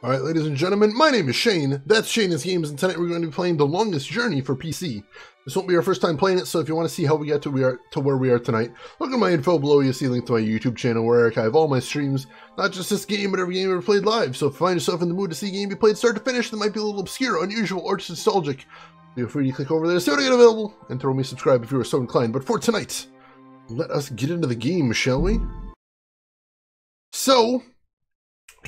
Alright, ladies and gentlemen, my name is Shane, that's Shane's Games, and tonight we're going to be playing The Longest Journey for PC. This won't be our first time playing it, so if you want to see how we got to where we are tonight, look at my info below. You'll see a link to my YouTube channel where I archive all my streams, not just this game, but every game I've ever played live. So if you find yourself in the mood to see a game you played start to finish that might be a little obscure, unusual, or just nostalgic, feel free to click over there, see what I got available, and throw me a subscribe if you are so inclined. But for tonight, let us get into the game, shall we? So,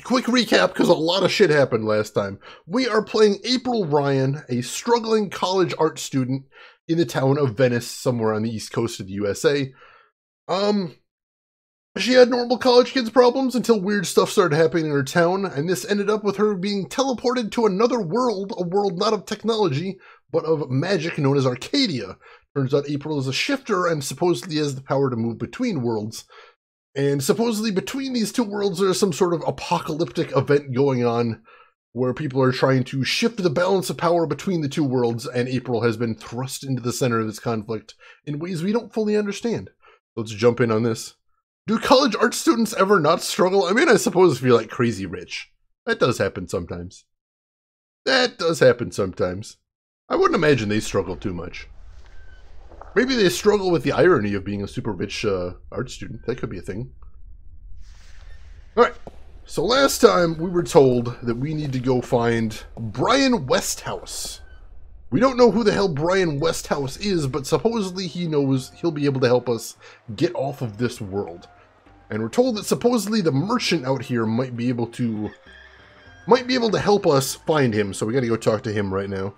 quick recap, because a lot of shit happened last time. We are playing April Ryan, a struggling college art student in the town of Venice, somewhere on the east coast of the USA. She had normal college kids problems until weird stuff started happening in her town, and this ended up with her being teleported to another world, a world not of technology, but of magic known as Arcadia. Turns out April is a shifter and supposedly has the power to move between worlds. And supposedly between these two worlds there's some sort of apocalyptic event going on where people are trying to shift the balance of power between the two worlds, and April has been thrust into the center of this conflict in ways we don't fully understand. Let's jump in on this. Do college art students ever not struggle? I mean, I suppose if you're like crazy rich. That does happen sometimes. That does happen sometimes. I wouldn't imagine they struggle too much. Maybe they struggle with the irony of being a super rich art student. That could be a thing. Alright, so last time we were told that we need to go find Brian Westhouse. We don't know who the hell Brian Westhouse is, but supposedly he knows he'll be able to help us get off of this world. And we're told that supposedly the merchant out here might be able to help us find him, so we gotta go talk to him right now.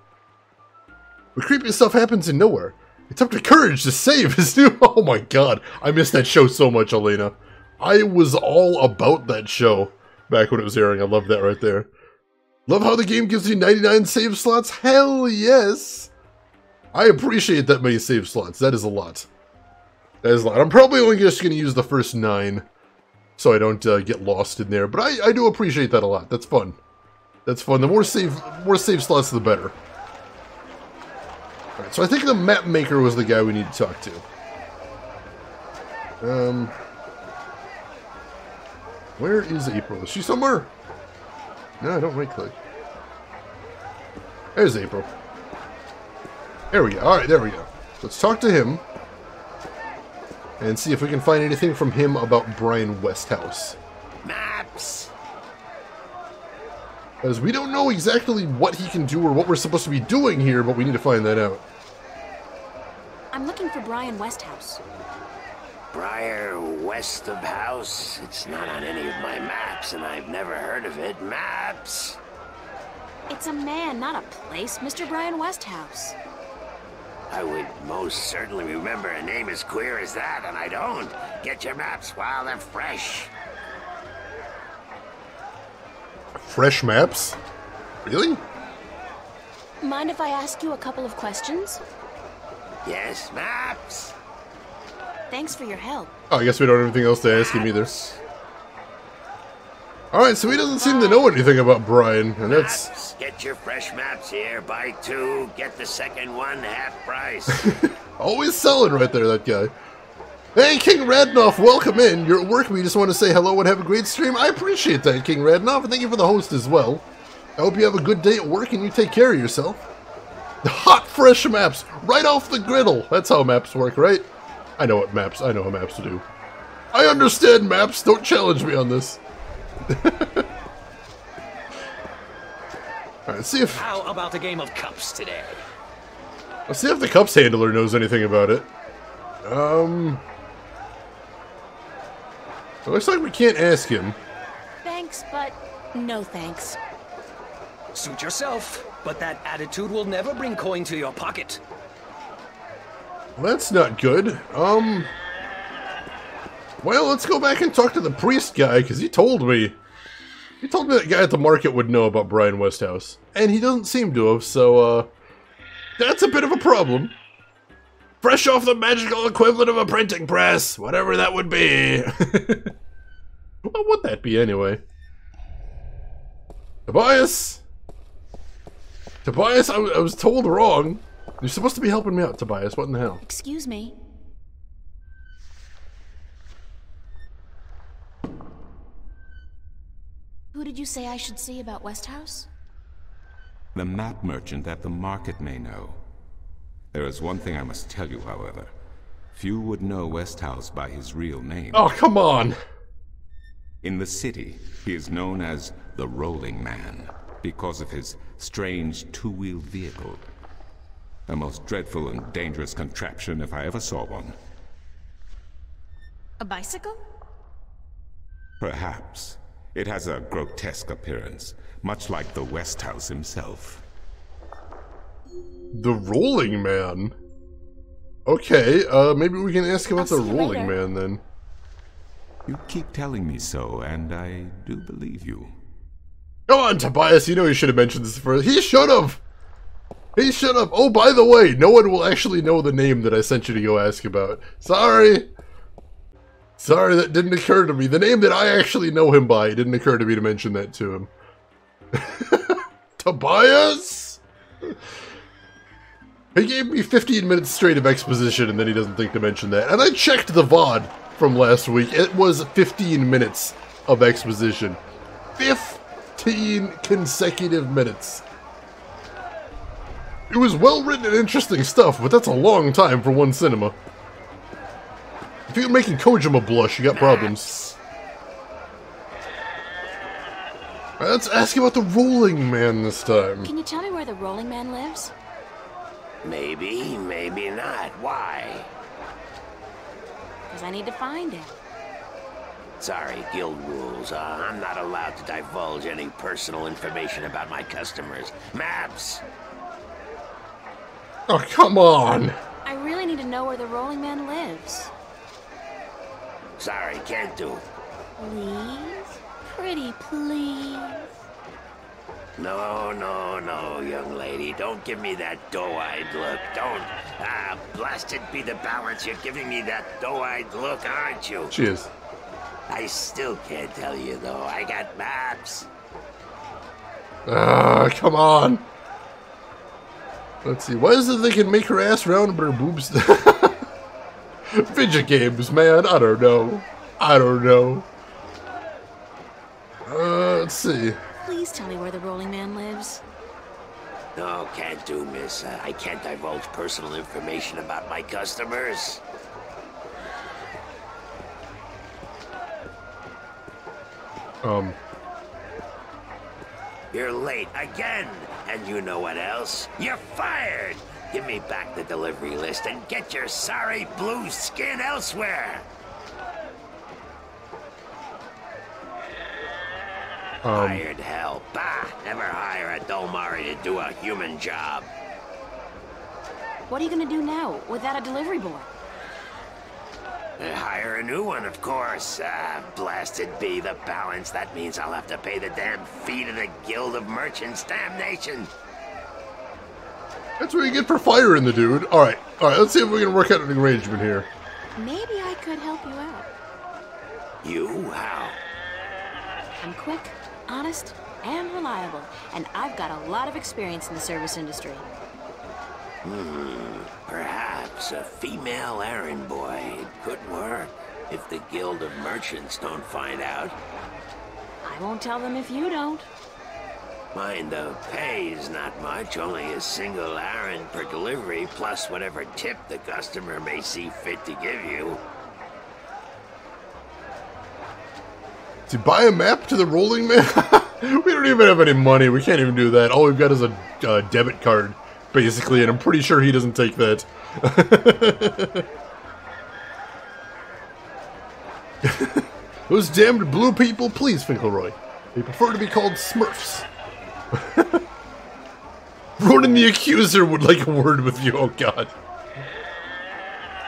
But creepy stuff happens in nowhere. It's up to Courage to save his new... Oh my god, I missed that show so much, Elena. I was all about that show back when it was airing. I love that right there. Love how the game gives you 99 save slots? Hell yes! I appreciate that many save slots. That is a lot. That is a lot. I'm probably only just going to use the first 9 so I don't get lost in there. But I do appreciate that a lot. That's fun. That's fun. The more save slots, the better. Alright, so I think the map maker was the guy we need to talk to. Where is April? Is she somewhere? No, don't right click. There's April. There we go. Alright, there we go. Let's talk to him. And see if we can find anything from him about Brian Westhouse. Maps! Because we don't know exactly what he can do or what we're supposed to be doing here, but we need to find that out. I'm looking for Brian Westhouse. Briar West of House? It's not on any of my maps, and I've never heard of it. Maps! It's a man, not a place, Mr. Brian Westhouse. I would most certainly remember a name as queer as that, and I don't. Get your maps while they're fresh. Fresh maps? Really? Mind if I ask you a couple of questions? Yes, maps! Thanks for your help. Oh, I guess we don't have anything else to ask him either. Alright, so he doesn't seem to know anything about Brian, and that's... Maps. Get your fresh maps here. Buy 2, get the second one half price. Always selling right there, that guy. Hey, King Radnoff, welcome in. You're at work, we just want to say hello and have a great stream. I appreciate that, King Radnoff, and thank you for the host as well. I hope you have a good day at work and you take care of yourself. Hot, fresh maps, right off the griddle. That's how maps work, right? I know how maps do. I understand maps, don't challenge me on this. Alright, see if... How about a game of cups today? Let's see if the cups handler knows anything about it. It looks like we can't ask him. Thanks, but no thanks. Suit yourself, but that attitude will never bring coin to your pocket. Well, that's not good. Well, let's go back and talk to the priest guy, because he told me that guy at the market would know about Brian Westhouse. And he doesn't seem to have, so, that's a bit of a problem. Fresh off the magical equivalent of a printing press, whatever that would be. What would that be, anyway? Tobias! Tobias, I was told wrong. You're supposed to be helping me out, Tobias. What in the hell? Excuse me. Who did you say I should see about Westhouse? The map merchant at the market may know. There is one thing I must tell you, however. Few would know Westhouse by his real name. Oh, come on! In the city, he is known as the Rolling Man, because of his strange two-wheeled vehicle. A most dreadful and dangerous contraption if I ever saw one. A bicycle? Perhaps. It has a grotesque appearance, much like the Westhouse himself. The Rolling Man? Okay, maybe we can ask about the Rolling Man then. You keep telling me so, and I do believe you. Come on, Tobias, you know you should have mentioned this first. He should have! He should have! Oh, by the way, no one will actually know the name that I sent you to go ask about. Sorry! Sorry, that didn't occur to me. The name that I actually know him by, it didn't occur to me to mention that to him. Tobias? He gave me 15 minutes straight of exposition, and then he doesn't think to mention that. And I checked the VOD from last week. It was 15 minutes of exposition. 15 consecutive minutes. It was well-written and interesting stuff, but that's a long time for one cinema. If you're making Kojima blush, you got problems. Alright, let's ask about the Rolling Man this time. Can you tell me where the Rolling Man lives? Maybe, maybe not. Why? Because I need to find him. Sorry, guild rules. I'm not allowed to divulge any personal information about my customers. Maps! Oh, come on! I really need to know where the Rolling Man lives. Sorry, can't do. Please? Pretty please? No, no, no, young lady. Don't give me that doe-eyed look. Don't. Blasted be the balance. You're giving me that doe-eyed look, aren't you? Cheers. I still can't tell you, though. I got maps. Come on. Let's see. Why is it they can make her ass round but her boobs... Fidget games, man. I don't know. I don't know. Let's see. Please tell me where the Rolling Man lives. No, can't do, miss. I can't divulge personal information about my customers. You're late again. And you know what else? You're fired! Give me back the delivery list and get your sorry blue skin elsewhere! Hired hell. Bah! Never hire a Dolmari to do a human job. What are you gonna do now, without a delivery boy? Hire a new one, of course. Blasted be the balance. That means I'll have to pay the damn fee to the Guild of Merchants. Damnation! That's what you get for firing the dude. Alright, let's see if we can work out an arrangement here. Maybe I could help you out. You? How? I'm quick, honest, and reliable, and I've got a lot of experience in the service industry. Perhaps a female errand boy. It could work, if the Guild of Merchants don't find out. I won't tell them if you don't. Mind the pay's not much, only a single errand per delivery, plus whatever tip the customer may see fit to give you. To buy a map to the Rolling Man? We don't even have any money. We can't even do that. All we've got is a debit card, basically, and I'm pretty sure he doesn't take that. Those damned blue people, please, Finkelroy. They prefer to be called Smurfs. Ronan the Accuser would like a word with you, oh god.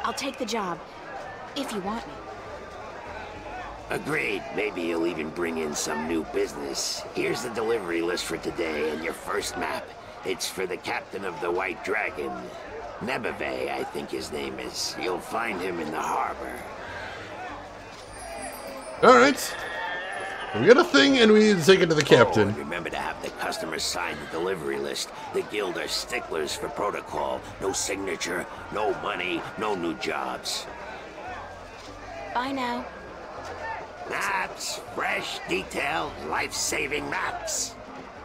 I'll take the job, if you want me. Agreed. Maybe you'll even bring in some new business. Here's the delivery list for today and your first map. It's for the captain of the White Dragon. Nebeve, I think his name is. You'll find him in the harbor. Alright. We got a thing and we need to take it to the captain. And remember to have the customer sign the delivery list. The guild are sticklers for protocol. No signature, no money, no new jobs. Bye now. Maps, fresh, detailed, life-saving maps.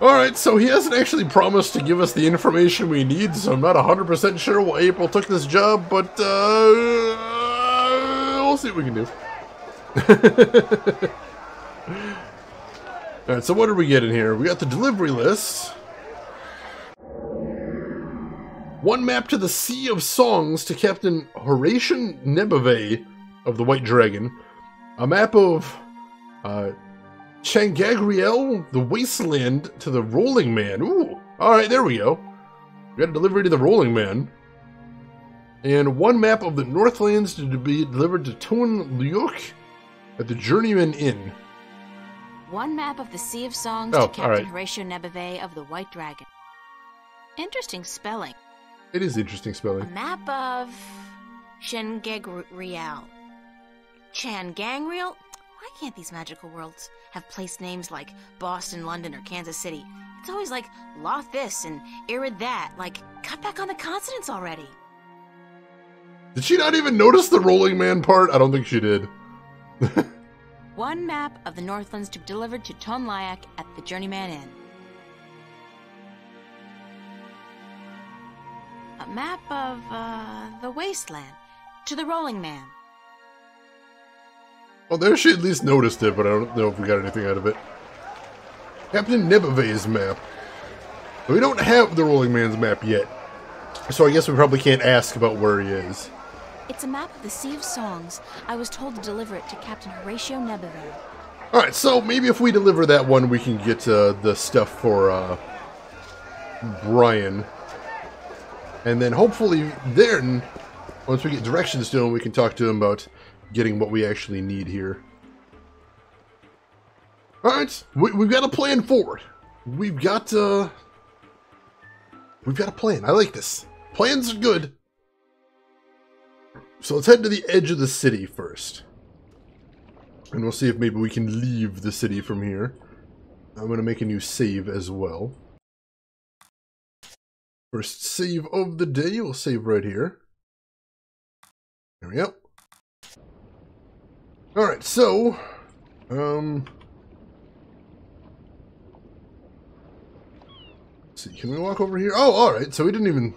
Alright, so he hasn't actually promised to give us the information we need, so I'm not 100% sure why April took this job, but we'll see what we can do. Alright, so what are we getting here? We got the delivery list. One map to the Sea of Songs to Captain Horatian Nebeve of the White Dragon. A map of Changagriel, the Wasteland, to the Rolling Man. Ooh, alright, there we go. We got a delivery to the Rolling Man. And one map of the Northlands to be delivered to Tun Liuk at the Journeyman Inn. One map of the Sea of Songs Oh, to Captain alright. Horatio Nebeve of the White Dragon. Interesting spelling. It is interesting A spelling. map of Changagriel. Changangriel? Why can't these magical worlds have place names like Boston, London, or Kansas City? It's always like Loth this and Irid that. Like, cut back on the consonants already. Did she not even notice the Rolling Man part? I don't think she did. One map of the Northlands to be delivered to Tonlayak at the Journeyman Inn. A map of, the Wasteland to the Rolling Man. Well, there she at least noticed it, but I don't know if we got anything out of it. Captain Nebeve's map. We don't have the Rolling Man's map yet, so I guess we probably can't ask about where he is. It's a map of the Sea of Songs. I was told to deliver it to Captain Horatio Nebeve. Alright, so maybe if we deliver that one, we can get the stuff for Brian. And then hopefully then, once we get directions to him, we can talk to him about getting what we actually need here. Alright, we've got a plan forward. We've got a plan. I like this. Plans are good. So let's head to the edge of the city first. And we'll see if maybe we can leave the city from here. I'm going to make a new save as well. First save of the day, we'll save right here. There we go. Alright, so... let's see, can we walk over here? Oh, alright, so we didn't even...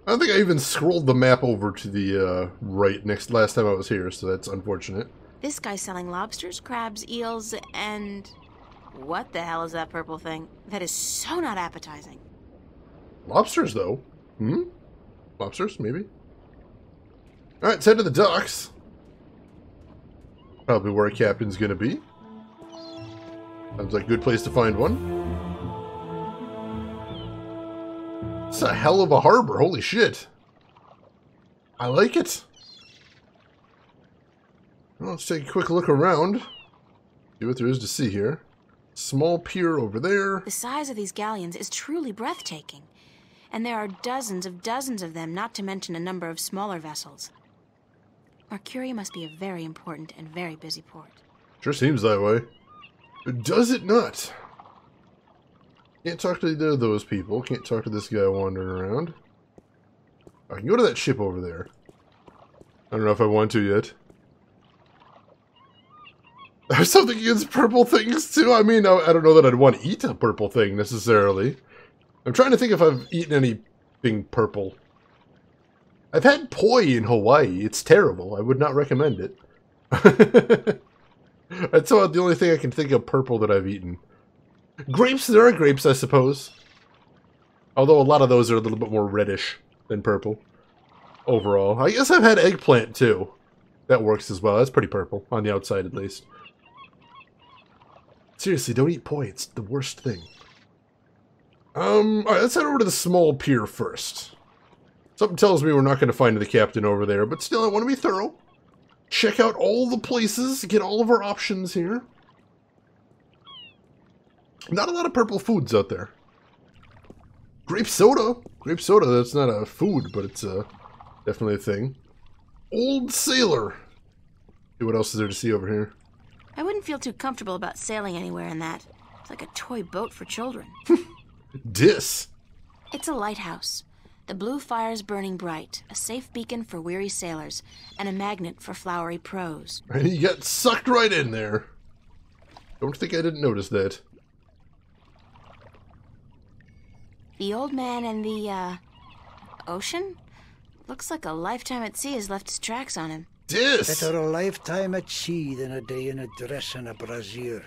I don't think I even scrolled the map over to the right last time I was here, so that's unfortunate. This guy's selling lobsters, crabs, eels, and... What the hell is that purple thing? That is so not appetizing. Lobsters, though. Hmm? Lobsters, maybe? Alright, let's head to the docks. Probably where a captain's gonna be. Sounds like a good place to find one. It's a hell of a harbor, holy shit. I like it. Well, let's take a quick look around. See what there is to see here. Small pier over there. The size of these galleons is truly breathtaking. And there are dozens of them, not to mention a number of smaller vessels. Mercuria must be a very important and very busy port. Sure seems that way. Does it not? Can't talk to either of those people. Can't talk to this guy wandering around. I can go to that ship over there. I don't know if I want to yet. There's something against purple things, too. I mean, I don't know that I'd want to eat a purple thing, necessarily. I'm trying to think if I've eaten anything purple. I've had poi in Hawaii. It's terrible. I would not recommend it. That's about the only thing I can think of purple that I've eaten. Grapes, there are grapes, I suppose. Although a lot of those are a little bit more reddish than purple. Overall. I guess I've had eggplant, too. That works as well. That's pretty purple. On the outside, at least. Seriously, don't eat poi. It's the worst thing. Alright, let's head over to the small pier first. Something tells me we're not going to find the captain over there, but still, I want to be thorough. Check out all the places, get all of our options here. Not a lot of purple foods out there. Grape soda. Grape soda, that's not a food, but it's definitely a thing. Old Sailor. See what else is there to see over here. I wouldn't feel too comfortable about sailing anywhere in that. It's like a toy boat for children. Dis. It's a lighthouse. The blue fire's burning bright, a safe beacon for weary sailors, and a magnet for flowery prose. And he got sucked right in there. Don't think I didn't notice that. The old man and the, ocean? Looks like a lifetime at sea has left its tracks on him. Dis! Better a lifetime at sea than a day in a dress and a brassiere.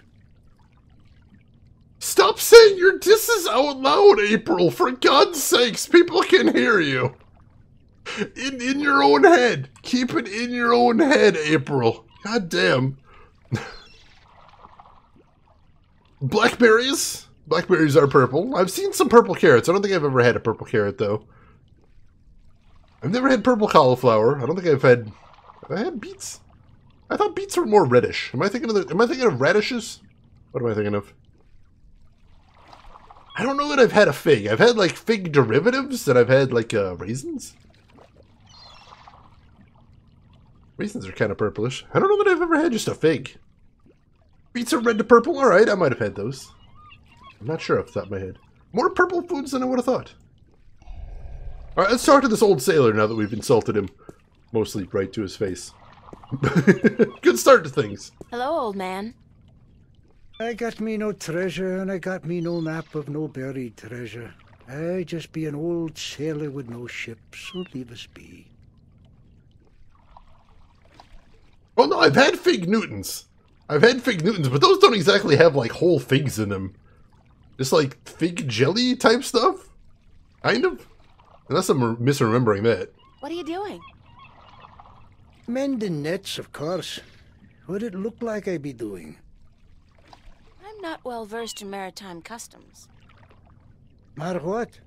Stop saying your disses out loud, April! For God's sakes, people can hear you! In your own head! Keep it in your own head, April! God damn. Blackberries? Blackberries are purple. I've seen some purple carrots. I don't think I've ever had a purple carrot, though. I've never had purple cauliflower. I don't think I've had... Have I had beets? I thought beets were more reddish. Am I thinking of radishes? What am I thinking of? I don't know that I've had a fig. I've had, like, fig derivatives, and I've had, like, raisins. Raisins are kind of purplish. I don't know that I've ever had just a fig. Beets are red to purple. Alright, I might have had those. I'm not sure off the top of my head. More purple foods than I would have thought. Alright, let's talk to this old sailor now that we've insulted him. Mostly right to his face. Good start to things. Hello, old man. I got me no treasure, and I got me no map of no buried treasure. I just be an old sailor with no ship, so leave us be. Oh no, I've had fig Newtons. I've had fig Newtons, but those don't exactly have, like, whole figs in them. Just, like, fig jelly type stuff? Kind of? Unless I'm misremembering that. What are you doing? Mending nets, of course. What'd it look like I be doing? I'm not well versed in maritime customs. Mar what?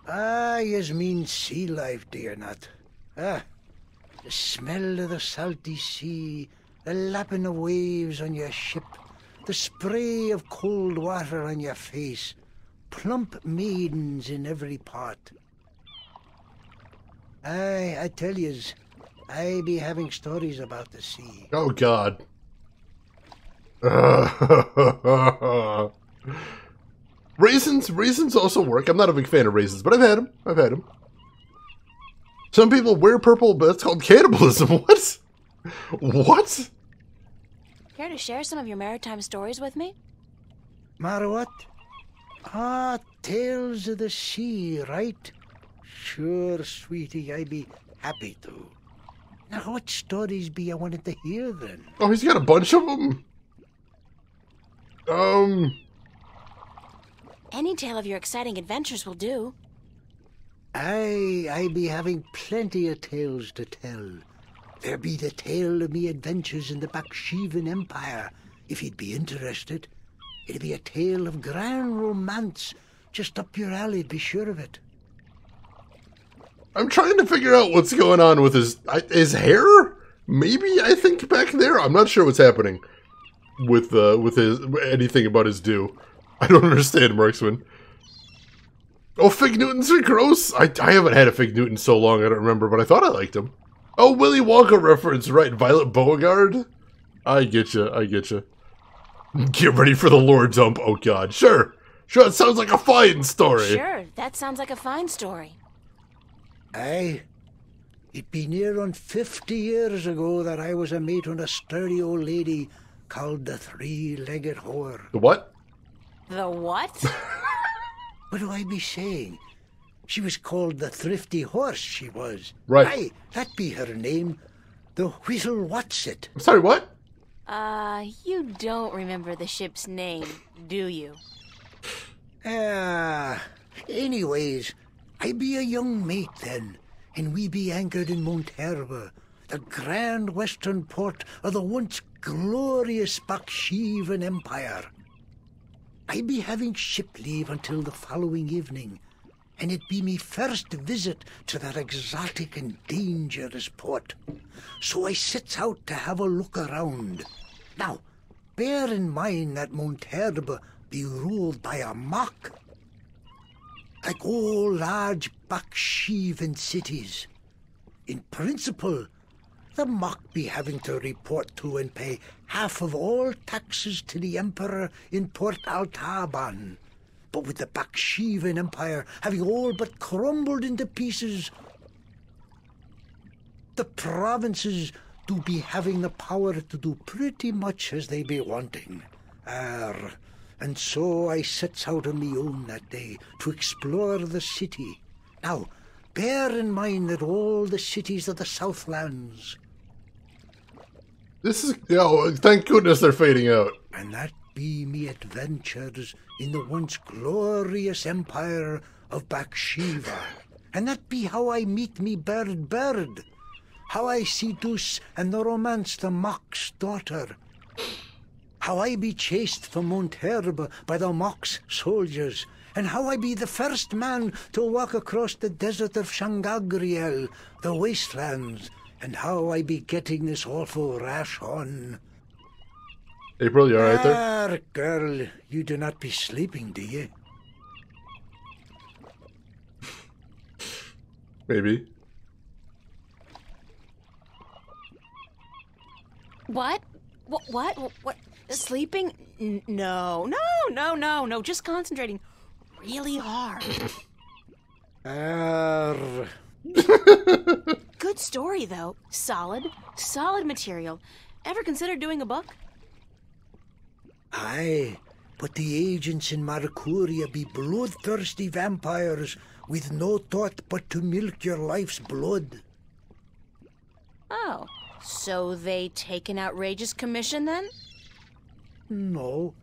Ah, yez mean sea life, do you not? Ah, the smell of the salty sea, the lapping of waves on your ship, the spray of cold water on your face, plump maidens in every part. Aye, I tell yez, I be having stories about the sea. Oh, God. Raisins also work. I'm not a big fan of raisins, but I've had them. Some people wear purple, but that's called cannibalism. What? What? Care to share some of your maritime stories with me? Mar what? Ah, tales of the sea, right? Sure, sweetie, I be happy to. Now, what stories be I wanted to hear, then? Oh, he's got a bunch of them. Any tale of your exciting adventures will do. I be having plenty of tales to tell. There be the tale of me adventures in the Baksheevan Empire, if you'd be interested. It'd be a tale of grand romance, just up your alley, be sure of it. I'm trying to figure out what's going on with his hair. Maybe I think back there. I'm not sure what's happening with his anything about his do. I don't understand, Marksman. Oh, fig Newtons are gross. I haven't had a fig Newton so long I don't remember, but I thought I liked them. Oh, Willy Wonka reference, right? Violet Beauregard. I get you. Get ready for the lore dump. Oh God, sure. It sounds like a fine story. Sure, that sounds like a fine story. Aye. It be near on 50 years ago that I was a mate on a sturdy old lady called the Three-Legged Whore. The what? The what? What do I be saying? She was called the Thrifty Horse, she was. Right. Aye, that be her name. The Whittle Whatsit. I'm sorry, what? You don't remember the ship's name, do you? Anyways, I be a young mate then, and we be anchored in Monterba, the grand western port of the once glorious Baksheevan Empire. I be having ship leave until the following evening, and it be me first visit to that exotic and dangerous port. So I sets out to have a look around. Now, bear in mind that Monterba be ruled by a mock, like all large Baksheevan cities. In principle, the mock be having to report to and pay half of all taxes to the Emperor in Port Altaban. But with the Bakshivan Empire having all but crumbled into pieces, the provinces do be having the power to do pretty much as they be wanting. And so I sets out on me own that day to explore the city. Now, bear in mind that all the cities of the Southlands, This is... Oh, thank goodness they're fading out. and that be me adventures in the once glorious empire of Bakshiva. And that be how I meet me bird, how I seduce and the romance the Mock's daughter, how I be chased from Mount Herb by the Mock's soldiers, and how I be the first man to walk across the desert of Shangagriel, the wastelands, and how I be getting this awful rash on. April, you alright there? Girl, you do not be sleeping, do you? Maybe. What? What? Sleeping? No. Just concentrating really hard. Good story, though. Solid material. Ever considered doing a book? Aye, but the agents in Marcuria be bloodthirsty vampires with no thought but to milk your life's blood. Oh, so they take an outrageous commission, then? No,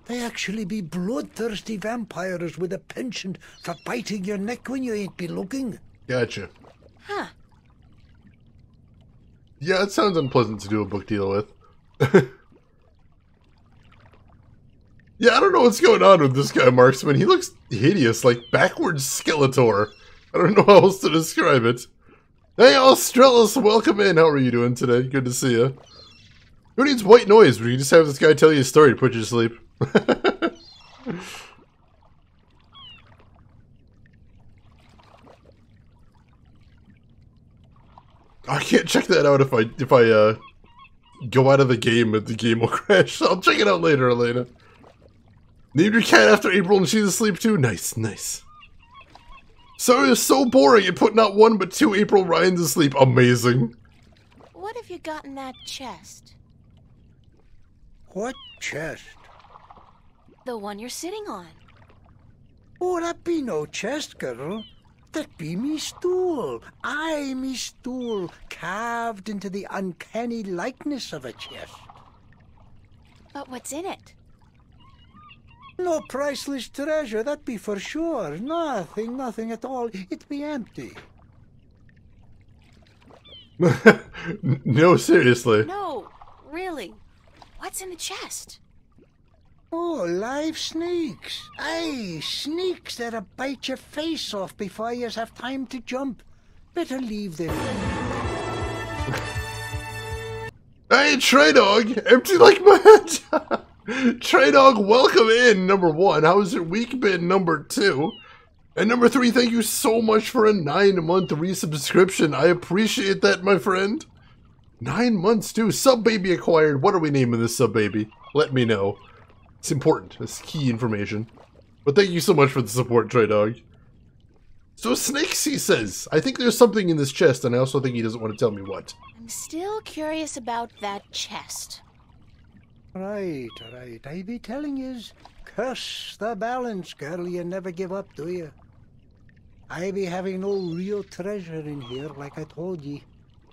they actually be bloodthirsty vampires with a penchant for biting your neck when you ain't be looking. Gotcha. Huh. Yeah, it sounds unpleasant to do a book deal with. Yeah, I don't know what's going on with this guy, Marksman. He looks hideous, like backwards Skeletor. I don't know how else to describe it. Hey, Australis, welcome in. How are you doing today? Good to see you. Who needs white noise when you just have this guy tell you a story to put you to sleep? I can't check that out if I go out of the game and the game will crash. I'll check it out later, Elena. Named your cat after April and she's asleep too? Nice. So it was so boring it put not one but two April Ryans to sleep. Amazing. What have you got in that chest? What chest? The one you're sitting on. Oh, that be no chest, girl. That be me stool. Aye, me stool, carved into the uncanny likeness of a chest. But what's in it? No priceless treasure, that be for sure. Nothing at all. It be empty. No, seriously. No, really. What's in the chest? Oh, live snakes. Aye, snakes that'll bite your face off before you have time to jump. Better leave them. Hey, Trey Dog! Empty like my head! Trey Dog, welcome in, number 1. How's your week been, number 2? And number 3, thank you so much for a 9-month resubscription. I appreciate that, my friend. 9 months, too. Sub baby acquired. What are we naming this sub baby? Let me know. It's important. It's key information. But thank you so much for the support, Trey Dog. So Snakes, he says, I think there's something in this chest, and I also think he doesn't want to tell me what. I'm still curious about that chest. Right. I be telling yous, curse the balance, girl. You never give up, do you? I be having no real treasure in here, like I told ye.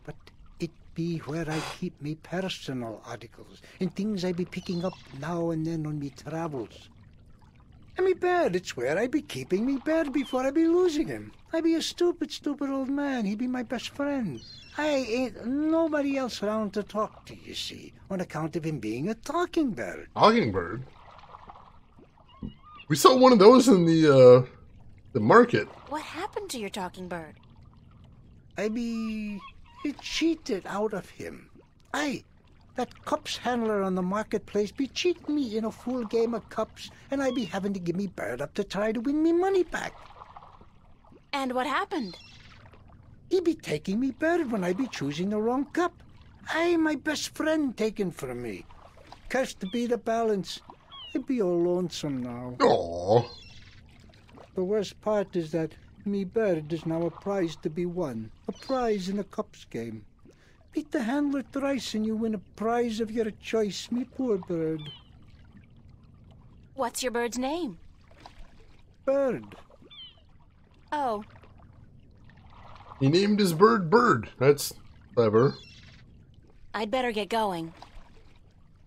But it be where I keep me personal articles and things I be picking up now and then on me travels. And me bed, it's where I be keeping me bed before I be losing him. I be a stupid old man. He be my best friend. I ain't nobody else around to talk to, you see, on account of him being a talking bird. Talking bird? We saw one of those in the market. What happened to your talking bird? I be cheated out of him. Aye, that cups handler on the marketplace be cheating me in a full game of cups, and I be having to give me bird up to try to win me money back. And what happened? He be taking me bird when I be choosing the wrong cup. Aye, my best friend taken from me. Cursed to be the balance. I be all lonesome now. Aww. The worst part is that me bird is now a prize to be won. A prize in a cups game. Beat the handler thrice and you win a prize of your choice, me poor bird. What's your bird's name? Bird. Oh, He named his bird Bird. That's clever. I'd better get going.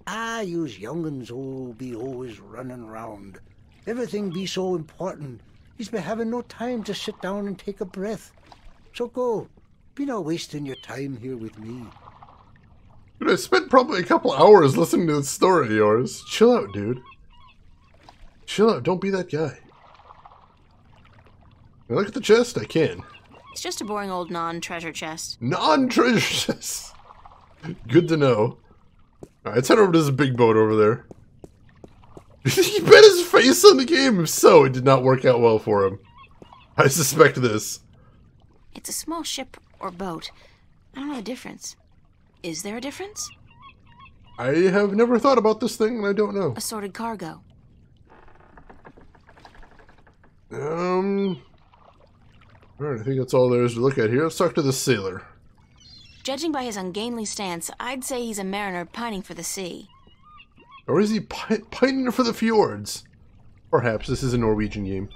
Ah, yous young'uns be always running round. Everything be so important. Yous be having no time to sit down and take a breath. So go. Be not wasting your time here with me. Dude, I spent probably a couple hours listening to this story of yours. Chill out, dude. Chill out. Don't be that guy. Can I look at the chest? I can. It's just a boring old non-treasure chest. Non-treasure chest. Good to know. Alright, let's head over to this big boat over there. He bet his face on the game. If so, it did not work out well for him. I suspect this. It's a small ship or boat. I don't know the difference. Is there a difference? I have never thought about this thing, and I don't know. Assorted cargo. Alright, I think that's all there is to look at here. Let's talk to the sailor. Judging by his ungainly stance, I'd say he's a mariner pining for the sea. Or is he pining for the fjords? Perhaps this is a Norwegian game.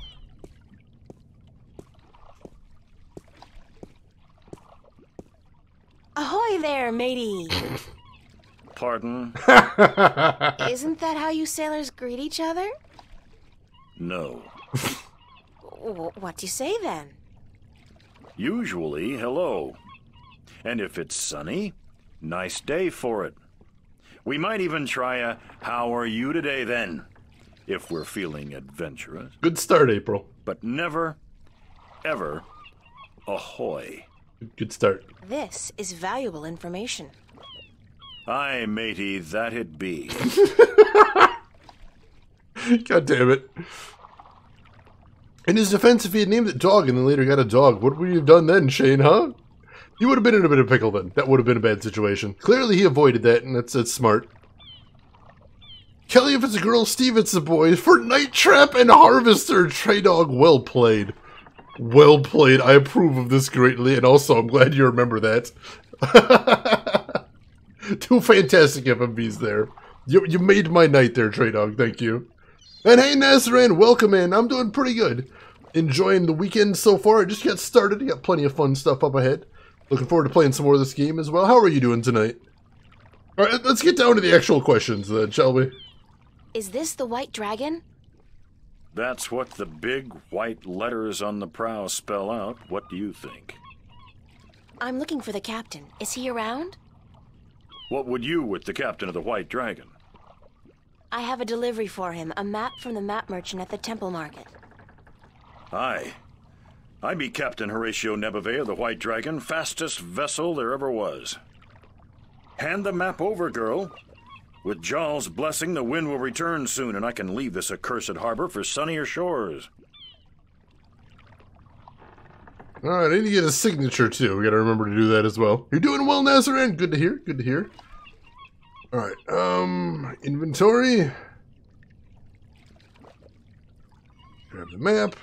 Ahoy there, matey! Pardon? Isn't that how you sailors greet each other? No. What do you say then? Usually, hello. And if it's sunny, nice day for it. We might even try a how are you today then, if we're feeling adventurous. Good start, April. But never, ever, ahoy. Good start. This is valuable information. Aye, matey, that it be. God damn it. In his defense, if he had named it Dog and then later got a dog, what would you have done then, Shane, huh? You would have been in a bit of pickle then. That would have been a bad situation. Clearly he avoided that, and that's smart. Kelly, if it's a girl, Steve, it's a boy. For Night Trap and Harvester, Trey Dog, well played. Well played. I approve of this greatly, and also I'm glad you remember that. Two fantastic FMVs there. You made my night there, Trey Dog. Thank you. And hey, Nazaran, welcome in. I'm doing pretty good. Enjoying the weekend so far. I just got started. Got plenty of fun stuff up ahead. Looking forward to playing some more of this game as well. How are you doing tonight? All right, let's get down to the actual questions then, shall we? Is this the White Dragon? That's what the big white letters on the prow spell out. What do you think? I'm looking for the captain. Is he around? What would you with the captain of the White Dragon? I have a delivery for him, a map from the map merchant at the Temple Market. Aye. I be Captain Horatio Nebeve of the White Dragon, fastest vessel there ever was. Hand the map over, girl. With Jarl's blessing, the wind will return soon, and I can leave this accursed harbor for sunnier shores. Alright, I need to get a signature too. We gotta remember to do that as well. You're doing well, Nazaran. Good to hear. Good to hear. Alright, inventory. Grab the map.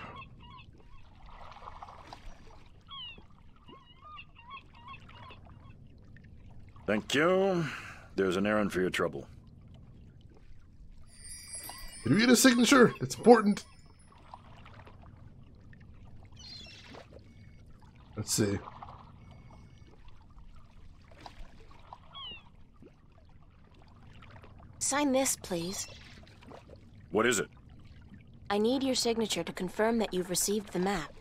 Thank you. There's an errand for your trouble. Did we get a signature? It's important. Let's see. Sign this, please. What is it? I need your signature to confirm that you've received the map.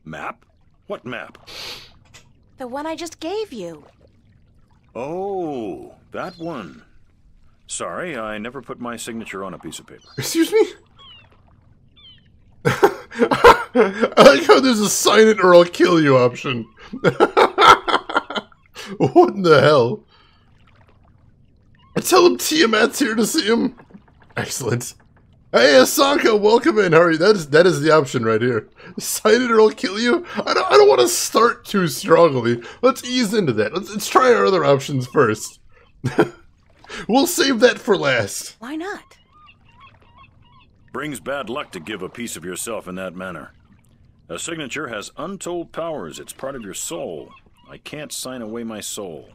Map? What map? The one I just gave you. Oh, that one. Sorry, I never put my signature on a piece of paper. Excuse me? I like how there's a sign it or I'll kill you option. What in the hell? I tell him Tiamat's here to see him. Excellent. Hey, Asanka, welcome in. How are you? That is the option right here. Sign it or I'll kill you. I don't want to start too strongly. Let's ease into that. Let's try our other options first. We'll save that for last. Why not? Brings bad luck to give a piece of yourself in that manner. A signature has untold powers. It's part of your soul. I can't sign away my soul.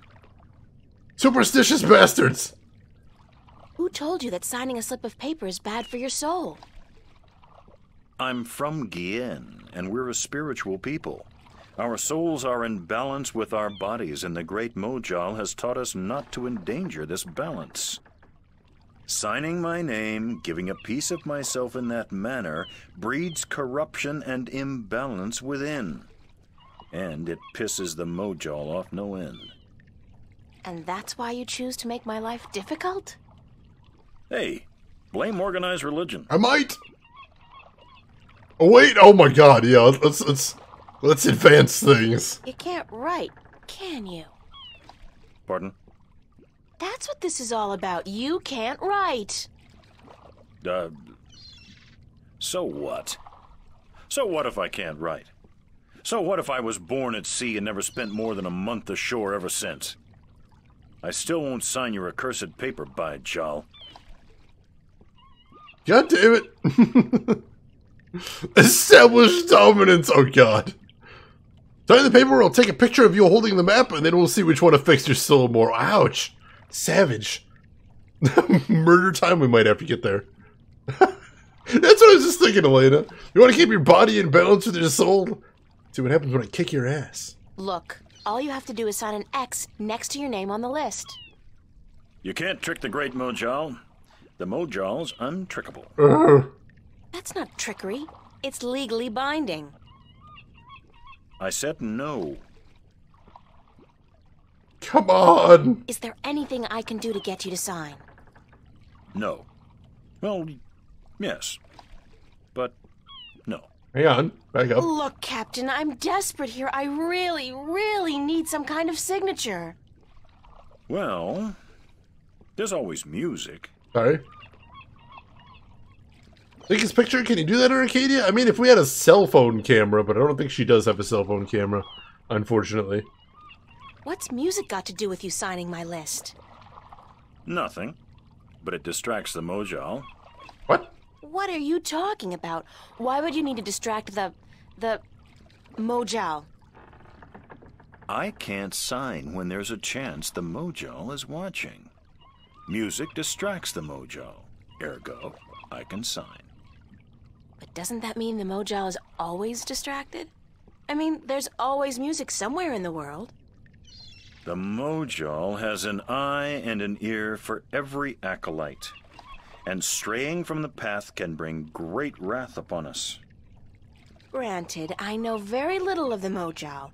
Superstitious bastards! Who told you that signing a slip of paper is bad for your soul? I'm from Gien, and we're a spiritual people. Our souls are in balance with our bodies, and the great Mojal has taught us not to endanger this balance. Signing my name, giving a piece of myself in that manner, breeds corruption and imbalance within. And it pisses the Mojal off no end. And that's why you choose to make my life difficult? Hey, blame organized religion. I might. Oh wait! Oh my God! Yeah, let's advance things. You can't write, can you? Pardon? That's what this is all about. You can't write. So what? So what if I can't write? So what if I was born at sea and never spent more than a month ashore ever since? I still won't sign your accursed paper, by Jal. God damn it! Establish dominance. Oh God! Sign the paper. I'll take a picture of you holding the map, and then we'll see which one affects your soul more. Ouch! Savage. Murder time. We might have to get there. That's what I was just thinking, Elena. You want to keep your body in balance with your soul? See what happens when I kick your ass. Look, all you have to do is sign an X next to your name on the list. You can't trick the great Mojal. The Mojal's untrickable. That's not trickery. It's legally binding. I said no. Come on. Is there anything I can do to get you to sign? No. Well, yes. But no. Hang on. Back up. Look, Captain, I'm desperate here. I really, really need some kind of signature. Well, there's always music. Sorry. Take his picture? Can you do that in Arcadia? I mean, if we had a cell phone camera, but I don't think she does have a cell phone camera, unfortunately. What's music got to do with you signing my list? Nothing. But it distracts the Mojal. What? What are you talking about? Why would you need to distract the Mojal? I can't sign when there's a chance the Mojal is watching. Music distracts the Mojal. Ergo, I can sign. But doesn't that mean the Mojal is always distracted? I mean, there's always music somewhere in the world. The Mojal has an eye and an ear for every acolyte, and straying from the path can bring great wrath upon us. Granted, I know very little of the Mojal,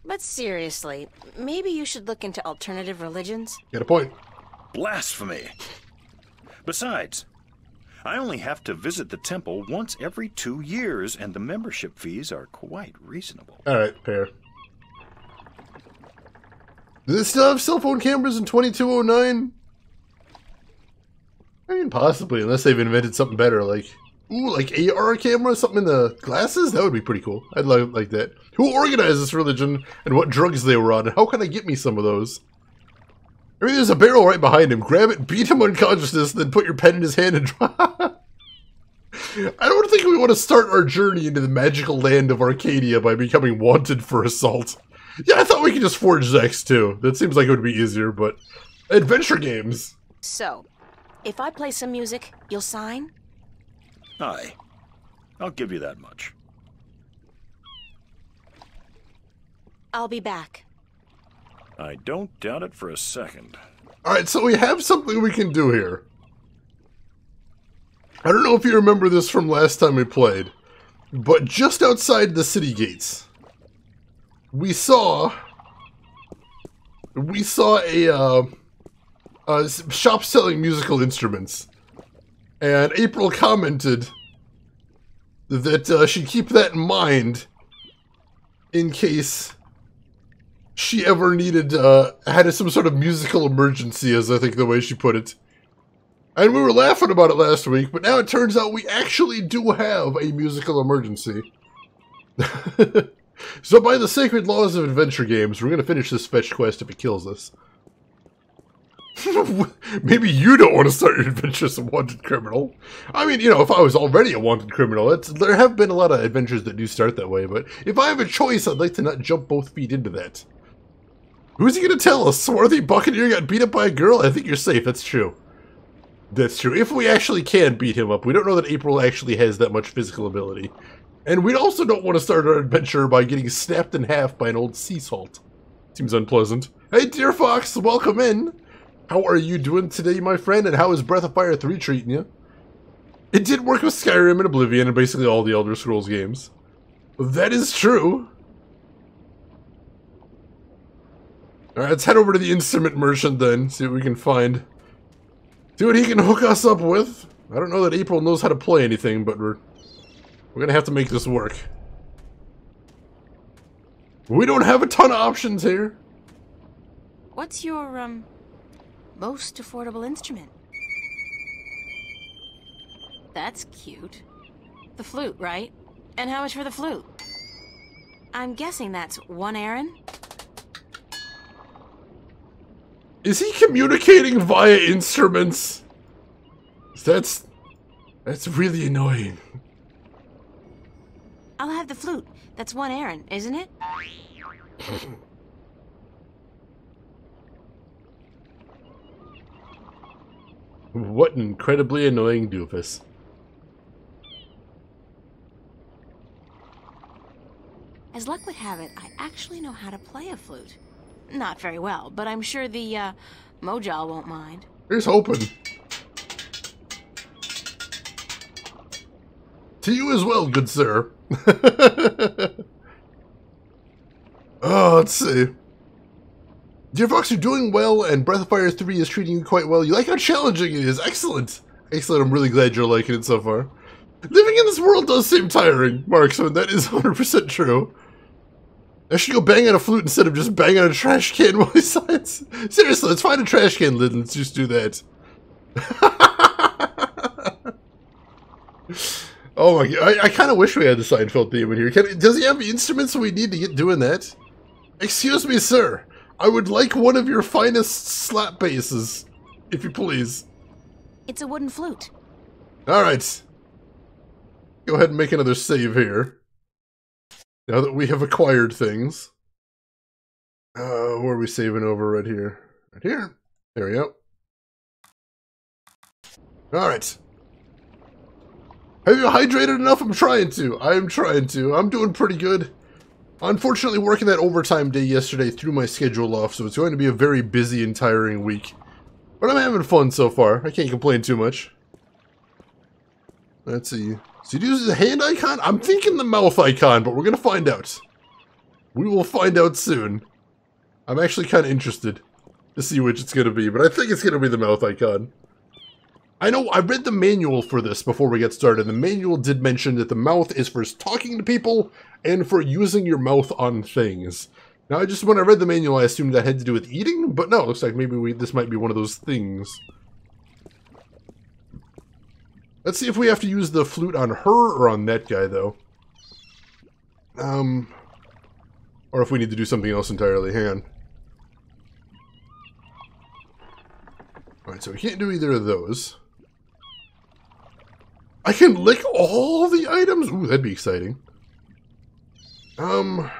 but seriously, maybe you should look into alternative religions. Get a point. Blasphemy! Besides, I only have to visit the temple once every 2 years, and the membership fees are quite reasonable. Alright, fair. Do they still have cell phone cameras in 2209? I mean, possibly, unless they've invented something better, like... Ooh, like AR camera? Something in the glasses? That would be pretty cool. I'd like that. Who organized this religion, and what drugs they were on, and how can I get me some of those? I mean, there's a barrel right behind him. Grab it, beat him unconsciousness, then put your pen in his hand and draw. I don't think we want to start our journey into the magical land of Arcadia by becoming wanted for assault. Yeah, I thought we could just forge Zex too. That seems like it would be easier, but... Adventure games! So, if I play some music, you'll sign? Aye. I'll give you that much. I'll be back. I don't doubt it for a second. Alright, so we have something we can do here. I don't know if you remember this from last time we played, but just outside the city gates, we saw a shop selling musical instruments, and April commented that she'd keep that in mind in case she ever needed, had some sort of musical emergency, as I think the way she put it. And we were laughing about it last week, but now it turns out we actually do have a musical emergency. So by the sacred laws of adventure games, we're going to finish this fetch quest if it kills us. Maybe you don't want to start your adventure as a wanted criminal. I mean, you know, if I was already a wanted criminal, there have been a lot of adventures that do start that way, but if I have a choice, I'd like to not jump both feet into that. Who's he gonna tell us? Swarthy Buccaneer got beat up by a girl? I think you're safe, that's true. That's true. If we actually can beat him up, we don't know that April actually has that much physical ability. And we also don't want to start our adventure by getting snapped in half by an old sea salt. Seems unpleasant. Hey, Deer Fox, welcome in. How are you doing today, my friend? And how is Breath of Fire 3 treating you? It did work with Skyrim and Oblivion and basically all the Elder Scrolls games. That is true. Alright, let's head over to the instrument merchant then, see what we can find. See what he can hook us up with. I don't know that April knows how to play anything, but we're gonna have to make this work. We don't have a ton of options here. What's your, most affordable instrument? That's cute. The flute, right? And how much for the flute? I'm guessing that's 1 Aaron? Is he communicating via instruments? That's really annoying. I'll have the flute. That's 1 Aaron, isn't it? What an incredibly annoying doofus. As luck would have it, I actually know how to play a flute. Not very well, but I'm sure the, Mojal won't mind. Here's hoping. To you as well, good sir. Oh, let's see. Dear Fox, you're doing well, and Breath of Fire 3 is treating you quite well. You like how challenging it is. Excellent. Excellent, I'm really glad you're liking it so far. Living in this world does seem tiring, Marksman. That is 100% true. I should go bang on a flute instead of just bang on a trash can while he signs. Seriously, let's find a trash can lid and let's just do that. Oh my god, I kind of wish we had the Seinfeld theme in here. Does he have the instruments we need to get doing that? Excuse me, sir. I would like one of your finest slap basses, if you please. It's a wooden flute. Alright. Go ahead and make another save here. Now that we have acquired things. Where are we saving over? Right here. Right here. There we go. Alright. Have you hydrated enough? I'm trying to. I'm trying to. I'm doing pretty good. Unfortunately, working that overtime day yesterday threw my schedule off, so it's going to be a very busy and tiring week. But I'm having fun so far. I can't complain too much. Let's see. So he uses the hand icon? I'm thinking the mouth icon, but we're going to find out. We will find out soon. I'm actually kind of interested to see which it's going to be, but I think it's going to be the mouth icon. I know, I read the manual for this before we get started. The manual did mention that the mouth is for talking to people and for using your mouth on things. Now, when I read the manual, I assumed that had to do with eating, but no, it looks like maybe this might be one of those things. Let's see if we have to use the flute on her or on that guy, though. Or if we need to do something else entirely. Hang on. Alright, so we can't do either of those. I can lick all the items? Ooh, that'd be exciting. Let's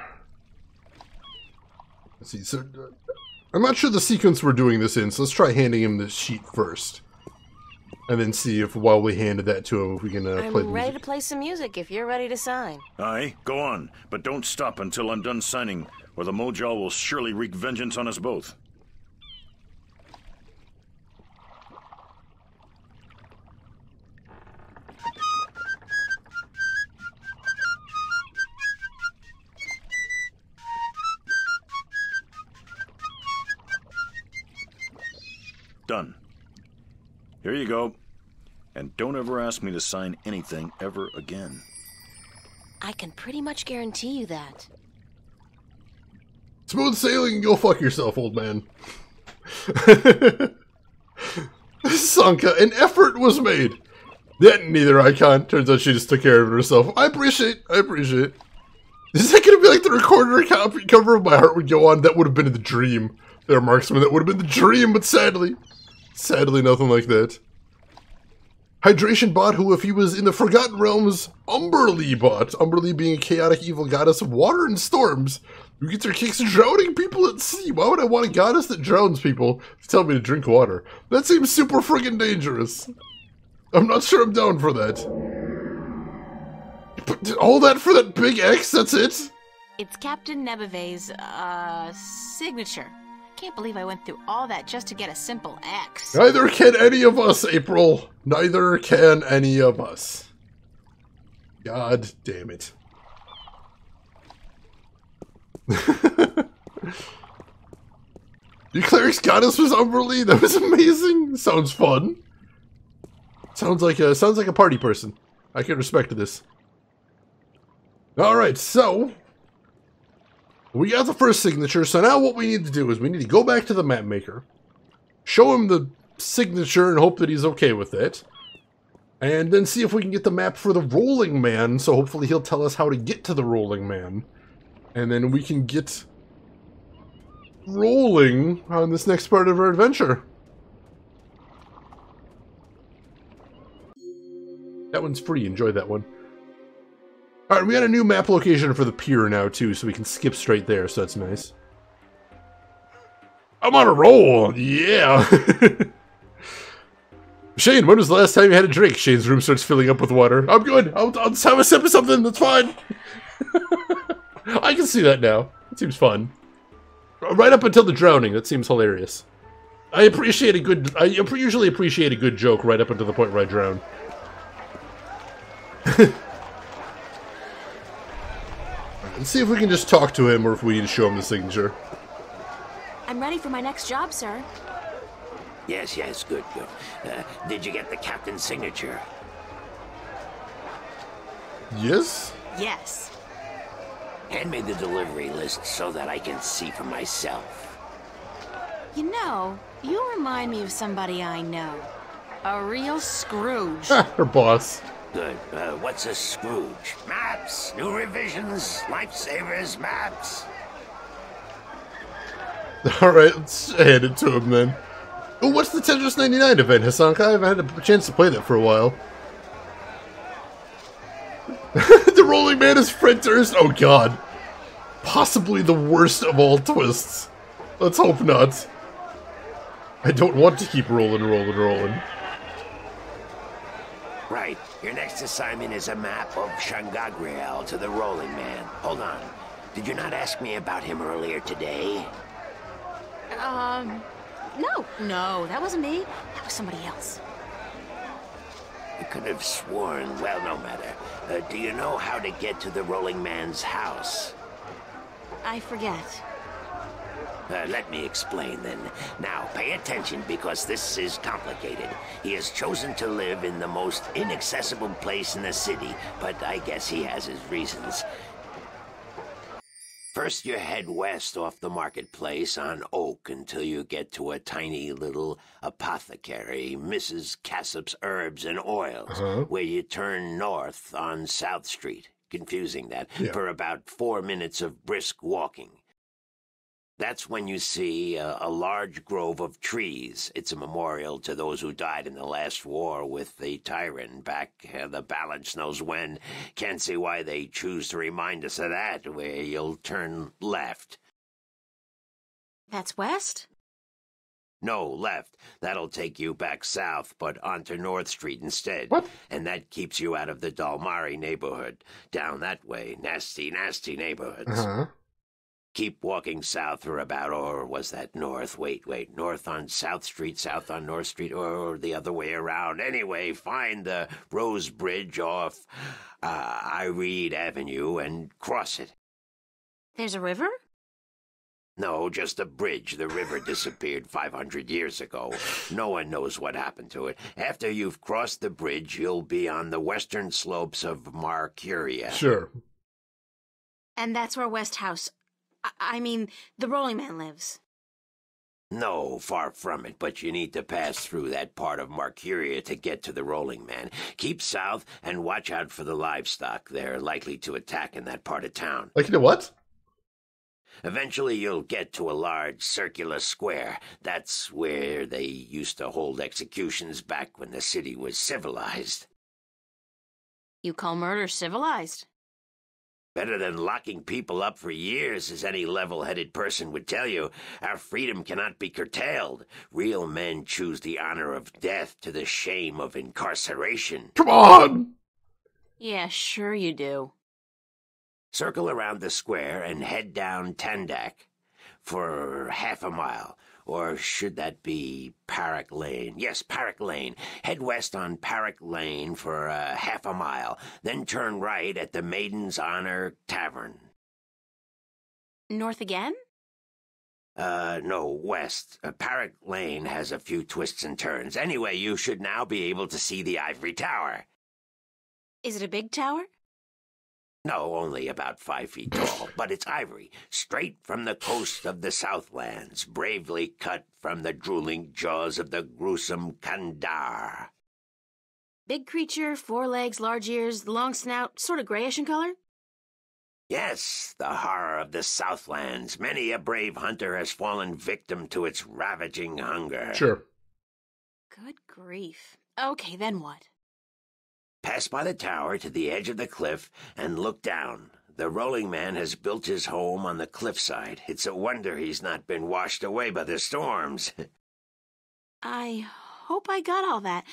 see, so... I'm not sure the sequence we're doing this in, so let's try handing him the sheet first. And then see if, while we handed that to him, if we can play the music. I'm ready to play some music if you're ready to sign. Aye, go on, but don't stop until I'm done signing, or the Mojal will surely wreak vengeance on us both. Done. Here you go. And don't ever ask me to sign anything ever again. I can pretty much guarantee you that. Smooth sailing, go fuck yourself, old man. Sanka, an effort was made. That neither icon. Turns out she just took care of it herself. I appreciate. Is that gonna be like the recorder cover of My Heart Would Go On? That would have been the dream. There, Marksman, that would have been the dream, but sadly nothing like that. Hydration bot, who if he was in the Forgotten Realms, Umberlee bot. Umberlee being a chaotic evil goddess of water and storms, who gets her kicks drowning people at sea. Why would I want a goddess that drowns people to tell me to drink water? That seems super friggin' dangerous. I'm not sure I'm down for that. But all that for that big X, that's it? It's Captain Nebeve's, signature. Can't believe I went through all that just to get a simple X. Neither can any of us, April. Neither can any of us. God damn it. The cleric's goddess was Umberlee. That was amazing. Sounds fun. Sounds like a party person. I can respect this. All right, so we got the first signature. So now what we need to do is we need to go back to the map maker, show him the signature, and hope that he's okay with it, and then see if we can get the map for the Rolling Man. So hopefully he'll tell us how to get to the Rolling Man, and then we can get rolling on this next part of our adventure. That one's free. Enjoy that one. Alright, we got a new map location for the pier now, too, so we can skip straight there, so that's nice. I'm on a roll! Yeah! Shane, when was the last time you had a drink? Shane's room starts filling up with water. I'm good! I'll just have a sip of something, that's fine! I can see that now. It seems fun. Right up until the drowning, that seems hilarious. I usually appreciate a good joke right up until the point where I drown. Let's see if we can just talk to him or if we need to show him the signature. I'm ready for my next job, sir. Yes, good. Did you get the captain's signature? Yes? Yes. Hand me the delivery list so that I can see for myself. You know, you remind me of somebody I know. A real Scrooge. Her boss. Good. What's a Scrooge? Maps, new revisions, lifesavers, maps. Alright, let's hand it to him then. Oh, what's the Tetris 99 event, Hasanka? I haven't had a chance to play that for a while. The Rolling Man is Fred Durst. Oh god. Possibly the worst of all twists. Let's hope not. I don't want to keep rolling. Right. Your next assignment is a map of Shangagriel to the Rolling Man. Hold on. Did you not ask me about him earlier today? No, that wasn't me. That was somebody else. I could have sworn. Well, no matter. Do you know how to get to the Rolling Man's house? I forget. Let me explain then. Now, pay attention because this is complicated. He has chosen to live in the most inaccessible place in the city, but I guess he has his reasons. First, you head west off the marketplace on Oak until you get to a tiny little apothecary, Mrs. Cassop's Herbs and Oils, where you turn north on South Street. Confusing that, for about 4 minutes of brisk walking. That's when you see a large grove of trees. It's a memorial to those who died in the last war with the tyrant back the balance knows when. Can't see why they choose to remind us of that, where you'll turn left. That's west? No, left. That'll take you back south, but onto North Street instead. What? And that keeps you out of the Dalmari neighborhood. Down that way. Nasty, nasty neighborhoods. Keep walking south for about, or was that north? Wait, north on South Street, south on North Street, or the other way around. Anyway, find the Rose Bridge off Iread Avenue and cross it. There's a river? No, just a bridge. The river disappeared 500 years ago. No one knows what happened to it. After you've crossed the bridge, you'll be on the western slopes of Marcuria. Sure. And that's where West House... I mean, the Rolling Man lives. No, far from it, but you need to pass through that part of Marcuria to get to the Rolling Man. Keep south and watch out for the livestock. They're likely to attack in that part of town. Like, you know what? Eventually you'll get to a large circular square. That's where they used to hold executions back when the city was civilized. You call murder civilized? Better than locking people up for years, as any level-headed person would tell you. Our freedom cannot be curtailed. Real men choose the honor of death to the shame of incarceration. Come on! Yeah, sure you do. Circle around the square and head down Tandak for half a mile. Or should that be Parrot Lane? Yes, Parrot Lane. Head west on Parrot Lane for half a mile. Then turn right at the Maiden's Honor Tavern. North again? No, west. Parrot Lane has a few twists and turns. Anyway, you should now be able to see the Ivory Tower. Is it a big tower? No, only about 5 feet tall, but it's ivory, straight from the coast of the Southlands, bravely cut from the drooling jaws of the gruesome Kandar. Big creature, 4 legs, large ears, long snout, sort of grayish in color? Yes, the horror of the Southlands. Many a brave hunter has fallen victim to its ravaging hunger. Sure. Good grief. Okay, then what? Pass by the tower to the edge of the cliff and look down. The rolling man has built his home on the cliffside. It's a wonder he's not been washed away by the storms. I hope I got all that.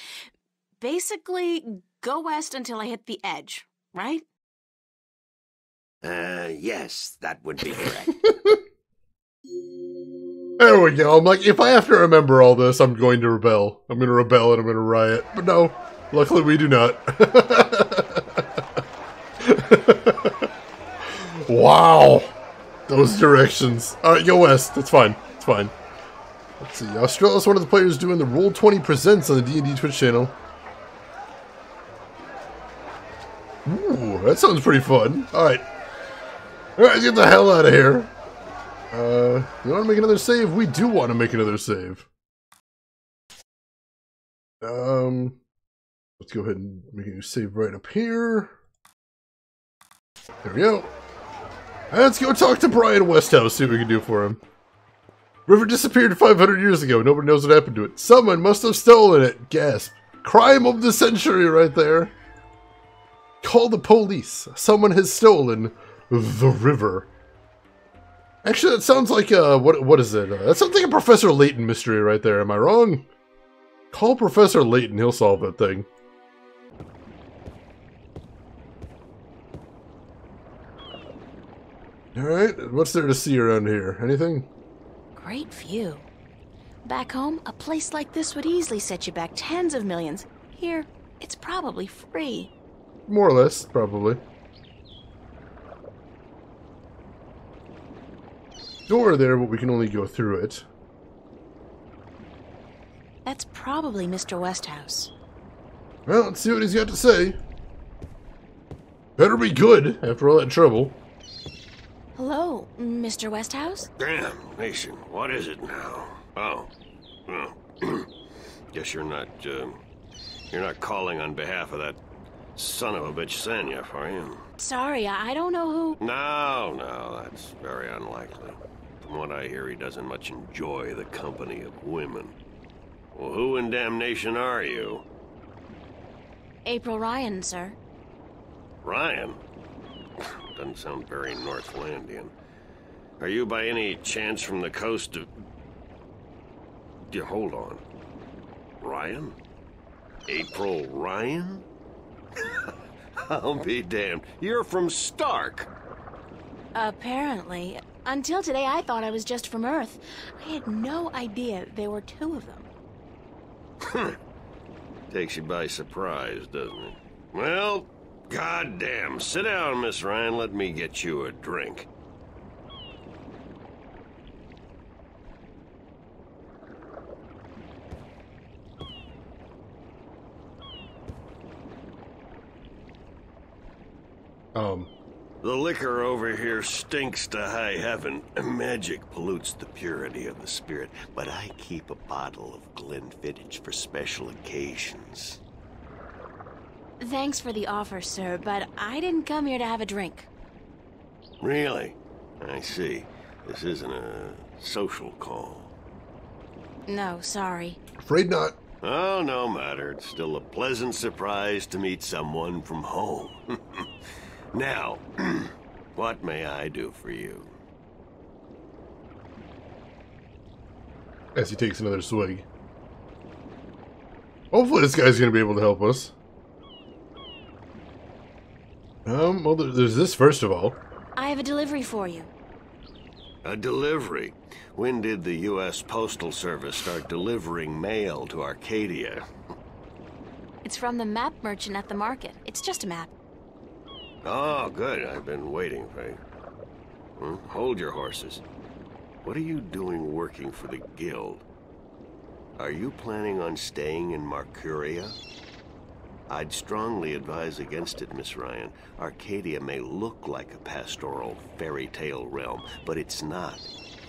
Basically, go west until I hit the edge, right? Yes, that would be correct. There we go. I'm like, if I have to remember all this, I'm going to rebel. I'm going to rebel and I'm going to riot. But no, luckily we do not. Wow. Those directions. Alright, go west. It's fine. It's fine. Let's see. Australia's one of the players doing the Roll20 Presents on the D&D Twitch channel. Ooh, that sounds pretty fun. Alright. Alright, let's get the hell out of here. You want to make another save? We do want to make another save. Let's go ahead and make a new save right up here. There we go. Let's go talk to Brian Westhouse, see what we can do for him. River disappeared 500 years ago. Nobody knows what happened to it. Someone must have stolen it. Gasp. Crime of the century right there. Call the police. Someone has stolen the river. Actually, that sounds like, what is it? That sounds like a Professor Layton mystery right there. Am I wrong? Call Professor Layton. He'll solve that thing. Alright, what's there to see around here? Anything? Great view. Back home, a place like this would easily set you back tens of millions. Here, it's probably free. More or less, probably. Door there, but we can only go through it. That's probably Mr. Westhouse. Well, let's see what he's got to say. Better be good, after all that trouble. Hello, Mr. Westhouse? Damn, Mason, what is it now? Oh, well, guess you're not calling on behalf of that son of a bitch Sanyef, are you? Sorry, I don't know who... No, that's very unlikely. From what I hear, he doesn't much enjoy the company of women. Well, who in damnation are you? April Ryan, sir. Ryan? Doesn't sound very Northlandian. Are you by any chance from the coast of... Yeah, hold on. Ryan? April Ryan? I'll be damned. You're from Stark. Apparently. Until today, I thought I was just from Earth. I had no idea there were 2 of them. Takes you by surprise, doesn't it? Well, goddamn. Sit down, Miss Ryan. Let me get you a drink. The liquor over here stinks to high heaven. Magic pollutes the purity of the spirit, but I keep a bottle of Glenfiddich for special occasions. Thanks for the offer, sir, but I didn't come here to have a drink. Really? I see. This isn't a social call. No, sorry. Afraid not. Oh, no matter. It's still a pleasant surprise to meet someone from home. Now, what may I do for you? As he takes another swig. Hopefully this guy's going to be able to help us. Well, there's this first of all. I have a delivery for you. A delivery? When did the U.S. Postal Service start delivering mail to Arcadia? It's from the map merchant at the market. It's just a map. Oh, good. I've been waiting for you. Hold your horses. What are you doing working for the Guild? Are you planning on staying in Marcuria? I'd strongly advise against it, Miss Ryan. Arcadia may look like a pastoral fairy tale realm, but it's not.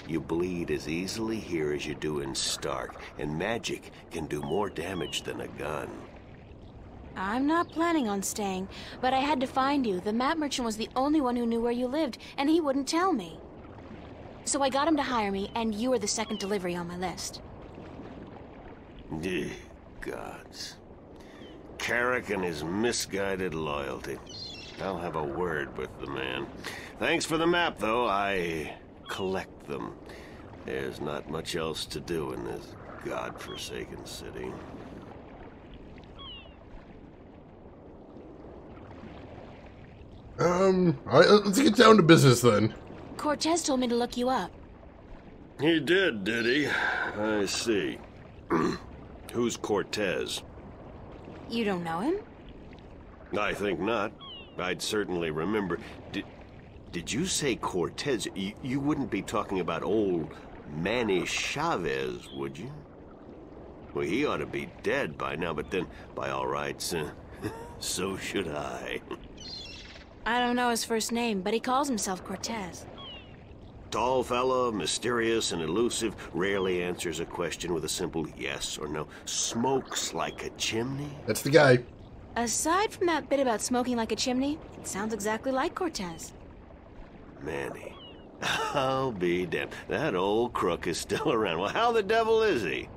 You bleed as easily here as you do in Stark, and magic can do more damage than a gun. I'm not planning on staying, but I had to find you. The map merchant was the only one who knew where you lived, and he wouldn't tell me. So I got him to hire me, and you are the second delivery on my list. Gods. Carrick and his misguided loyalty. I'll have a word with the man. Thanks for the map, though. I collect them. There's not much else to do in this godforsaken city. Alright, let's get down to business then. Cortez told me to look you up. He did he? I see. Who's Cortez? You don't know him? I think not. I'd certainly remember. Did you say Cortez? You wouldn't be talking about old Manny Chavez, would you? Well, he ought to be dead by now, but then, by all rights, so should I. I don't know his first name, but he calls himself Cortez. Tall fella, mysterious and elusive, rarely answers a question with a simple yes or no. Smokes like a chimney? That's the guy. Aside from that bit about smoking like a chimney, it sounds exactly like Cortez. Manny. I'll be damned. That old crook is still around. Well, how the devil is he?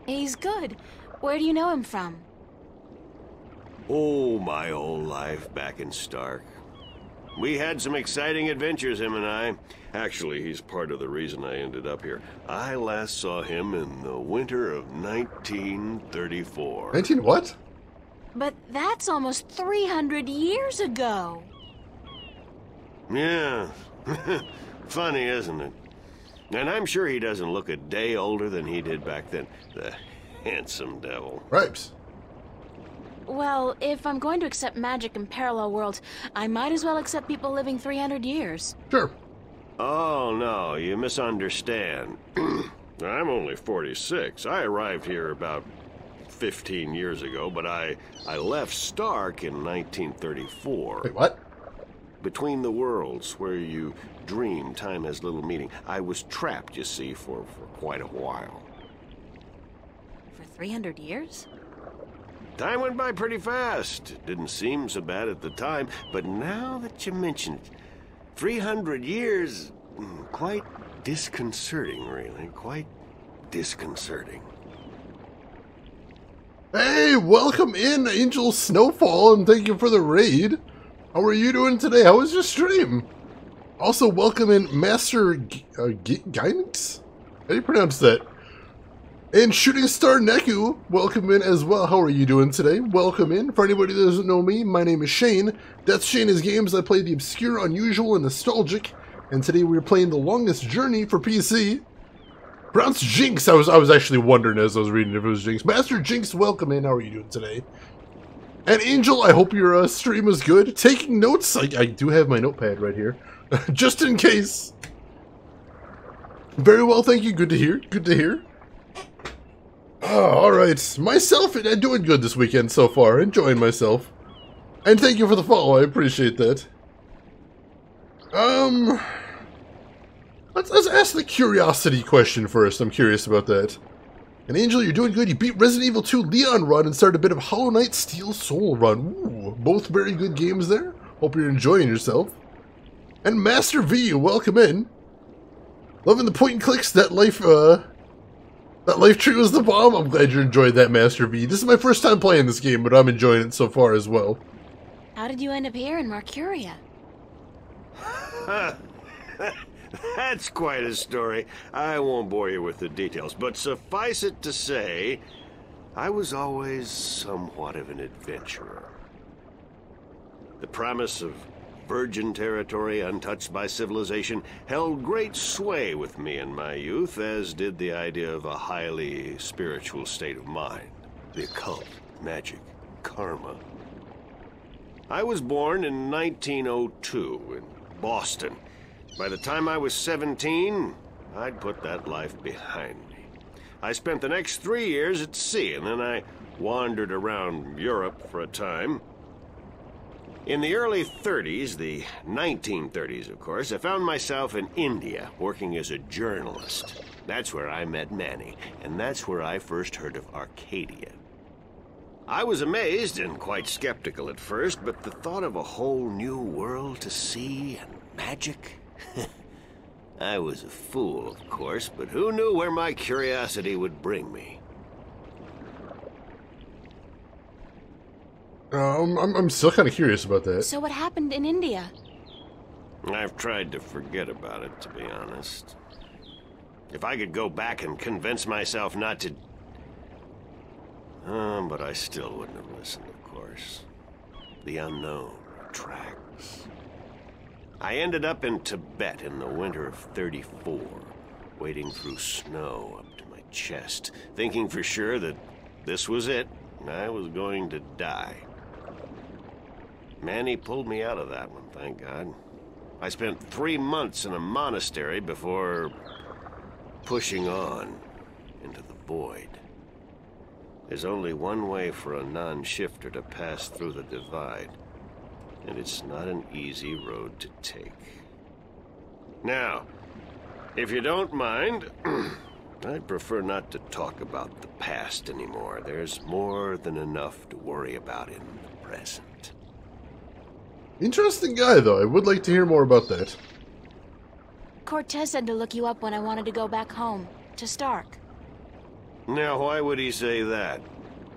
He's good. Where do you know him from? Oh, my old life back in Stark. We had some exciting adventures, him and I. Actually, he's part of the reason I ended up here. I last saw him in the winter of 1934. 19 what? But that's almost 300 years ago. Yeah. Funny, isn't it? And I'm sure he doesn't look a day older than he did back then. The handsome devil. Right. Well, if I'm going to accept magic in parallel worlds, I might as well accept people living 300 years. Sure. Oh, no, you misunderstand. I'm only 46. I arrived here about 15 years ago, but I left Stark in 1934. Wait, what? Between the worlds, where you dream time has little meaning. I was trapped, you see, for quite a while. For 300 years? Time went by pretty fast. It didn't seem so bad at the time, but now that you mention it, 300 years, quite disconcerting, really. Quite disconcerting. Hey, welcome in, Angel Snowfall, and thank you for the raid. How are you doing today? How was your stream? Also, welcome in Master Gynx? How do you pronounce that? And Shooting Star Neku, welcome in as well. How are you doing today? Welcome in. For anybody that doesn't know me, my name is Shane. That's Shane is Games. I play the obscure, unusual, and nostalgic. And today we're playing The Longest Journey for PC. Pronounced Jinx. I was actually wondering as I was reading if it was Jinx. Master Jinx, welcome in. How are you doing today? And Angel, I hope your stream was good. Taking notes. I do have my notepad right here. Just in case. Very well, thank you. Good to hear. Good to hear. Oh, alright. Myself, I'm doing good this weekend so far. Enjoying myself. And thank you for the follow. I appreciate that. Let's ask the curiosity question first. I'm curious about that. And Angel, you're doing good. You beat Resident Evil 2 Leon run and started a bit of Hollow Knight Steel Soul run. Ooh, both very good games there. Hope you're enjoying yourself. And Master V, welcome in. Loving the point and clicks. That life tree was the bomb. I'm glad you enjoyed that, Master V. This is my first time playing this game, but I'm enjoying it so far as well. How did you end up here in Marcuria? That's quite a story. I won't bore you with the details, but suffice it to say, I was always somewhat of an adventurer. The promise of virgin territory untouched by civilization held great sway with me in my youth, as did the idea of a highly spiritual state of mind. The occult, magic, karma. I was born in 1902 in Boston. By the time I was 17, I'd put that life behind me. I spent the next 3 years at sea, and then I wandered around Europe for a time. In the early 30s, the 1930s, of course, I found myself in India, working as a journalist. That's where I met Manny, and that's where I first heard of Arcadia. I was amazed and quite skeptical at first, but the thought of a whole new world to see and magic... I was a fool, of course, but who knew where my curiosity would bring me? I'm still kind of curious about that. So what happened in India? I've tried to forget about it, to be honest. If I could go back and convince myself not to... but I still wouldn't have listened, of course. The unknown attracts. I ended up in Tibet in the winter of '34, wading through snow up to my chest, thinking for sure that this was it. I was going to die. Manny pulled me out of that one, thank God. I spent 3 months in a monastery before pushing on into the void. There's only one way for a non-shifter to pass through the divide, and it's not an easy road to take. Now, if you don't mind, I'd prefer not to talk about the past anymore. There's more than enough to worry about in the present. Interesting guy, though. I would like to hear more about that. Cortez said to look you up when I wanted to go back home, to Stark. Now, why would he say that?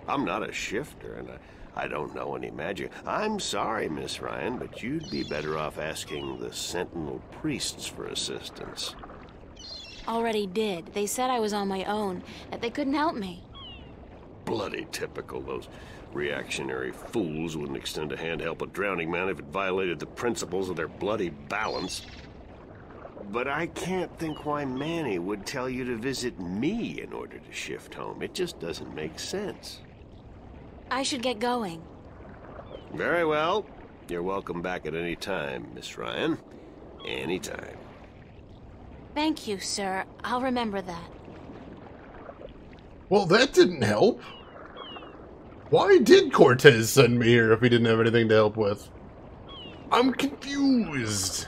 I'm not a shifter, and I don't know any magic. I'm sorry, Miss Ryan, but you'd be better off asking the Sentinel priests for assistance. Already did. They said I was on my own, that they couldn't help me. Bloody typical. Those reactionary fools wouldn't extend a hand to help a drowning man if it violated the principles of their bloody balance. But I can't think why Manny would tell you to visit me in order to shift home. It just doesn't make sense. I should get going. Very well. You're welcome back at any time, Miss Ryan. Any time. Thank you, sir. I'll remember that. Well, that didn't help. Why did Cortez send me here if he didn't have anything to help with? I'm confused.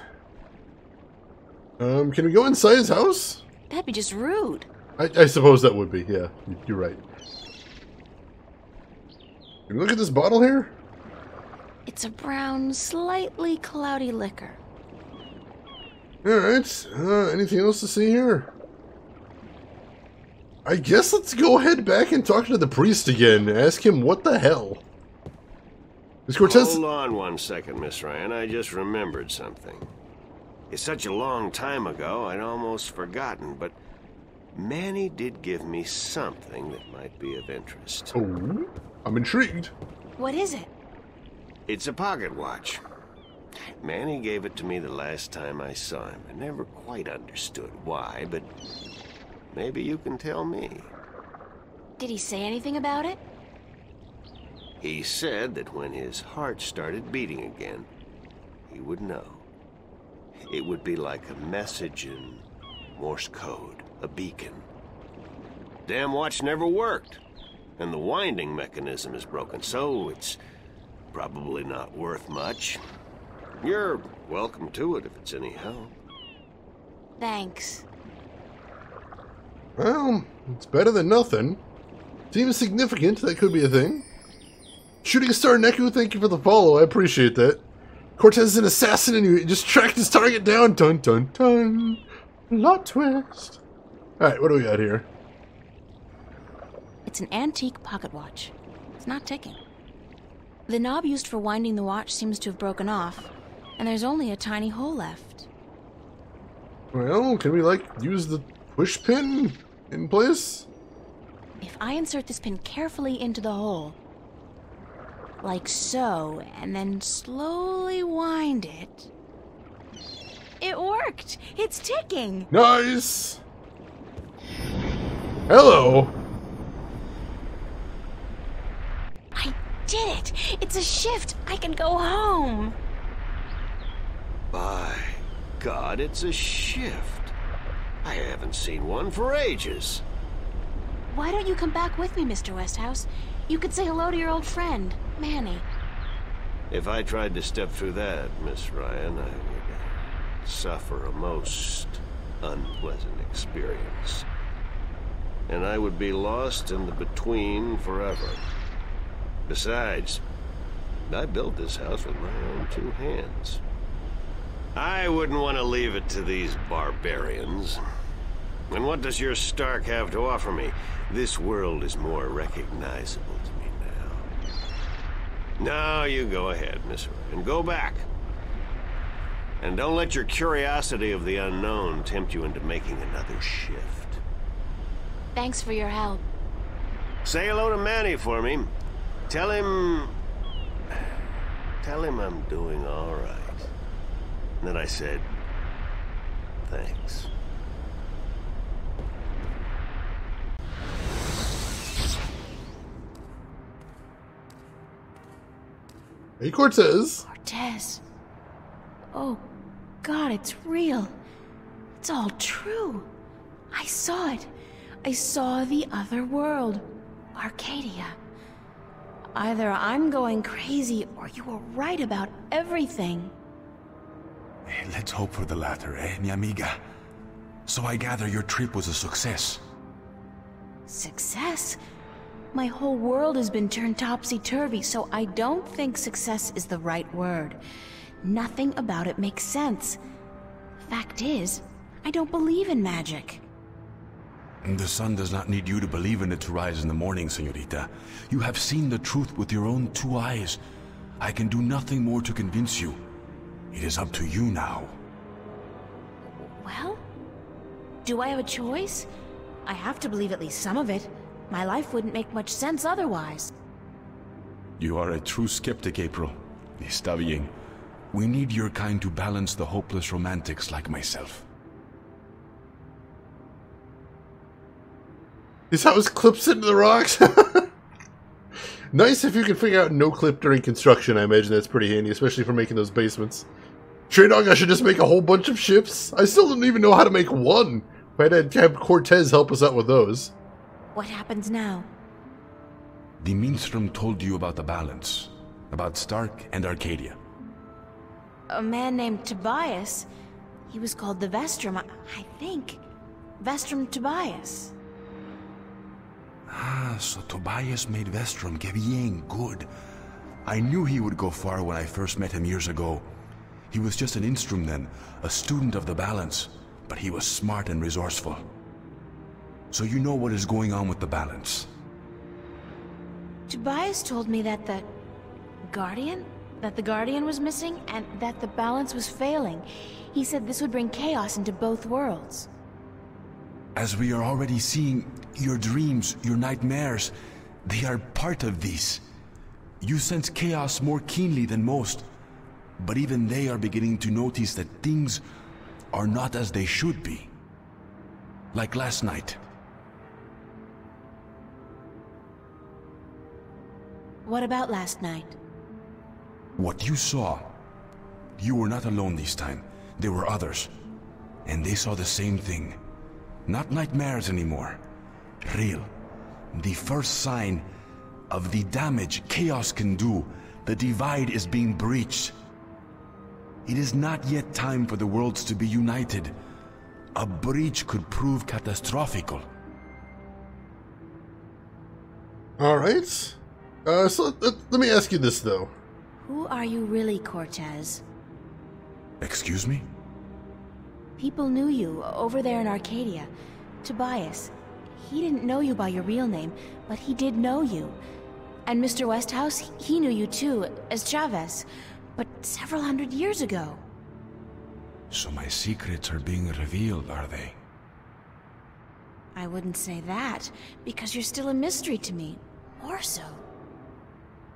Can we go inside his house? That'd be just rude. I suppose that would be, yeah. You're right. Can you look at this bottle here? It's a brown, slightly cloudy liquor. Alright, anything else to see here? I guess let's go head back and talk to the priest again. Ask him what the hell. Is Cortez... Hold on one second, Miss Ryan. I just remembered something. It's such a long time ago, I'd almost forgotten, but Manny did give me something that might be of interest. Oh, I'm intrigued. What is it? It's a pocket watch. Manny gave it to me the last time I saw him. I never quite understood why, but maybe you can tell me. Did he say anything about it? He said that when his heart started beating again, he would know. It would be like a message in Morse code, a beacon. Damn watch never worked, and the winding mechanism is broken, so it's probably not worth much. You're welcome to it if it's any help. Thanks. Well, it's better than nothing. Seems significant, that could be a thing. Shooting Star Neku, thank you for the follow, I appreciate that. Cortez is an assassin and you just tracked his target down, dun dun dun. Plot twist. Alright, what do we got here? It's an antique pocket watch. It's not ticking. The knob used for winding the watch seems to have broken off, and there's only a tiny hole left. Well, can we, like, use the push pin in place? If I insert this pin carefully into the hole, like so, and then slowly wind it... It worked! It's ticking! Nice! Hello! I did it! It's a shift! I can go home! By God, it's a shift. I haven't seen one for ages. Why don't you come back with me, Mr. Westhouse? You could say hello to your old friend, Manny. If I tried to step through that, Miss Ryan, I would suffer a most unpleasant experience. And I would be lost in the between forever. Besides, I built this house with my own two hands. I wouldn't want to leave it to these barbarians. And what does your Stark have to offer me? This world is more recognizable to me now. Now you go ahead, Miss Ryan. Go back. And don't let your curiosity of the unknown tempt you into making another shift. Thanks for your help. Say hello to Manny for me. Tell him I'm doing all right. And that I said, thanks. Hey, Cortez. Cortez. Oh, God, it's real. It's all true. I saw it. I saw the other world. Arcadia. Either I'm going crazy, or you were right about everything. Let's hope for the latter, mi amiga? So I gather your trip was a success. Success? My whole world has been turned topsy-turvy, so I don't think success is the right word. Nothing about it makes sense. Fact is, I don't believe in magic. The sun does not need you to believe in it to rise in the morning, señorita. You have seen the truth with your own two eyes. I can do nothing more to convince you. It is up to you now. Well, do I have a choice? I have to believe at least some of it. My life wouldn't make much sense otherwise. You are a true skeptic, April. Está bien. We need your kind to balance the hopeless romantics like myself. His house clips into the rocks. Nice if you can figure out no clip during construction. I imagine that's pretty handy, especially for making those basements. Trade Dog, I should just make a whole bunch of ships. I still don't even know how to make one. If I had to have Cortez help us out with those. What happens now? The Minstrom told you about the balance. About Stark and Arcadia. A man named Tobias. He was called the Vestrum, I think. Vestrum Tobias. Ah, so Tobias made Vestrum. Que bien, good. I knew he would go far when I first met him years ago. He was just an Instrum then, a student of the balance, but he was smart and resourceful. So you know what is going on with the balance. Tobias told me that the Guardian was missing, and that the balance was failing. He said this would bring chaos into both worlds. As we are already seeing, your dreams, your nightmares, they are part of these. You sense chaos more keenly than most, but even they are beginning to notice that things are not as they should be. Like last night. What about last night? What you saw, you were not alone this time. There were others, and they saw the same thing. Not nightmares anymore. Real. The first sign of the damage chaos can do. The divide is being breached. It is not yet time for the worlds to be united. A breach could prove catastrophical. Alright. So let me ask you this, though. Who are you really, Cortez? Excuse me? People knew you over there in Arcadia. Tobias. He didn't know you by your real name, but he did know you. And Mr. Westhouse, he knew you too, as Chavez, but several hundred years ago. So my secrets are being revealed, are they? I wouldn't say that, because you're still a mystery to me. More so.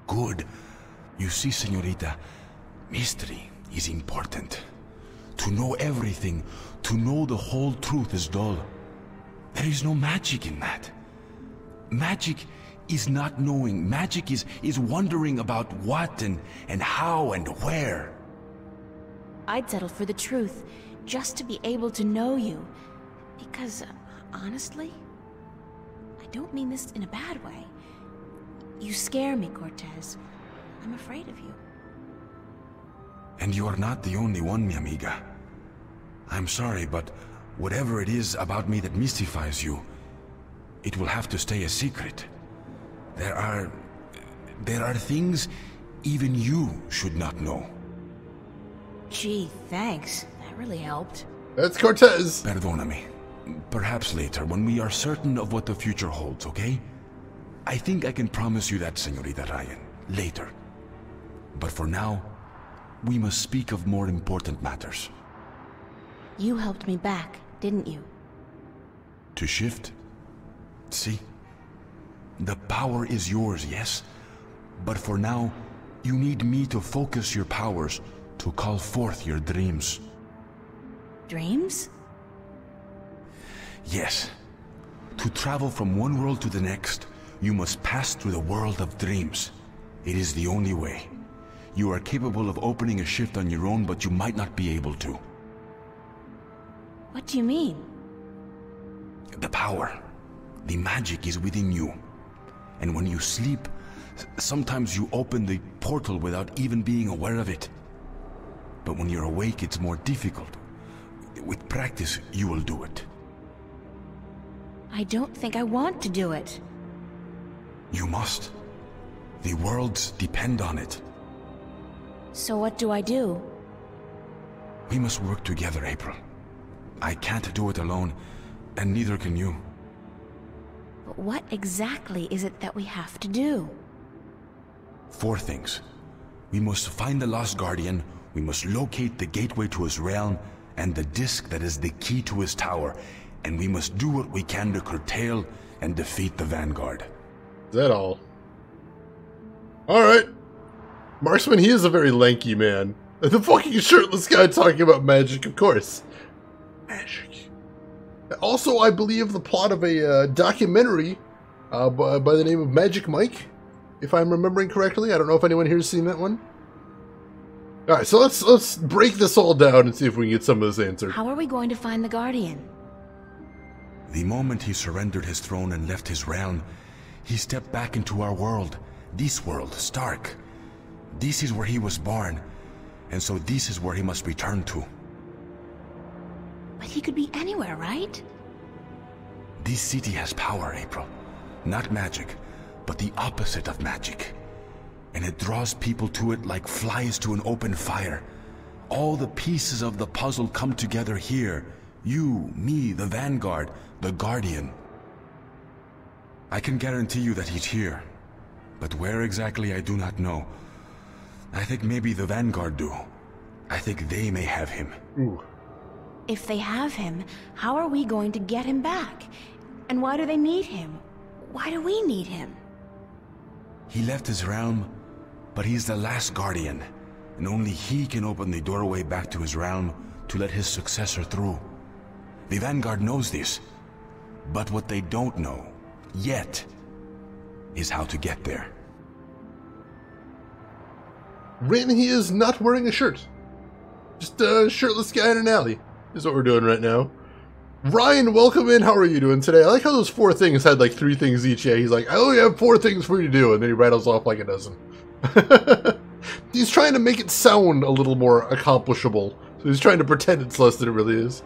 Good. You see, señorita, mystery is important. To know everything, to know the whole truth is dull. There is no magic in that. Magic is not knowing. Magic is wondering about what and how and where. I'd settle for the truth, just to be able to know you. Because, honestly, I don't mean this in a bad way. You scare me, Cortez. I'm afraid of you. And you are not the only one, mi amiga. I'm sorry, but whatever it is about me that mystifies you, it will have to stay a secret. There are things even you should not know. Gee, thanks. That really helped. That's Cortez. Perdóname. Perhaps later, when we are certain of what the future holds, okay? I think I can promise you that, Señorita Ryan. Later. But for now, we must speak of more important matters. You helped me back, didn't you? To shift? See? The power is yours, yes? But for now, you need me to focus your powers to call forth your dreams. Dreams? Yes. To travel from one world to the next, you must pass through the world of dreams. It is the only way. You are capable of opening a shift on your own, but you might not be able to. What do you mean? The power, the magic is within you. And when you sleep, sometimes you open the portal without even being aware of it. But when you're awake, it's more difficult. With practice, you will do it. I don't think I want to do it. You must. The worlds depend on it. So what do I do? We must work together, April. I can't do it alone, and neither can you. But what exactly is it that we have to do? 4 things. We must find the Lost Guardian, we must locate the gateway to his realm, and the disc that is the key to his tower, and we must do what we can to curtail and defeat the Vanguard. Is that all? Alright. Marksman, he is a very lanky man. The fucking shirtless guy talking about magic, of course. Magic. Also, I believe the plot of a documentary by the name of Magic Mike, if I'm remembering correctly. I don't know if anyone here has seen that one. Alright, so let's break this all down and see if we can get some of this answered. How are we going to find the Guardian? The moment he surrendered his throne and left his realm, he stepped back into our world. This world, Stark. This is where he was born, and so this is where he must return to. But he could be anywhere, right? This city has power, April. Not magic, but the opposite of magic. And it draws people to it like flies to an open fire. All the pieces of the puzzle come together here. You, me, the Vanguard, the Guardian. I can guarantee you that he's here. But where exactly, I do not know. I think maybe the Vanguard do. I think they may have him. Ooh. If they have him, how are we going to get him back? And why do they need him? Why do we need him? He left his realm, but he's the last Guardian, and only he can open the doorway back to his realm to let his successor through. The Vanguard knows this, but what they don't know, yet, is how to get there. Rin, he is not wearing a shirt. Just a shirtless guy in an alley is what we're doing right now. Ryan, welcome in. How are you doing today? I like how those 4 things had like 3 things each. Yeah, he's like, I only have 4 things for you to do, and then he rattles off like a dozen. He's trying to make it sound a little more accomplishable. So he's trying to pretend it's less than it really is.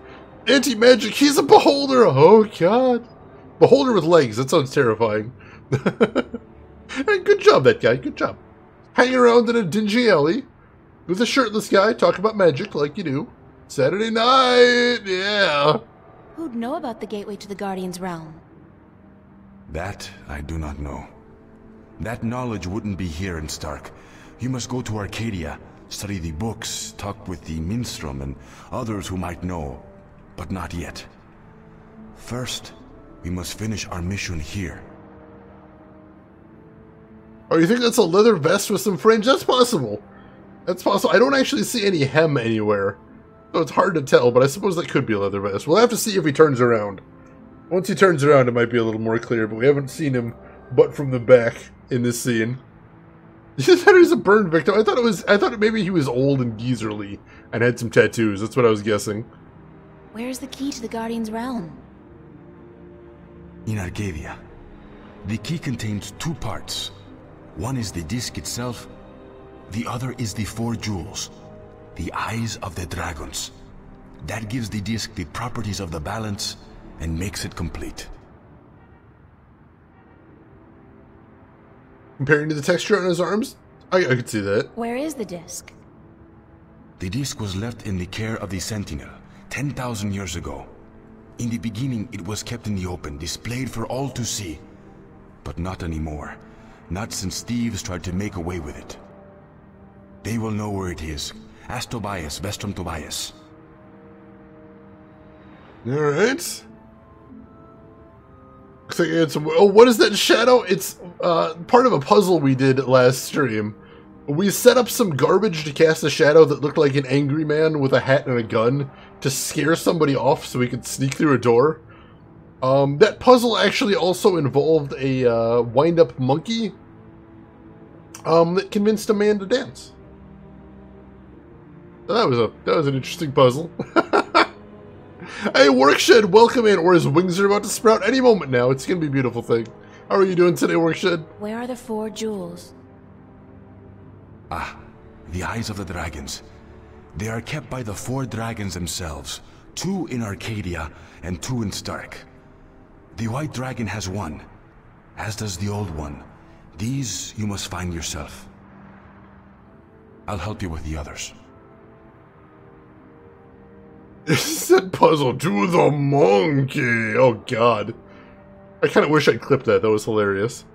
Anti-magic, he's a beholder. Oh, God. Beholder with legs. That sounds terrifying. Hey, good job, that guy. Good job. Hanging around in a dingy alley with a shirtless guy talking about magic like you do. Saturday night, yeah. Who'd know about the gateway to the Guardian's realm? That I do not know. That knowledge wouldn't be here in Stark. You must go to Arcadia, study the books, talk with the Minstrom and others who might know, but not yet. First, we must finish our mission here. Oh, you think that's a leather vest with some fringe? That's possible. That's possible. I don't actually see any hem anywhere, so it's hard to tell, but I suppose that could be a leather vest. We'll have to see if he turns around. Once he turns around, it might be a little more clear, but we haven't seen him but from the back in this scene. You thought he was a burn victim? I thought maybe he was old and geezerly and had some tattoos. That's what I was guessing. Where's the key to the Guardian's realm? In Arcadia. The key contains two parts. One is the disc itself, the other is the 4 jewels, the eyes of the dragons. That gives the disc the properties of the balance and makes it complete. Comparing to the texture on his arms, I could see that. Where is the disc? The disc was left in the care of the Sentinel 10,000 years ago. In the beginning, it was kept in the open, displayed for all to see. But not anymore. Not since thieves tried to make away with it. They will know where it is. Ask Tobias, Vestrum Tobias. Alright. Looks like it's... Oh, what is that shadow? It's part of a puzzle we did last stream. We set up some garbage to cast a shadow that looked like an angry man with a hat and a gun to scare somebody off so we could sneak through a door. That puzzle actually also involved a wind-up monkey that convinced a man to dance. So that was an interesting puzzle. Hey, Workshed, welcome in. Or his wings are about to sprout any moment now. It's gonna be a beautiful thing. How are you doing today, Workshed? Where are the 4 jewels? Ah, the eyes of the dragons. They are kept by the 4 dragons themselves. 2 in Arcadia and 2 in Stark. The white dragon has 1, as does the old one. These you must find yourself. I'll help you with the others. Said puzzle to the monkey. Oh god. I kind of wish I'd clipped that. That was hilarious.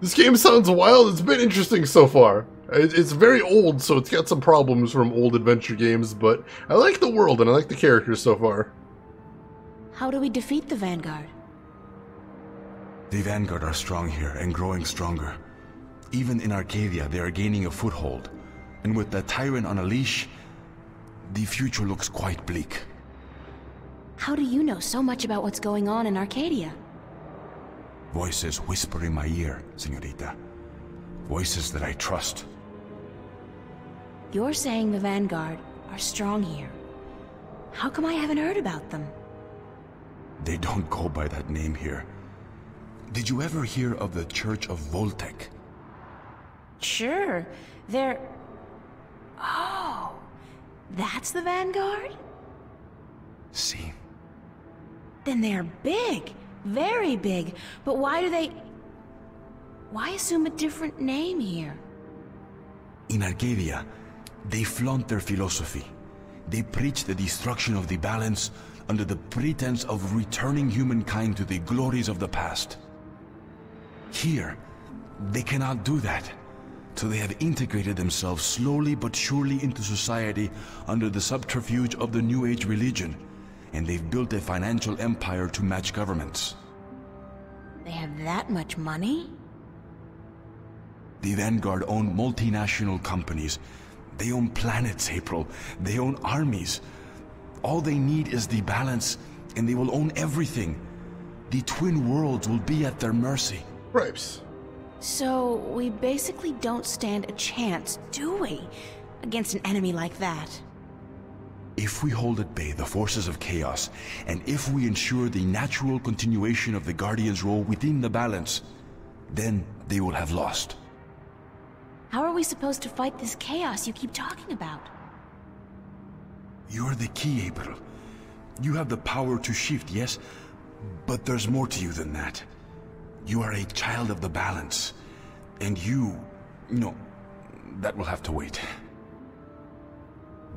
This game sounds wild. It's been interesting so far. It's very old, so it's got some problems from old adventure games, but I like the world and I like the characters so far. How do we defeat the Vanguard? The Vanguard are strong here and growing stronger. Even in Arcadia, they are gaining a foothold. And with the Tyrant on a leash, the future looks quite bleak. How do you know so much about what's going on in Arcadia? Voices whisper in my ear, Señorita. Voices that I trust. You're saying the Vanguard are strong here. How come I haven't heard about them? They don't go by that name here. Did you ever hear of the Church of Voltec? Sure. They're... Oh, that's the Vanguard? See. Then they're big. Very big. But why do they... Why assume a different name here? In Arcadia, they flaunt their philosophy. They preach the destruction of the balance under the pretense of returning humankind to the glories of the past. Here, they cannot do that. So they have integrated themselves slowly but surely into society under the subterfuge of the New Age religion. And they've built a financial empire to match governments. They have that much money? The Vanguard own multinational companies. They own planets, April. They own armies. All they need is the balance, and they will own everything. The twin worlds will be at their mercy. Gripes. So, we basically don't stand a chance, do we? Against an enemy like that. If we hold at bay the forces of chaos, and if we ensure the natural continuation of the Guardian's role within the balance, then they will have lost. How are we supposed to fight this chaos you keep talking about? You're the key, April. You have the power to shift, yes? But there's more to you than that. You are a child of the balance. And you... No, that will have to wait.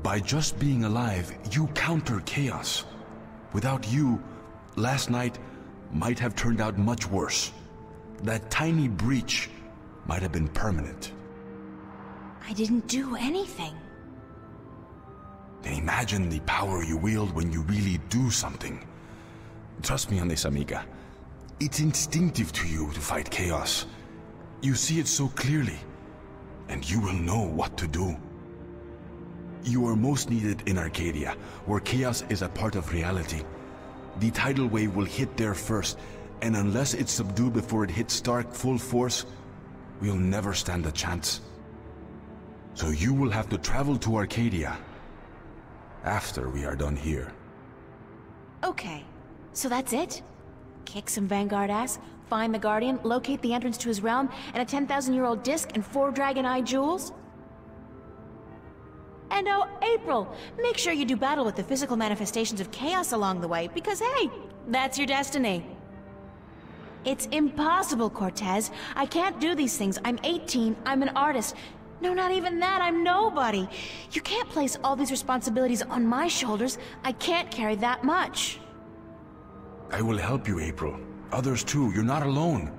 By just being alive, you counter chaos. Without you, last night might have turned out much worse. That tiny breach might have been permanent. I didn't do anything. Imagine the power you wield when you really do something. Trust me on this, amiga. It's instinctive to you to fight chaos. You see it so clearly, and you will know what to do. You are most needed in Arcadia, where chaos is a part of reality. The tidal wave will hit there first, and unless it's subdued before it hits Stark full force, we'll never stand a chance. So you will have to travel to Arcadia after we are done here. Okay, so that's it? Kick some Vanguard ass, find the Guardian, locate the entrance to his realm, and a 10,000-year-old disc and 4 Dragon Eye jewels? And oh, April, make sure you do battle with the physical manifestations of chaos along the way, because hey, that's your destiny. It's impossible, Cortez. I can't do these things. I'm 18, I'm an artist. No, not even that, I'm nobody. You can't place all these responsibilities on my shoulders. I can't carry that much. I will help you, April. Others too, you're not alone.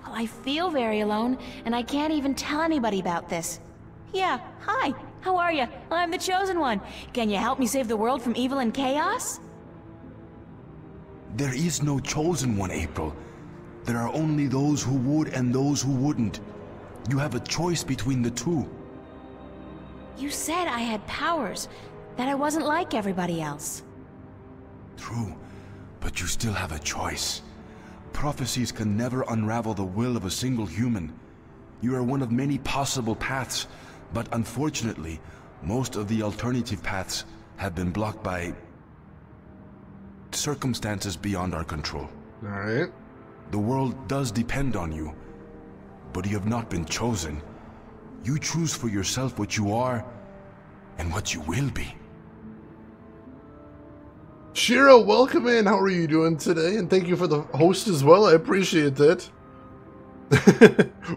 Well, I feel very alone, and I can't even tell anybody about this. Yeah, hi, how are you? I'm the Chosen One. Can you help me save the world from evil and chaos? There is no Chosen One, April. There are only those who would and those who wouldn't. You have a choice between the two. You said I had powers, that I wasn't like everybody else. True, but you still have a choice. Prophecies can never unravel the will of a single human. You are one of many possible paths, but unfortunately, most of the alternative paths have been blocked by circumstances beyond our control. Alright. The world does depend on you, but you have not been chosen. You choose for yourself what you are and what you will be. Shira, welcome in. How are you doing today? And thank you for the host as well. I appreciate that.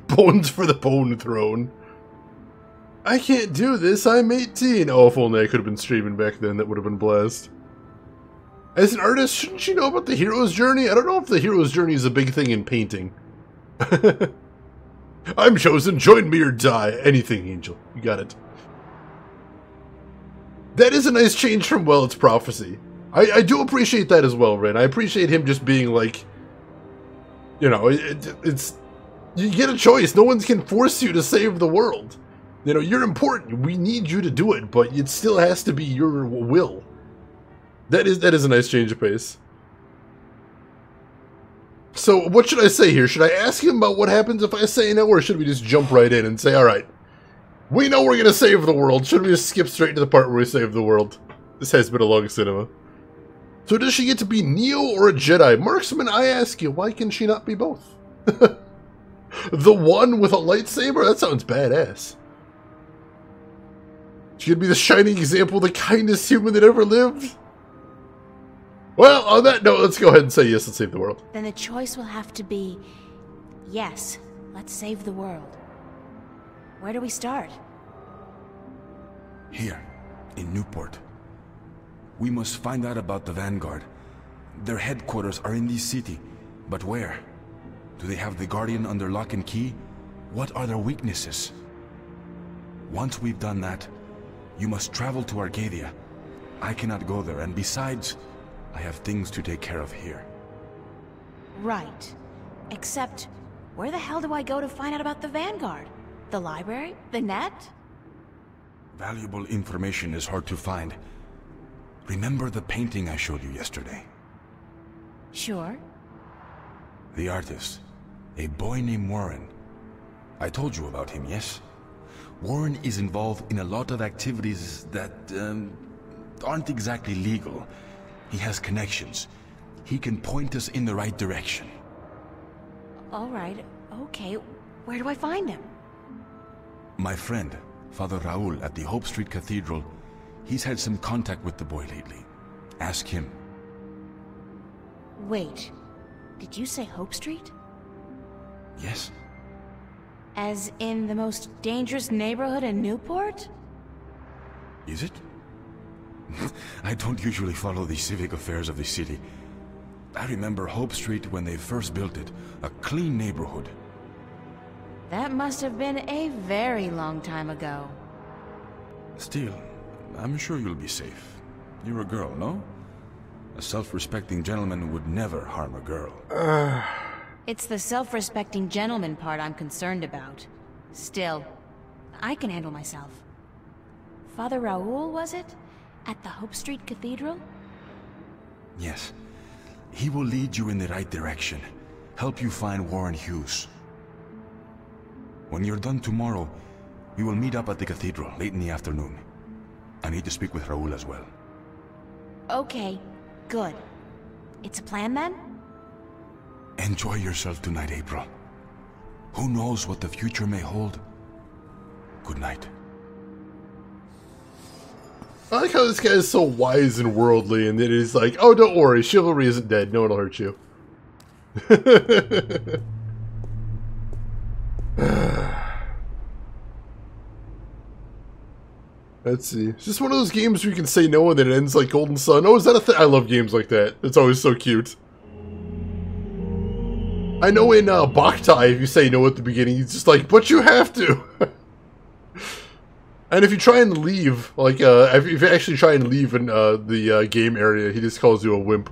Bones for the Bone Throne. I can't do this. I'm 18. Oh, if only I could have been streaming back then. That would have been blessed. As an artist, shouldn't you know about the hero's journey? I don't know if the hero's journey is a big thing in painting. I'm chosen. Join me or die. Anything, Angel. You got it. That is a nice change from Wellett's prophecy. I do appreciate that as well, Ren. I appreciate him just being like, you know, it's you get a choice. No one can force you to save the world. You know, you're important. We need you to do it, but it still has to be your will. That is a nice change of pace. So, what should I say here? Should I ask him about what happens if I say no, or should we just jump right in and say, alright, we know we're going to save the world. Should we just skip straight to the part where we save the world? This has been a long cinema. So does she get to be Neo or a Jedi? Marksman, I ask you, why can she not be both? The one with a lightsaber? That sounds badass. She could be the shining example of the kindest human that ever lived? Well, on that note, let's go ahead and say yes, let's save the world. Then the choice will have to be, yes, let's save the world. Where do we start? Here, in Newport. We must find out about the Vanguard. Their headquarters are in this city, but where? Do they have the Guardian under lock and key? What are their weaknesses? Once we've done that, you must travel to Arcadia. I cannot go there, and besides, I have things to take care of here. Right. Except, where the hell do I go to find out about the Vanguard? The library? The net? Valuable information is hard to find. Remember the painting I showed you yesterday? Sure. The artist, a boy named Warren. I told you about him, yes? Warren is involved in a lot of activities that aren't exactly legal. He has connections. He can point us in the right direction. All right, okay. Where do I find him? My friend, Father Raul at the Hope Street Cathedral, he's had some contact with the boy lately. Ask him. Wait, did you say Hope Street? Yes. As in the most dangerous neighborhood in Newport? Is it? I don't usually follow the civic affairs of the city. I remember Hope Street when they first built it, a clean neighborhood. That must have been a very long time ago. Still, I'm sure you'll be safe. You're a girl, no? A self-respecting gentleman would never harm a girl. It's the self-respecting gentleman part I'm concerned about. Still, I can handle myself. Father Raoul, was it? At the Hope Street Cathedral? Yes. He will lead you in the right direction. Help you find Warren Hughes. When you're done tomorrow, we will meet up at the cathedral late in the afternoon. I need to speak with Raoul as well. Okay, good. It's a plan then? Enjoy yourself tonight, April. Who knows what the future may hold? Good night. I like how this guy is so wise and worldly, and then he's like, oh, don't worry, chivalry isn't dead. No one will hurt you. Let's see. It's just one of those games where you can say no and then it ends like Golden Sun. Oh, is that a thing? I love games like that. It's always so cute. I know in Boktai, if you say no at the beginning, he's just like, but you have to. And if you try and leave, like, if you actually try and leave in the game area, he just calls you a wimp.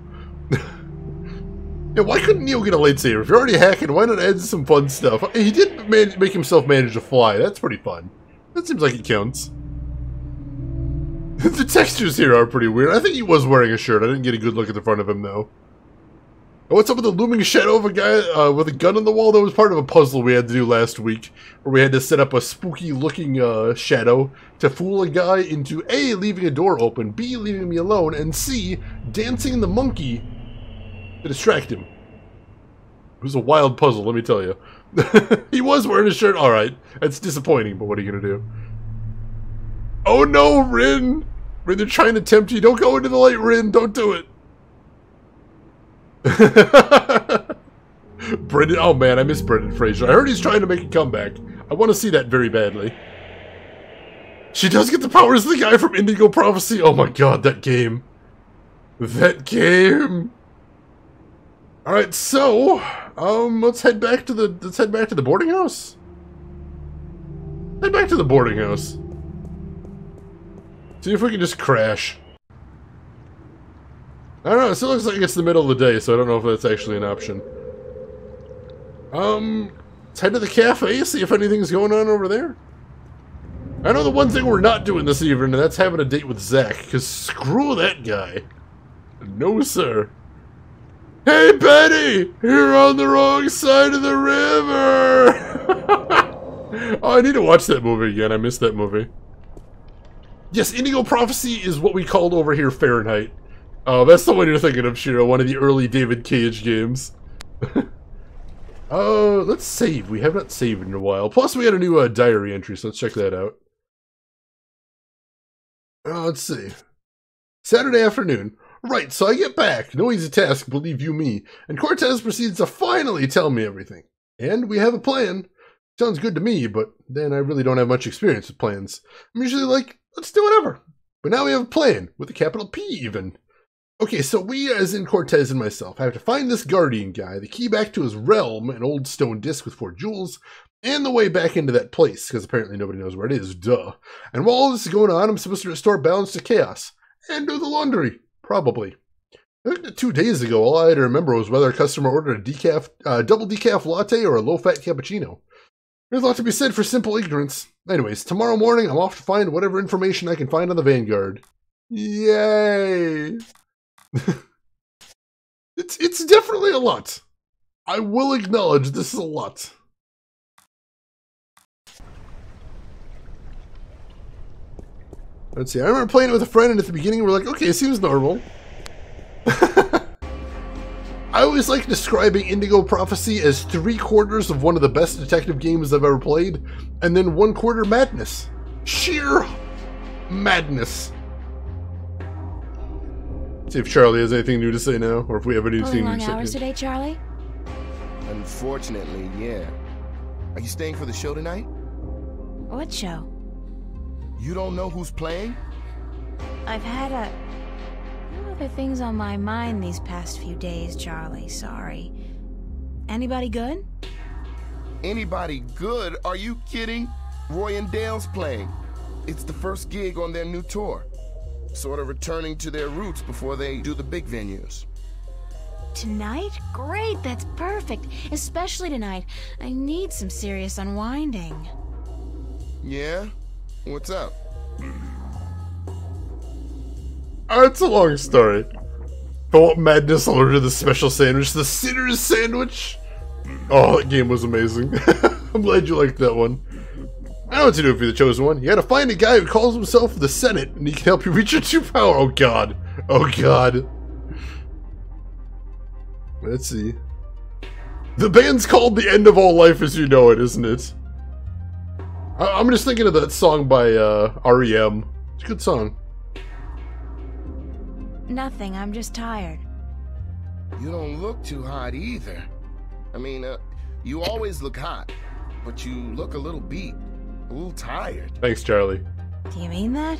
Yeah, why couldn't Neo get a lightsaber? If you're already hacking, why not add some fun stuff? He did make himself manage to fly. That's pretty fun. That seems like it counts. The textures here are pretty weird. I think he was wearing a shirt. I didn't get a good look at the front of him, though. What's up with the looming shadow of a guy with a gun on the wall? That was part of a puzzle we had to do last week, where we had to set up a spooky-looking shadow to fool a guy into A, leaving a door open, B, leaving me alone, and C, dancing the monkey to distract him. It was a wild puzzle, let me tell you. He was wearing a shirt. Alright, that's disappointing, but what are you going to do? Oh no, Rin! Rin, they're trying to tempt you. Don't go into the light, Rin. Don't do it. Brendan, oh man, I miss Brendan Fraser. I heard he's trying to make a comeback. I want to see that very badly. She does get the powers of the guy from Indigo Prophecy. Oh my god, that game. That game. All right, so let's head back to the boarding house. Head back to the boarding house. See if we can just crash. I don't know, it still looks like it's the middle of the day, so I don't know if that's actually an option. Let's head to the cafe, see if anything's going on over there. I know the one thing we're not doing this evening, and that's having a date with Zach, because screw that guy. No, sir. Hey, Betty! You're on the wrong side of the river! Oh, I need to watch that movie again. I missed that movie. Yes, Indigo Prophecy is what we called over here Fahrenheit. Oh, that's the one you're thinking of, Shiro. One of the early David Cage games. Let's save. We have not saved in a while. Plus, we got a new diary entry, so let's check that out. Let's see. Saturday afternoon. Right, so I get back. No easy task, believe you me. And Cortez proceeds to finally tell me everything. And we have a plan. Sounds good to me, but then I really don't have much experience with plans. I'm usually like, let's do whatever. But now we have a plan, with a capital P even. Okay, so we, as in Cortez and myself, have to find this Guardian guy, the key back to his realm, an old stone disc with 4 jewels, and the way back into that place, because apparently nobody knows where it is, duh. And while all this is going on, I'm supposed to restore balance to chaos. And do the laundry. Probably. I think that 2 days ago, all I had to remember was whether a customer ordered a double decaf latte or a low-fat cappuccino. There's a lot to be said for simple ignorance. Anyways, tomorrow morning, I'm off to find whatever information I can find on the Vanguard. Yay! It's definitely a lot. I will acknowledge this is a lot. Let's see, I remember playing it with a friend and at the beginning we're like, okay, it seems normal. I always like describing Indigo Prophecy as 3/4 of one of the best detective games I've ever played, and then 1/4 madness. Sheer madness. See if Charlie has anything new to say now, or if we have anything new to say. Long hours today, Charlie? Unfortunately, yeah. Are you staying for the show tonight? What show? You don't know who's playing? I've had a few other things on my mind these past few days, Charlie. Sorry. Anybody good? Anybody good? Are you kidding? Roy and Dale's playing. It's the first gig on their new tour. Sort of returning to their roots before they do the big venues. Tonight? Great, that's perfect. Especially tonight. I need some serious unwinding. Yeah? What's up? It's a long story. But what madness I'll order the special sandwich, the Sinner's Sandwich. Oh, that game was amazing. I'm glad you liked that one. I know what to do if you're the chosen one. You gotta find a guy who calls himself the Senate, and he can help you reach your true power. Oh god. Oh god. Let's see. The band's called The End of All Life As You Know It, isn't it? I'm just thinking of that song by R.E.M. It's a good song. Nothing, I'm just tired. You don't look too hot either. I mean, you always look hot, but you look a little beat, a little tired. Thanks, Charlie. Do you mean that?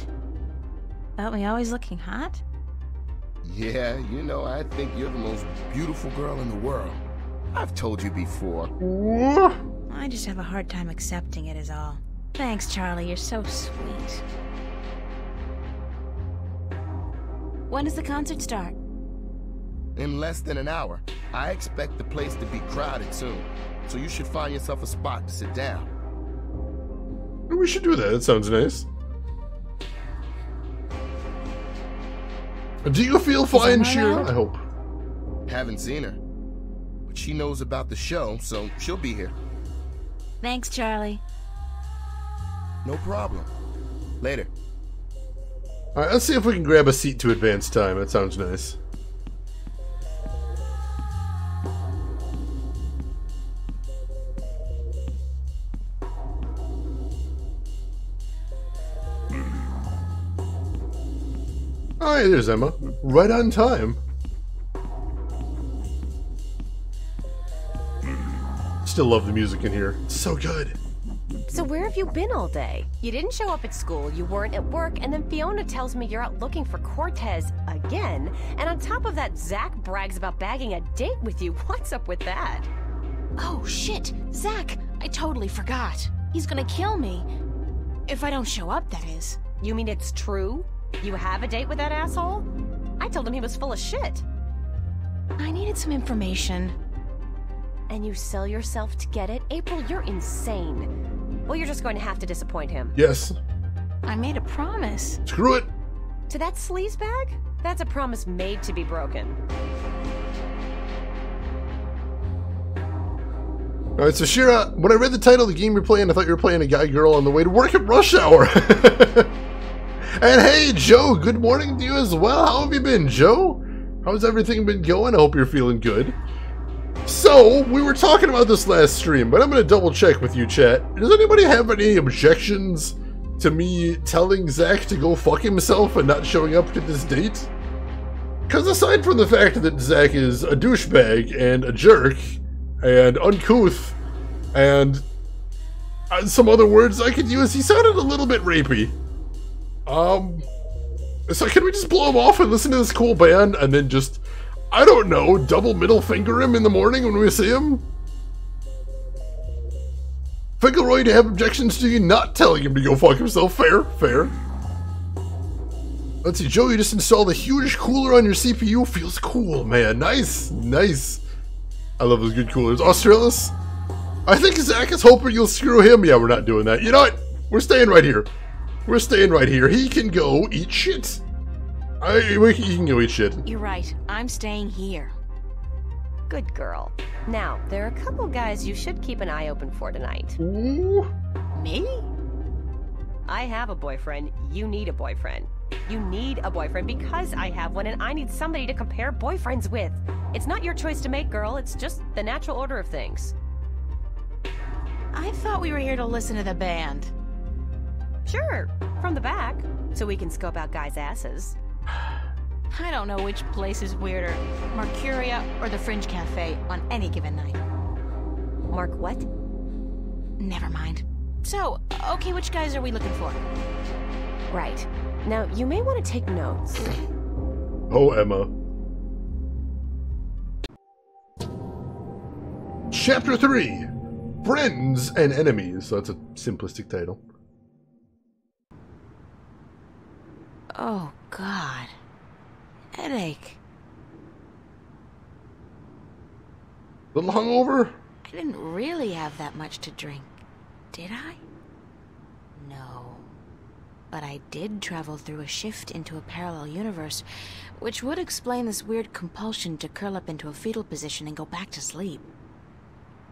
About me always looking hot? Yeah, you know, I think you're the most beautiful girl in the world. I've told you before. I just have a hard time accepting it is all. Thanks, Charlie, you're so sweet. When does the concert start? In less than an hour. I expect the place to be crowded soon, so you should find yourself a spot to sit down. We should do that, that sounds nice. Do you feel fine, Shira? I hope. Haven't seen her, but she knows about the show, so she'll be here. Thanks, Charlie. No problem. Later. Alright, let's see if we can grab a seat to advance time. That sounds nice. Oh, hey, there's Emma. Right on time. Still love the music in here. It's so good. So where have you been all day? You didn't show up at school, you weren't at work, and then Fiona tells me you're out looking for Cortez again. And on top of that, Zach brags about bagging a date with you. What's up with that? Oh, shit. Zach, I totally forgot. He's gonna kill me. If I don't show up, that is. You mean it's true? You have a date with that asshole? I told him he was full of shit. I needed some information. And you sell yourself to get it? April, you're insane. Well, you're just going to have to disappoint him. Yes. I made a promise. Screw it. To that sleazebag? That's a promise made to be broken. Alright, so Shira, when I read the title of the game you're playing, I thought you were playing a guy girl on the way to work at rush hour. And hey, Joe, good morning to you as well. How have you been, Joe? How's everything been going? I hope you're feeling good. So, we were talking about this last stream, but I'm going to double check with you, chat. Does anybody have any objections to me telling Zach to go fuck himself and not showing up to this date? Because aside from the fact that Zach is a douchebag and a jerk and uncouth and some other words I could use, he sounded a little bit rapey. So can we just blow him off and listen to this cool band and then just, I don't know, double middle finger him in the morning when we see him? Finkelroy, do you have objections to you not telling him to go fuck himself? Fair, fair. Let's see, Joe, you just installed a huge cooler on your CPU. Feels cool, man. Nice, nice. I love those good coolers. Australis, I think Zach is hoping you'll screw him. Yeah, we're not doing that. You know what? We're staying right here. We're staying right here. He can go eat shit. He can go eat shit. You're right. I'm staying here. Good girl. Now, there are a couple guys you should keep an eye open for tonight. Ooh. Me? I have a boyfriend. You need a boyfriend. You need a boyfriend because I have one and I need somebody to compare boyfriends with. It's not your choice to make, girl. It's just the natural order of things. I thought we were here to listen to the band. Sure, from the back, so we can scope out guys' asses. I don't know which place is weirder, Mercuria or the Fringe Cafe on any given night. Mark what? Never mind. So, okay, which guys are we looking for? Right. Now, you may want to take notes. Oh, Emma. Chapter 3. Friends and Enemies. So that's a simplistic title. Oh, God. Headache. Little hungover? I didn't really have that much to drink, did I? No. But I did travel through a shift into a parallel universe, which would explain this weird compulsion to curl up into a fetal position and go back to sleep.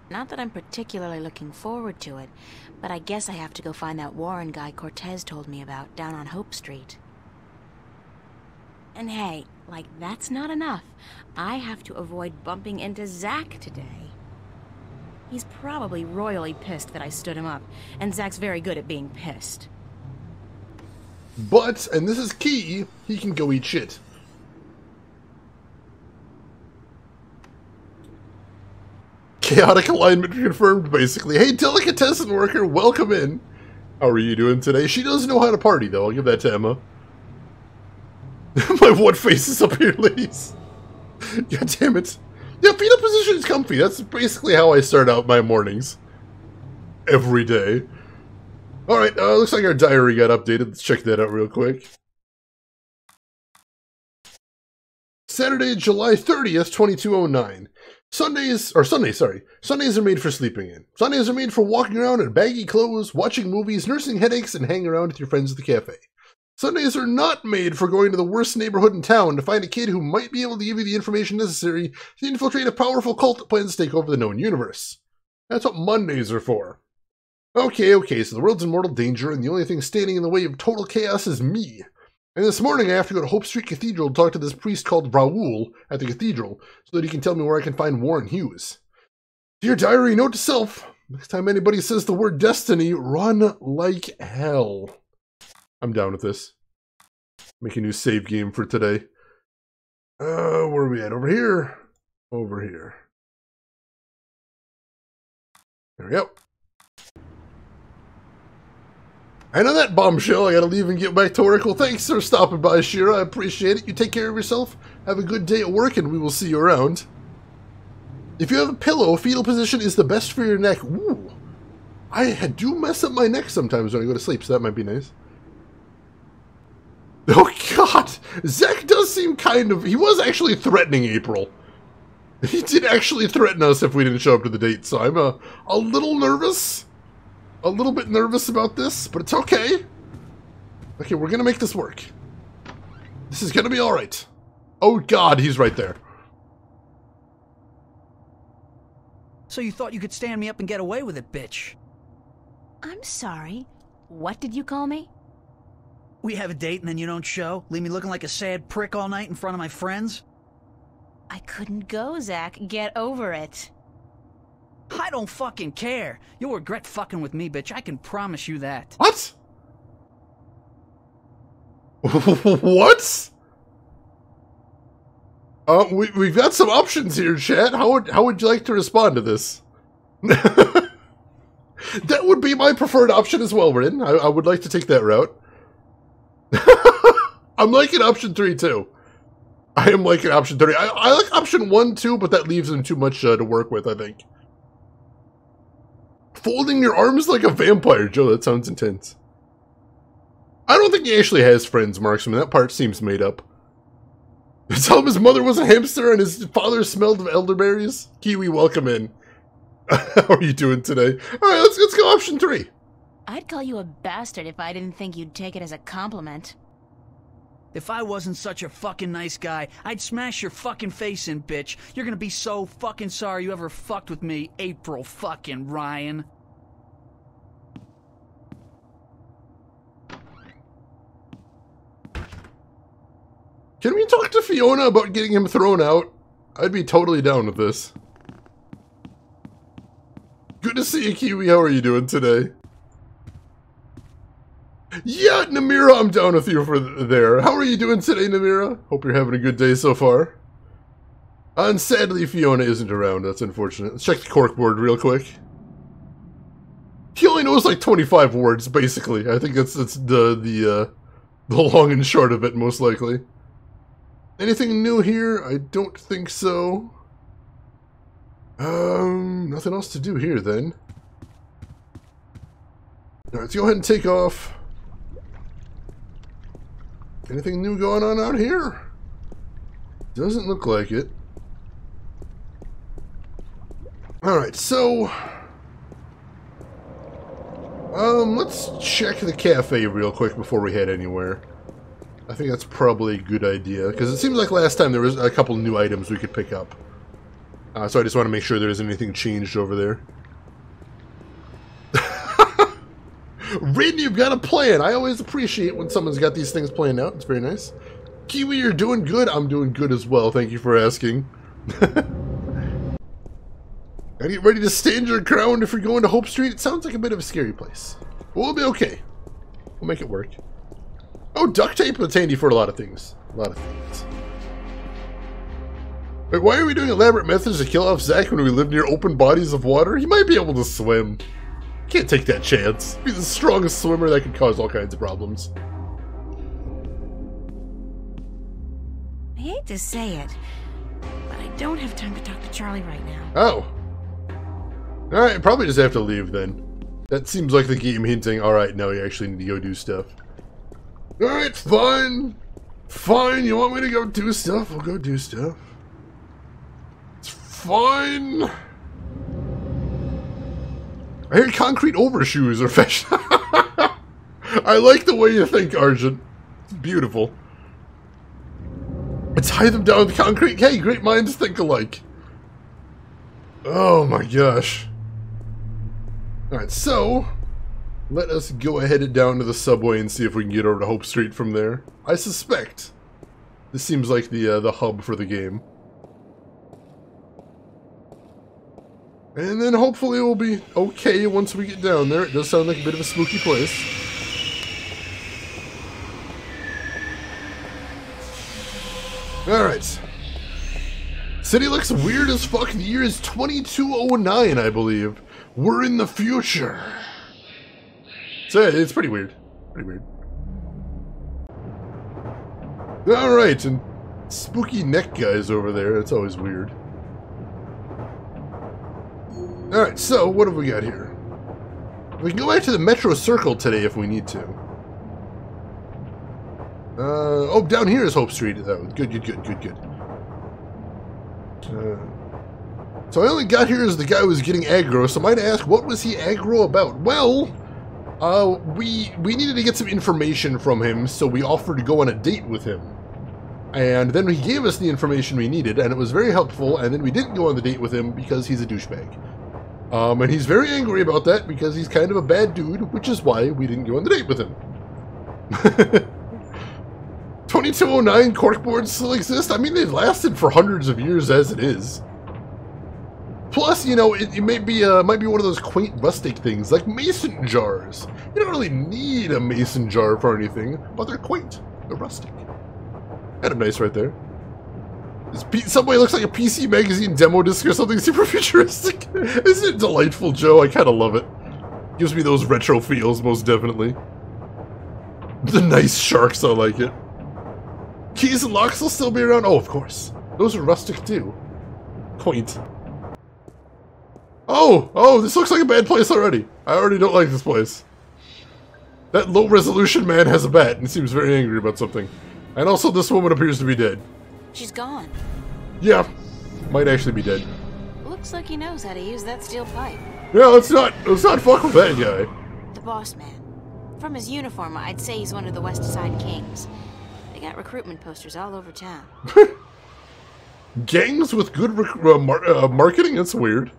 Not that I'm particularly looking forward to it, but I guess I have to go find that Warren guy Cortez told me about down on Hope Street. And hey, like that's not enough. I have to avoid bumping into Zack today. He's probably royally pissed that I stood him up, and Zack's very good at being pissed. But, and this is key, he can go eat shit. Chaotic alignment confirmed, basically. Hey, delicatessen worker, welcome in. How are you doing today? She does know how to party, though. I'll give that to Emma. My what face is up here, ladies? God damn it. Yeah, fetal position is comfy. That's basically how I start out my mornings. Every day. Alright, looks like our diary got updated. Let's check that out real quick. Saturday, July 30th, 2209. Sundays are made for sleeping in. Sundays are made for walking around in baggy clothes, watching movies, nursing headaches, and hanging around with your friends at the cafe. Sundays are not made for going to the worst neighborhood in town to find a kid who might be able to give you the information necessary to infiltrate a powerful cult that plans to take over the known universe. That's what Mondays are for. Okay, so the world's in mortal danger, and the only thing standing in the way of total chaos is me. And this morning I have to go to Hope Street Cathedral to talk to this priest called Raoul at the cathedral, so that he can tell me where I can find Warren Hughes. Dear diary, note to self, next time anybody says the word destiny, run like hell. I'm down with this. Make a new save game for today. Where are we at? Over here? Over here. There we go. And on that bombshell, I gotta leave and get back to work. Well, thanks for stopping by, Shira. I appreciate it. You take care of yourself. Have a good day at work, and we will see you around. If you have a pillow, fetal position is the best for your neck. Ooh. I do mess up my neck sometimes when I go to sleep, so that might be nice. Oh, God! Zack does seem kind of... He was actually threatening April. He did actually threaten us if we didn't show up to the date, so I'm a little nervous. A little bit nervous about this, but it's okay. Okay, we're gonna make this work. This is gonna be alright. Oh, God, he's right there. So you thought you could stand me up and get away with it, bitch? I'm sorry. What did you call me? We have a date and then you don't show? Leave me looking like a sad prick all night in front of my friends? I couldn't go, Zack. Get over it. I don't fucking care. You'll regret fucking with me, bitch. I can promise you that. What? What? We've got some options here, chat. How would you like to respond to this? That would be my preferred option as well, Rin. I would like to take that route. I'm liking option 3 too. I am liking option 3. I like option 1 too, but that leaves him too much to work with, I think. Folding your arms like a vampire, Joe. That sounds intense. I don't think he actually has friends, Marksman. That part seems made up. Tell him his mother was a hamster and his father smelled of elderberries. Kiwi, welcome in. How are you doing today? All right, let's go option 3. I'd call you a bastard if I didn't think you'd take it as a compliment. If I wasn't such a fucking nice guy, I'd smash your fucking face in, bitch. You're gonna be so fucking sorry you ever fucked with me, April fucking Ryan. Can we talk to Fiona about getting him thrown out? I'd be totally down with this. Good to see you, Kiwi. How are you doing today? Yeah, Namira, I'm down with you for there. How are you doing today, Namira? Hope you're having a good day so far. And sadly, Fiona isn't around. That's unfortunate. Let's check the corkboard real quick. He only knows like 25 words, basically. I think that's the The long and short of it, most likely. Anything new here? I don't think so. Nothing else to do here, then. Alright, let's go ahead and take off. Anything new going on out here? Doesn't look like it. Alright, so... let's check the cafe real quick before we head anywhere. I think that's probably a good idea, because it seems like last time there was a couple new items we could pick up. So I just want to make sure there isn't anything changed over there. Raiden, you've got a plan! I always appreciate when someone's got these things planned out. It's very nice. Kiwi, you're doing good. I'm doing good as well. Thank you for asking. Gotta get ready to stand your ground if you're going to Hope Street. It sounds like a bit of a scary place. But we'll be okay. We'll make it work. Oh, duct tape? That's handy for a lot of things. A lot of things. Wait, why are we doing elaborate methods to kill off Zack when we live near open bodies of water? He might be able to swim. Can't take that chance. He's the strongest swimmer that could cause all kinds of problems. I hate to say it, but I don't have time to talk to Charlie right now. Oh. Alright, probably just have to leave then. That seems like the game hinting, alright, no, you actually need to go do stuff. Alright, fine. Fine, you want me to go do stuff? I'll go do stuff. It's fine. I hear concrete overshoes are fashion. I like the way you think, Argent. It's beautiful. And tie them down with concrete. Hey, great minds think alike. Oh my gosh. Alright, so let us go ahead down to the subway and see if we can get over to Hope Street from there. I suspect this seems like the hub for the game. And then hopefully we'll be okay once we get down there. It does sound like a bit of a spooky place. Alright. City looks weird as fuck. The year is 2209, I believe. We're in the future. So yeah, it's pretty weird. Pretty weird. Alright, and spooky neck guys over there. That's always weird. Alright, so what have we got here? We can go back to the Metro Circle today if we need to. Oh, down here is Hope Street. Oh, good. So I only got here as the guy who was getting aggro, so I might ask, what was he aggro about? Well, we needed to get some information from him, so we offered to go on a date with him. And then he gave us the information we needed, and it was very helpful, and then we didn't go on the date with him because he's a douchebag. And he's very angry about that because he's kind of a bad dude, which is why we didn't go on the date with him. 2209 corkboards still exist? I mean, they've lasted for hundreds of years as it is. Plus, you know, it might be one of those quaint rustic things, like mason jars. You don't really need a mason jar for anything, but they're quaint. They're rustic. Kind of nice right there. This Subway looks like a PC Magazine demo disc or something super futuristic. Isn't it delightful, Joe? I kind of love it. Gives me those retro feels, most definitely. The nice sharks, I like it. Keys and locks will still be around? Oh, of course. Those are rustic, too. Quaint. Oh, this looks like a bad place already. I already don't like this place. That low-resolution man has a bat and seems very angry about something. And also, this woman appears to be dead. She's gone. Yeah, might actually be dead. Looks like he knows how to use that steel pipe. Yeah, let's not fuck with that guy. The boss man. From his uniform, I'd say he's one of the West Side Kings. They got recruitment posters all over town. Gangs with good marketing? That's weird.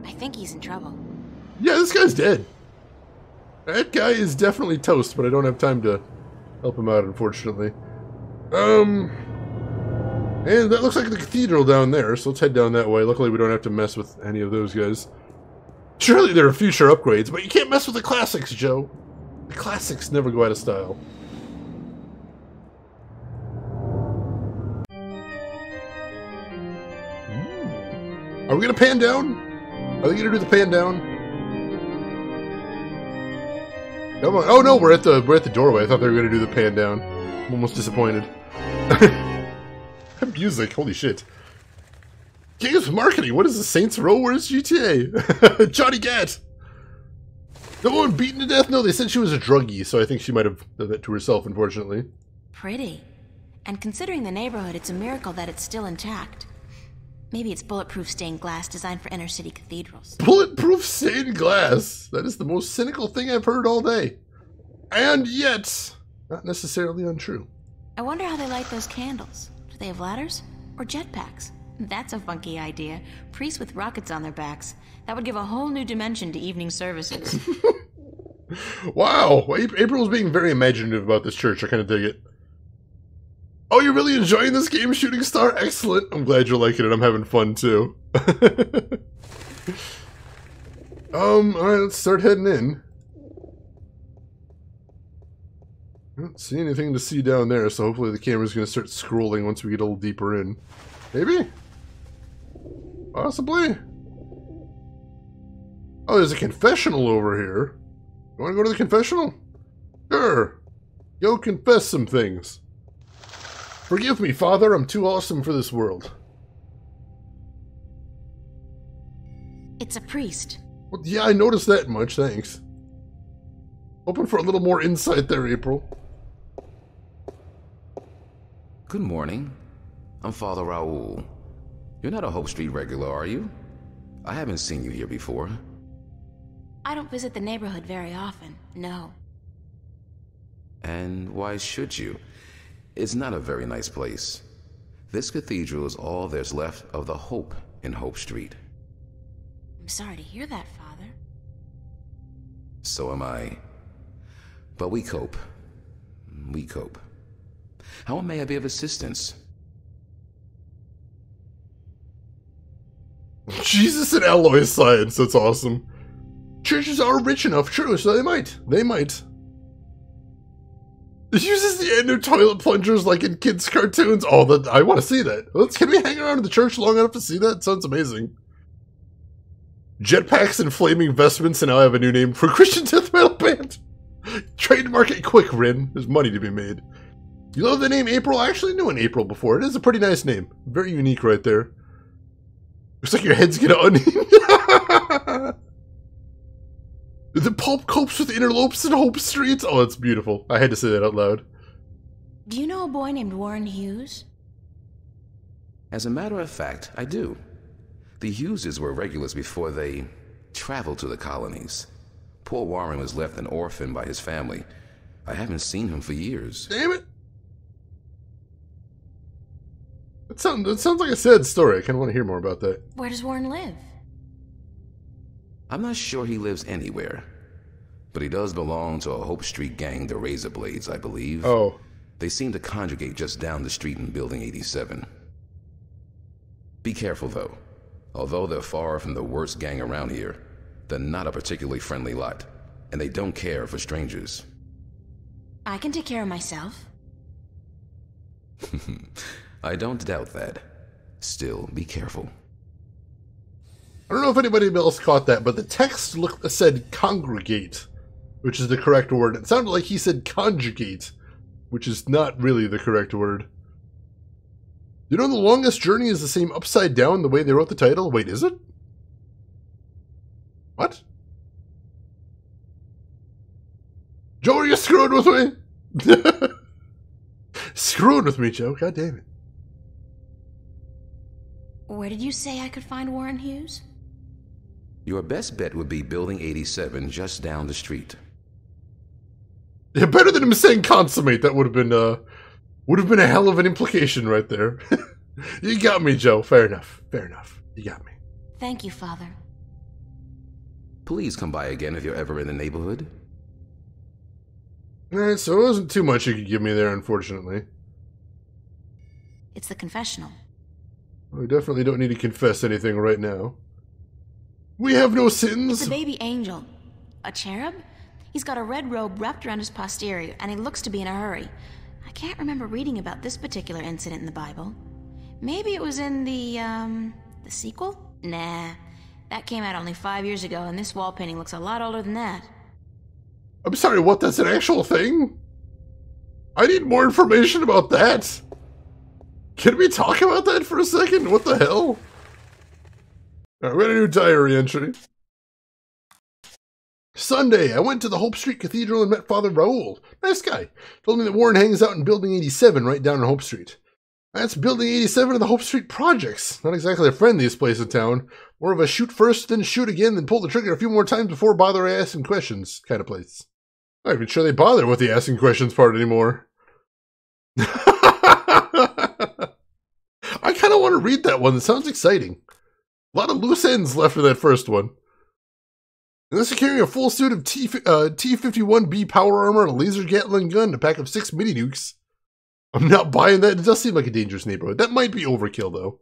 I think he's in trouble. Yeah, this guy's dead. That guy is definitely toast, but I don't have time to help him out, unfortunately. And that looks like the cathedral down there, so let's head down that way. Luckily, we don't have to mess with any of those guys. Surely there are future upgrades, but you can't mess with the classics, Joe. The classics never go out of style. Are we gonna pan down? Are they gonna do the pan down? Come on. Oh no, we're at the doorway. I thought they were gonna do the pan down. I'm almost disappointed. Music, holy shit. Games marketing, what is the Saints Row? Where's GTA? Johnny Gat! No one beaten to death? No, they said she was a druggie, so I think she might have done that to herself, unfortunately. Pretty. And considering the neighborhood, it's a miracle that it's still intact. Maybe it's bulletproof stained glass designed for inner city cathedrals. Bulletproof stained glass? That is the most cynical thing I've heard all day. And yet, not necessarily untrue. I wonder how they light those candles. Do they have ladders? Or jetpacks? That's a funky idea. Priests with rockets on their backs. That would give a whole new dimension to evening services. Wow, April's being very imaginative about this church. I kind of dig it. Oh, you're really enjoying this game, Shooting Star? Excellent. I'm glad you're liking it. I'm having fun, too. Alright, let's start heading in. I don't see anything to see down there, so hopefully the camera's going to start scrolling once we get a little deeper in. Maybe? Possibly? Oh, there's a confessional over here. You want to go to the confessional? Sure. Go confess some things. Forgive me, Father. I'm too awesome for this world. It's a priest. Well, yeah, I noticed that much. Thanks. Hoping for a little more insight there, April. Good morning. I'm Father Raoul. You're not a Hope Street regular, are you? I haven't seen you here before. I don't visit the neighborhood very often, no. And why should you? It's not a very nice place. This cathedral is all there's left of the hope in Hope Street. I'm sorry to hear that, Father. So am I. But we cope. We cope. How may I be of assistance? Jesus and alloy science, that's awesome. Churches are rich enough, true, so they might. They might. It uses the end of toilet plungers like in kids' cartoons. Oh, I want to see that. Can we hang around in the church long enough to see that? Sounds amazing. Jetpacks and flaming vestments, and now I have a new name for Christian death metal band. Trademark it quick, Rin. There's money to be made. You love the name April? I actually knew an April before. It is a pretty nice name. Very unique right there. Looks like your head's gonna unhing. The pulp copes with interlopes in Hope Street. Oh, that's beautiful. I had to say that out loud. Do you know a boy named Warren Hughes? As a matter of fact, I do. The Hugheses were regulars before they traveled to the colonies. Poor Warren was left an orphan by his family. I haven't seen him for years. Damn it! That sounds like a sad story. I kind of want to hear more about that. Where does Warren live? I'm not sure he lives anywhere. But he does belong to a Hope Street gang, the Razor Blades, I believe. Oh. They seem to congregate just down the street in Building 87. Be careful, though. Although they're far from the worst gang around here, they're not a particularly friendly lot, and they don't care for strangers. I can take care of myself. I don't doubt that. Still, be careful. I don't know if anybody else caught that, but the text said congregate, which is the correct word. It sounded like he said conjugate, which is not really the correct word. You know the longest journey is the same upside down the way they wrote the title? Wait, is it? What? Joe, are you screwing with me? Screwing with me, Joe. God damn it. Where did you say I could find Warren Hughes? Your best bet would be Building 87 just down the street. Yeah, better than him saying consummate. That would have been a hell of an implication right there. You got me, Joe. Fair enough. Fair enough. You got me. Thank you, Father. Please come by again if you're ever in the neighborhood. Alright, so it wasn't too much you could give me there, unfortunately. It's the confessional. We definitely don't need to confess anything right now. We have no sins. It's a baby angel. A cherub? He's got a red robe wrapped around his posterior, and he looks to be in a hurry. I can't remember reading about this particular incident in the Bible. Maybe it was in the sequel? Nah. That came out only 5 years ago, and this wall painting looks a lot older than that. I'm sorry, what? That's an actual thing? I need more information about that. Can we talk about that for a second? What the hell? Alright, we got a new diary entry. Sunday, I went to the Hope Street Cathedral and met Father Raoul. Nice guy. Told me that Warren hangs out in Building 87 right down on Hope Street. That's Building 87 of the Hope Street Projects. Not exactly a friendliest place in town. More of a shoot first, then shoot again, then pull the trigger a few more times before bother asking questions kind of place. I'm not even sure they bother with the asking questions part anymore. I kind of want to read that one. It sounds exciting. A lot of loose ends left of that first one. Unless you're carrying a full suit of T-51B power armor and a laser Gatling gun and a pack of 6 mini nukes. I'm not buying that. It does seem like a dangerous neighborhood. That might be overkill, though.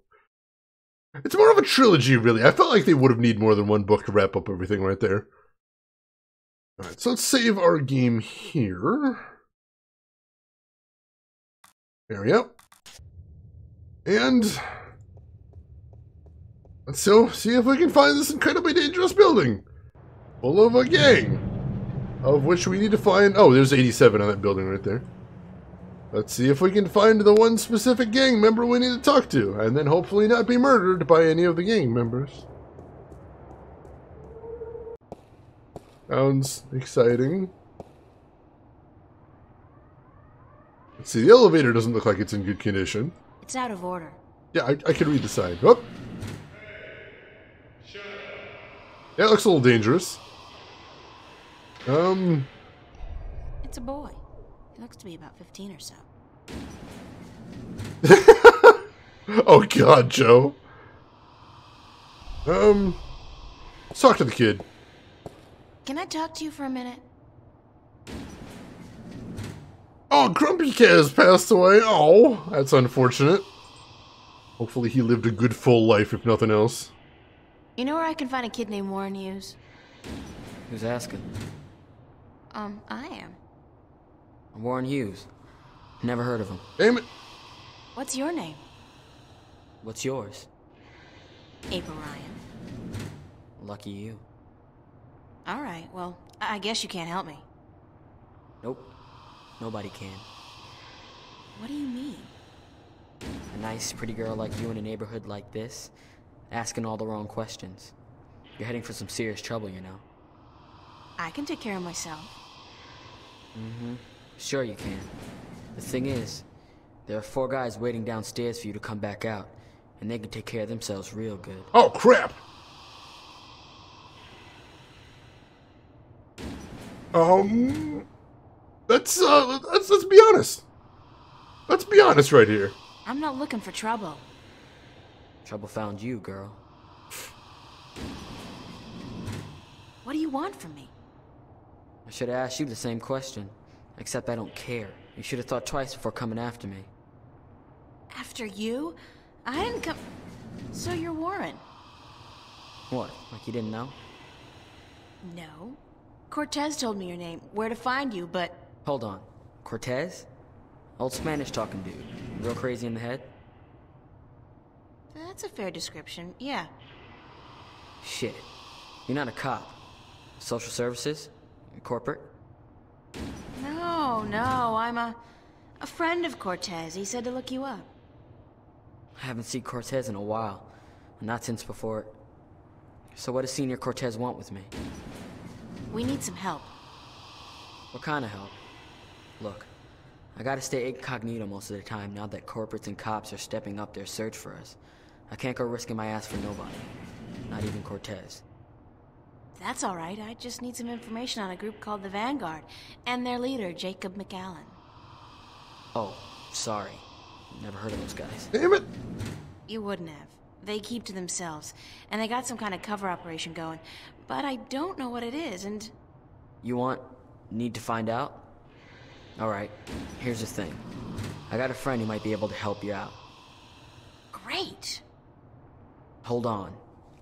It's more of a trilogy, really. I felt like they would have needed more than one book to wrap up everything right there. Alright, so let's save our game here. There we go. And let's see if we can find this incredibly dangerous building. Full of a gang. Of which we need to find... Oh, there's 87 on that building right there. Let's see if we can find the one specific gang member we need to talk to. And then hopefully not be murdered by any of the gang members. Sounds exciting. Let's see, the elevator doesn't look like it's in good condition. It's out of order. Yeah, I can read the sign. Oh. Yeah, it looks a little dangerous. It's a boy. He looks to be about 15 or so. Oh God, Joe. Let's talk to the kid. Can I talk to you for a minute? Oh, Grumpy Kaz passed away. Oh, that's unfortunate. Hopefully he lived a good full life, if nothing else. You know where I can find a kid named Warren Hughes? Who's asking? I am. Warren Hughes. Never heard of him. Damn it. What's your name? What's yours? April Ryan. Lucky you. Alright, well, I guess you can't help me. Nope. Nobody can. What do you mean? A nice, pretty girl like you in a neighborhood like this, asking all the wrong questions. You're heading for some serious trouble, you know. I can take care of myself. Mm-hmm. Sure you can. The thing is, there are 4 guys waiting downstairs for you to come back out, and they can take care of themselves real good. Oh, crap! Let's be honest. Let's be honest right here. I'm not looking for trouble. Trouble found you, girl. What do you want from me? I should have asked you the same question. Except I don't care. You should have thought twice before coming after me. After you? I didn't come... So you're Warren? What? Like you didn't know? No. Cortez told me your name, where to find you, but... Hold on. Cortez? Old Spanish-talking dude. Real crazy in the head? That's a fair description, yeah. Shit. You're not a cop. Social services? Corporate? No, I'm a friend of Cortez. He said to look you up. I haven't seen Cortez in a while. Not since before... So what does Senior Cortez want with me? We need some help. What kind of help? Look, I gotta stay incognito most of the time now that corporates and cops are stepping up their search for us. I can't go risking my ass for nobody. Not even Cortez. That's all right. I just need some information on a group called the Vanguard and their leader, Jacob McAllen. Oh, sorry. Never heard of those guys. Damn it! You wouldn't have. They keep to themselves, and they got some kind of cover operation going. But I don't know what it is, and... You need to find out? Alright, here's the thing. I got a friend who might be able to help you out. Great! Hold on.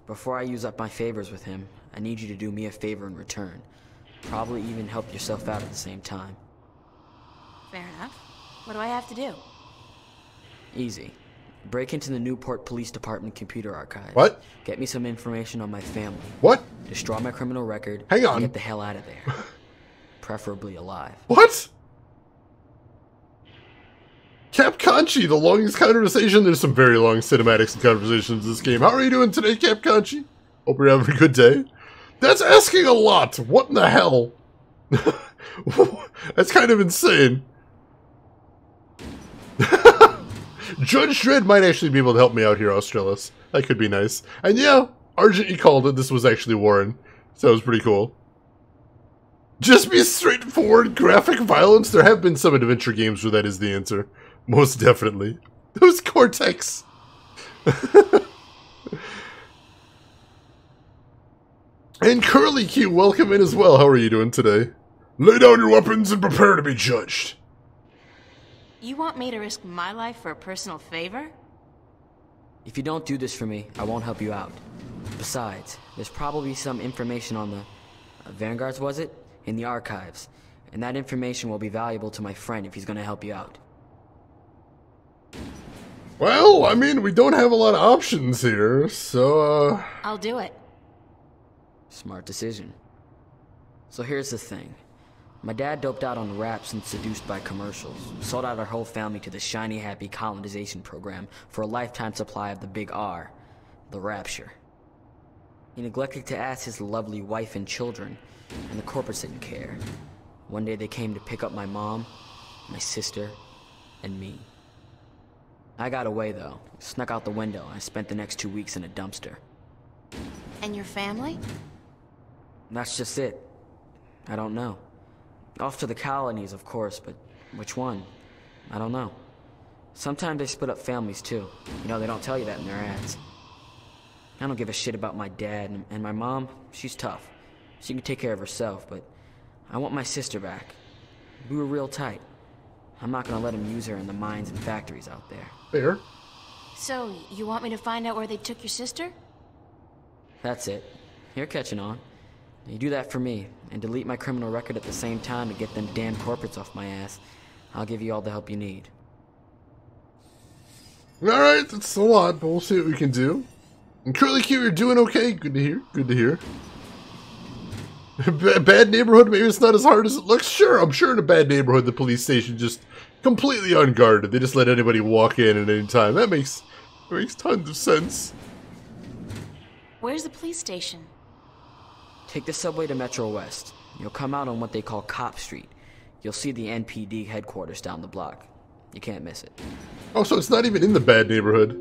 Before I use up my favors with him, I need you to do me a favor in return. Probably even help yourself out at the same time. Fair enough. What do I have to do? Easy. Break into the Newport Police Department computer archive. What? Get me some information on my family. What? Destroy my criminal record. Hang on. And get the hell out of there. preferably alive. What? Cap Conchi, the longest conversation. There's some very long cinematics and conversations in this game. How are you doing today, Cap Conchi? Hope you're having a good day. That's asking a lot. What in the hell? That's kind of insane. Judge Dredd might actually be able to help me out here, Australis. That could be nice. And yeah, Argent, you called it. This was actually Warren. So that was pretty cool. Just be straightforward, graphic violence. There have been some adventure games where that is the answer. Most definitely. Those Cortex. And Curly Q, welcome in as well. How are you doing today? Lay down your weapons and prepare to be judged. You want me to risk my life for a personal favor? If you don't do this for me, I won't help you out. Besides, there's probably some information on the... Vanguards, was it? In the archives. And that information will be valuable to my friend if he's gonna help you out. Well, I mean, we don't have a lot of options here, so, I'll do it. Smart decision. So here's the thing. My dad doped out on raps and seduced by commercials. Sold out our whole family to the shiny happy colonization program for a lifetime supply of the big R, the Rapture. He neglected to ask his lovely wife and children, and the corporates didn't care. One day they came to pick up my mom, my sister, and me. I got away though, snuck out the window, and I spent the next 2 weeks in a dumpster. And your family? That's just it. I don't know. Off to the colonies, of course, but which one? I don't know. Sometimes they split up families, too. You know, they don't tell you that in their ads. I don't give a shit about my dad, and my mom, she's tough. She can take care of herself, but I want my sister back. We were real tight. I'm not gonna let him use her in the mines and factories out there. Fair. So, you want me to find out where they took your sister? That's it. You're catching on. You do that for me, and delete my criminal record at the same time to get them damn corporates off my ass. I'll give you all the help you need. Alright, that's a lot, but we'll see what we can do. And Curly Q, you're doing okay. Good to hear. Good to hear. Bad neighborhood, maybe it's not as hard as it looks. Sure, I'm sure in a bad neighborhood the police station just completely unguarded. They just let anybody walk in at any time. That makes tons of sense. Where's the police station? Take the subway to Metro West. You'll come out on what they call Cop Street. You'll see the NPD headquarters down the block. You can't miss it. Oh, so it's not even in the bad neighborhood.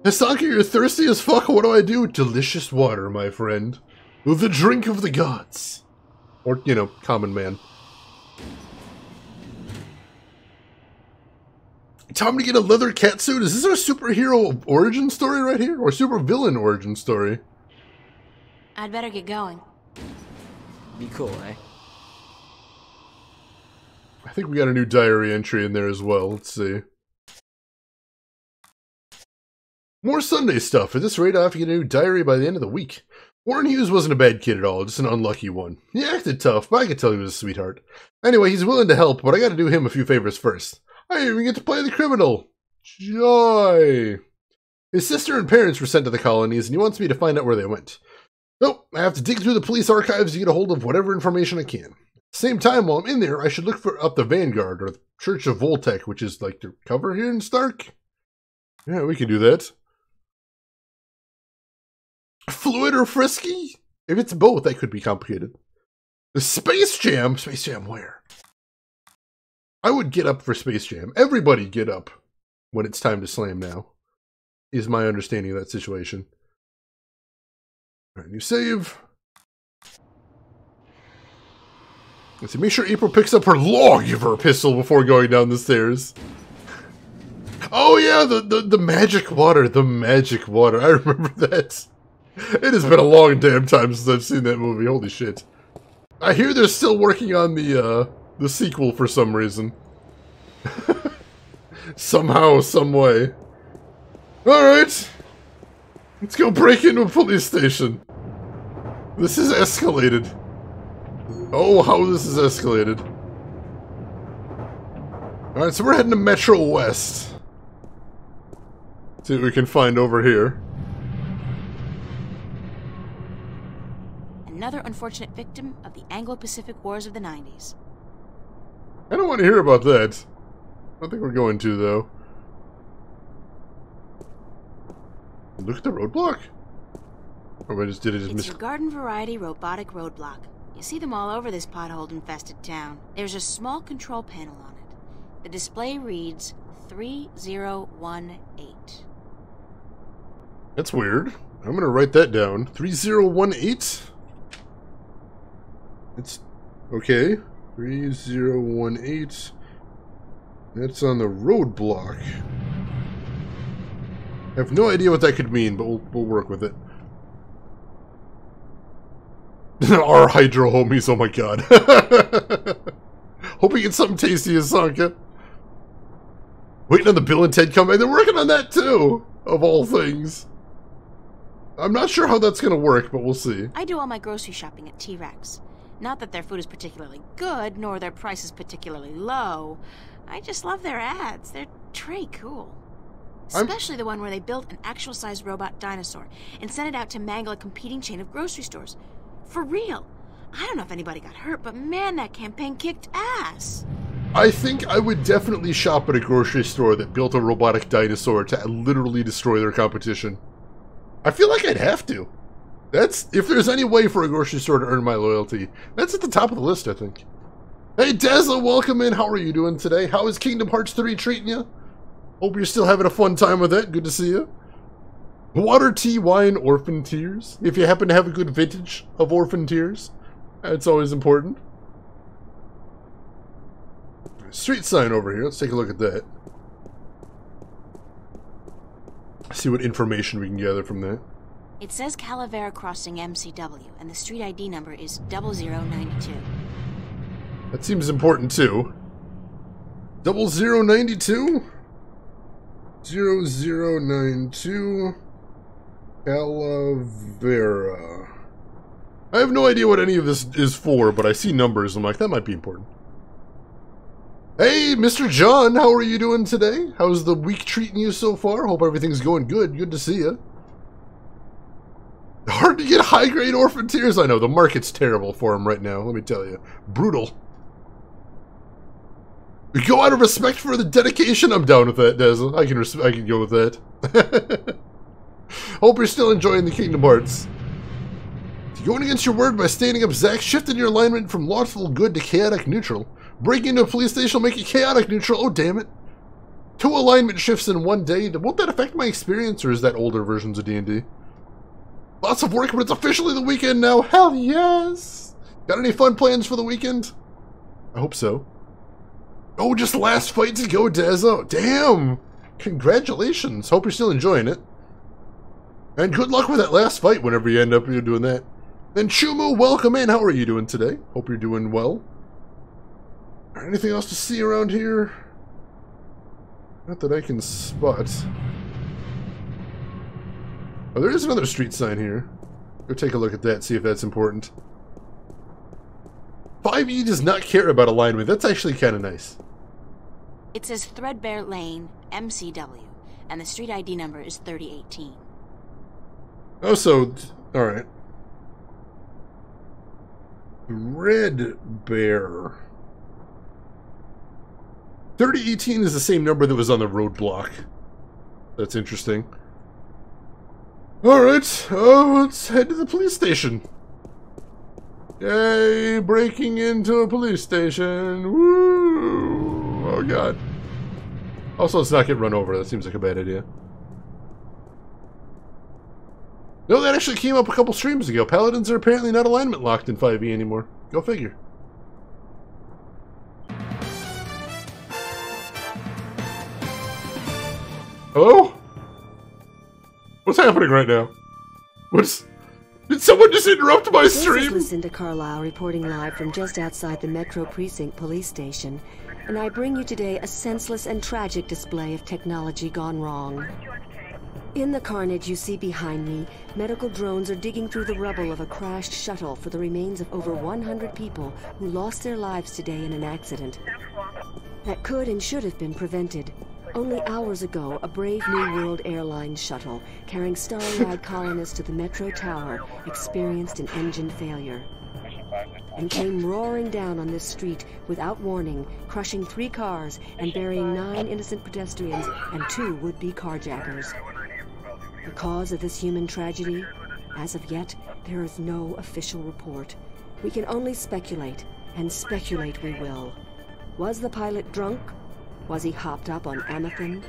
Hisaki, you're thirsty as fuck. What do? Delicious water, my friend. The drink of the gods. Or, you know, common man. Time to get a leather catsuit. Is this our superhero origin story right here? Or supervillain origin story? I'd better get going. Be cool, eh? I think we got a new diary entry in there as well. Let's see. More Sunday stuff. At this rate, I'll have to get a new diary by the end of the week. Warren Hughes wasn't a bad kid at all, just an unlucky one. He acted tough, but I could tell he was a sweetheart. Anyway, he's willing to help, but I gotta do him a few favors first. I even get to play the criminal. Joy! His sister and parents were sent to the colonies, and he wants me to find out where they went. So, I have to dig through the police archives to get a hold of whatever information I can. At the same time, while I'm in there, I should look up the Vanguard, or the Church of Voltec, which is like their cover here in Stark. Yeah, we can do that. Fluid or frisky? If it's both, that could be complicated. The Space Jam? Space Jam where? I would get up for Space Jam. Everybody get up when it's time to slam now, is my understanding of that situation. Alright, new save. Let's see, make sure April picks up her lawgiver pistol before going down the stairs. Oh yeah, the magic water, the magic water. I remember that. It has been a long damn time since I've seen that movie. Holy shit! I hear they're still working on the sequel for some reason. Somehow, some way. All right, let's go break into a police station. This is escalated. Oh, how this is escalated. All right, so we're heading to Metro West. See what we can find over here. Another unfortunate victim of the Anglo-Pacific Wars of the 90s. I don't want to hear about that. I don't think we're going to, though. Look at the roadblock. Or did I just miss? It's your garden variety robotic roadblock. You see them all over this pothole-infested town. There's a small control panel on it. The display reads 3018. That's weird. I'm gonna write that down. 3018. It's okay. 3018. That's on the roadblock. I have no idea what that could mean, but we'll work with it. Our Hydro homies, oh my god. Hope we get something tasty as Sanka. Waiting on the Bill and Ted comeback. They're working on that too, of all things. I'm not sure how that's gonna work, but we'll see. I do all my grocery shopping at T-Rex. Not that their food is particularly good, nor their prices particularly low. I just love their ads. They're pretty cool. Especially the one where they built an actual-sized robot dinosaur and sent it out to mangle a competing chain of grocery stores. For real. I don't know if anybody got hurt, but man, that campaign kicked ass. I think I would definitely shop at a grocery store that built a robotic dinosaur to literally destroy their competition. I feel like I'd have to. That's, if there's any way for a grocery store to earn my loyalty, that's at the top of the list, I think. Hey, Dazza, welcome in. How are you doing today? How is Kingdom Hearts 3 treating you? Hope you're still having a fun time with it. Good to see you. Water, tea, wine, orphan tears. If you happen to have a good vintage of orphan tears, that's always important. Street sign over here. Let's take a look at that. See what information we can gather from that. It says Calavera Crossing MCW, and the street ID number is 0092. That seems important too. 0092? 0092 Calavera. I have no idea what any of this is for, but I see numbers. I'm like, that might be important. Hey, Mr. John, how are you doing today? How's the week treating you so far? Hope everything's going good. Good to see you. Hard to get high-grade orphan tears. I know, the market's terrible for them right now, let me tell you. Brutal. We go out of respect for the dedication. I'm down with that, Dazzle. I can go with that. Hope you're still enjoying the Kingdom Hearts. Going against your word by standing up, Zack, shifting your alignment from lawful good to chaotic neutral. Breaking into a police station will make it chaotic neutral. Oh, damn it. 2 alignment shifts in one day. Won't that affect my experience, or is that older versions of D&D? Lots of work, but it's officially the weekend now. Hell yes! Got any fun plans for the weekend? I hope so. Oh, just last fight to go, Dazzo. Damn! Congratulations. Hope you're still enjoying it. And good luck with that last fight whenever you end up doing that. And Chumu, welcome in. How are you doing today? Hope you're doing well. Anything else to see around here? Not that I can spot. Oh, there is another street sign here. Go take a look at that, see if that's important. 5E does not care about alignment. That's actually kind of nice. It says Threadbare Lane, MCW, and the street ID number is 3018. Oh, so, alright. Red Bear. 3018 is the same number that was on the roadblock. That's interesting. Alright, let's head to the police station. Yay, breaking into a police station. Woo! Oh god. Also, let's not get run over. That seems like a bad idea. No, that actually came up a couple streams ago. Paladins are apparently not alignment locked in 5e anymore. Go figure. Hello? What's happening right now? Did someone just interrupt my stream? This is Lucinda Carlisle reporting live from just outside the Metro Precinct Police Station, and I bring you today a senseless and tragic display of technology gone wrong. In the carnage you see behind me, medical drones are digging through the rubble of a crashed shuttle for the remains of over 100 people who lost their lives today in an accident that could and should have been prevented. Only hours ago, a brave New World Airlines shuttle carrying starry-eyed colonists to the Metro Tower experienced an engine failure and came roaring down on this street without warning, crushing 3 cars and burying 9 innocent pedestrians and 2 would-be carjackers. The cause of this human tragedy? As of yet, there is no official report. We can only speculate, and speculate we will. Was the pilot drunk? Was he hopped up on Amethyst?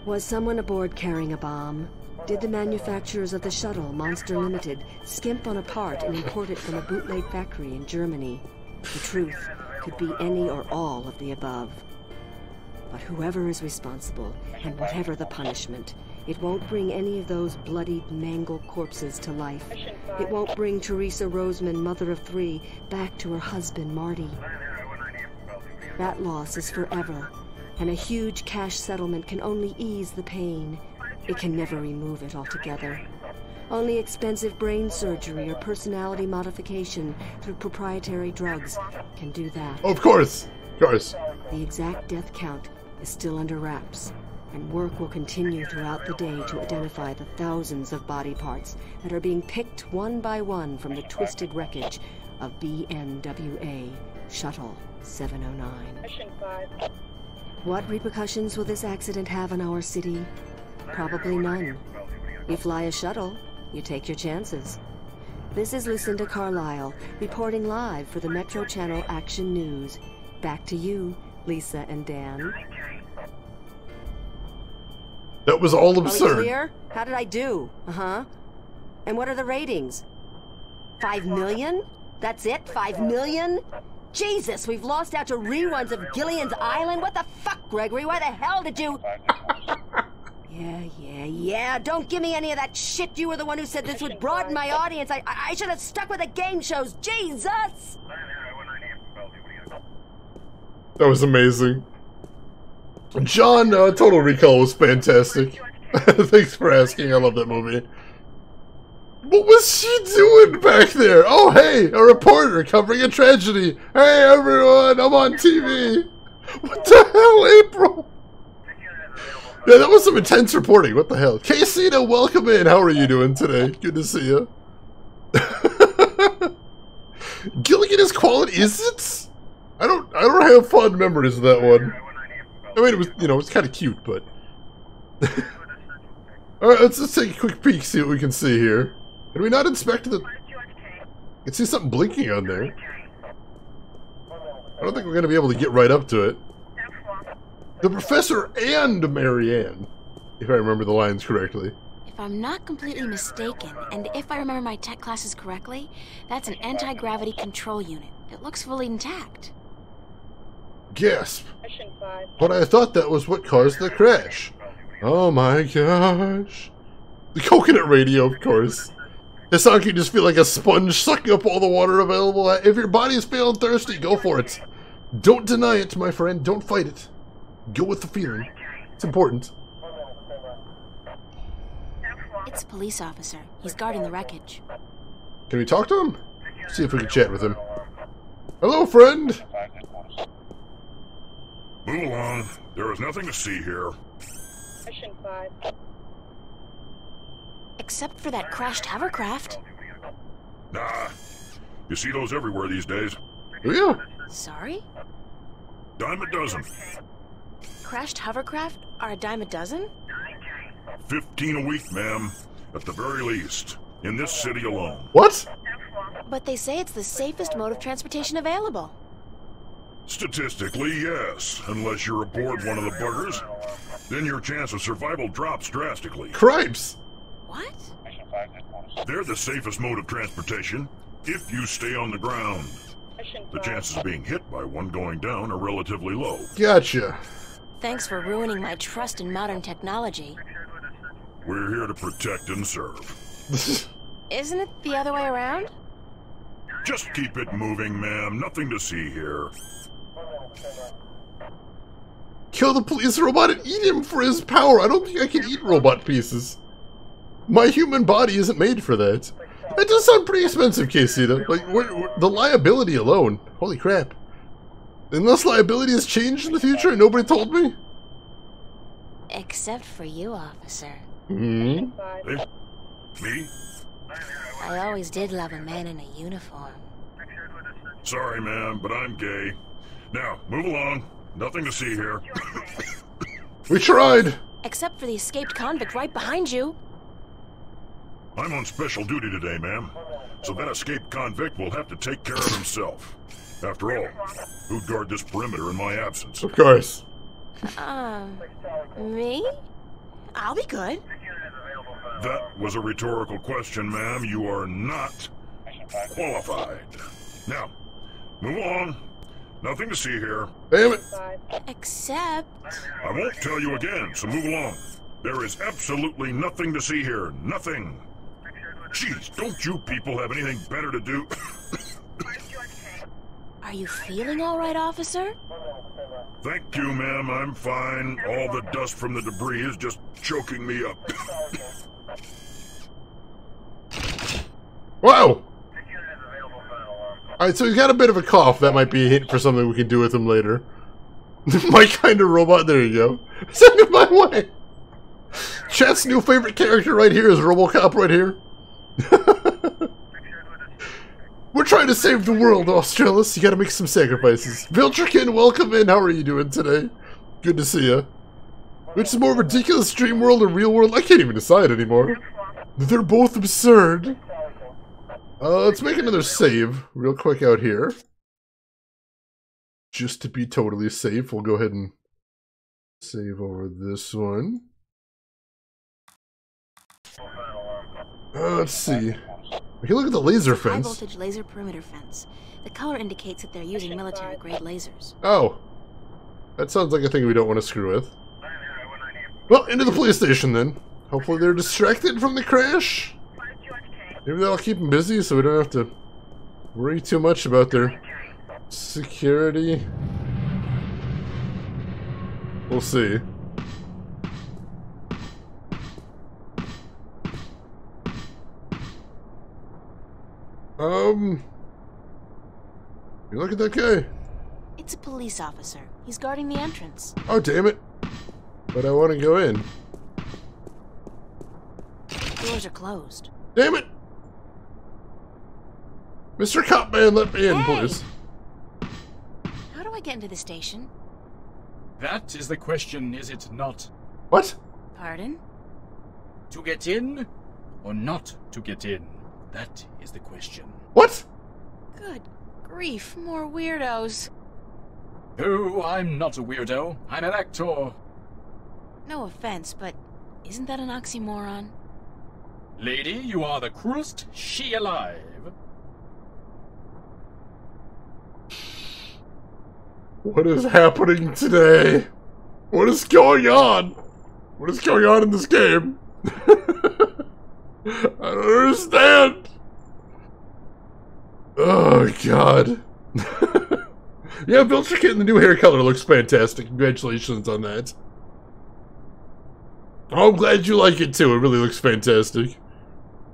Was someone aboard carrying a bomb? Did the manufacturers of the shuttle, Monster Limited, skimp on a part and import it from a bootleg factory in Germany? The truth could be any or all of the above. But whoever is responsible, and whatever the punishment, it won't bring any of those bloodied, mangled corpses to life. It won't bring Teresa Roseman, mother of 3, back to her husband, Marty. That loss is forever, and a huge cash settlement can only ease the pain. It can never remove it altogether. Only expensive brain surgery or personality modification through proprietary drugs can do that. Of course! Of course. The exact death count is still under wraps, and work will continue throughout the day to identify the thousands of body parts that are being picked one by one from the twisted wreckage of BNWA Shuttle 709. Mission 5. What repercussions will this accident have on our city? Probably none. You fly a shuttle, you take your chances. This is Lucinda Carlisle, reporting live for the Metro Channel Action News. Back to you, Lisa and Dan. That was all absurd. Are we clear? How did I do? Uh-huh. And what are the ratings? 5 million? That's it? 5 million? Jesus, we've lost out to reruns of Gillian's Island? What the fuck, Gregory? Why the hell did you... Yeah. Don't give me any of that shit. You were the one who said this would broaden my audience. I should have stuck with the game shows. Jesus! That was amazing. John, Total Recall was fantastic. Thanks for asking. I love that movie. What was she doing back there? Oh, hey, a reporter covering a tragedy. Hey, everyone, I'm on TV. What the hell, April? Yeah, that was some intense reporting. What the hell? Casino, welcome in. How are you doing today? Good to see you. Gilligan is quality, is it? I don't have fond memories of that one. I mean, it was, it's kind of cute, but... Alright, let's just take a quick peek, see what we can see here. Did we not inspect the... I can see something blinking on there. I don't think we're going to be able to get right up to it. The Professor and Marianne, if I remember the lines correctly. If I'm not completely mistaken, and if I remember my tech classes correctly, that's an anti-gravity control unit. It looks fully intact. Gasp. But I thought that was what caused the crash. Oh my gosh. The coconut radio, of course. This song can just feel like a sponge sucking up all the water available. If your body is feeling thirsty, go for it. Don't deny it, my friend. Don't fight it. Go with the feeling. It's important. It's a police officer. He's guarding the wreckage. Can we talk to him? See if we can chat with him. Hello, friend. Move along. There is nothing to see here. Mission 5. Except for that crashed hovercraft. Nah. You see those everywhere these days. Yeah. Sorry? Dime a dozen. Crashed hovercraft are a dime a dozen? 15 a week, ma'am. At the very least. In this city alone. What? But they say it's the safest mode of transportation available. Statistically, yes. Unless you're aboard one of the buggers. Then your chance of survival drops drastically. Cripes! What? They're the safest mode of transportation if you stay on the ground. The chances of being hit by one going down are relatively low. Gotcha. Thanks for ruining my trust in modern technology. We're here to protect and serve. Isn't it the other way around? Just keep it moving, ma'am. Nothing to see here. Kill the police robot and eat him for his power. I don't think I can eat robot pieces. My human body isn't made for that. That does sound pretty expensive, Casey, though. Like, the liability alone. Holy crap. Unless liability has changed in the future and nobody told me? Except for you, officer. Hey? Me? I always did love a man in a uniform. Sorry, man, but I'm gay. Now, move along. Nothing to see here. We tried! Except for the escaped convict right behind you. I'm on special duty today, ma'am. So that escaped convict will have to take care of himself. After all, who'd guard this perimeter in my absence? Of course. Me? I'll be good. That was a rhetorical question, ma'am. You are not qualified. Now, move along. Nothing to see here. Damn it. Except... I won't tell you again, so move along. There is absolutely nothing to see here. Nothing. Jeez, don't you people have anything better to do? Are you feeling all right, officer? Thank you, ma'am. I'm fine. All the dust from the debris is just choking me up. Wow! Alright, so he's got a bit of a cough. That might be a hint for something we can do with him later. My kind of robot. There you go. Send him my way! Chat's new favorite character right here is RoboCop right here. We're trying to save the world, Australis. You gotta make some sacrifices. Viltrikin, welcome in. How are you doing today? Good to see you. Which is more ridiculous, dream world or real world? I can't even decide anymore. They're both absurd. Let's make another save real quick out here. Just to be totally safe, we'll go ahead and save over this one. Let's see. We can look at the laser fence. High voltage laser perimeter fence. The color indicates that they're using military grade lasers. Oh. That sounds like a thing we don't want to screw with. Well, into the police station then. Hopefully they're distracted from the crash. Maybe that'll keep them busy so we don't have to worry too much about their security. We'll see. You look at that guy. It's a police officer. He's guarding the entrance. Oh, damn it. But I want to go in. Doors are closed. Damn it! Mr. Copman, let me in, please. How do I get into the station? That is the question, is it not? What? Pardon? To get in or not to get in? That is the question. What? Good grief, more weirdos. Oh, I'm not a weirdo. I'm an actor. No offense, but isn't that an oxymoron? Lady, you are the cruelest she alive. What is happening today? What is going on? What is going on in this game? I don't understand. Oh, God. Yeah, Viltrikin in the new hair color looks fantastic. Congratulations on that. Oh, I'm glad you like it, too. It really looks fantastic.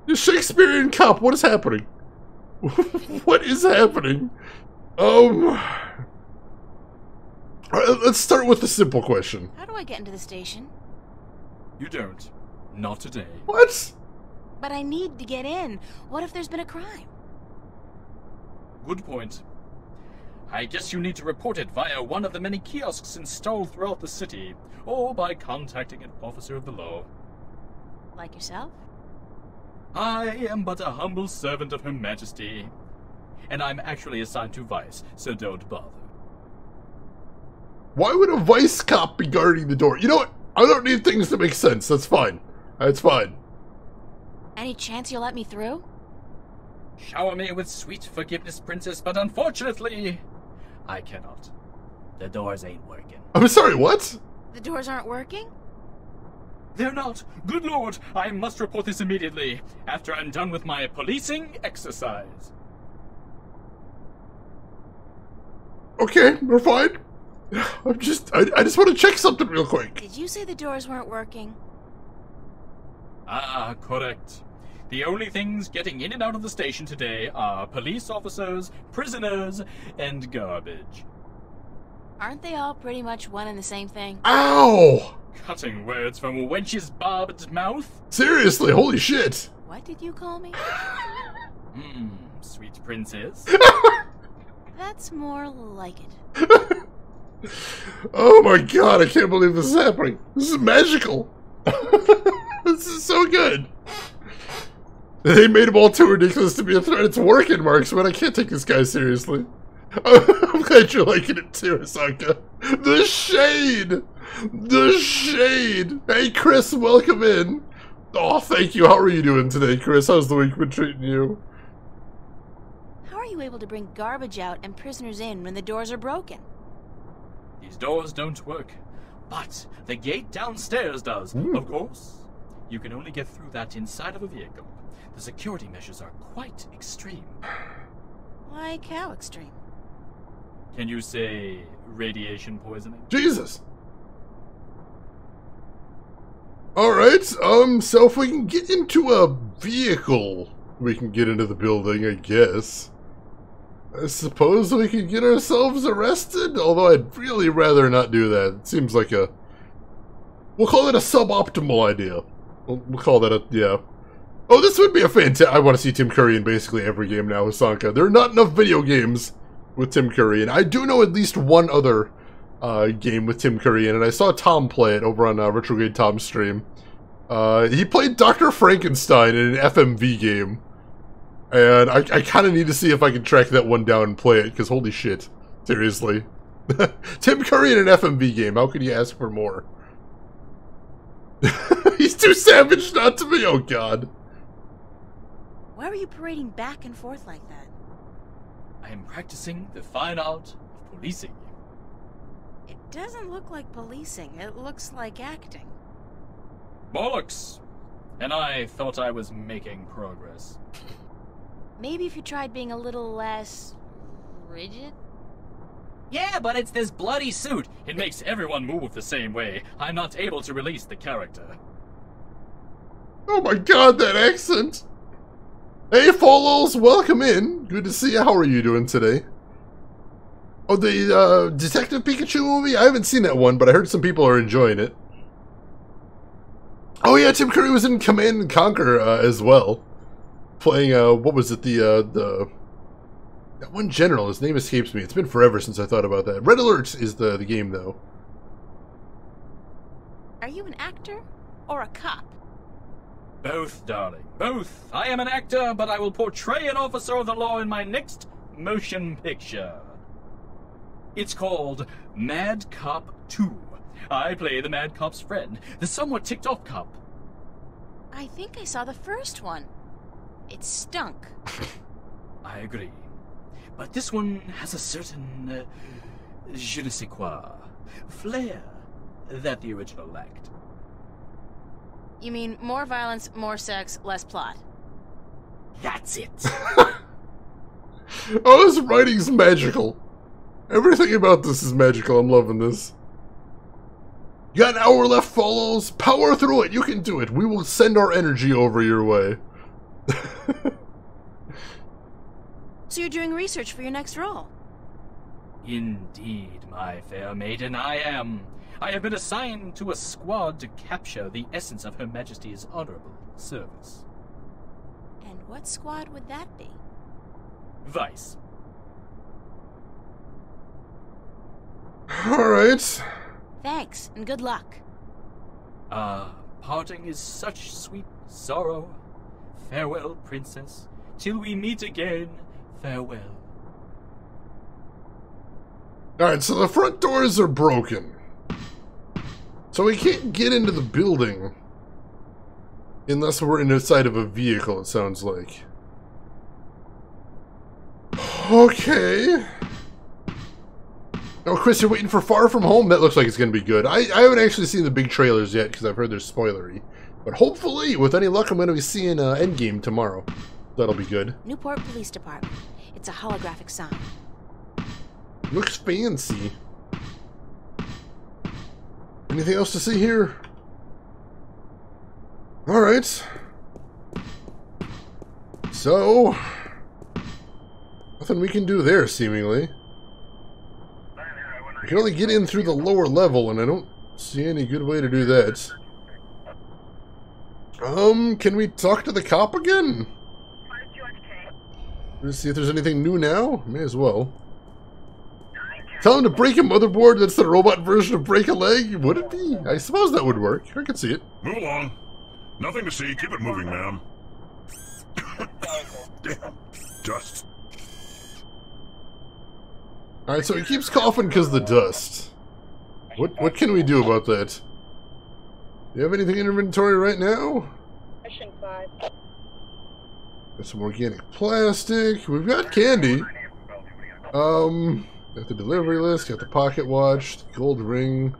The Shakespearean cop, what is happening? What is happening? Alright, let's start with the simple question. How do I get into the station? You don't. Not today. What? But I need to get in. What if there's been a crime? Good point. I guess you need to report it via one of the many kiosks installed throughout the city, or by contacting an officer of the law. Like yourself? I am but a humble servant of Her Majesty, and I'm actually assigned to Vice, so don't bother. Why would a Vice cop be guarding the door? You know what? I don't need things to make sense. That's fine. That's fine. Any chance you'll let me through? Shower me with sweet forgiveness, Princess, but unfortunately, I cannot. The doors ain't working. I'm sorry, what? The doors aren't working? They're not. Good Lord, I must report this immediately, after I'm done with my policing exercise. Okay, we're fine. I just want to check something real quick. Did you say the doors weren't working? Ah, correct. The only things getting in and out of the station today are police officers, prisoners, and garbage. Aren't they all pretty much one and the same thing? Ow! Cutting words from a wench's barbed mouth? Seriously, holy shit! What did you call me? Sweet princess. That's more like it. Oh my god, I can't believe this is happening. This is magical. This is so good. They made him all too ridiculous to be a threat. It's working, Marksman. I can't take this guy seriously. I'm glad you're liking it too, Asanka. The shade! The shade! Hey, Chris, welcome in. Oh, thank you. How are you doing today, Chris? How's the week been treating you? How are you able to bring garbage out and prisoners in when the doors are broken? These doors don't work, but the gate downstairs does. Of course, you can only get through that inside of a vehicle. The security measures are quite extreme. Like how extreme? Can you say radiation poisoning? Jesus! Alright, so if we can get into a vehicle, we can get into the building, I guess. I suppose we could get ourselves arrested, although I'd really rather not do that. It seems like a... We'll call it a suboptimal idea. We'll call that a... yeah. Oh, this would be a fantastic... I want to see Tim Curry in basically every game now, Asanka. There are not enough video games with Tim Curry, and I do know at least one other game with Tim Curry in it. I saw Tom play it over on Retrograde Tom's stream. He played Dr. Frankenstein in an FMV game. And I kind of need to see if I can track that one down and play it, because holy shit. Seriously. Tim Curry in an FMV game, how could you ask for more? He's too savage not to be, oh god. Why were you parading back and forth like that? I am practicing the fine art of policing. It doesn't look like policing, it looks like acting. Bollocks! And I thought I was making progress. Maybe if you tried being a little less... rigid? Yeah, but it's this bloody suit. It makes everyone move the same way. I'm not able to release the character. Oh my god, that accent! Hey, Follows, welcome in. Good to see you. How are you doing today? Oh, the Detective Pikachu movie? I haven't seen that one, but I heard some people are enjoying it. Oh yeah, Tim Curry was in Command & Conquer as well. Playing, what was it, that one general, his name escapes me. It's been forever since I thought about that. Red Alert is the game, though. Are you an actor or a cop? Both, darling, both. I am an actor, but I will portray an officer of the law in my next motion picture. It's called Mad Cop 2. I play the Mad Cop's friend, the somewhat ticked-off cop. I think I saw the first one. It stunk. I agree. But this one has a certain, je ne sais quoi, flair that the original lacked. You mean more violence, more sex, less plot? That's it. Oh, this writing's magical. Everything about this is magical. I'm loving this. You got an hour left, Follows. Power through it. You can do it. We will send our energy over your way. So you're doing research for your next role? Indeed, my fair maiden, I am. I have been assigned to a squad to capture the essence of Her Majesty's honorable service. And what squad would that be? Vice. Alright. Thanks, and good luck. Parting is such sweet sorrow. Farewell, princess. Till we meet again, farewell. Alright, so the front doors are broken. So we can't get into the building unless we're inside of a vehicle, it sounds like. Okay. Oh, Chris, you're waiting for Far From Home? That looks like it's going to be good. I haven't actually seen the big trailers yet because I've heard they're spoilery. But hopefully, with any luck, I'm going to be seeing Endgame tomorrow. That'll be good. Newport Police Department. It's a holographic sign. Looks fancy. Anything else to see here? Alright. So, nothing we can do there, seemingly. We can only get in through the lower level, and I don't see any good way to do that. Can we talk to the cop again? Let's see if there's anything new now. May as well. Tell him to break a motherboard that's the robot version of break a leg? Would it be? I suppose that would work. I could see it. Move along. Nothing to see. Keep it moving, ma'am. Damn. Dust. Alright, so he keeps coughing because of the dust. What can we do about that? Do you have anything in inventory right now? Mission 5. Got some organic plastic. We've got candy. Got the delivery list, got the pocket watch, the gold ring.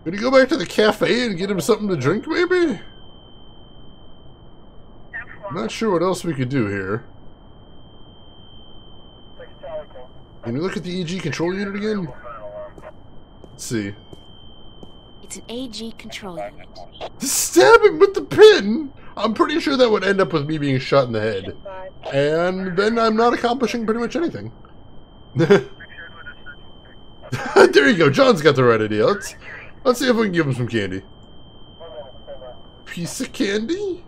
Could he go back to the cafe and get him something to drink, maybe? I'm not sure what else we could do here. Can we look at the EG control unit again? Let's see. It's an AG control unit. Stab him with the pin! I'm pretty sure that would end up with me being shot in the head. And then I'm not accomplishing pretty much anything. There you go, John's got the right idea. Let's see if we can give him some candy. Piece of candy?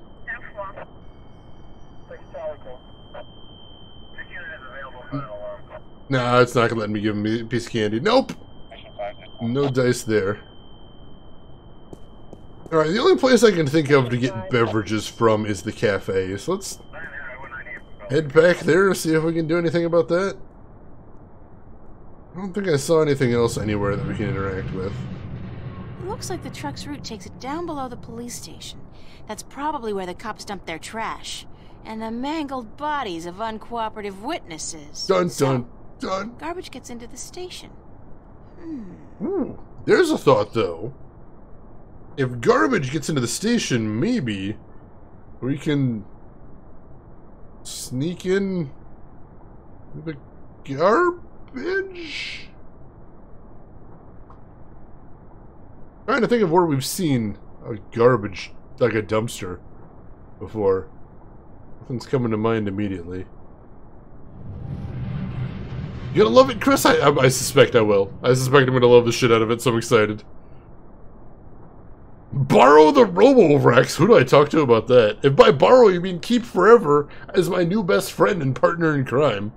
Nah, it's not gonna let me give him a piece of candy. Nope! No dice there. Alright, the only place I can think of to get beverages from is the cafe. So let's head back there and see if we can do anything about that. I don't think I saw anything else anywhere that we can interact with. It looks like the truck's route takes it down below the police station. That's probably where the cops dump their trash. And the mangled bodies of uncooperative witnesses. Dun dun dun. Garbage gets into the station. Ooh, there's a thought, though. If garbage gets into the station, maybe we can sneak in the garbage? Trying to think of where we've seen a garbage, like a dumpster, before. Nothing's coming to mind immediately. You gonna love it, Chris? I suspect I will. I suspect I'm gonna love the shit out of it, so I'm excited. Borrow the Robo-Rex. Who do I talk to about that? If by borrow you mean keep forever as my new best friend and partner in crime.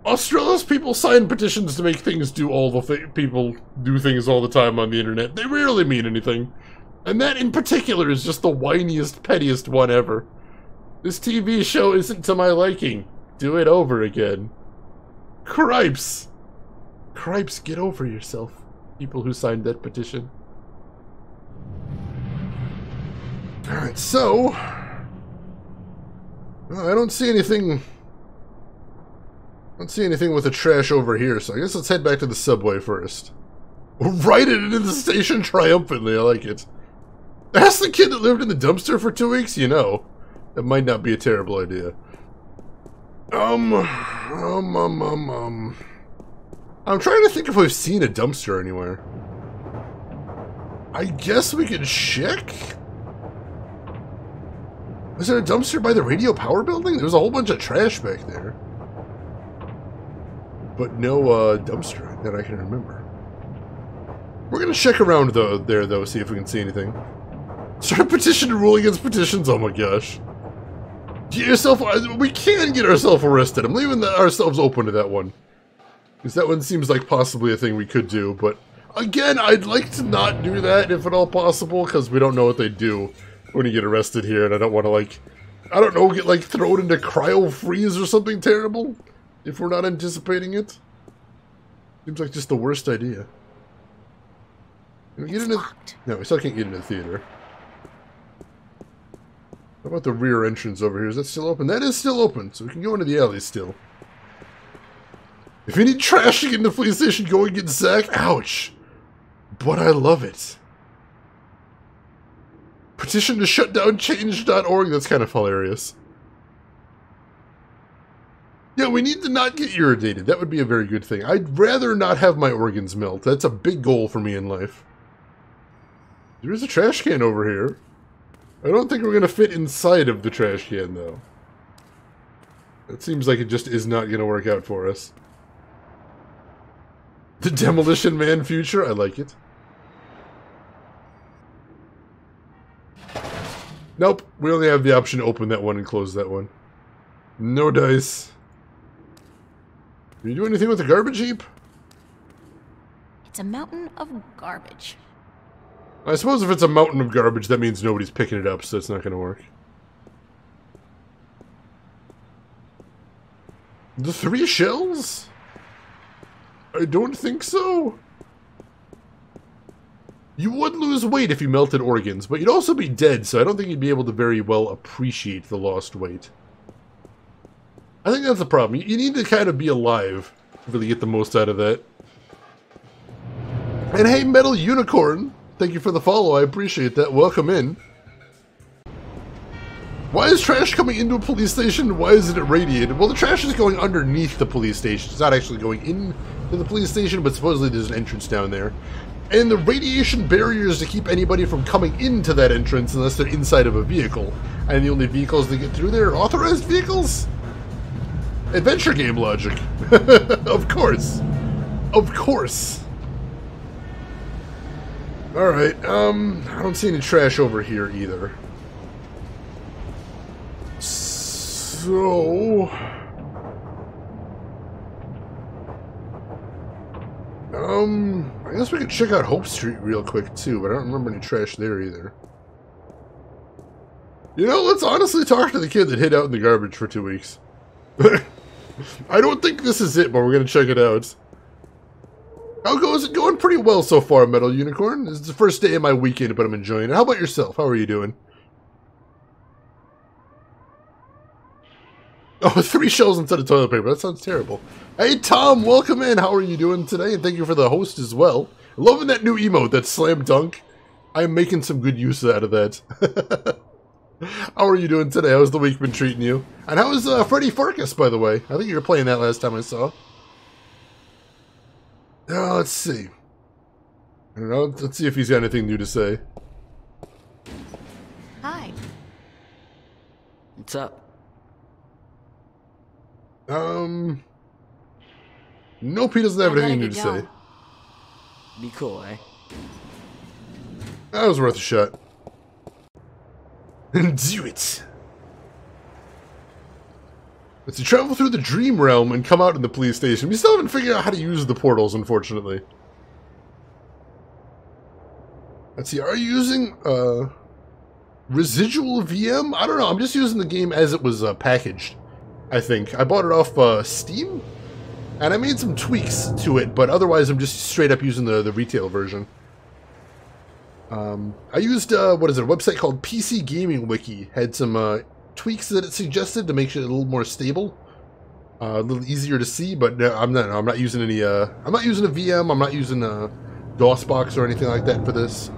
Australia's people sign petitions to make things do all the people do things all the time on the internet. They rarely mean anything. And that in particular is just the whiniest, pettiest one ever. This TV show isn't to my liking. Do it over again. Cripes! Cripes, get over yourself. People who signed that petition. Alright, so... well, I don't see anything... I don't see anything with the trash over here, so I guess let's head back to the subway first. Write it into the station triumphantly, I like it. Ask the kid that lived in the dumpster for 2 weeks, you know. That might not be a terrible idea. I'm trying to think if we've seen a dumpster anywhere. I guess we could check? Was there a dumpster by the Radio Power Building? There was a whole bunch of trash back there. But no dumpster that I can remember. We're gonna check around there though, see if we can see anything. Start a petition to rule against petitions, oh my gosh. Get yourself, we can get ourselves arrested. I'm leaving ourselves open to that one. Because that one seems like possibly a thing we could do, but again, I'd like to not do that if at all possible, because we don't know what they do when you get arrested here, and I don't want to, like, I don't know, get, like, thrown into cryo-freeze or something terrible, if we're not anticipating it. Seems like just the worst idea. Can we get into... no, we still can't get into the theater. How about the rear entrance over here? Is that still open? That is still open, so we can go into the alley still. If you need trash to get in the police station, go and get Zach. Ouch. But I love it. Petition to shut down change.org. That's kind of hilarious. Yeah, we need to not get irritated. That would be a very good thing. I'd rather not have my organs melt. That's a big goal for me in life. There's a trash can over here. I don't think we're going to fit inside of the trash can, though. It seems like it just is not going to work out for us. The Demolition Man future? I like it. Nope, we only have the option to open that one and close that one. No dice. Can you do anything with the garbage heap? It's a mountain of garbage. I suppose if it's a mountain of garbage, that means nobody's picking it up, so it's not going to work. The 3 shells? I don't think so. You would lose weight if you melted organs, but you'd also be dead, so I don't think you'd be able to very well appreciate the lost weight. I think that's the problem. You need to kind of be alive to really get the most out of that. And hey, Metal Unicorn, thank you for the follow. I appreciate that. Welcome in. Why is trash coming into a police station? Why isn't it radiated? Well, the trash is going underneath the police station. It's not actually going into the police station, but supposedly there's an entrance down there. And the radiation barriers to keep anybody from coming into that entrance unless they're inside of a vehicle. And the only vehicles that get through there are authorized vehicles? Adventure game logic. Of course. Of course. Alright, I don't see any trash over here either. So... I guess we could check out Hope Street real quick too, but I don't remember any trash there either. You know, let's honestly talk to the kid that hid out in the garbage for 2 weeks. I don't think this is it, but we're gonna check it out. How goes it? Going pretty well so far, Metal Unicorn. This is the first day of my weekend, but I'm enjoying it. How about yourself? How are you doing? Oh, 3 shells instead of toilet paper. That sounds terrible. Hey, Tom, welcome in. How are you doing today? And thank you for the host as well. Loving that new emote, that slam dunk. I'm making some good use out of that. How are you doing today? How's the week been treating you? And how is Freddy Farkas, by the way? I think you were playing that last time I saw. Let's see. I don't know. Let's see if he's got anything new to say. Hi. What's up? Nope, he doesn't have anything new to say. Be cool, eh? That was worth a shot. Do it! Let's travel through the dream realm and come out in the police station. We still haven't figured out how to use the portals, unfortunately. Let's see, are you using, residual VM? I don't know, I'm just using the game as it was, packaged, I think. I bought it off, Steam? And I made some tweaks to it, but otherwise I'm just straight up using the retail version. I used, what is it, a website called PC Gaming Wiki. Had some, tweaks that it suggested to make it a little more stable. A little easier to see, but no, I'm not using any, I'm not using a VM, I'm not using a DOSBox or anything like that for this.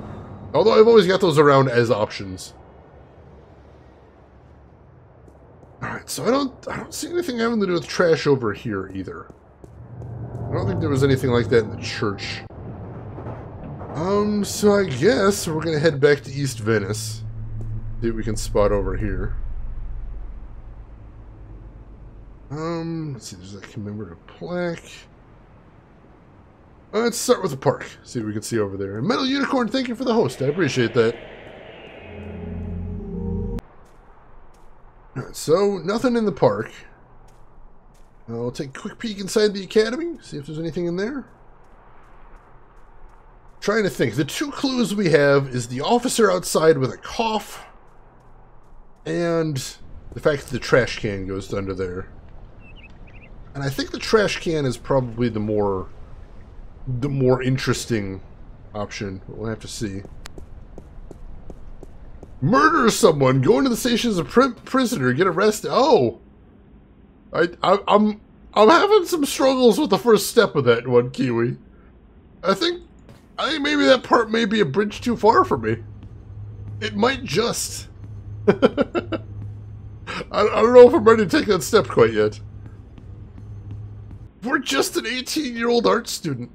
Although I've always got those around as options. Alright, so I don't see anything having to do with trash over here either. I don't think there was anything like that in the church. So I guess we're gonna head back to East Venice. See what we can spot over here. Let's see, there's a commemorative plaque. Let's start with the park. See what we can see over there. Metal Unicorn, thank you for the host. I appreciate that. Alright, so nothing in the park. I'll take a quick peek inside the academy, see if there's anything in there. Trying to think. The 2 clues we have is the officer outside with a cough and the fact that the trash can goes under there. And I think the trash can is probably the more interesting option. We'll have to see. Murder someone, go into the station as a prisoner, get arrested. Oh! I'm having some struggles with the first step of that one, Kiwi. I think maybe that part may be a bridge too far for me. It might just. I don't know if I'm ready to take that step quite yet. We're just an 18-year-old art student.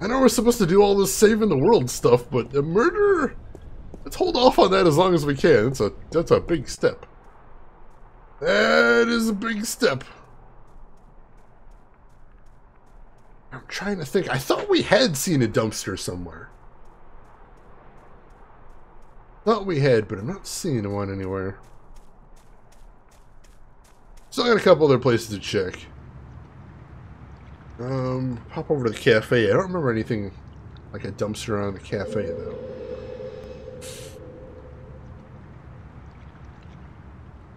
I know we're supposed to do all this saving the world stuff, but a murder Let's hold off on that as long as we can. That's a big step. That is a big step. I'm trying to think. I thought we had seen a dumpster somewhere. Thought we had, but I'm not seeing one anywhere. Still got a couple other places to check. Pop over to the cafe. I don't remember anything like a dumpster around the cafe, though.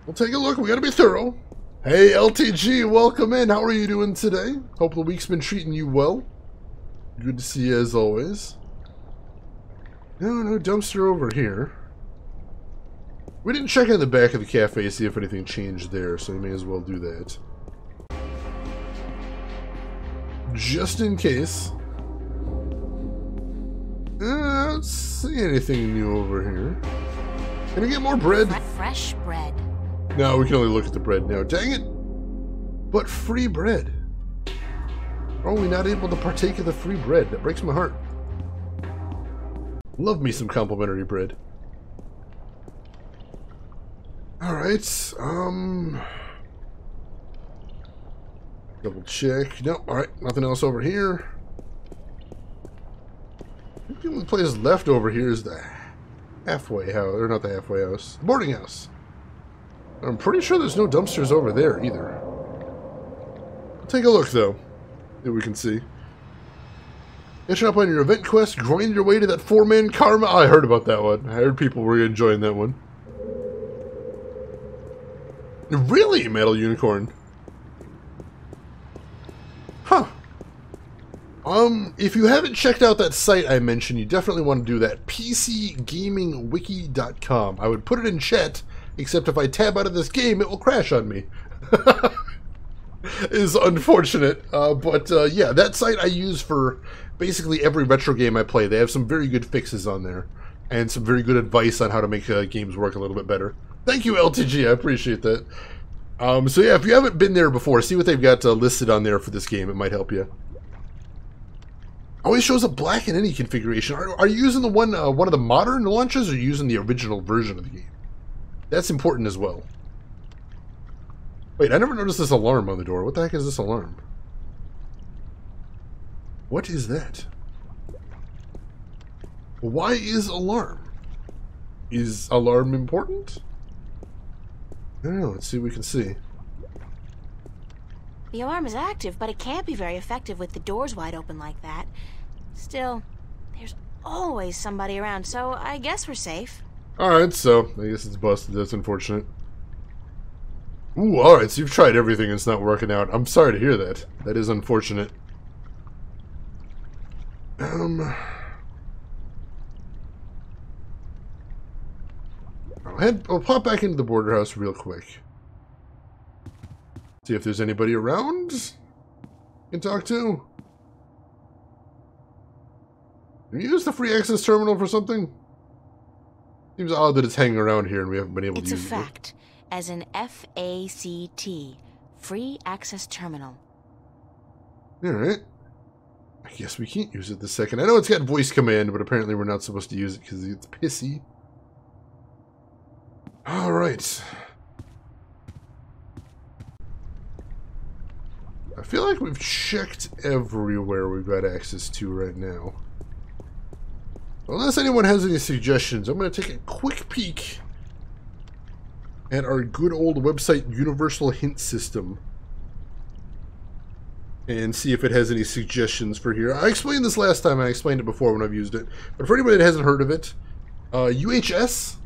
We'll take a look. We gotta be thorough. Hey, LTG, welcome in. How are you doing today? Hope the week's been treating you well. Good to see you as always. No dumpster over here. We didn't check in the back of the cafe, see if anything changed there, so we may as well do that. Just in case. I don't see anything new over here. Can we get more bread? Fresh bread. No, we can only look at the bread now. Dang it! But free bread. Are we not able to partake of the free bread? That breaks my heart. Love me some complimentary bread. Alright, double check. Nope, alright, nothing else over here. I think the only place left over here is the halfway house, or not the halfway house, the boarding house. I'm pretty sure there's no dumpsters over there either. Take a look though, see what we can see. Catching up on your event quest, grind your way to that 4-man karma. Oh, I heard about that one. I heard people were enjoying that one. Really, Metal Unicorn? Huh. If you haven't checked out that site I mentioned, you definitely want to do that. PCGamingWiki.com. I would put it in chat, except if I tab out of this game, it will crash on me. Is unfortunate. Yeah, that site I use for basically every retro game I play. They have some very good fixes on there, and some very good advice on how to make games work a little bit better. Thank you, LTG. I appreciate that. So yeah, if you haven't been there before, see what they've got listed on there for this game. It might help you. Always shows up black in any configuration. Are you using the one of the modern launches, or are you using the original version of the game? That's important as well. Wait, I never noticed this alarm on the door. What the heck is this alarm? What is that? Why is alarm? Is alarm important? I don't know. Let's see what we can see. The alarm is active, but it can't be very effective with the doors wide open like that. Still, there's always somebody around, so I guess we're safe. Alright, so I guess it's busted. That's unfortunate. Ooh, alright, so you've tried everything and it's not working out. I'm sorry to hear that. That is unfortunate. I'll pop back into the border house real quick. See if there's anybody around you can talk to. Can you use the free access terminal for something? Seems odd that it's hanging around here and we haven't been able to use it. It's a fact. As an FACT, Free Access Terminal. Alright. I guess we can't use it this second. I know it's got voice command, but apparently we're not supposed to use it because it's pissy. Alright. I feel like we've checked everywhere we've got access to right now. Unless anyone has any suggestions, I'm going to take a quick peek at our good old website Universal Hint System and see if it has any suggestions for here. I explained this last time, I explained it before when I've used it, but for anybody that hasn't heard of it, UHS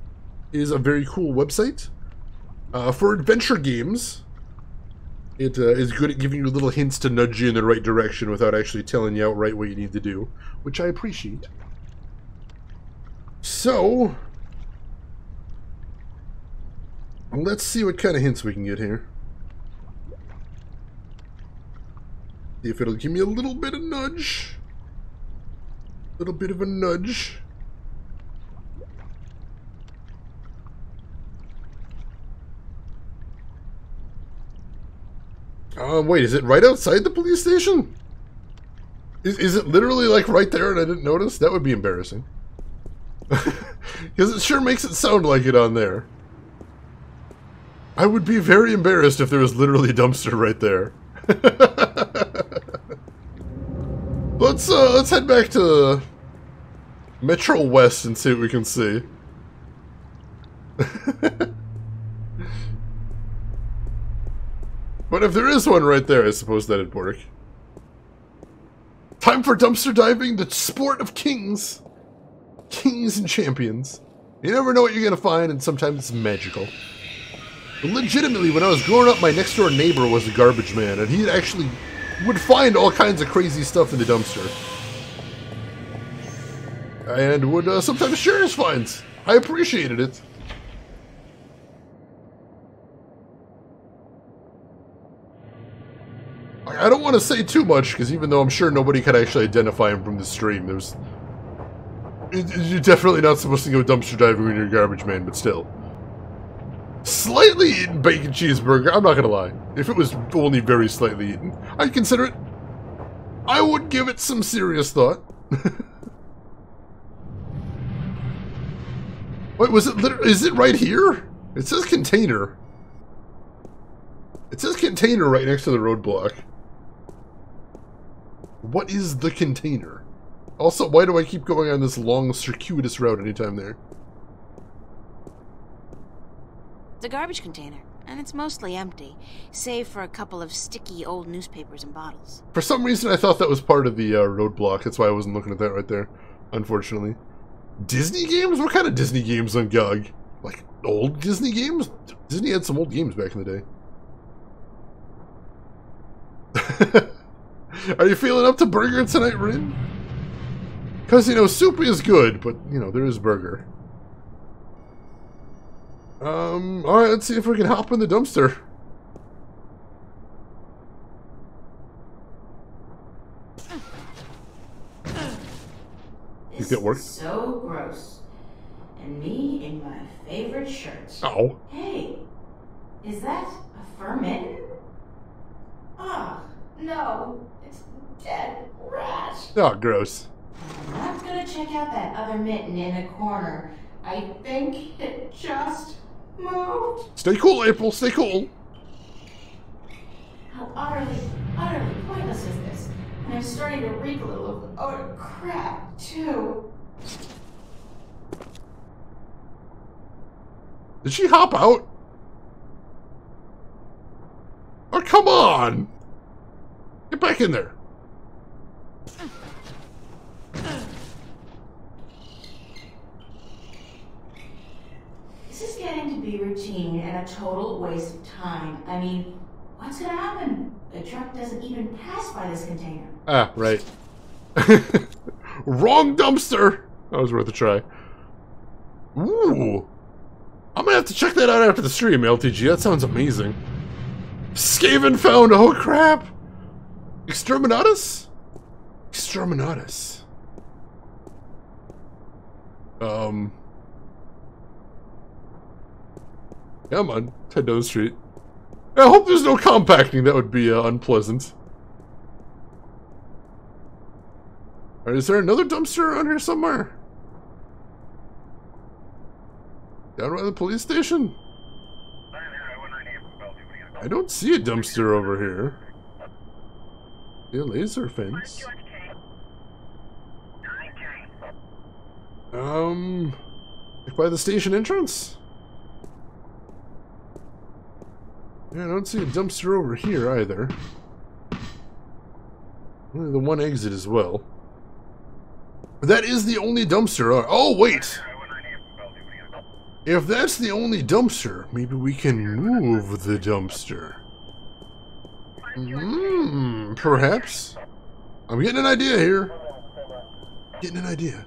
is a very cool website for adventure games. It is good at giving you little hints to nudge you in the right direction without actually telling you outright what you need to do, which I appreciate. So, let's see what kind of hints we can get here. See if it'll give me a little bit of nudge. A little bit of a nudge. Wait, is it right outside the police station? Is it literally like right there and I didn't notice? That would be embarrassing. Because it sure makes it sound like it on there. I would be very embarrassed if there was literally a dumpster right there. Let's head back to Metro West and see what we can see. But if there is one right there, I suppose that'd work. Time for dumpster diving, the sport of kings. Kings and champions. You never know what you're gonna find, and sometimes it's magical. But legitimately, when I was growing up, my next door neighbor was a garbage man, and he actually would find all kinds of crazy stuff in the dumpster. And would sometimes share his finds. I appreciated it. I don't want to say too much, because even though I'm sure nobody could actually identify him from the stream, you're definitely not supposed to go dumpster diving when you're a garbage man, but still. Slightly eaten bacon cheeseburger, I'm not gonna lie. If it was only very slightly eaten, I'd consider it. I would give it some serious thought. Wait, was it literally, is it right here? It says container. It says container right next to the roadblock. What is the container? Also, why do I keep going on this long, circuitous route anytime there? It's a garbage container, and it's mostly empty, save for a couple of sticky old newspapers and bottles. For some reason, I thought that was part of the roadblock. That's why I wasn't looking at that right there, unfortunately. Disney games? What kind of Disney games on GOG? Like, old Disney games? Disney had some old games back in the day. Are you feeling up to burger tonight, Rin? Because, you know, soup is good, but, you know, there is burger. Alright, let's see if we can hop in the dumpster. This that work? is so gross. And me in my favorite shirt. Oh. Hey, is that a fur mitten? Ah, no, it's a dead rat. Oh, gross. I'm not gonna check out that other mitten in the corner. I think it just moved. Stay cool, April, stay cool. How utterly pointless is this? And I'm starting to reek a little of odor crap, too. Did she hop out? Oh, come on! Get back in there. This is getting to be routine and a total waste of time. I mean, what's gonna happen? The truck doesn't even pass by this container. Ah, right. Wrong dumpster! That was worth a try. Ooh. I'm gonna have to check that out after the stream, LTG. That sounds amazing. Skaven found, oh crap! Exterminatus? Exterminatus. Come on, head down the street. I hope there's no compacting, that would be unpleasant. Alright, is there another dumpster around here somewhere? Down by the police station? I don't see a dumpster over here. See a laser fence. Like by the station entrance? Yeah, I don't see a dumpster over here either. Only the one exit as well. But that is the only dumpster. Oh, wait! If that's the only dumpster, maybe we can move the dumpster. Perhaps. I'm getting an idea here. Getting an idea.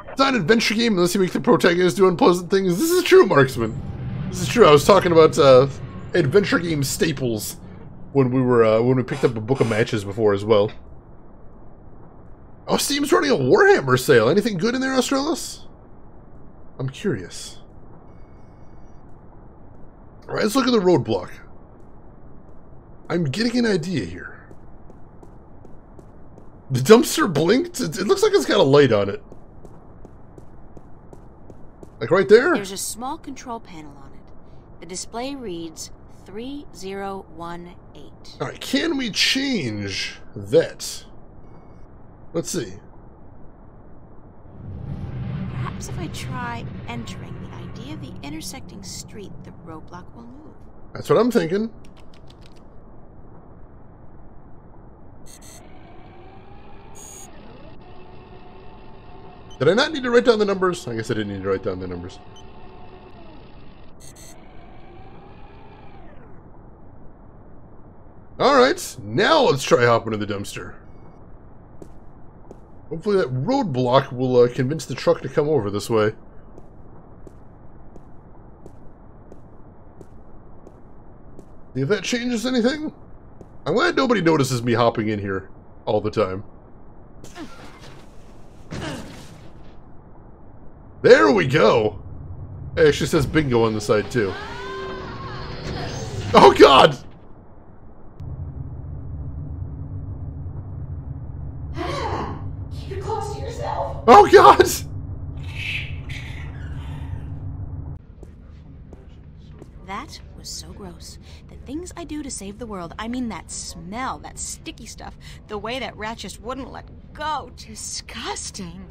It's not an adventure game unless you make the protagonist do unpleasant things. This is true, Marksman. This is true. I was talking about adventure game staples when we picked up a book of matches before as well. Oh, Steam's running a Warhammer sale. Anything good in there, Australis? I'm curious. Alright, let's look at the roadblock. I'm getting an idea here. The dumpster blinked? It looks like it's got a light on it. Like right there? There's a small control panel on it. The display reads 3018. Alright, can we change that? Let's see. Perhaps if I try entering the idea of the intersecting street, the roadblock will move. That's what I'm thinking. Did I not need to write down the numbers? I guess I didn't need to write down the numbers. Alright, now let's try hopping in the dumpster. Hopefully that roadblock will convince the truck to come over this way. See if that changes anything. I'm glad nobody notices me hopping in here all the time. There we go! It actually says bingo on the side too. Oh god! Keep it close to yourself. Oh god! That was so gross. The things I do to save the world, I mean that smell, that sticky stuff, the way that rat just wouldn't let go. Disgusting.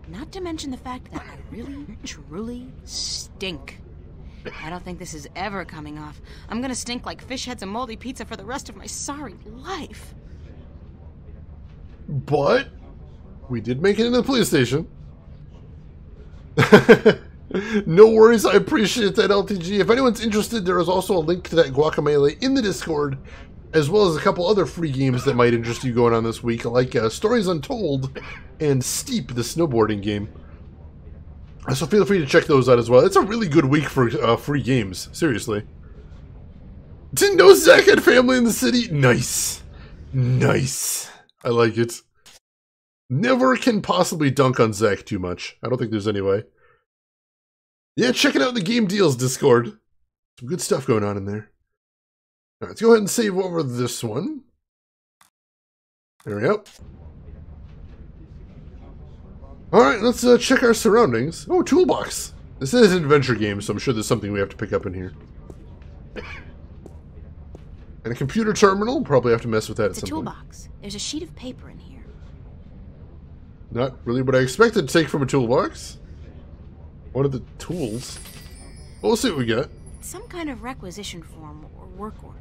Not to mention the fact that I really, truly stink. I don't think this is ever coming off. I'm gonna stink like fish heads and moldy pizza for the rest of my sorry life. But we did make it into the police station. No worries, I appreciate that, LTG. If anyone's interested, there is also a link to that Guacamelee in the Discord, as well as a couple other free games that might interest you going on this week, like Stories Untold and Steep, the snowboarding game. So feel free to check those out as well. It's a really good week for free games, seriously. Didn't know Zach had family in the city? Nice. Nice. I like it. Never can possibly dunk on Zach too much. I don't think there's any way. Yeah, check it out in the Game Deals Discord. Some good stuff going on in there. Alright, let's go ahead and save over this one. There we go. Alright, let's check our surroundings. Oh, toolbox. This is an adventure game, so I'm sure there's something we have to pick up in here. And a computer terminal. Probably have to mess with that at some point. It's a toolbox. There's a sheet of paper in here. Not really what I expected to take from a toolbox. What are the tools? Well, we'll see what we got. It's some kind of requisition form or work order.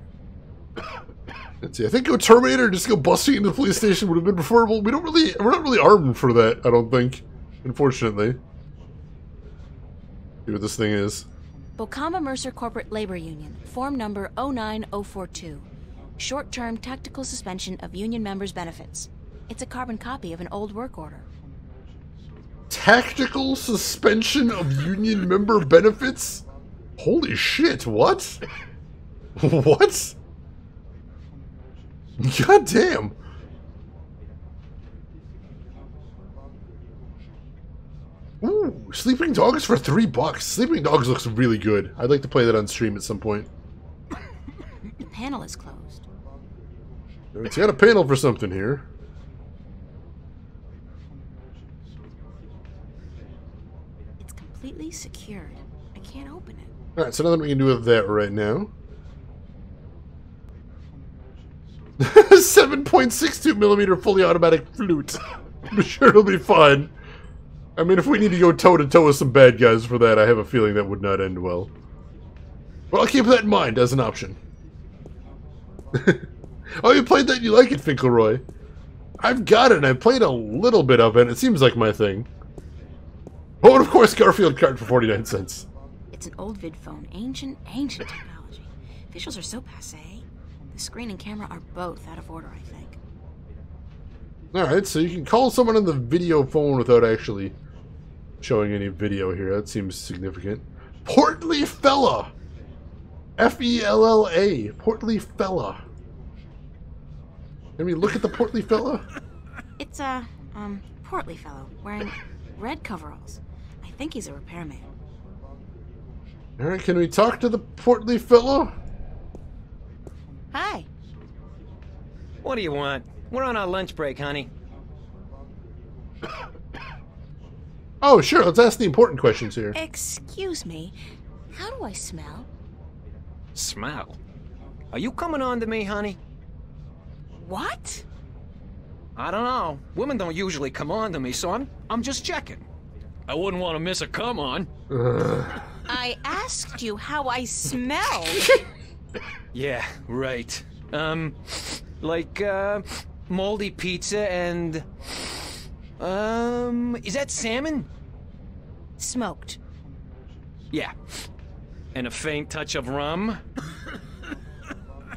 Let's see. I think go Terminator, just go busting into the police station would have been preferable. We're not really armed for that, I don't think. Unfortunately. See what this thing is. Bocama Mercer Corporate Labor Union, form number 09042. Short-term tactical suspension of union members' benefits. It's a carbon copy of an old work order. Tactical suspension of union member benefits? Holy shit, what? What? God damn. Ooh, Sleeping Dogs for $3. Sleeping Dogs looks really good. I'd like to play that on stream at some point. The panel is closed. It's got a panel for something here. It's completely secured. I can't open it. Alright, so nothing we can do with that right now. 7.62mm fully automatic flute. I'm sure it'll be fine. I mean, if we need to go toe-to-toe with some bad guys for that, I have a feeling that would not end well. But I'll keep that in mind as an option. Oh, you played that and you like it, Finkelroy? I've got it, and I've played a little bit of it, and it seems like my thing. Oh, and of course, Garfield card for 49 cents. It's an old vid phone. Ancient technology. Visuals are so passé. The screen and camera are both out of order, I think. Alright, so you can call someone on the video phone without actually showing any video here. That seems significant. Portly Fella! F-E-L-L-A. Portly Fella. Can we look at the portly fella? It's a, portly fellow wearing red coveralls. I think he's a repairman. Alright, can we talk to the portly fellow? Hi. What do you want? We're on our lunch break, honey. Oh, sure. Let's ask the important questions here. Excuse me. How do I smell? Smell? Are you coming on to me, honey? What? I don't know. Women don't usually come on to me, so I'm just checking. I wouldn't want to miss a come on. I asked you how I smelled. Yeah, right. Like, moldy pizza and... is that salmon? Smoked. Yeah. And a faint touch of rum?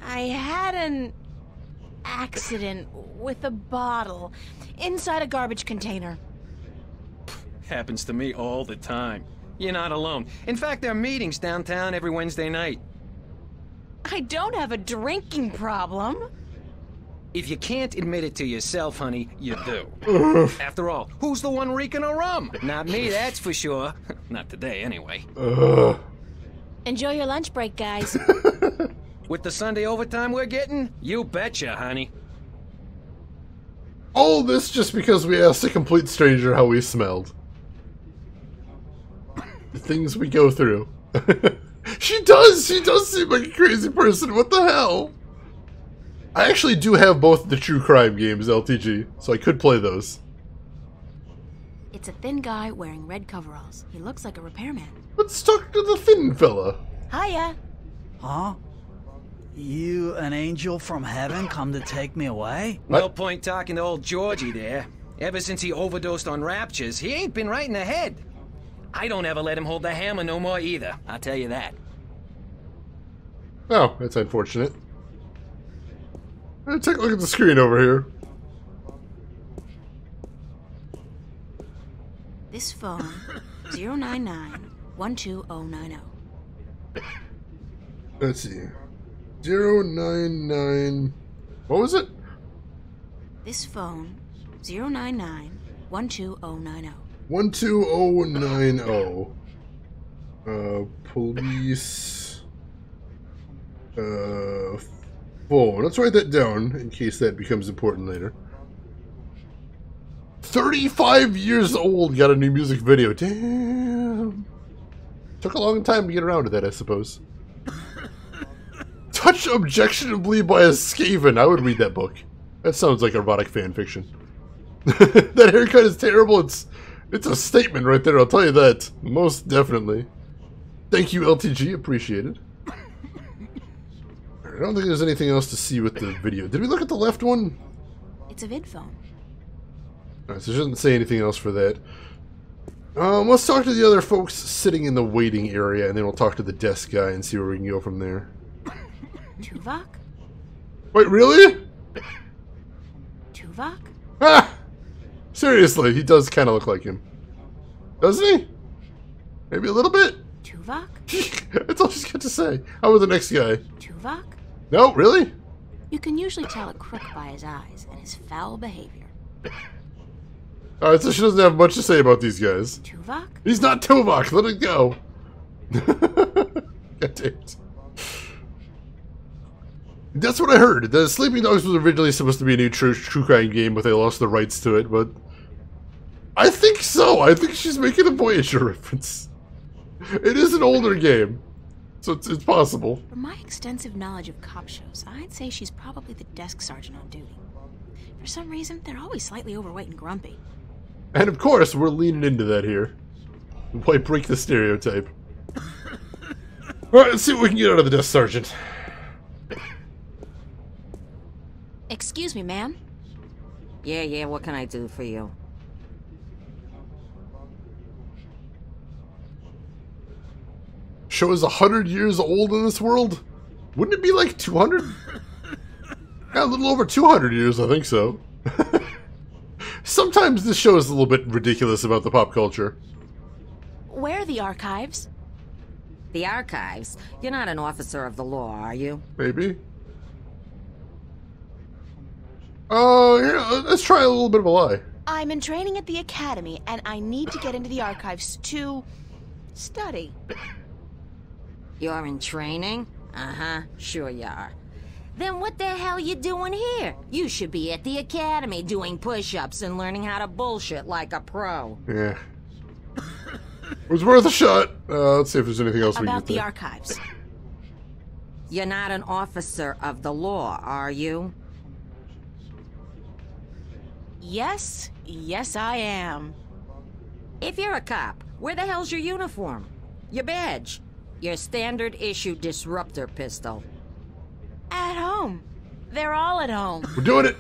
I had an accident with a bottle inside a garbage container. Happens to me all the time. You're not alone. In fact, there are meetings downtown every Wednesday night. I don't have a drinking problem. If you can't admit it to yourself, honey, you do. After all, who's the one reeking of rum? Not me, that's for sure. Not today, anyway. Enjoy your lunch break, guys. With the Sunday overtime we're getting? You betcha, honey. All this just because we asked a complete stranger how we smelled. The things we go through. She does seem like a crazy person. What the hell? I actually do have both the true crime games, LTG, so I could play those. It's a thin guy wearing red coveralls. He looks like a repairman. Let's talk to the thin fella. Hiya. Huh? You, an angel from heaven, come to take me away? No point talking to old Georgie there. Ever since he overdosed on raptures, he ain't been right in the head. I don't ever let him hold the hammer no more either, I'll tell you that. Oh, that's unfortunate. Take a look at the screen over here. This phone, 099-12090. Let's see. 099... What was it? This phone, 099-12090. 12090. Police... phone. Let's write that down in case that becomes important later. 35 years old, got a new music video. Damn. Took a long time to get around to that, I suppose. Touched objectionably by a Skaven. I would read that book. That sounds like erotic fan fiction. That haircut is terrible. It's a statement right there, I'll tell you that. Most definitely. Thank you, LTG. Appreciated. I don't think there's anything else to see with the video. Did we look at the left one? It's a vid phone. Alright, so it doesn't say anything else for that. Let's talk to the other folks sitting in the waiting area, and then we'll talk to the desk guy and see where we can go from there. Tuvok? Wait, really? Tuvok? Ah! Seriously, he does kind of look like him. Doesn't he? Maybe a little bit? Tuvok? That's all she's got to say. How about the next guy? Tuvok? No, really? You can usually tell a crook by his eyes and his foul behavior. Alright, so she doesn't have much to say about these guys. Tuvok? He's not Tuvok, let it go. God damn it. That's what I heard. The Sleeping Dogs was originally supposed to be a new true crime game, but they lost the rights to it, but... I think so. I think she's making a Voyager reference. It is an older game, so it's possible. From my extensive knowledge of cop shows, I'd say she's probably the desk sergeant on duty. For some reason, they're always slightly overweight and grumpy. And of course, we're leaning into that here. Why break the stereotype? Alright, let's see what we can get out of the desk sergeant. Excuse me, ma'am. Yeah, what can I do for you? Show is 100 years old in this world? Wouldn't it be like 200? Yeah, a little over 200 years, I think so. Sometimes this show is a little bit ridiculous about the pop culture. Where are the archives? The archives? You're not an officer of the law, are you? Maybe. Yeah, let's try a little bit of a lie. I'm in training at the academy, and I need to get into the archives to study. You're in training? Uh-huh, sure you are. Then what the hell you doing here? You should be at the academy doing push-ups and learning how to bullshit like a pro. Yeah. It was worth a shot. Let's see if there's anything else we can About get the there. archives. You're not an officer of the law, are you? Yes, I am. If you're a cop, where the hell's your uniform? Your badge? Your standard issue disruptor pistol? At home. They're all at home. We're doing it.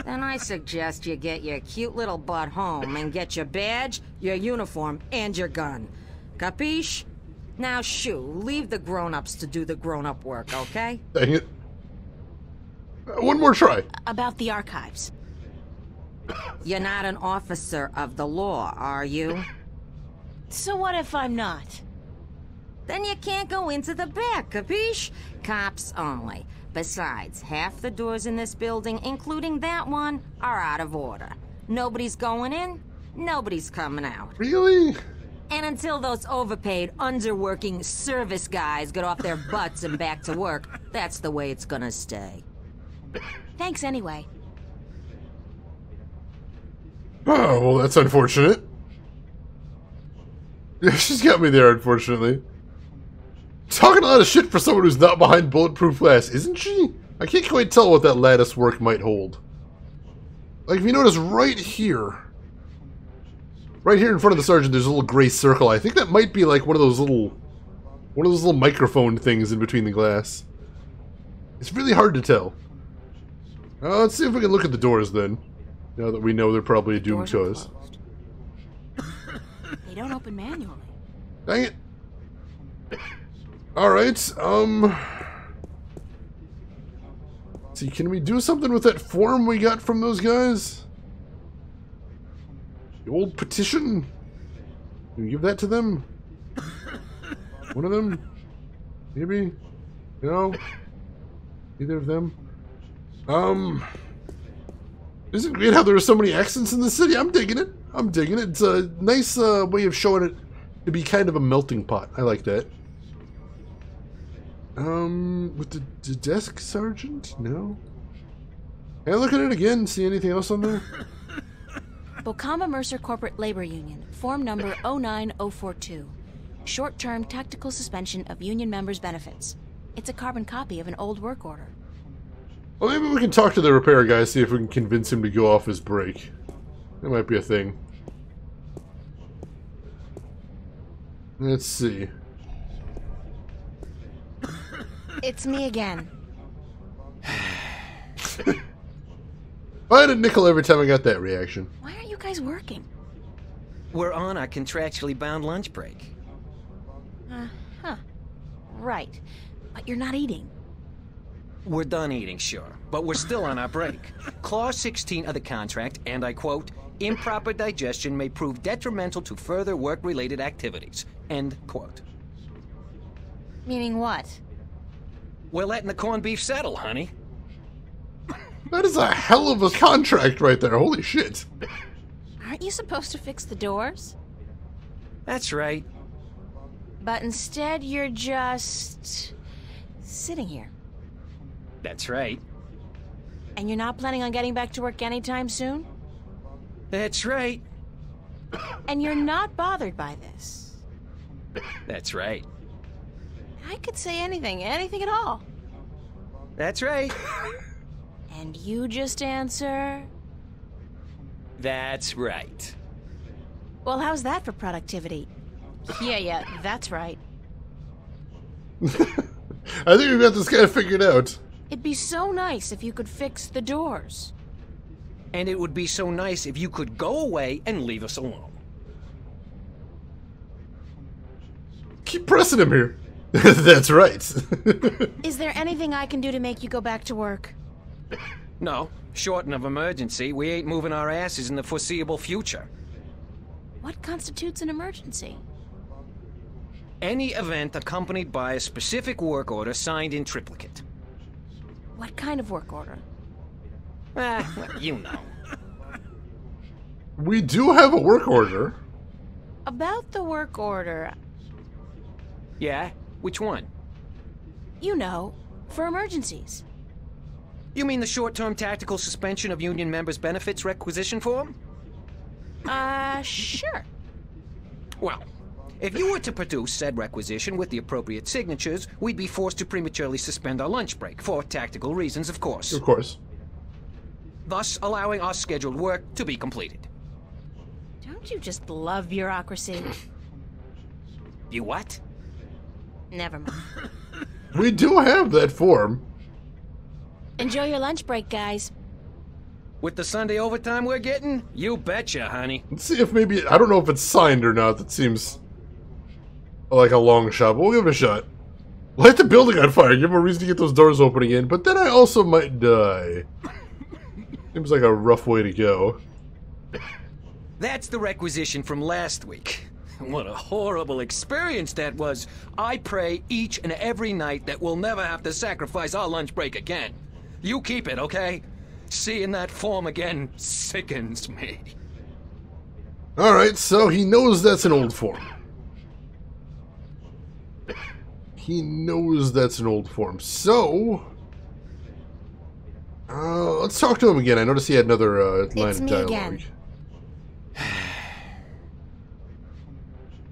Then I suggest you get your cute little butt home and get your badge, your uniform, and your gun. Capiche? Now shoo, leave the grown-ups to do the grown-up work, okay? Dang it. One more try. About the archives. You're not an officer of the law, are you? So what if I'm not? Then you can't go into the back, capiche? Cops only. Besides, half the doors in this building, including that one, are out of order. Nobody's going in, nobody's coming out. Really? And until those overpaid, underworking service guys get off their butts and back to work, that's the way it's gonna stay. Thanks anyway. Oh, well, that's unfortunate. Yeah, she's got me there, unfortunately. Talking a lot of shit for someone who's not behind bulletproof glass, isn't she? I can't quite tell what that lattice work might hold. Like, if you notice right here in front of the sergeant, there's a little gray circle. I think that might be like one of those little microphone things in between the glass. It's really hard to tell. Let's see if we can look at the doors then. Now that we know they're probably doomed to us. They don't open manually. Dang it. Alright, see, can we do something with that form we got from those guys? The old petition? Can we give that to them? One of them? Maybe? No? Either of them? Isn't it great how there are so many accents in the city? I'm digging it. I'm digging it. It's a nice way of showing it to be kind of a melting pot. I like that. With the desk sergeant? No? Can I look at it again? See anything else on there? Bocama Mercer Corporate Labor Union, form number 09042. Short-term tactical suspension of union members' benefits. It's a carbon copy of an old work order. Well, maybe we can talk to the repair guy, see if we can convince him to go off his break. That might be a thing. Let's see. It's me again. I had a nickel every time I got that reaction. Why aren't you guys working? We're on our contractually bound lunch break. Huh. Right. But you're not eating. We're done eating, sure, but we're still on our break. Clause 16 of the contract, and I quote, improper digestion may prove detrimental to further work-related activities, end quote. Meaning what? We're letting the corned beef settle, honey. That is a hell of a contract right there. Holy shit. Aren't you supposed to fix the doors? That's right. But instead you're just sitting here. That's right. And you're not planning on getting back to work anytime soon? That's right. And you're not bothered by this? That's right. I could say anything at all. That's right. And you just answer? That's right. Well, how's that for productivity? Yeah, that's right. I think we've got this guy figured out. It'd be so nice if you could fix the doors. And it would be so nice if you could go away and leave us alone. Keep pressing him here. That's right. Is there anything I can do to make you go back to work? No, short of emergency, we ain't moving our asses in the foreseeable future. What constitutes an emergency? Any event accompanied by a specific work order signed in triplicate. What kind of work order? Well, you know. We do have a work order. About the work order. Yeah? Which one? You know, for emergencies. You mean the short-term tactical suspension of union members' benefits requisition form? Sure. Well, If you were to produce said requisition with the appropriate signatures, we'd be forced to prematurely suspend our lunch break, for tactical reasons, of course. Of course. Thus allowing our scheduled work to be completed. Don't you just love bureaucracy? You what? Never mind. We do have that form. Enjoy your lunch break, guys. With the Sunday overtime we're getting? You betcha, honey. Let's see if maybe... I don't know if it's signed or not. That seems like a long shot, but we'll give it a shot. Light the building on fire. Give him a reason to get those doors open again, but then I also might die. Seems like a rough way to go. That's the requisition from last week. What a horrible experience that was. I pray each and every night that we'll never have to sacrifice our lunch break again. You keep it, okay? Seeing that form again sickens me. Alright, so he knows that's an old form. He knows that's an old form. So... let's talk to him again. I noticed he had another line of dialogue. Again.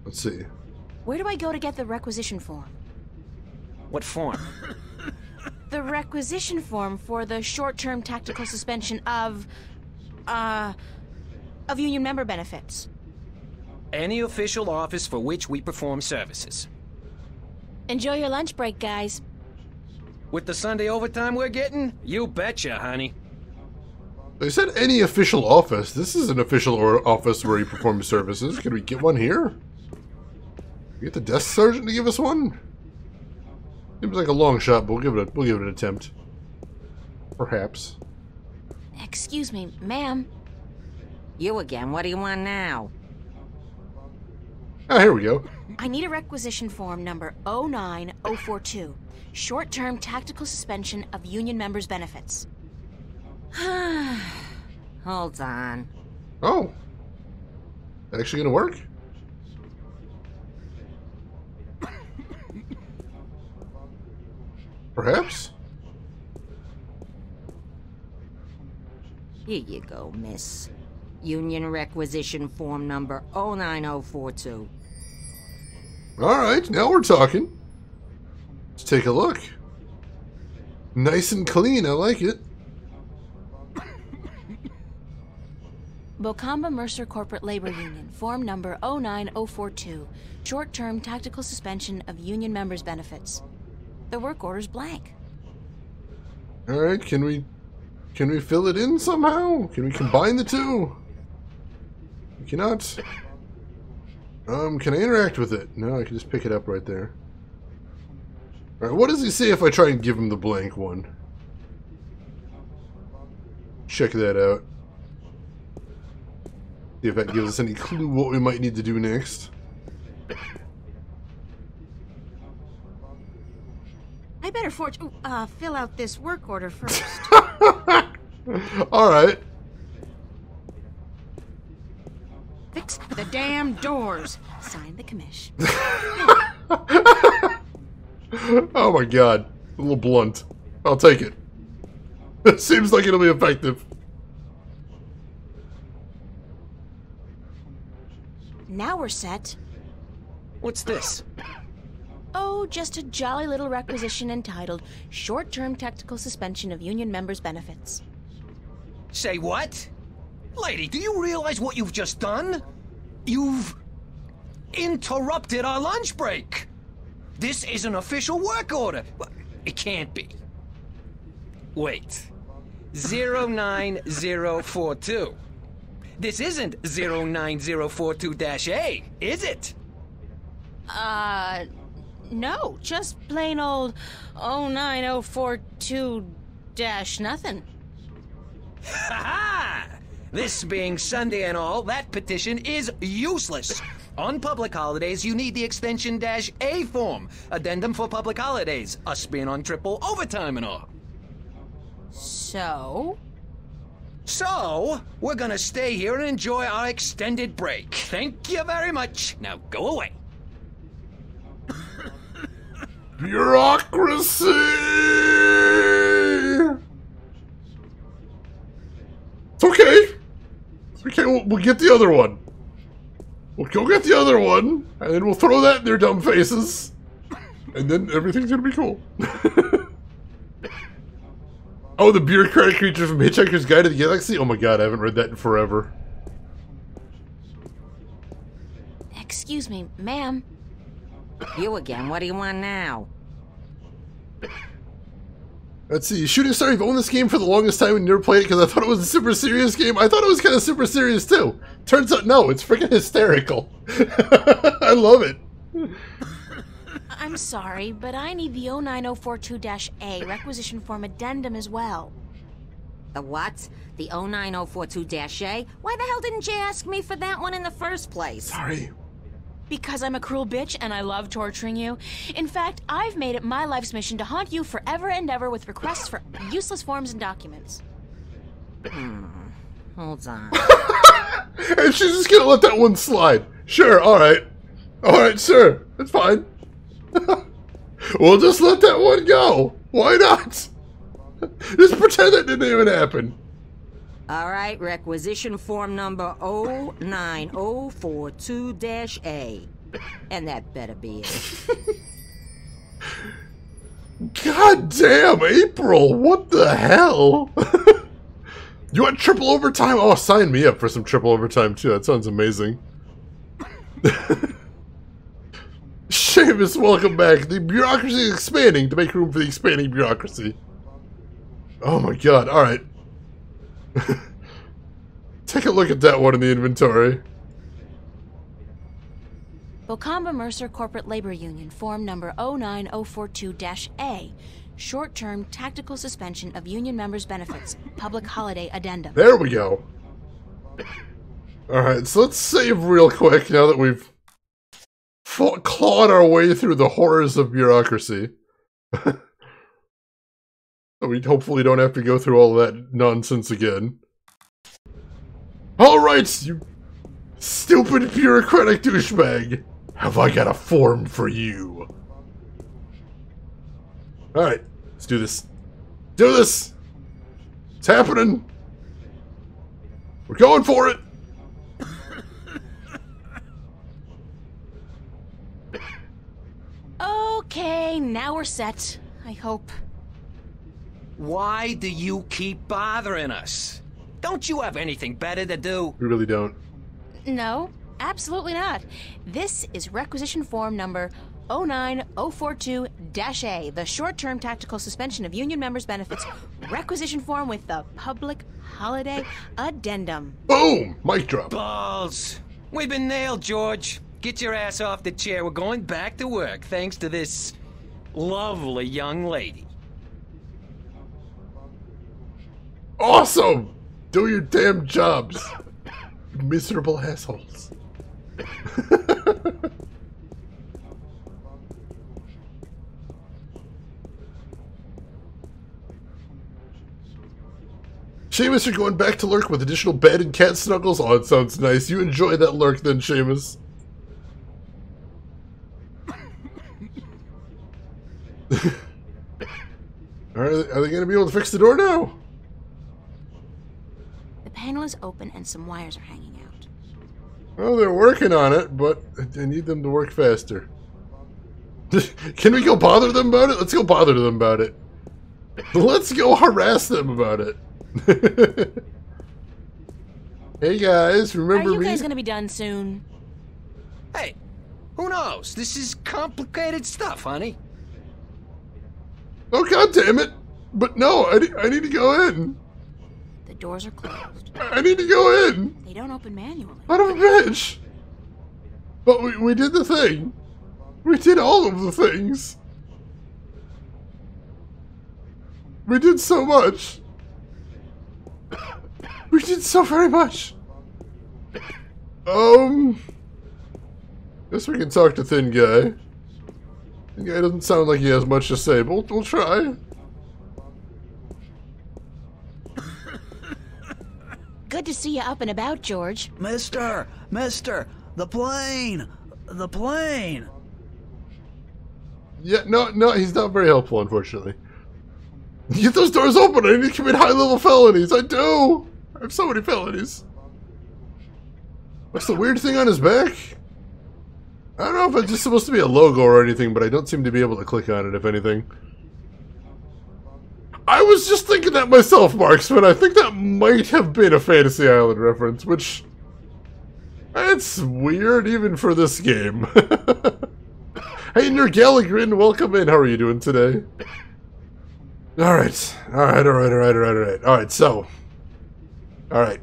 Let's see. Where do I go to get the requisition form? What form? The requisition form for the short-term tactical suspension of union member benefits. Any official office for which we perform services. Enjoy your lunch break, guys. With the Sunday overtime we're getting? You betcha, honey. They said any official office. This is an official office where he performs services. Can we get one here? Get the desk sergeant to give us one? Seems like a long shot, but we'll give it an attempt. Perhaps. Excuse me, ma'am. You again. What do you want now? Ah, here we go. I need a requisition form number 09042. Short-term tactical suspension of union members' benefits. Hold on. Oh. Actually gonna work? Perhaps? Here you go, miss. Union requisition form number 09042. Alright, now we're talking. Let's take a look. Nice and clean, I like it. Bocamba Mercer Corporate Labor Union, form number 09042. Short-term tactical suspension of union members' benefits. The work order's blank. Alright, can we fill it in somehow? Can we combine the two? We cannot. Can I interact with it? No, I can just pick it up right there. Alright, what does he say if I try and give him the blank one? Check that out. See if that gives us any clue what we might need to do next. I better fill out this work order first. Alright. Fix the damn doors. Sign the commish. Oh my god. A little blunt. I'll take it. It seems like it'll be effective. Now we're set. What's this? Oh, just a jolly little requisition entitled Short-Term Tactical Suspension of Union Members' Benefits. Say what? Lady, do you realize what you've just done? You've interrupted our lunch break. This is an official work order. It can't be. Wait. 09042. This isn't 09042-A, is it? No, just plain old 09042-nothing. Ha-ha! This being Sunday and all, that petition is useless. On public holidays, you need the extension -A form. Addendum for public holidays. Us being on triple overtime and all. So, we're gonna stay here and enjoy our extended break. Thank you very much. Now go away. Bureaucracy! It's okay. It's okay, we'll get the other one. We'll go get the other one, and then we'll throw that in their dumb faces. And then everything's gonna be cool. Oh, the bureaucratic creature from Hitchhiker's Guide to the Galaxy? Oh my god, I haven't read that in forever. Excuse me, ma'am. You again. What do you want now? Let's see, Shooting Star, you've owned this game for the longest time and never played it because I thought it was a super serious game. I thought it was kind of super serious too. Turns out, no, it's freaking hysterical. I love it. I'm sorry, but I need the 09042-A requisition form addendum as well. The what? The 09042-A? Why the hell didn't you ask me for that one in the first place? Sorry. Because I'm a cruel bitch and I love torturing you. In fact, I've made it my life's mission to haunt you forever and ever with requests for useless forms and documents. Hold on. And she's just gonna let that one slide. Sure, alright. Alright, sure. That's fine. We'll just let that one go. Why not? Just pretend that didn't even happen. All right, requisition form number 09042-A. And that better be it. God damn, April, what the hell? You want triple overtime? Oh, sign me up for some triple overtime too. That sounds amazing. Seamus, welcome back. The bureaucracy is expanding to make room for the expanding bureaucracy. Oh my god, alright. Take a look at that one in the inventory. Bocamba Mercer Corporate Labor Union, form number 09042-A. Short-term tactical suspension of union members' benefits. Public holiday addendum. There we go. Alright, so let's save real quick now that we've clawed our way through the horrors of bureaucracy. So we hopefully don't have to go through all that nonsense again. Alright, you stupid bureaucratic douchebag. Have I got a form for you? Alright, let's do this. Do this! It's happening! We're going for it! Okay, now we're set. I hope. Why do you keep bothering us? Don't you have anything better to do? We really don't. No, absolutely not. This is requisition form number 09042-A, the short-term tactical suspension of union members' benefits requisition form with the public holiday addendum. Boom! Mic drop. Balls! We've been nailed, George. Get your ass off the chair. We're going back to work, thanks to this lovely young lady. Awesome! Do your damn jobs, you miserable assholes. Seamus, you're going back to lurk with additional bed and cat snuggles? Oh, it sounds nice. You enjoy that lurk then, Seamus. Are they going to be able to fix the door now? The panel is open and some wires are hanging out. Well, they're working on it, but I need them to work faster. Can we go bother them about it? Let's go bother them about it. Let's go harass them about it. Hey guys, remember me? Are you guys gonna be done soon? Hey, who knows? This is complicated stuff, honey. Oh god damn it! But no, I need to go in. The doors are closed. I need to go in. They don't open manually. Son of a bitch! But we did the thing. We did all of the things. We did so much. We did so very much. Guess we can talk to Thin Guy. Thin Guy doesn't sound like he has much to say, but we'll try. Good to see you up and about, George. Mister, the plane. Yeah, no, he's not very helpful, unfortunately. Get those doors open! I need to commit high-level felonies! I do! I have so many felonies. What's the weird thing on his back? I don't know if it's just supposed to be a logo or anything, but I don't seem to be able to click on it, if anything. I was just thinking that myself, Marksman. I think that might have been a Fantasy Island reference, which... That's weird, even for this game. Hey, Nergalagrin, welcome in. How are you doing today? Alright, so... Alright.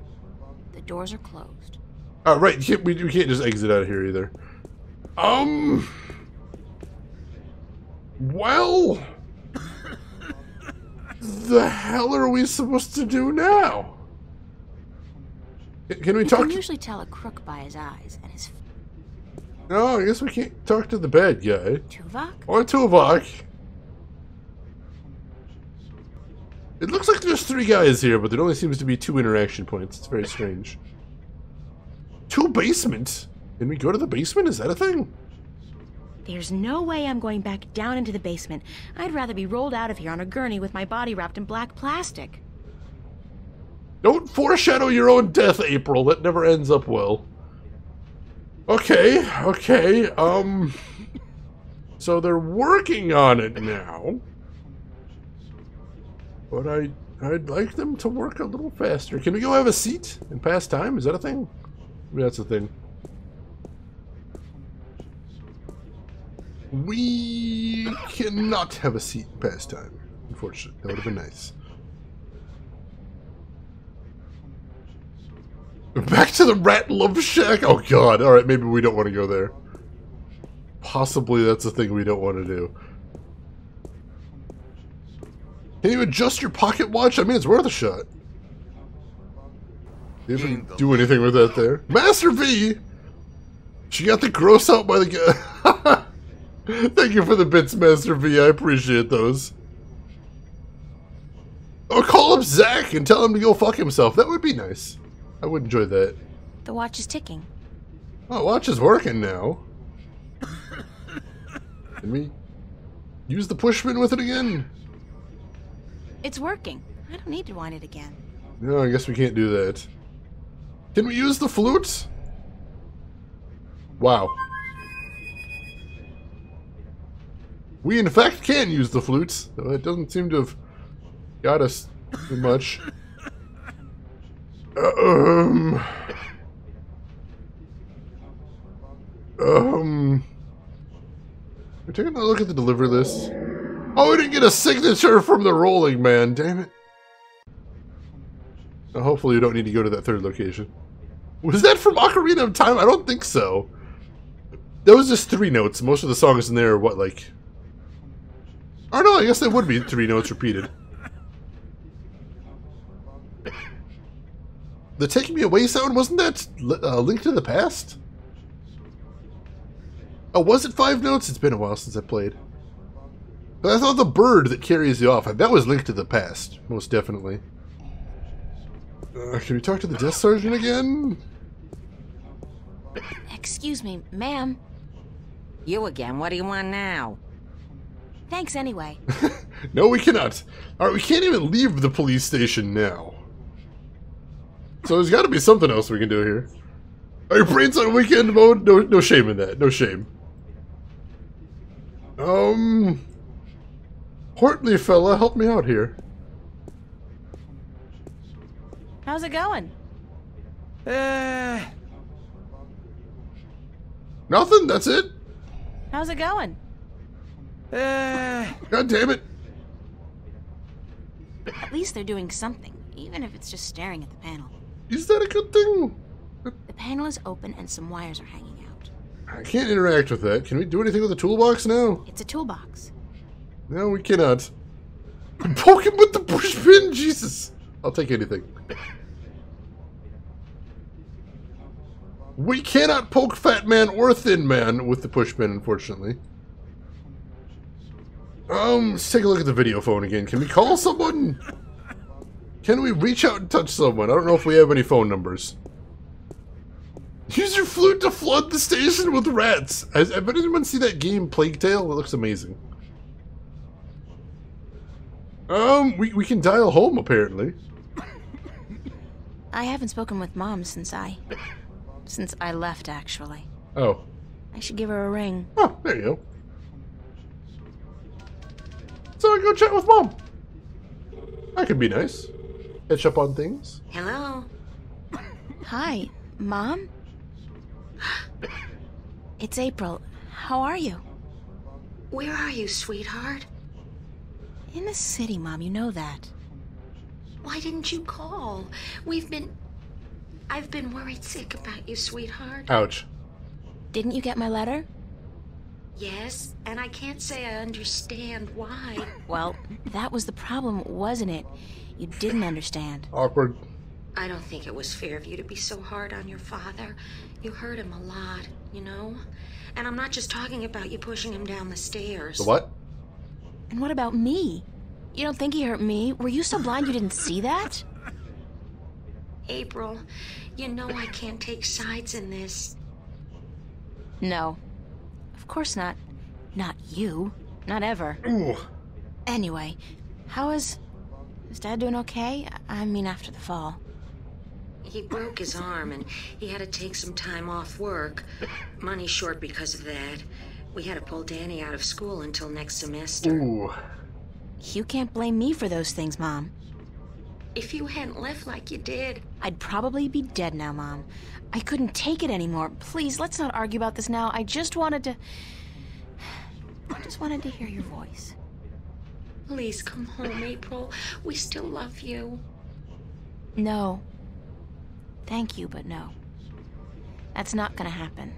The doors are closed. Right, we can't just exit out of here either. Well... The hell are we supposed to do now? Can we talk? You can usually tell a crook by his eyes and his... No, I guess we can't talk to the bad guy. Tuvok? Or Tuvok. It looks like there's 3 guys here, but there only seems to be 2 interaction points. It's very strange. 2 basements? Can we go to the basement? Is that a thing? There's no way I'm going back down into the basement. I'd rather be rolled out of here on a gurney with my body wrapped in black plastic. Don't foreshadow your own death, April. That never ends up well. Okay. So they're working on it now. But I'd like them to work a little faster. Can we go have a seat and pass time? Is that a thing? Maybe that's a thing. We cannot have a seat and pass time. Unfortunately, that would have been nice. Back to the Rat Love Shack? Oh god, alright, maybe we don't want to go there. Possibly that's a thing we don't want to do. Can you adjust your pocket watch? I mean, it's worth a shot. You didn't do anything with that there. Master V! She got the gross out by the guy. Thank you for the bits, Master V. I appreciate those. Or call up Zach and tell him to go fuck himself. That would be nice. I would enjoy that. The watch is ticking. Oh, watch is working now. Can we use the pushpin with it again? It's working. I don't need to wind it again. No, I guess we can't do that. Can we use the flute? Wow. We in fact can use the flutes, though it doesn't seem to have got us too much. We're taking a look at the delivery list. Oh, we didn't get a signature from the Rolling Man, damn it. Hopefully you don't need to go to that 3rd location. Was that from Ocarina of Time? I don't think so. That was just 3 notes. Most of the songs in there are what, like... Oh no, I guess that would be 3 notes repeated. The Take Me Away sound, wasn't that Link to the Past? Oh, was it 5 notes? It's been a while since I played. But I thought the bird that carries you off, that was Link to the Past, most definitely. Can we talk to the desk sergeant again? Excuse me, ma'am. You again, what do you want now? Thanks anyway. No, we cannot. Alright, we can't even leave the police station now. So there's got to be something else we can do here. Are your brains on weekend mode? No shame in that. No shame. Portly fella, help me out here. How's it going? Nothing, that's it. How's it going? God damn it. At least they're doing something, even if it's just staring at the panel. Is that a good thing? The panel is open and some wires are hanging out. I can't interact with that. Can we do anything with the toolbox now? It's a toolbox. No, we cannot. Poke him with the push pin? Jesus. I'll take anything. We cannot poke Fat Man or Thin Man with the push pin, unfortunately. Let's take a look at the video phone again. Can we call someone? Can we reach out and touch someone? I don't know if we have any phone numbers. Use your flute to flood the station with rats. Has anyone see that game Plague Tale? It looks amazing. We can dial home, apparently. I haven't spoken with Mom since since I left, actually. Oh. I should give her a ring. Oh, there you go. So I go chat with Mom. That could be nice. Catch up on things. Hello? Hi, Mom? It's April. How are you? Where are you, sweetheart? In the city, Mom. You know that. Why didn't you call? I've been worried sick about you, sweetheart. Ouch. Didn't you get my letter? Yes, and I can't say I understand why. Well, that was the problem, wasn't it? You didn't understand. Awkward. I don't think it was fair of you to be so hard on your father. You hurt him a lot, you know? And I'm not just talking about you pushing him down the stairs. The what? And what about me? You don't think he hurt me? Were you so blind you didn't see that? April, you know I can't take sides in this. No. Of course not. Not you. Not ever. Ooh. Anyway, is Dad doing okay? I mean, after the fall. He broke his arm and he had to take some time off work. Money short because of that. We had to pull Danny out of school until next semester. Ooh. You can't blame me for those things, Mom. If you hadn't left like you did... I'd probably be dead now, Mom. I couldn't take it anymore. Please, let's not argue about this now. I just wanted to hear your voice. Please come home, April. We still love you. No. Thank you, but no. That's not gonna happen.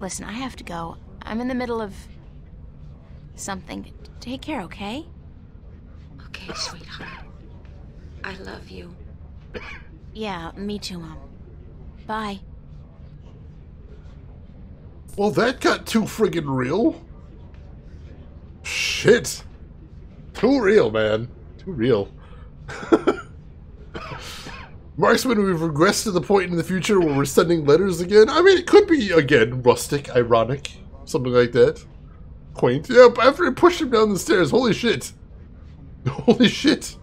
Listen, I have to go. I'm in the middle of something. Take care, okay? Okay, sweetheart. I love you. Yeah, me too, Mom. Bye. Well, that got too friggin' real. Shit. Too real, man. Too real. Marksman, we've regressed to the point in the future where we're sending letters again. I mean, it could be, again, rustic, ironic, something like that. Quaint. Yep, after I pushed him down the stairs. Holy shit. Holy shit.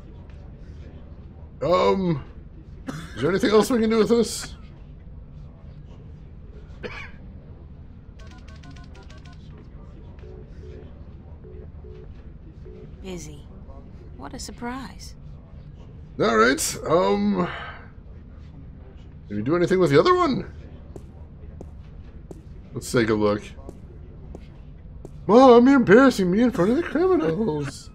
Is there anything else we can do with this? Busy. What a surprise. Alright, did we do anything with the other one? Let's take a look. Mom, you're embarrassing me in front of the criminals.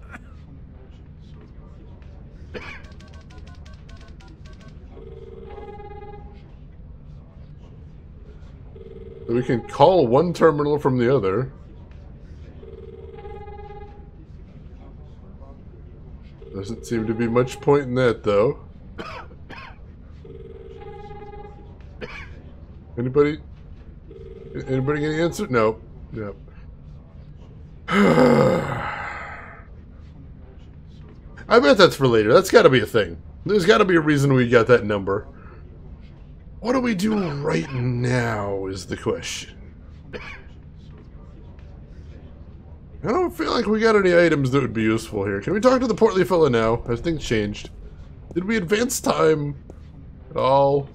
So we can call one terminal from the other. Doesn't seem to be much point in that, though. Anybody get an answer? No. Yep. I bet that's for later. That's got to be a thing. There's got to be a reason we got that number. What do we do right now is the question. I don't feel like we got any items that would be useful here. Can we talk to the portly fella now? Has things changed? Did we advance time at all?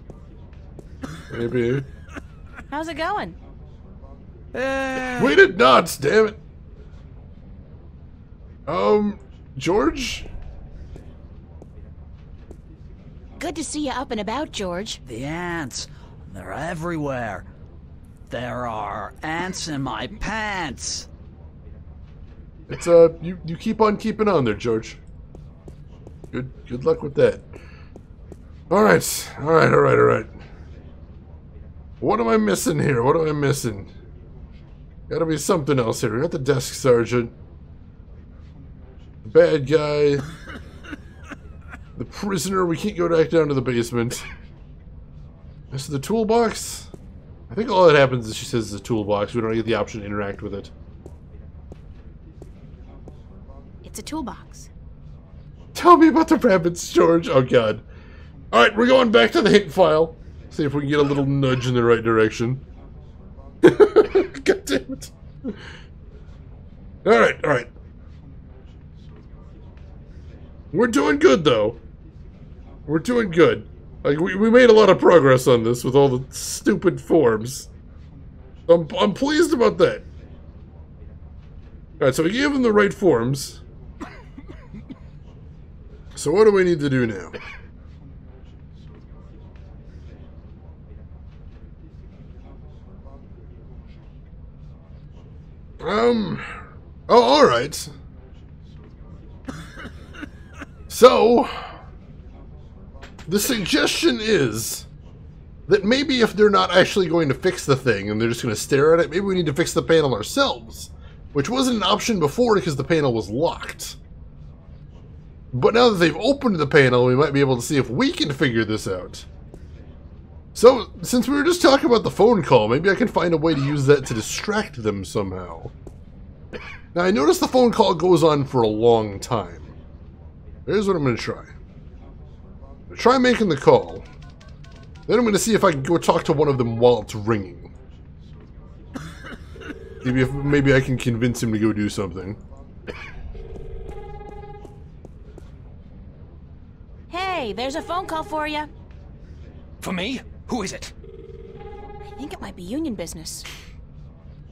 Maybe. How's it going? We did not, damn it. George? Good to see you up and about, George. The ants. They're everywhere. There are ants in my pants. It's, you keep on keeping on there, George. Good luck with that. Alright. What am I missing here? What am I missing? Gotta be something else here. We got the desk sergeant. The bad guy. The prisoner. We can't go back down to the basement. This is the toolbox. I think all that happens is she says it's a toolbox. We don't get the option to interact with it. It's a toolbox. Tell me about the rabbits, George. Oh, God. Alright, we're going back to the hint file. See if we can get a little nudge in the right direction. God damn it. Alright. We're doing good, though. We're doing good. Like, we made a lot of progress on this with all the stupid forms. I'm pleased about that. Alright, so we gave them the right forms. So what do we need to do now? Oh, alright. So, the suggestion is that maybe if they're not actually going to fix the thing and they're just going to stare at it, maybe we need to fix the panel ourselves, which wasn't an option before because the panel was locked. But now that they've opened the panel, we might be able to see if we can figure this out. So, since we were just talking about the phone call, maybe I can find a way to use that to distract them somehow. Now, I noticed the phone call goes on for a long time. Here's what I'm going to try. I'm going to try making the call. Then I'm going to see if I can go talk to one of them while it's ringing. Maybe I can convince him to go do something. Hey, there's a phone call for you. For me? Who is it? I think it might be union business.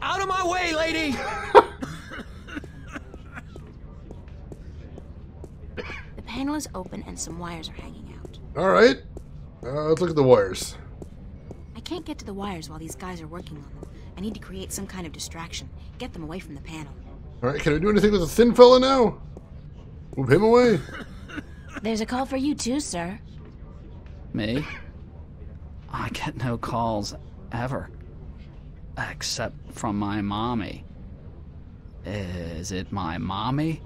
Out of my way, lady! The panel is open and some wires are hanging out. Alright. Let's look at the wires. I can't get to the wires while these guys are working on them. I need to create some kind of distraction. Get them away from the panel. Alright, can I do anything with the thin fella now? Move him away. There's a call for you too, sir. Me? I get no calls ever. Except from my mommy. Is it my mommy?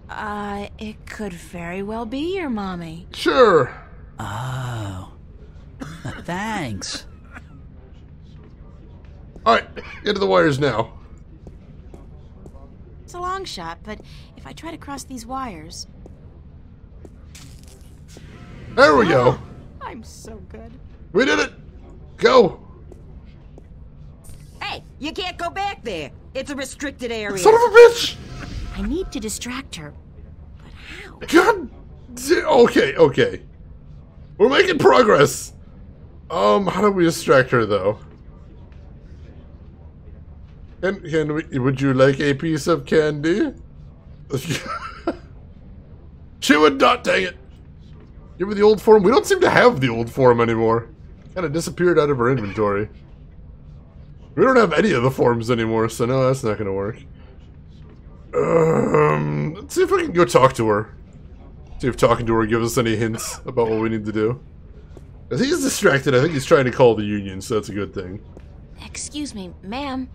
It could very well be your mommy. Sure. Oh. Thanks. Alright, get to the wires now. It's a long shot, but if I try to cross these wires... There we go. I'm so good. We did it. Go. Hey, you can't go back there. It's a restricted area. Son of a bitch! I need to distract her. But how? God. Okay. We're making progress. How do we distract her though? Can we? Would you like a piece of candy? She would not. Dang it. Give me the old form. We don't seem to have the old form anymore. Kind of disappeared out of our inventory. We don't have any of the forms anymore, so no, that's not going to work. Let's see if I can go talk to her. See if talking to her gives us any hints about what we need to do. If he's distracted, I think he's trying to call the union, so that's a good thing. Excuse me, ma'am.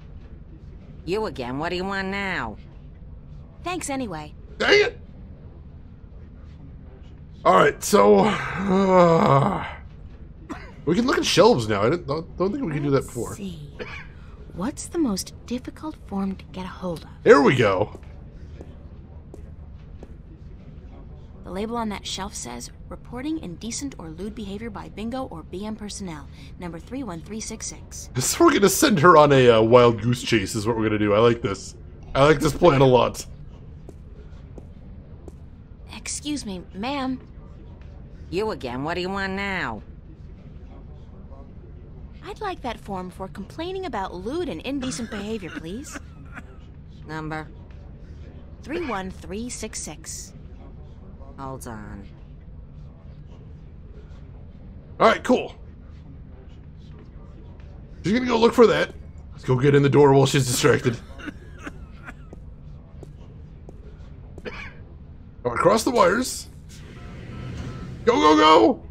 You again. What do you want now? Thanks anyway. Dang it! Alright, so... we can look at shelves now. I don't think we can do that before. Let's see. What's the most difficult form to get a hold of? Here we go. The label on that shelf says, reporting indecent or lewd behavior by bingo or BM personnel, number 31366. So we're going to send her on a wild goose chase is what we're going to do. I like this. I like this plan a lot. Excuse me, ma'am. You again. What do you want now? I'd like that form for complaining about lewd and indecent behavior, please. Number? 31366. Hold on. Alright, cool. She's gonna go look for that. Let's go get in the door while she's distracted. Alright, cross the wires. Go!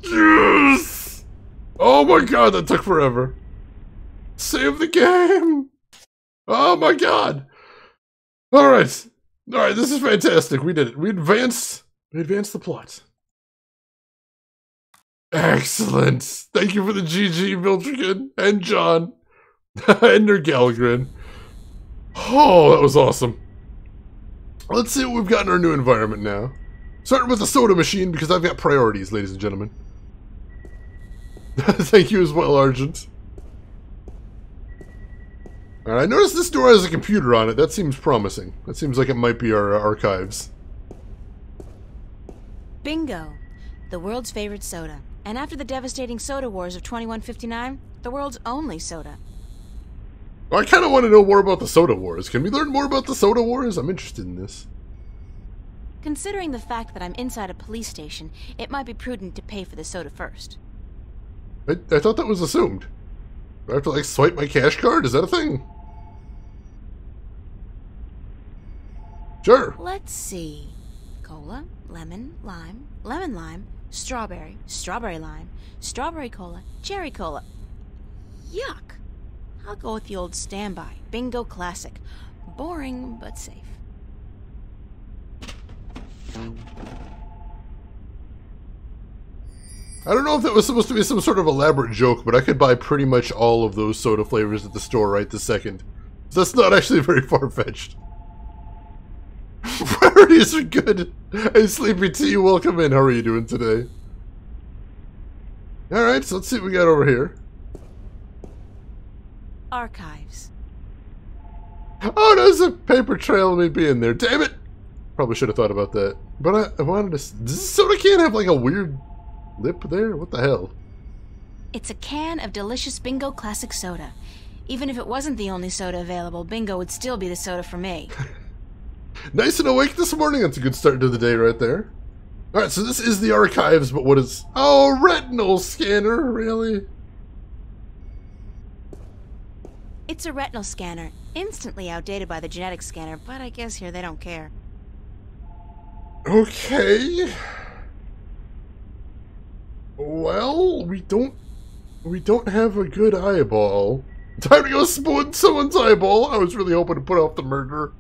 Yes! Oh my god, that took forever. Save the game! Oh my god! Alright, this is fantastic. We did it. We advanced the plot. Excellent. Thank you for the GG, Viltrigan, and John, and Nergalgrin. Oh, that was awesome. Let's see what we've got in our new environment now. Starting with the soda machine, because I've got priorities, ladies and gentlemen. Thank you as well, Argent. Alright, I noticed this door has a computer on it. That seems promising. That seems like it might be our archives. Bingo, the world's favorite soda. And after the devastating soda wars of 2159, the world's only soda. I kind of want to know more about the soda wars. Can we learn more about the soda wars? I'm interested in this. Considering the fact that I'm inside a police station, it might be prudent to pay for the soda first. I thought that was assumed. Do I have to, like, swipe my cash card? Is that a thing? Sure. Let's see. Cola, lemon, lime, lemon lime, strawberry, strawberry lime, strawberry cola, cherry cola. Yuck. I'll go with the old standby, Bingo Classic. Boring, but safe. I don't know if that was supposed to be some sort of elaborate joke, but I could buy pretty much all of those soda flavors at the store right this second. So that's not actually very far-fetched. Priorities are good. Hey, Sleepy T, welcome in. How are you doing today? Alright, so let's see what we got over here. Archives. Oh, there's a paper trail of me being there. Damn it! Probably should have thought about that. But I wanted to... Does this soda can have like a weird lip there? What the hell? It's a can of delicious Bingo Classic soda. Even if it wasn't the only soda available, Bingo would still be the soda for me. Nice and awake this morning. That's a good start to the day right there. Alright, so this is the archives, but what is... Oh, retinal scanner, really? It's a retinal scanner, instantly outdated by the genetic scanner, but I guess here they don't care. Okay. Well, we don't have a good eyeball. Time to go spoon someone's eyeball. I was really hoping to put off the murder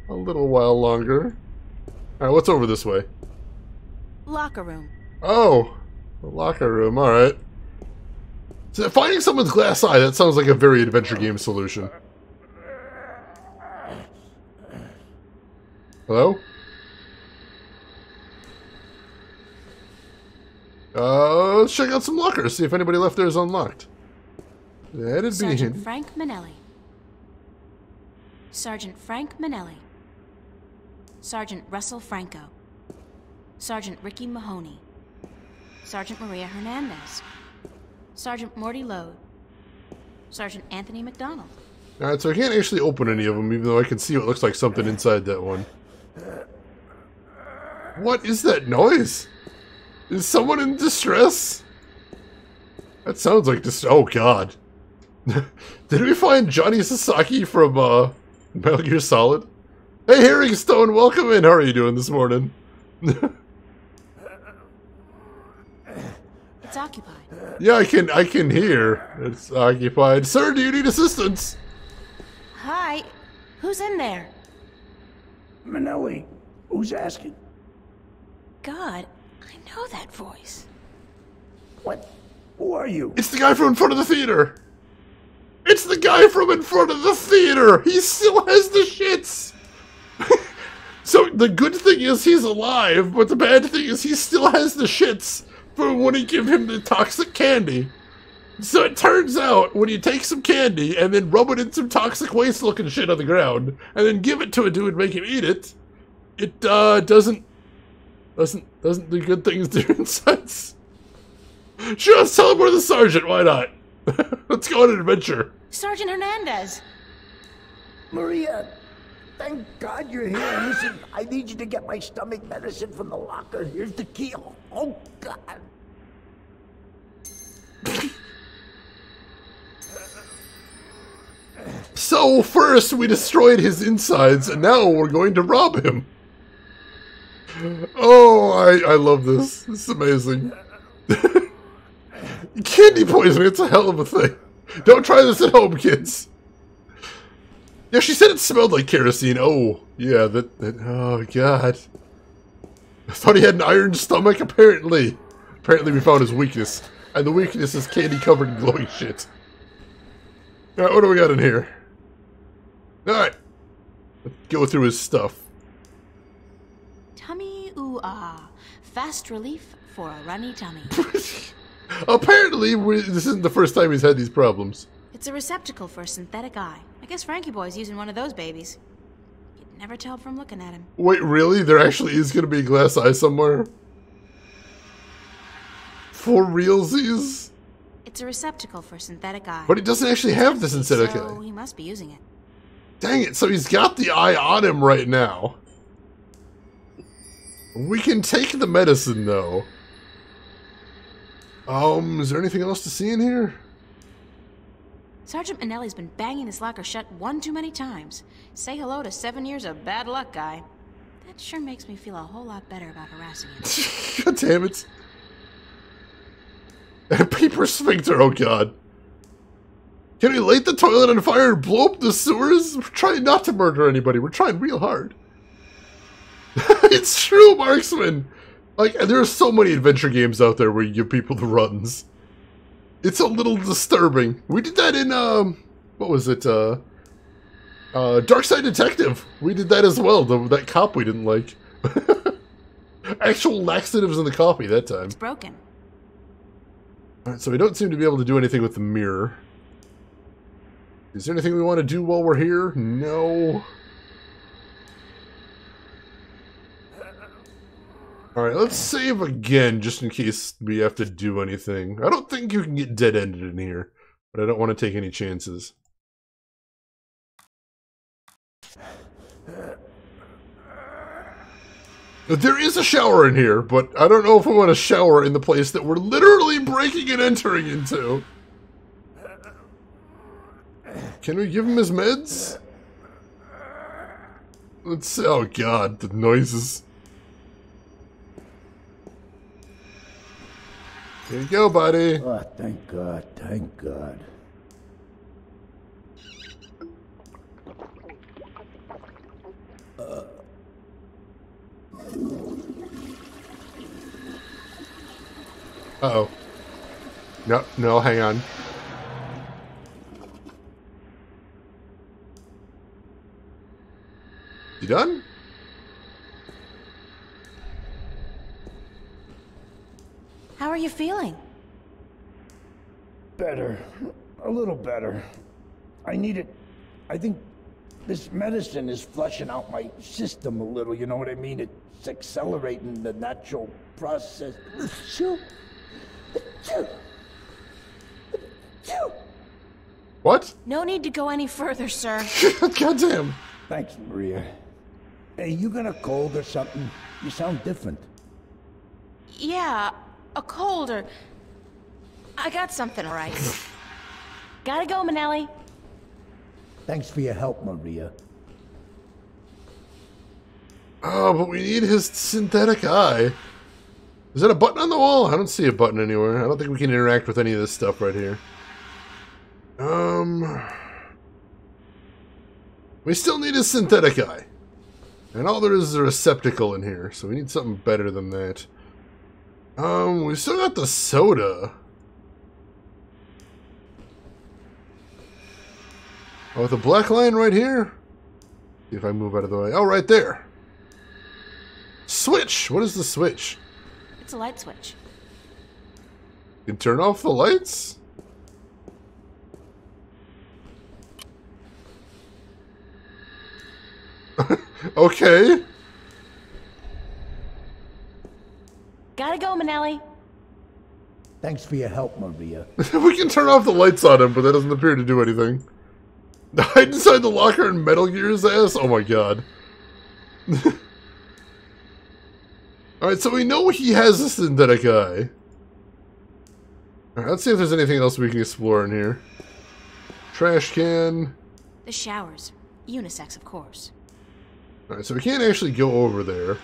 a little while longer. Alright, what's over this way? Locker room. Oh, the locker room, alright. So finding someone's glass eye, that sounds like a very adventure game solution. Hello? Let's check out some lockers, see if anybody left there is unlocked. That'd be Sergeant him. Frank Manelli. Sergeant Frank Manelli. Sergeant Russell Franco. Sergeant Ricky Mahoney. Sergeant Maria Hernandez. Sergeant Morty Lode. Sergeant Anthony McDonald. Alright, so I can't actually open any of them, even though I can see what looks like something inside that one. What is that noise? Is someone in distress? That sounds like oh god. Did we find Johnny Sasaki from Metal Gear Solid? Hey Herringstone, welcome in. How are you doing this morning? It's occupied. Yeah, I can hear. It's occupied. Sir, do you need assistance? Hi. Who's in there? Manelli. Who's asking? God, I know that voice. What? Who are you? It's the guy from in front of the theater. It's the guy from in front of the theater. He still has the shits. So the good thing is he's alive, but the bad thing is he still has the shits from when he gave him the toxic candy. So it turns out when you take some candy and then rub it in some toxic waste looking shit on the ground and then give it to a dude and make him eat it, it doesn't do good things to your insides. Sure, let's tell him we're the sergeant, why not? Let's go on an adventure. Sergeant Hernandez! Maria, thank God you're here. Listen, I need you to get my stomach medicine from the locker. Here's the key. Oh, God. So, first we destroyed his insides, and now we're going to rob him. Oh, I love this. This is amazing. Candy poisoning, it's a hell of a thing. Don't try this at home, kids. Yeah, she said it smelled like kerosene. Oh, yeah, that oh, God. I thought he had an iron stomach, apparently. Apparently we found his weakness. And the weakness is candy-covered in glowing shit. Alright, what do we got in here? Alright. Let's go through his stuff. Tummy ooh-ah. Fast relief for a runny tummy. Apparently, this isn't the first time he's had these problems. It's a receptacle for a synthetic eye. I guess Frankie Boy's using one of those babies. You'd never tell from looking at him. Wait, really? There actually is going to be a glass eye somewhere? For realsies? It's a receptacle for synthetic eye. But he doesn't actually have the synthetic so eye. he must be using it. Dang it, so he's got the eye on him right now. We can take the medicine, though. Is there anything else to see in here? Sergeant Manelli's been banging his locker shut one too many times. Say hello to 7 years of bad luck, guy. That sure makes me feel a whole lot better about harassing him. God damn it. Paper sphincter, oh god. Can we light the toilet on fire and blow up the sewers? We're trying not to murder anybody. We're trying real hard. It's true, Marksman. Like, there are so many adventure games out there where you give people the runs. It's a little disturbing. We did that in, what was it, Dark Side Detective. We did that as well, that cop we didn't like. Actual laxatives in the coffee that time. It's broken. Alright, so we don't seem to be able to do anything with the mirror. Is there anything we want to do while we're here? No. Alright, let's save again, just in case we have to do anything. I don't think you can get dead-ended in here, but I don't want to take any chances. There is a shower in here, but I don't know if we want to shower in the place that we're literally breaking and entering into. Can we give him his meds? Let's see. Oh god, the noises. Here you go, buddy. Oh, thank God, thank God. Uh-oh. No, no, hang on. You done? How are you feeling? Better. A little better. I need it. I think this medicine is flushing out my system a little, you know what I mean? It's accelerating the natural process. What? No need to go any further, sir. Goddamn. Thanks, Maria. Hey, you got a cold or something? You sound different. Yeah, a cold or... I got something, all right. Gotta go, Manelli. Thanks for your help, Maria. Oh, but we need his synthetic eye. Is that a button on the wall? I don't see a button anywhere. I don't think we can interact with any of this stuff right here. We still need his synthetic eye. And all there is a receptacle in here, so we need something better than that. We still got the soda. Oh, the black line right here? See if I move out of the way. Oh, right there. Switch! What is the switch? It's a light switch. You can turn off the lights? Okay. Gotta go, Manelli. Thanks for your help, Maria. We can turn off the lights on him, but that doesn't appear to do anything. Hide inside the locker and Metal Gear's ass? Oh my god. Alright, so we know he has a synthetic eye. Alright, let's see if there's anything else we can explore in here. Trash can. The showers. Unisex, of course. Alright, so we can't actually go over there.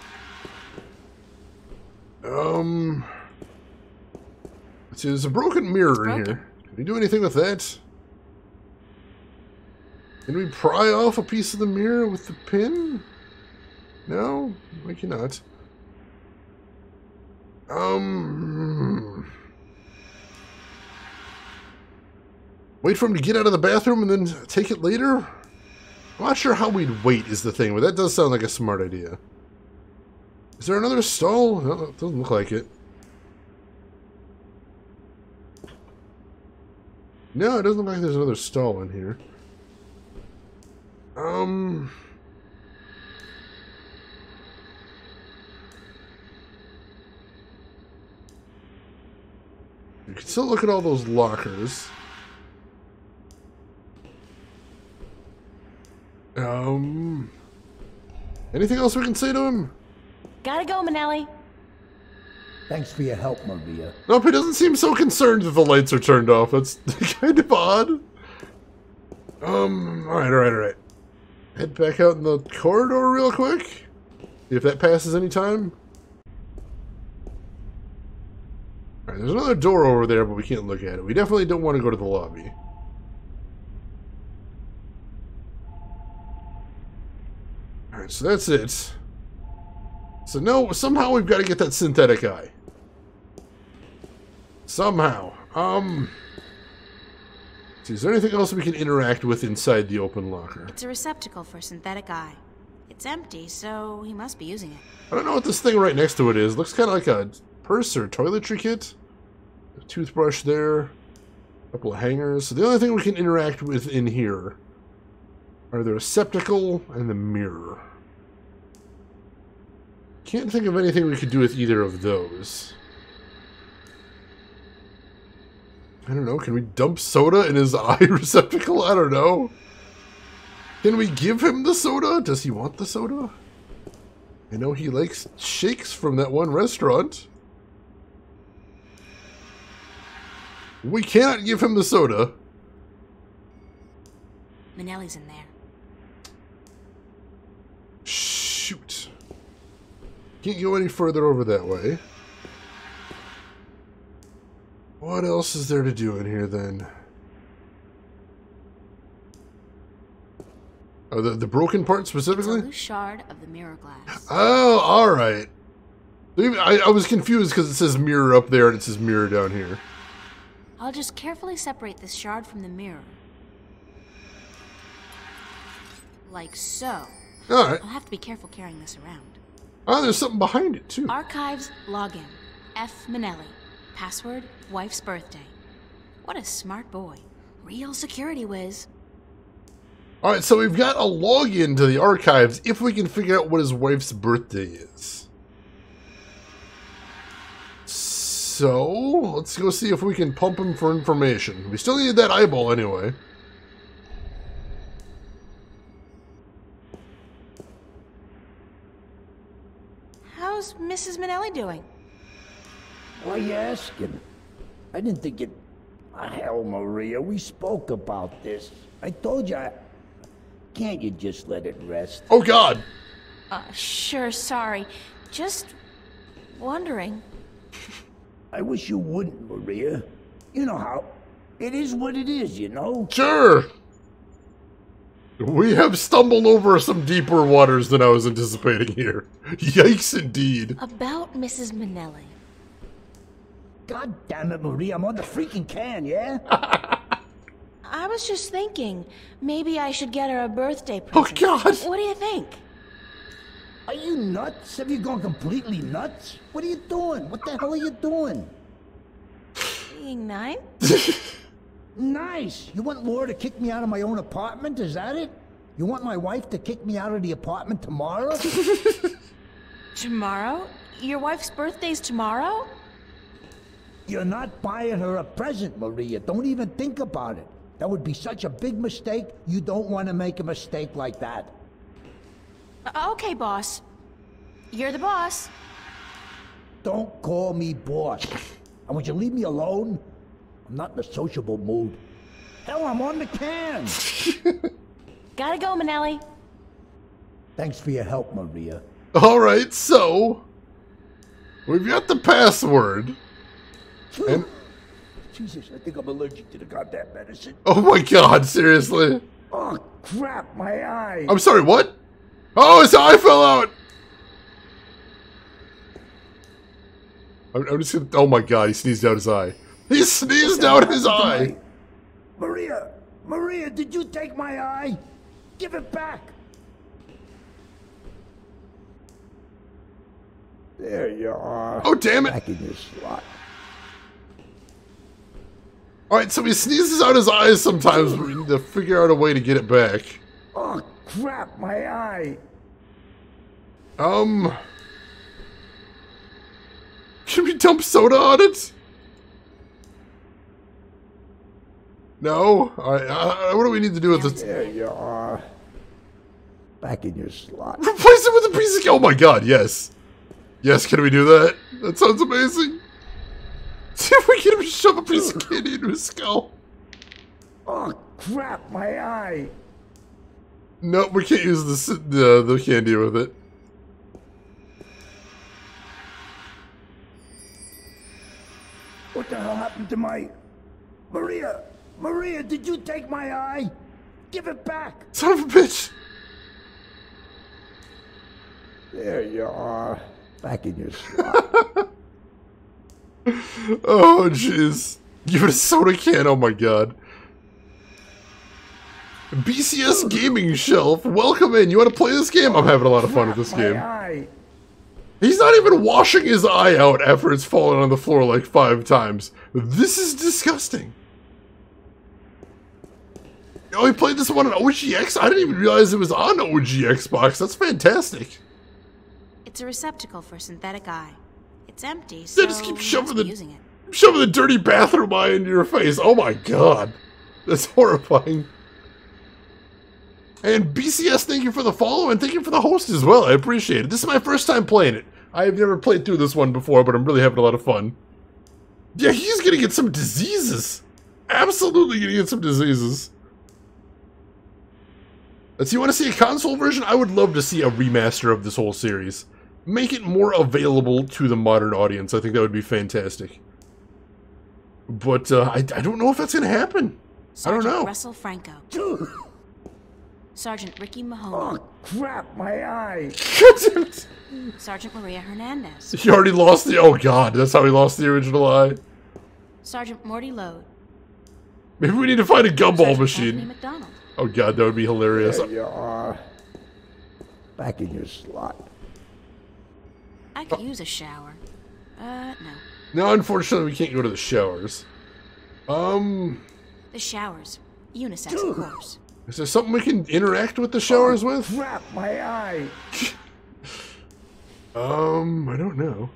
Let's see, there's a broken mirror in here. Can we do anything with that? Can we pry off a piece of the mirror with the pin? No? I cannot. Wait for him to get out of the bathroom and then take it later? I'm not sure how we'd wait is the thing, but that does sound like a smart idea. Is there another stall? No, it doesn't look like it. No, it doesn't look like there's another stall in here. can still look at all those lockers. Anything else we can say to him? Gotta go, Manelli. Thanks for your help, Maria. Nope, he doesn't seem so concerned that the lights are turned off. That's kind of odd. Alright. Head back out in the corridor real quick. See if that passes any time. Alright, there's another door over there, but we can't look at it. We definitely don't want to go to the lobby. Alright, so that's it. So no, somehow we've got to get that synthetic eye. Somehow. See, is there anything else we can interact with inside the open locker? It's a receptacle for synthetic eye. It's empty, so he must be using it. I don't know what this thing right next to it is. Looks kind of like a purse or toiletry kit. A toothbrush there. A couple of hangers. So the only thing we can interact with in here are the receptacle and the mirror. Can't think of anything we could do with either of those. I don't know, can we dump soda in his eye receptacle? I don't know. Can we give him the soda? Does he want the soda? I know he likes shakes from that one restaurant. We cannot give him the soda. Manelli's in there. Shoot. Can't go any further over that way. What else is there to do in here, then? Oh, the broken part specifically? It's a loose shard of the mirror glass. Oh, alright. I was confused because it says mirror up there and it says mirror down here. I'll just carefully separate this shard from the mirror. Like so. Alright. I'll have to be careful carrying this around. Oh, there's something behind it, too. Archives login. F. Manelli. Password, wife's birthday. What a smart boy. Real security whiz. Alright, so we've got a login to the archives if we can figure out what his wife's birthday is. So, let's go see if we can pump him for information. We still need that eyeball anyway. How's Mrs. Manelli doing? Why are you asking? I didn't think it... hell, Maria, we spoke about this. I told you Can't you just let it rest? Oh, God! Sure, sorry. Just wondering. I wish you wouldn't, Maria. You know how... It is what it is, you know? Sure! We have stumbled over some deeper waters than I was anticipating here. Yikes, indeed. About Mrs. Manelli. God damn it, Maria, I'm on the freaking can, yeah? I was just thinking, maybe I should get her a birthday present. Oh, God! What do you think? Are you nuts? Have you gone completely nuts? What are you doing? What the hell are you doing? Being nice? Nice! You want Laura to kick me out of my own apartment? Is that it? You want my wife to kick me out of the apartment tomorrow? Tomorrow? Your wife's birthday's tomorrow? You're not buying her a present, Maria. Don't even think about it. That would be such a big mistake. You don't want to make a mistake like that. Okay, boss. You're the boss. Don't call me boss. And would you leave me alone? I'm not in a sociable mood. Hell, I'm on the can. Gotta go, Manelli. Thanks for your help, Maria. Alright, so... we've got the password. And... Jesus, I think I'm allergic to the goddamn medicine. oh my God, seriously? Oh, crap, my eye. I'm sorry, what? Oh, his eye fell out! I'm just gonna... oh my God, he sneezed out his eye. He sneezed out his eye! Maria! Maria, did you take my eye? Give it back! There you are. Oh, damn it! Back in your slot. Alright, so he sneezes out his eyes sometimes, but we need to figure out a way to get it back. Oh, crap, my eye. Can we dump soda on it? No? Alright, what do we need to do with this? There you are. Back in your slot. Replace it with a piece of... Oh my god, yes. Yes, can we do that? That sounds amazing. See if we can shove a piece of candy into his skull. Oh, crap, my eye. No, we can't use the candy with it. What the hell happened to my... Maria! Maria, did you take my eye? Give it back! Son of a bitch! There you are. Back in your slot. Oh, jeez. Give it a soda can, oh my god. BCS Gaming Shelf, welcome in. You want to play this game? I'm having a lot of fun with this game. He's not even washing his eye out after it's fallen on the floor like 5 times. This is disgusting. Oh, he played this one on OGX? I didn't even realize it was on OG Xbox. That's fantastic. It's a receptacle for synthetic eye. It's empty, so just keep shoving using it. Shoving the dirty bathroom eye into your face. Oh my god. That's horrifying. And BCS, thank you for the follow, and thank you for the host as well. I appreciate it. This is my first time playing it. I have never played through this one before, but I'm really having a lot of fun. Yeah, he's gonna get some diseases. Absolutely gonna get some diseases. Let's see, you want to see a console version? I would love to see a remaster of this whole series. Make it more available to the modern audience. I think that would be fantastic. But I don't know if that's gonna happen. Sergeant I don't know. Russell Franco. Sergeant Ricky Oh, Mahoney. crap, my eye. Sergeant Maria Hernandez. He already lost the... Oh god, that's how he lost the original eye. Sergeant Morty Lode. Maybe we need to find a gumball Sergeant machine. Anthony McDonald. Oh god, that would be hilarious. There you are. Back in your slot. I could use a shower. No. No, unfortunately, we can't go to the showers. The showers. Unisex, of course. Is there something we can interact with the showers with? Crap, my eye. I don't know.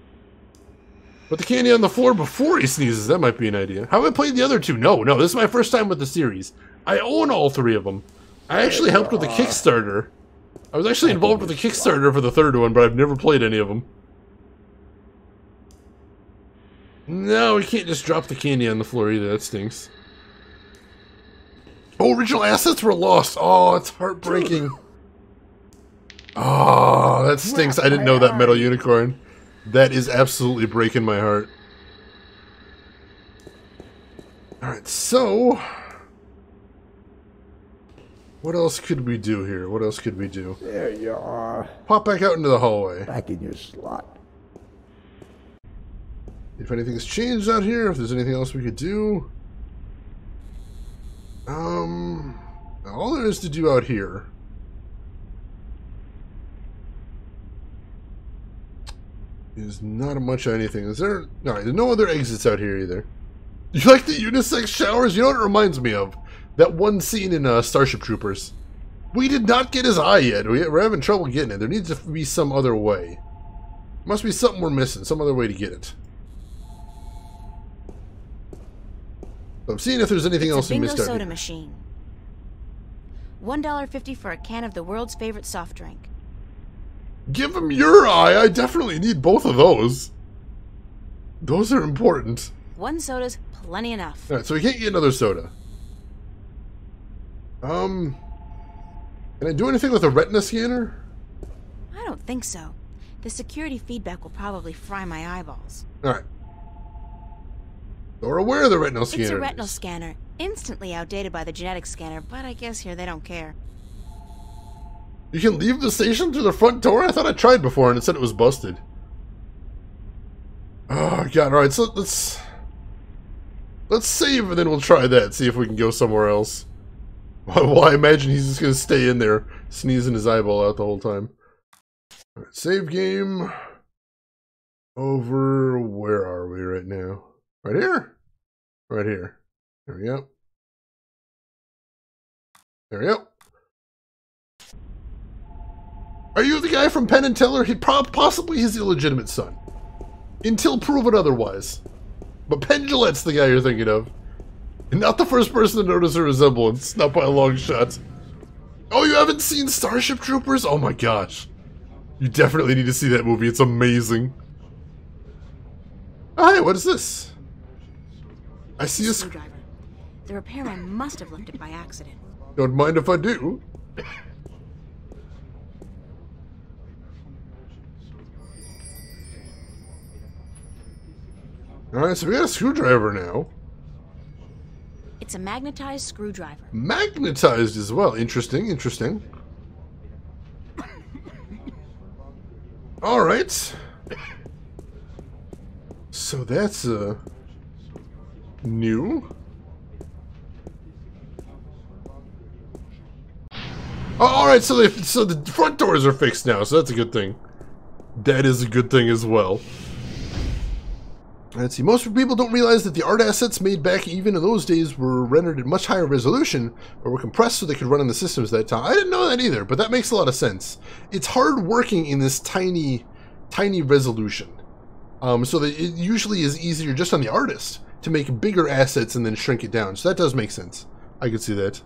Put the candy on the floor before he sneezes. That might be an idea. How have I played the other two? No, this is my first time with the series. I own all 3 of them. I actually helped with the Kickstarter. I was actually involved with the Kickstarter for the 3rd one, but I've never played any of them. No, we can't just drop the candy on the floor either. That stinks. Oh, original assets were lost. Oh, it's heartbreaking. Oh, that stinks. I didn't know that, Metal Unicorn. That is absolutely breaking my heart. Alright, so... what else could we do here? What else could we do? There you are. Pop back out into the hallway. Back in your slot. If anything's changed out here, if there's anything else we could do. All there is to do out here is not much of anything. Is there? No, there's no other exits out here either. You like the unisex showers? You know what it reminds me of? That one scene in Starship Troopers. We did not get his eye yet. We're having trouble getting it. There needs to be some other way. Must be something we're missing. Some other way to get it. So I'm seeing if there's anything else we missed out soda here. machine. $1.50 for a can of the world's favorite soft drink. Give him your eye. I definitely need both of those. Those are important. 1 soda's plenty enough. Alright, so we can't get another soda. Can I do anything with a retina scanner? I don't think so. The security feedback will probably fry my eyeballs. Alright. So we're aware of the retinal scanner. It's a retinal scanner, instantly outdated by the genetic scanner, but I guess here they don't care. You can leave the station through the front door? I thought I tried before and it said it was busted. Oh god, alright, so let's save and then we'll try that, see if we can go somewhere else. Well, I imagine he's just gonna stay in there, sneezing his eyeball out the whole time. Alright, save game. Over, where are we right now? Right here? Right here. There we go. There we go. Are you the guy from Penn and Teller? He possibly his illegitimate son. Until proven otherwise. But Penn Jillette's the guy you're thinking of. Not the first person to notice her resemblance, not by a long shot. Oh, you haven't seen Starship Troopers? Oh my gosh. You definitely need to see that movie, it's amazing. Oh, hey, what is this? I see a screwdriver. The repairman must have left it by accident. Don't mind if I do. Alright, so we got a screwdriver now. It's a magnetized screwdriver. Magnetized as well. Interesting, interesting. Alright. So that's new. Oh, alright, so the front doors are fixed now, so that's a good thing. That is a good thing as well. Let's see, most people don't realize that the art assets made back even in those days were rendered at much higher resolution, or were compressed so they could run on the systems that time. I didn't know that either, but that makes a lot of sense. It's hard working in this tiny resolution. So that it usually is easier just on the artist to make bigger assets and then shrink it down. So that does make sense. I could see that.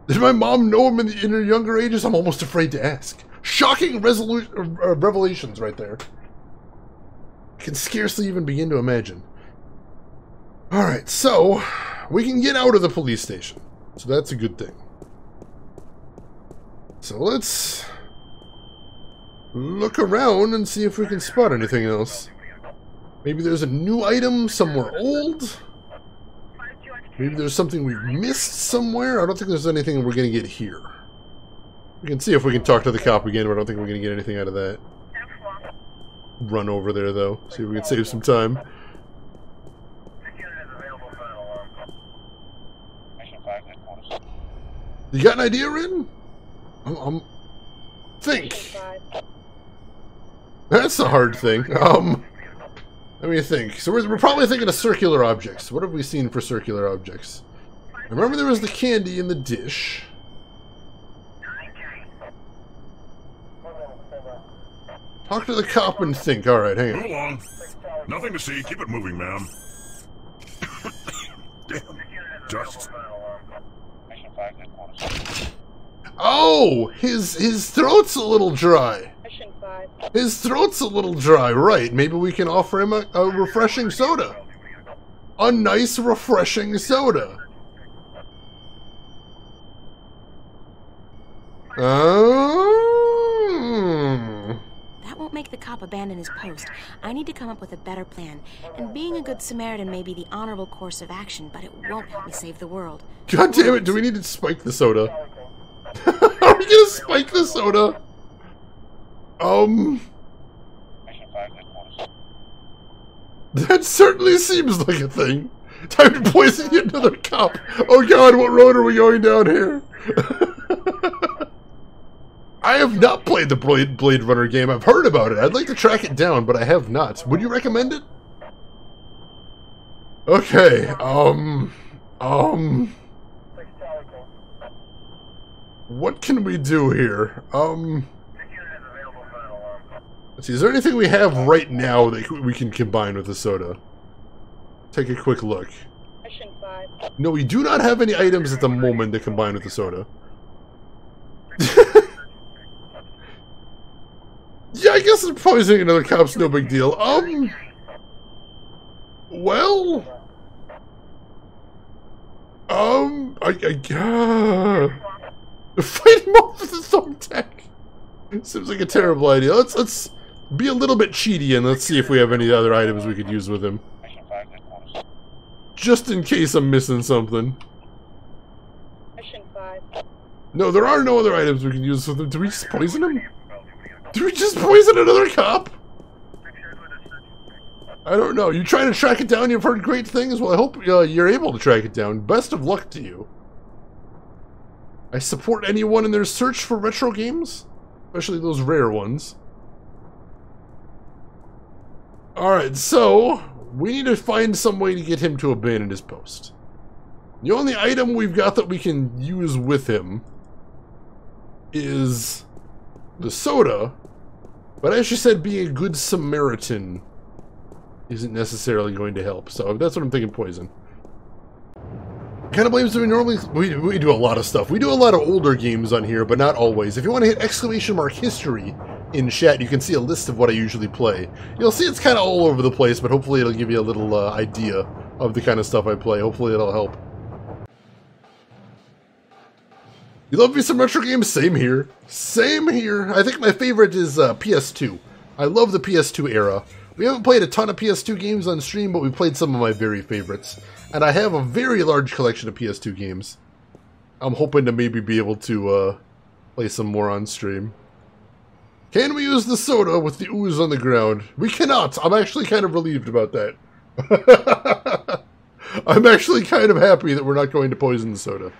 Did my mom know him in her younger ages? I'm almost afraid to ask. Shocking revelations right there. I can scarcely even begin to imagine. Alright, so we can get out of the police station. So that's a good thing. So let's look around and see if we can spot anything else. Maybe there's a new item somewhere old. Maybe there's something we've missed somewhere. I don't think there's anything we're going to get here. We can see if we can talk to the cop again, but I don't think we're going to get anything out of that. Run over there, though. See if we can save some time. You got an idea, Rin? Think. That's a hard thing. Let me think. So we're probably thinking of circular objects. What have we seen for circular objects? I remember there was the candy in the dish. Talk to the cop and think. Alright, hang on. Move along. Nothing to see. Keep it moving, ma'am. Damn. Just. Oh! His throat's a little dry. His throat's a little dry, right. Maybe we can offer him a refreshing soda. A nice, refreshing soda. That won't make the cop abandon his post. I need to come up with a better plan. And being a good Samaritan may be the honorable course of action, but it won't help me save the world. God damn it, do we need to spike the soda? Are we gonna spike the soda? That certainly seems like a thing. Time to poison yet another cop. Oh god, what road are we going down here? I have not played the Blade Runner game. I've heard about it. I'd like to track it down, but I have not. Would you recommend it? Okay, what can we do here? Let's see, is there anything we have right now that we can combine with the soda? Take a quick look. No, we do not have any items at the moment that combine with the soda. Yeah, I guess poisoning another cop's no big deal. Well... Fight him off with the thumbtack! Seems like a terrible idea. Let's be a little bit cheaty and let's see if we have any other items we could use with him. Just in case I'm missing something. No, there are no other items we can use with him. Did we just poison him? Did we just poison another cop? I don't know. You trying to track it down? You've heard great things? Well, I hope you're able to track it down. Best of luck to you. I support anyone in their search for retro games. Especially those rare ones. Alright, so... we need to find some way to get him to abandon his post. The only item we've got that we can use with him is the soda. But as you said, being a good Samaritan isn't necessarily going to help. So that's what I'm thinking, poison. Kind of blames we normally we do a lot of stuff. We do a lot of older games on here, but not always. If you want to hit !history in chat, you can see a list of what I usually play. You'll see it's kind of all over the place, but hopefully it'll give you a little idea of the kind of stuff I play. Hopefully it'll help. You love me some retro games? Same here. Same here. I think my favorite is PS2. I love the PS2 era. We haven't played a ton of PS2 games on stream, but we played some of my very favorites. And I have a very large collection of PS2 games. I'm hoping to maybe be able to play some more on stream. Can we use the soda with the ooze on the ground? We cannot. I'm actually kind of relieved about that. I'm actually kind of happy that we're not going to poison the soda.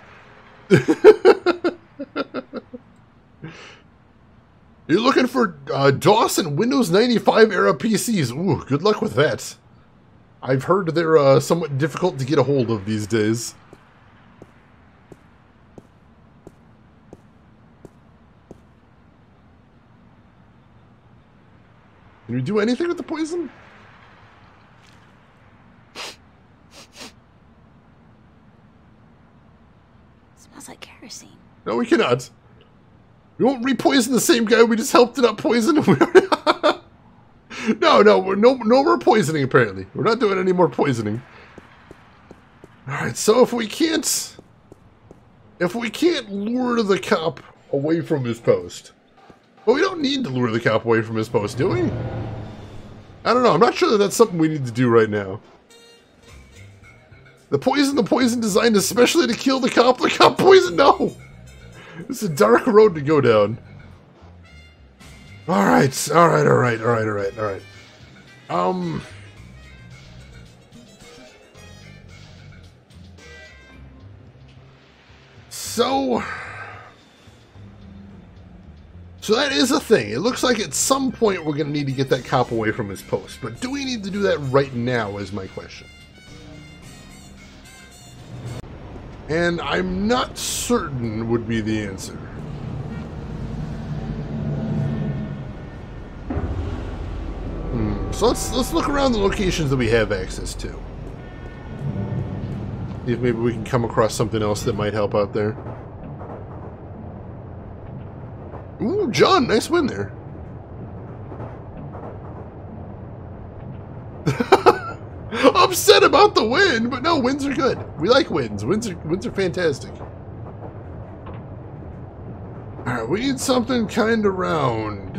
You're looking for DOS and Windows 95 era PCs. Ooh, good luck with that. I've heard they're somewhat difficult to get a hold of these days. Can we do anything with the poison? Smells like kerosene. No, we cannot. We won't re-poison the same guy we just helped to not poison. No more poisoning, apparently. We're not doing any more poisoning. Alright, so if we can't lure the cop away from his post. Well, we don't need to lure the cop away from his post, do we? I don't know. I'm not sure that that's something we need to do right now. The poison designed especially to kill the cop. The cop poison, no! It's a dark road to go down. Alright. So that is a thing. It looks like at some point we're going to need to get that cop away from his post. But do we need to do that right now is my question. And I'm not certain would be the answer. So let's look around the locations that we have access to. See if maybe we can come across something else that might help out there. Ooh, John, nice win there. Upset about the win, but no, wins are good. We like wins. Wins are fantastic. Alright, we need something kind of round.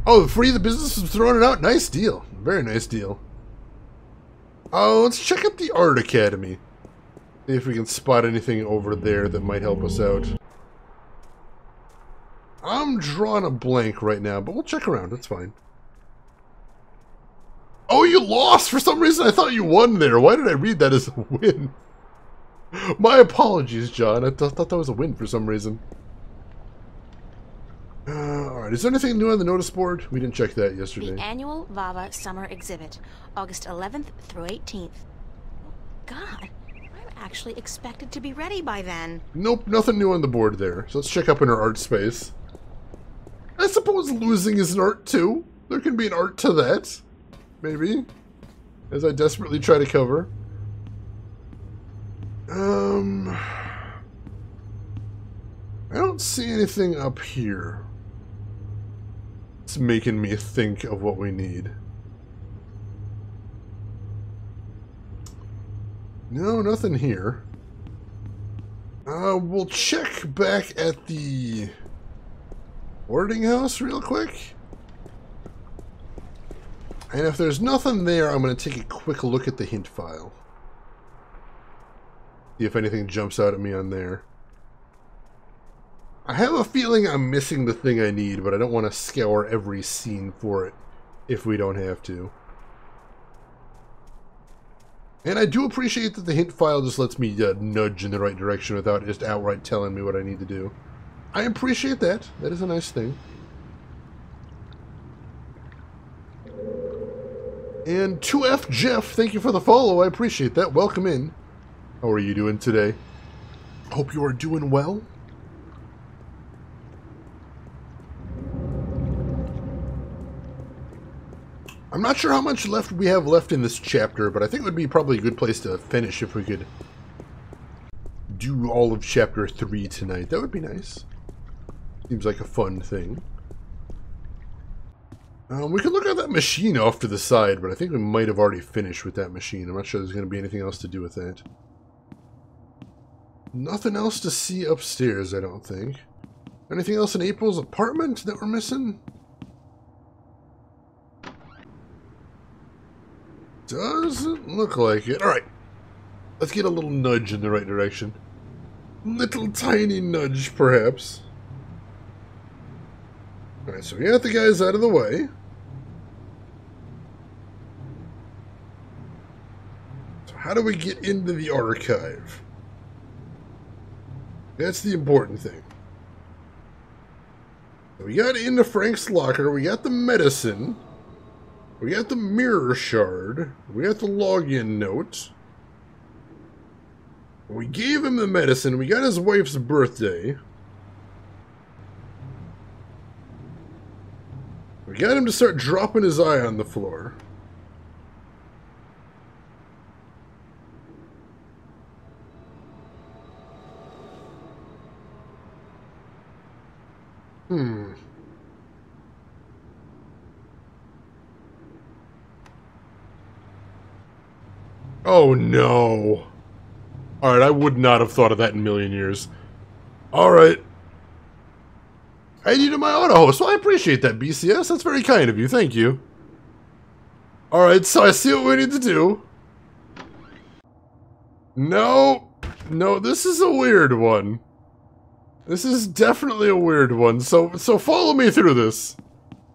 Oh, free the business is throwing it out. Nice deal. Very nice deal. Oh, let's check out the Art Academy. See if we can spot anything over there that might help us out. I'm drawing a blank right now, but we'll check around. That's fine. Oh, you lost! For some reason, I thought you won there. Why did I read that as a win? My apologies, John. I thought that was a win for some reason. Alright, is there anything new on the notice board? We didn't check that yesterday. The annual VAVA Summer Exhibit, August 11th through 18th. God, I'm actually expected to be ready by then. Nope, nothing new on the board there. So let's check up in our art space. I suppose losing is an art too. There can be an art to that. Maybe. As I desperately try to cover. I don't see anything up here. It's making me think of what we need. No, nothing here. We'll check back at the boarding house real quick. And if there's nothing there, I'm going to take a quick look at the hint file. See if anything jumps out at me on there. I have a feeling I'm missing the thing I need, but I don't want to scour every scene for it if we don't have to. And I do appreciate that the hint file just lets me nudge in the right direction without just outright telling me what I need to do. I appreciate that. That is a nice thing. And 2F Jeff, thank you for the follow. I appreciate that. Welcome in. How are you doing today? Hope you are doing well. I'm not sure how much left we have left in this chapter, but I think it would be probably a good place to finish if we could do all of chapter 3 tonight. That would be nice. Seems like a fun thing. We could look at that machine off to the side, but I think we might have already finished with that machine. I'm not sure there's going to be anything else to do with that. Nothing else to see upstairs, I don't think. Anything else in April's apartment that we're missing? Doesn't look like it. Alright. Let's get a little nudge in the right direction. Little tiny nudge, perhaps. Alright, so we got the guys out of the way. So how do we get into the archive? That's the important thing. So we got into Frank's locker, we got the medicine. We got the mirror shard. We got the login note. We gave him the medicine. We got his wife's birthday. We got him to start dropping his eye on the floor. Oh no. Alright, I would not have thought of that in a million years. Alright. I needed my auto host. Well, I appreciate that, BCS. That's very kind of you. Thank you. Alright, so I see what we need to do. No. No, this is a weird one. This is definitely a weird one. So follow me through this.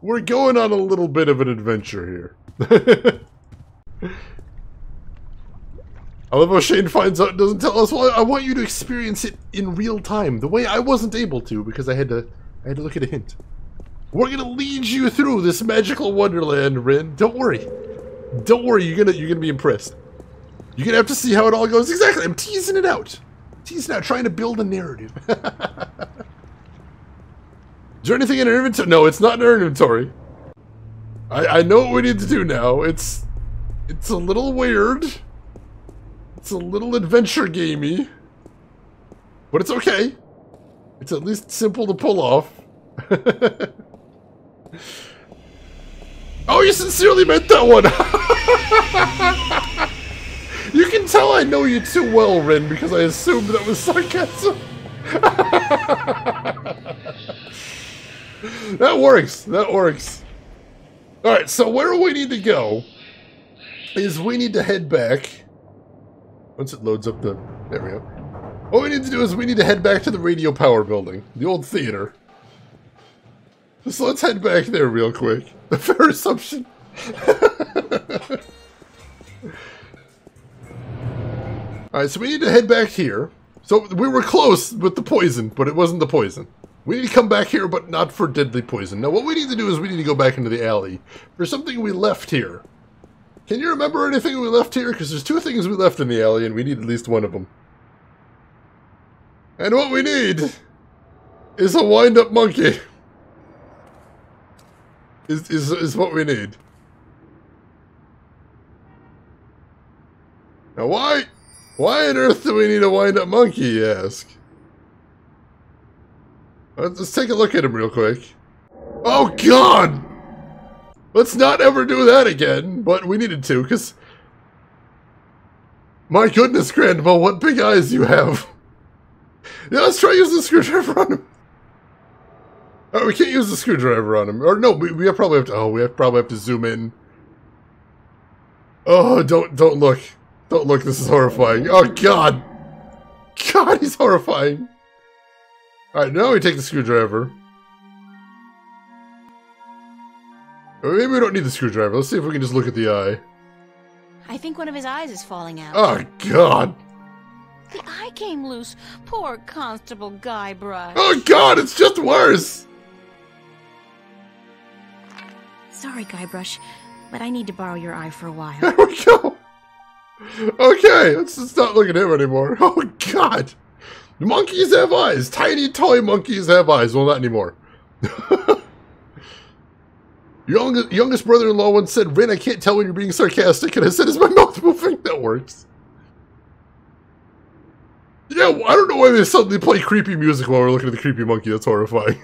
We're going on a little bit of an adventure here. I love how Shane finds out and doesn't tell us. Well, I want you to experience it in real time, the way I wasn't able to because I had to look at a hint. We're gonna lead you through this magical wonderland, Rin. Don't worry. Don't worry, you're gonna be impressed. You're gonna have to see how it all goes. Exactly, I'm teasing it out. Trying to build a narrative. Is there anything in our inventory? No, it's not in our inventory. I know what we need to do now. It's a little weird. It's a little adventure gamey. But it's okay. It's at least simple to pull off. Oh, you sincerely meant that one! You can tell I know you too well, Rin, because I assumed that was sarcasm. That works. That works. Alright, so where we need to go is we need to head back. Once it loads up the... There we go. What we need to do is we need to head back to the Radio Power Building, the old theater. So let's head back there real quick. The fair assumption. Alright, so we need to head back here. So we were close with the poison, but it wasn't the poison. We need to come back here, but not for deadly poison. Now what we need to do is we need to go back into the alley for something we left here. Can you remember anything we left here? Because there's two things we left in the alley, and we need at least one of them. And what we need is a wind-up monkey. Is what we need. Now why on earth do we need a wind-up monkey, you ask? Let's take a look at him real quick. Oh god! Let's not ever do that again, but we needed to, because... My goodness, Grandma, what big eyes you have! Yeah, let's try using the screwdriver on him. Oh, we can't use the screwdriver on him. Or no, we probably have to... Oh, we probably have to zoom in. Oh, don't look. Don't look, this is horrifying. Oh, God! God, he's horrifying! Alright, now we take the screwdriver. Or maybe we don't need the screwdriver. Let's see if we can just look at the eye. I think one of his eyes is falling out. Oh, God! The eye came loose. Poor Constable Guybrush. Oh, God, it's just worse! Sorry, Guybrush, but I need to borrow your eye for a while. There we go! Okay, let's not look at him anymore. Oh, God! Monkeys have eyes! Tiny toy monkeys have eyes. Well, not anymore. Youngest brother-in-law once said, Rin, I can't tell when you're being sarcastic, and I said, is my mouth moving? That works. Yeah, I don't know why they suddenly play creepy music while we're looking at the creepy monkey. That's horrifying.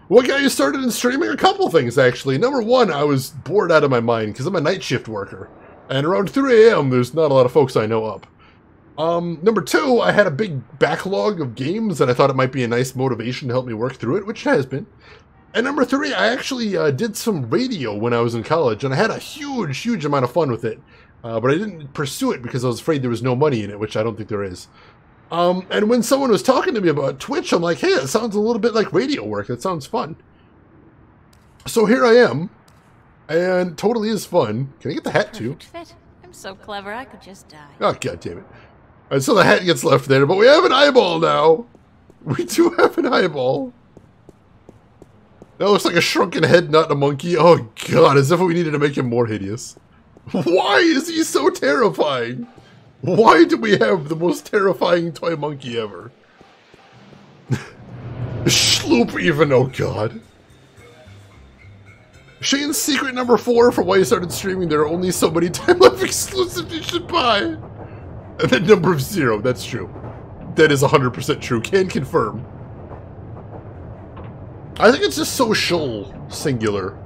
What got you started in streaming? A couple things, actually. Number one, I was bored out of my mind because I'm a night shift worker. And around 3 a.m., there's not a lot of folks I know up. Number two, I had a big backlog of games, and I thought it might be a nice motivation to help me work through it, which it has been. And number three, I actually did some radio when I was in college, and I had a huge amount of fun with it. But I didn't pursue it because I was afraid there was no money in it, which I don't think there is. And when someone was talking to me about Twitch, I'm like, hey, it sounds a little bit like radio work. That sounds fun. So here I am, and totally is fun. Can I get the hat too? Fit. I'm so clever, I could just die. Oh, God damn it. All right, so the hat gets left there, but we have an eyeball now. We do have an eyeball. That looks like a shrunken head, not a monkey. Oh, God, as if we needed to make him more hideous. Why is he so terrifying? Why do we have the most terrifying toy monkey ever? Schloop even, oh God. Shane's secret number 4 for why he started streaming, there are only so many Time Life exclusives you should buy. And then number 0, that's true. That is 100% true, can confirm. I think it's just social singular.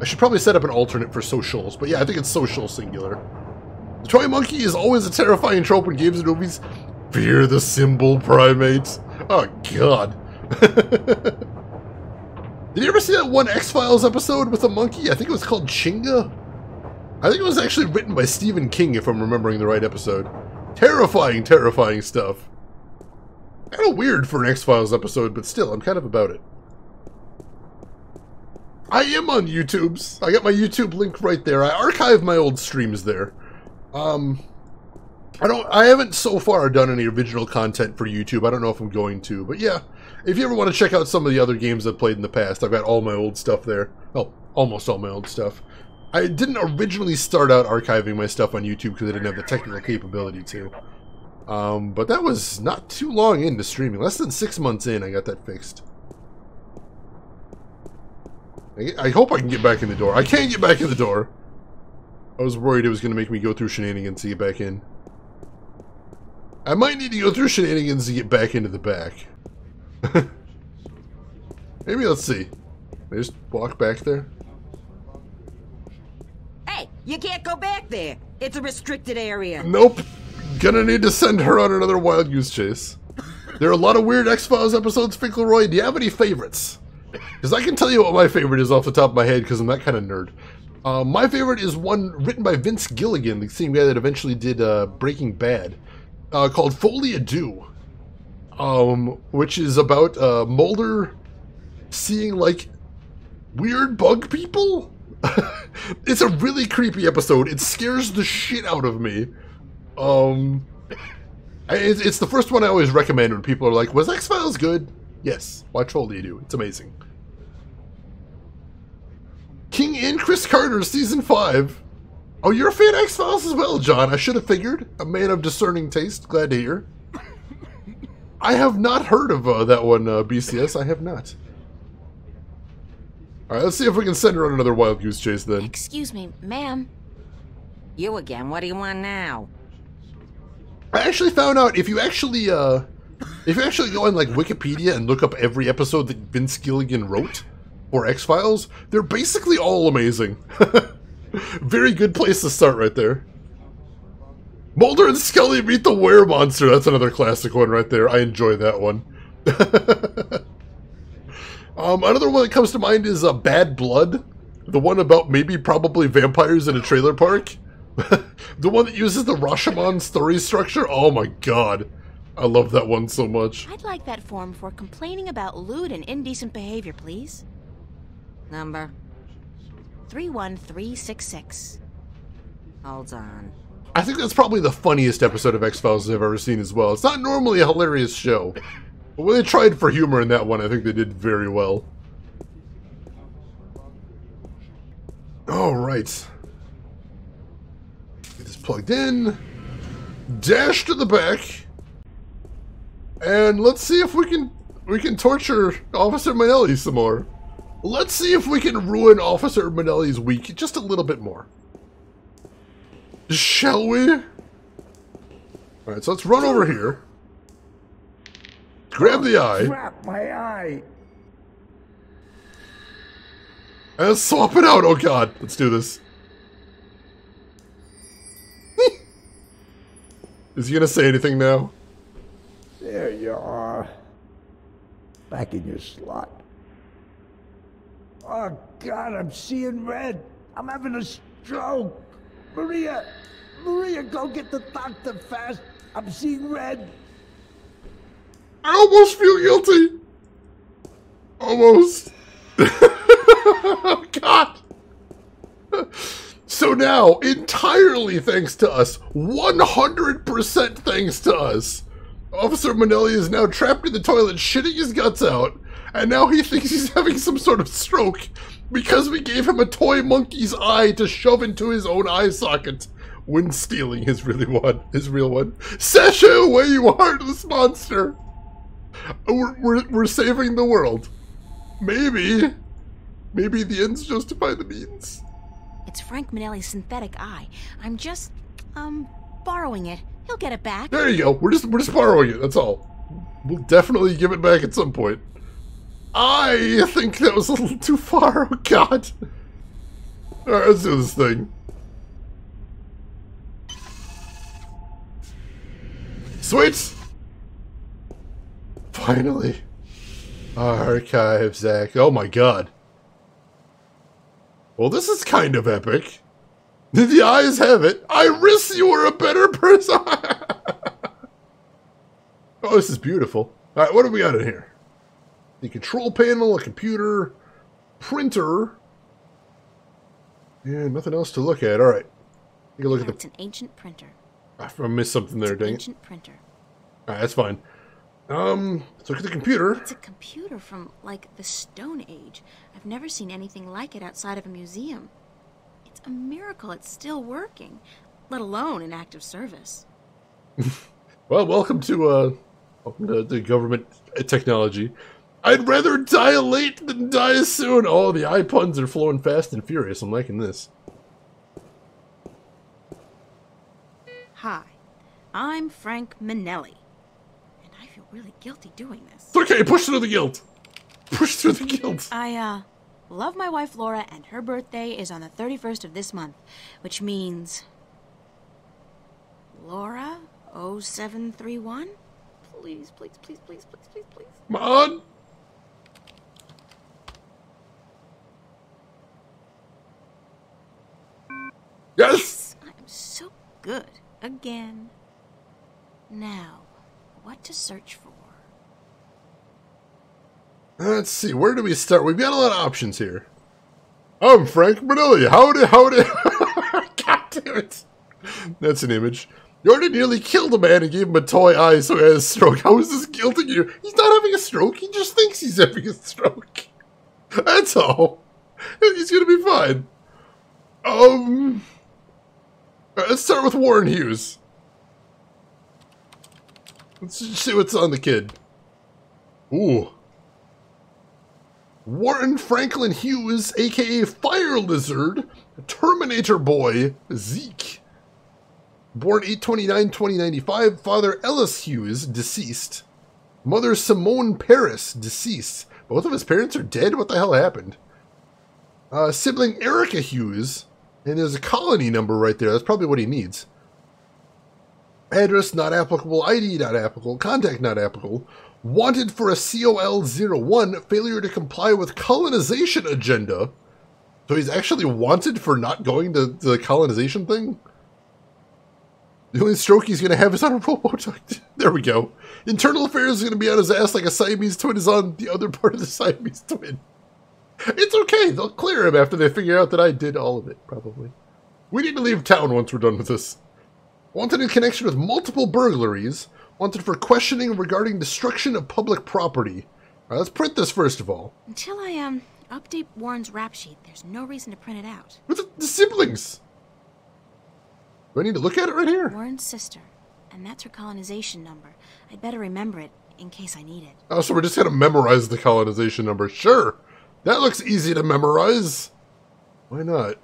I should probably set up an alternate for socials, but yeah, I think it's social singular. The toy monkey is always a terrifying trope in games and movies. Fear the symbol primates. Oh, God. Did you ever see that one X-Files episode with a monkey? I think it was called Chinga. I think it was actually written by Stephen King, if I'm remembering the right episode. Terrifying, terrifying stuff. Kind of weird for an X-Files episode, but still, I'm kind of about it. I am on YouTube's. I got my YouTube link right there. I archive my old streams there. I haven't so far done any original content for YouTube. I don't know if I'm going to, but yeah. If you ever want to check out some of the other games I've played in the past, I've got all my old stuff there. Oh, almost all my old stuff. I didn't originally start out archiving my stuff on YouTube because I didn't have the technical capability to. But that was not too long into streaming. Less than 6 months in, I got that fixed. I hope I can get back in the door. I can't get back in the door. I was worried it was going to make me go through shenanigans to get back in. I might need to go through shenanigans to get back into the back. Maybe, let's see. I just walk back there? Hey, you can't go back there. It's a restricted area. Nope. Gonna need to send her on another wild goose chase. There are a lot of weird X-Files episodes, Finkelroy. Do you have any favorites? Because I can tell you what my favorite is off the top of my head, because I'm that kind of nerd. My favorite is one written by Vince Gilligan, the same guy that eventually did Breaking Bad, called Folie à Deux, which is about Mulder seeing, like, weird bug people? It's a really creepy episode. It scares the shit out of me. It's the first one I always recommend when people are like, was X-Files good? Yes, watch Folie à Deux. It's amazing. King and Chris Carter, Season 5. Oh, you're a fan of X-Files as well, John. I should have figured. A man of discerning taste. Glad to hear. I have not heard of that one, BCS. I have not. Alright, let's see if we can send her on another wild goose chase then. Excuse me, ma'am. You again. What do you want now? I actually found out if you actually go on like Wikipedia and look up every episode that Vince Gilligan wrote for X-Files, they're basically all amazing. Very good place to start right there. Mulder and Scully meet the were-monster. That's another classic one right there. I enjoy that one. Another one that comes to mind is Bad Blood. The one about probably vampires in a trailer park. The one that uses the Rashomon story structure. Oh my god. I love that one so much. I'd like that form for complaining about lewd and indecent behavior, please. Number? 31366. Hold on. I think that's probably the funniest episode of X-Files I've ever seen as well. It's not normally a hilarious show, but when they tried for humor in that one, I think they did very well. Alright. Get this plugged in. Dash to the back. And let's see if we can torture Officer Manelli some more. Let's see if we can ruin Officer Manelli's week just a little bit more. Shall we? Alright, so let's run over here. Grab the eye. Crap, my eye. And let's swap it out. Oh god, let's do this. Is he gonna say anything now? There you are. Back in your slot. Oh god, I'm seeing red. I'm having a stroke. Maria, go get the doctor fast. I'm seeing red. I almost feel guilty. Almost. Oh, God. So now, entirely thanks to us, 100% thanks to us, Officer Manelli is now trapped in the toilet shitting his guts out, and now he thinks he's having some sort of stroke because we gave him a toy monkey's eye to shove into his own eye socket when stealing his real one. Sasha, away, you heartless monster! We're saving the world. Maybe the ends justify the means. It's Frank Manelli's synthetic eye. I'm just, borrowing it. He'll get it back. There you go. We're just borrowing it. That's all. We'll definitely give it back at some point. I think that was a little too far. Oh God. All right, let's do this thing. Sweet. Finally. Archive, Zach. Oh my God. Well, this is kind of epic. The eyes have it. Iris, you are a better person. Oh, this is beautiful. All right, what do we got in here? The control panel, a computer, printer. Yeah, nothing else to look at. All right. Take a look at the... It's an ancient printer. I missed something there, dang it. Ancient printer. All right, that's fine. Let's look at the computer. It's a computer from, like, the Stone Age. I've never seen anything like it outside of a museum. It's a miracle it's still working, let alone in active service. Well, welcome to the government technology. I'd rather die late than die soon. Oh, the eye puns are flowing fast and furious. I'm liking this. Hi, I'm Frank Manelli. And I feel really guilty doing this. It's okay, push through the guilt. Push through the guilt. I, love my wife Laura, and her birthday is on the 31st of this month, which means... Laura 0731? Please, please, please, please, please, please, please. Come on. Yes! I'm so good. Again. Now, what to search for? Let's see, where do we start? We've got a lot of options here. I'm Frank Manelli. Howdy. God damn it. That's an image. You already nearly killed a man and gave him a toy eye so he had a stroke. How is this guilting you? He's not having a stroke. He just thinks he's having a stroke. That's all. He's gonna be fine. Let's start with Warren Hughes. Let's see what's on the kid. Ooh. Warren Franklin Hughes, a.k.a. Fire Lizard, Terminator Boy, Zeke. Born 8/29/2095, father Ellis Hughes, deceased. Mother Simone Paris, deceased. Both of his parents are dead? What the hell happened? Sibling Erica Hughes, and there's a colony number right there. That's probably what he needs. Address not applicable, ID not applicable, contact not applicable. Wanted for a COL-01, failure to comply with colonization agenda. So he's actually wanted for not going to the colonization thing? The only stroke he's going to have is on a robotuct. There we go. Internal affairs is going to be on his ass like a Siamese twin is on the other part of the Siamese twin. It's okay. They'll clear him after they figure out that I did all of it, probably. We need to leave town once we're done with this. Wanted in connection with multiple burglaries. Wanted for questioning regarding destruction of public property. All right, let's print this first of all. Until I, update Warren's rap sheet, there's no reason to print it out. What's the siblings? Do I need to look at it right here? Warren's sister. And that's her colonization number. I'd better remember it in case I need it. Oh, so we're just going to memorize the colonization number. Sure. That looks easy to memorize. Why not?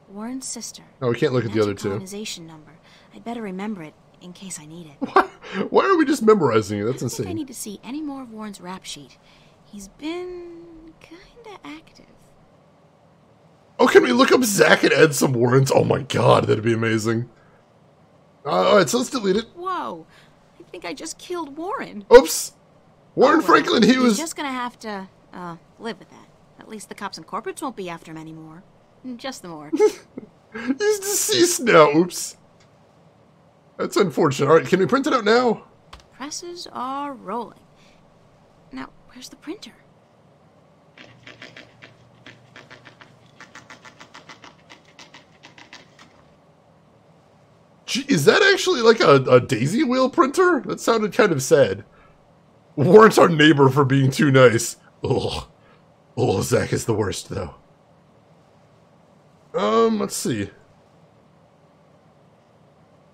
Warren's sister. Oh, we can't look at the other two. Colonization number. I'd better remember it in case I need it. Why are we just memorizing it? That's I think I insane. need to see any more of Warren's rap sheet. He's been kinda active. Oh, can we look up Zach and add some warrants? Oh my god, that'd be amazing. Alright, so let's delete it. Whoa! I think I just killed Warren. Oops! Warren Franklin, he He's was... just gonna have to, live with that. At least the cops and corporates won't be after him anymore. Just the morgue. He's deceased now, oops. That's unfortunate. Alright, can we print it out now? Presses are rolling. Now, where's the printer? Gee, is that actually like a daisy wheel printer? That sounded kind of sad. Warrants our neighbor for being too nice. Ugh. Oh, Zach is the worst, though. Let's see.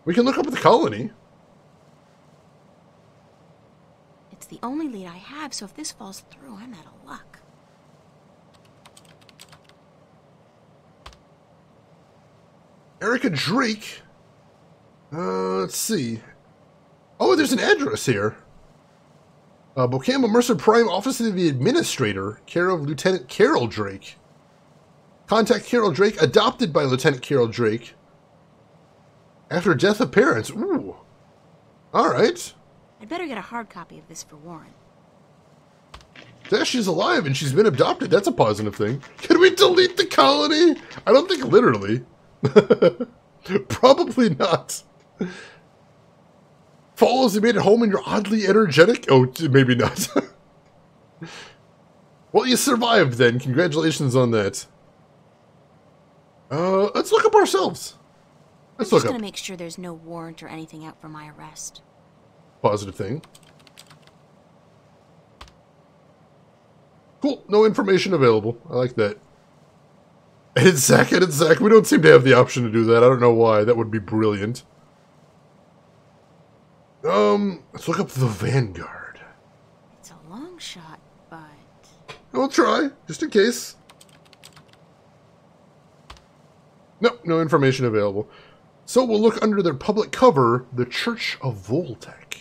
We can look up at the colony. It's the only lead I have, so if this falls through, I'm out of luck. Erica Drake. Let's see. Oh, there's an address here. Bocama Mercer Prime, Office of the Administrator, care of Lieutenant Carol Drake. Contact Carol Drake, adopted by Lieutenant Carol Drake. After death of parents. Ooh. Alright. I'd better get a hard copy of this for Warren. Yeah, she's alive and she's been adopted. That's a positive thing. Can we delete the colony? I don't think literally. Probably not. Follows you made it home and you're oddly energetic? Oh, maybe not. Well, you survived then. Congratulations on that. Let's look up ourselves. Let's I'm look just up. gonna make sure there's no warrant or anything out for my arrest. Positive thing. Cool. No information available. I like that. Edit Zach, edit Zach. We don't seem to have the option to do that. I don't know why. That would be brilliant. Let's look up the Vanguard. It's a long shot, but... We'll try, just in case. Nope, no information available. So we'll look under their public cover, the Church of Voltec.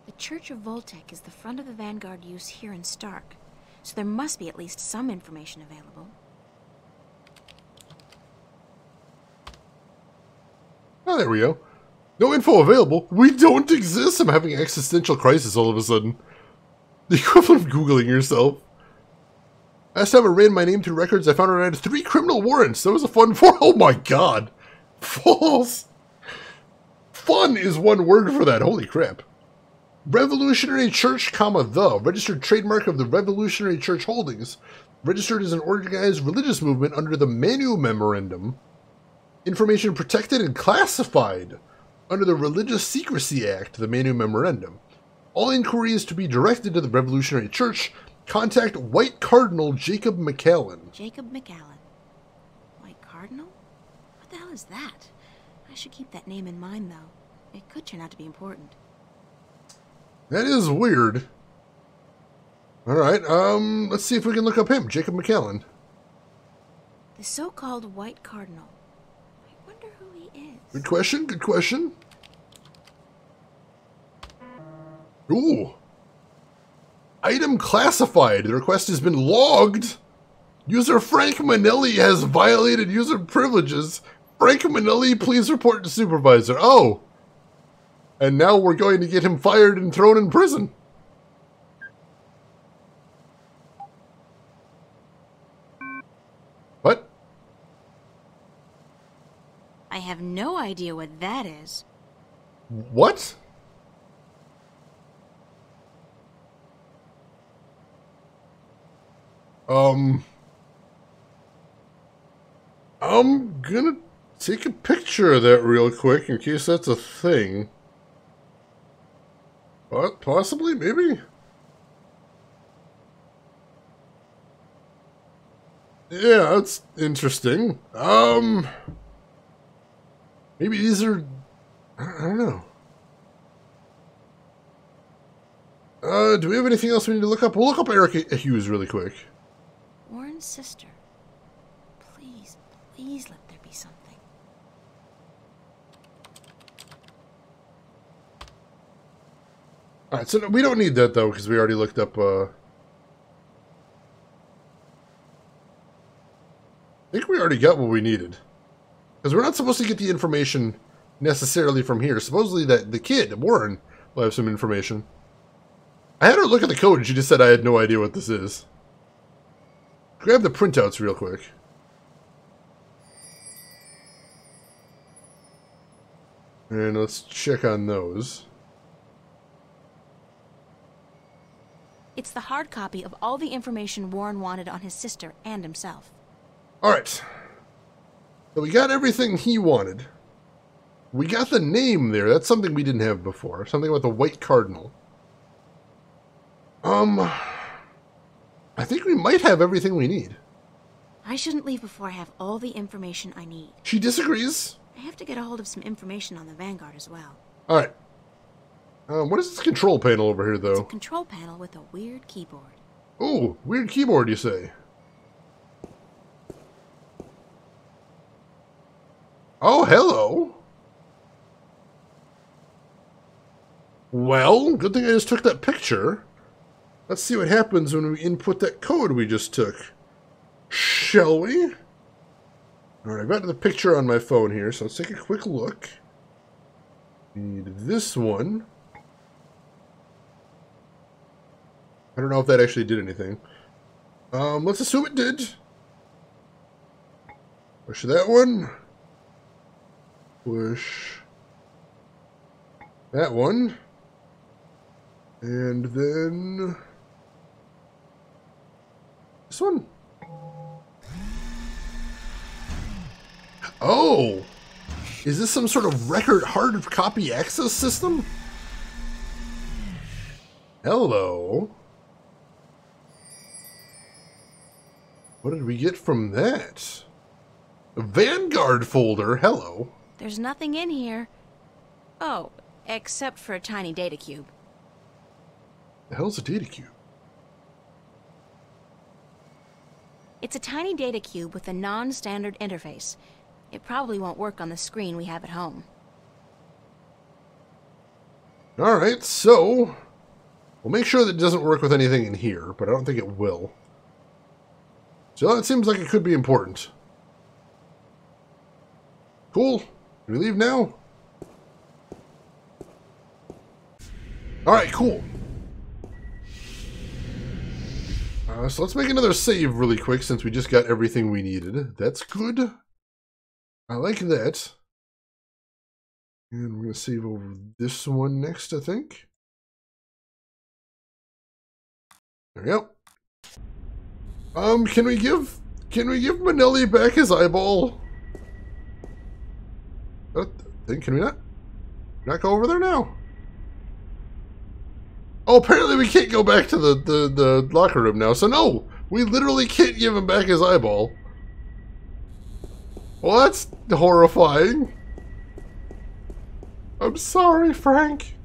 The Church of Voltec is the front of the Vanguard use here in Stark, so there must be at least some information available. Oh, there we go. No info available. We don't exist. I'm having an existential crisis all of a sudden. The equivalent of Googling yourself. Last time I ran my name through records, I found out I had 3 criminal warrants. That was a fun for. Oh my god. False. Fun is one word for that. Holy crap. Revolutionary Church, the registered trademark of the Revolutionary Church Holdings. Registered as an organized religious movement under the Manu Memorandum. Information protected and classified under the Religious Secrecy Act, the Manu Memorandum. All inquiries to be directed to the Revolutionary Church. Contact White Cardinal Jacob McAllen. Jacob McAllen. White Cardinal? What the hell is that? I should keep that name in mind, though. It could turn out to be important. That is weird. Alright, let's see if we can look up him, Jacob McAllen. The so-called White Cardinal. I wonder who he is. Good question, good question. Ooh. Item classified. The request has been logged. User Frank Manelli has violated user privileges. Frank Manelli, please report to supervisor. Oh. And now we're going to get him fired and thrown in prison. What? I have no idea what that is. What? I'm gonna take a picture of that real quick in case that's a thing. What? Possibly? Maybe? Yeah, that's interesting. Maybe these are... I don't know. Do we have anything else we need to look up? We'll look up Eric Hughes really quick. Warren's sister. Please, please let there be something. Alright, so we don't need that, though, because we already looked up, I think we already got what we needed. Because we're not supposed to get the information necessarily from here. Supposedly that the kid, Warren, will have some information. I had her look at the code and she just said I had no idea what this is. Grab the printouts real quick. And let's check on those. It's the hard copy of all the information Warren wanted on his sister and himself. Alright. So we got everything he wanted. We got the name there. That's something we didn't have before. Something about the White Cardinal. I think we might have everything we need. I shouldn't leave before I have all the information I need. She disagrees. I have to get a hold of some information on the Vanguard as well. Alright. What is this control panel over here, though? It's a control panel with a weird keyboard. Ooh, weird keyboard, you say? Oh, hello. Well, good thing I just took that picture. Let's see what happens when we input that code we just took. Shall we? Alright, I've got the picture on my phone here, so let's take a quick look. Need this one. I don't know if that actually did anything. Let's assume it did. Push that one. Push that one. And then this one. Oh! Is this some sort of record hard copy access system? Hello. What did we get from that? A Vanguard folder. Hello. There's nothing in here. Oh, except for a tiny data cube. The hell's a data cube? It's a tiny data cube with a non-standard interface. It probably won't work on the screen we have at home. Alright, so we'll make sure that it doesn't work with anything in here, but I don't think it will. So that seems like it could be important. Cool. Can we leave now? Alright, cool. So let's make another save really quick since we just got everything we needed. That's good. I like that. And we're going to save over this one next, I think. There we go. Can we give Manelli back his eyeball? Can we not? Not go over there now? Oh, apparently we can't go back to the locker room now. So no, we literally can't give him back his eyeball. Well, that's horrifying. I'm sorry, Frank.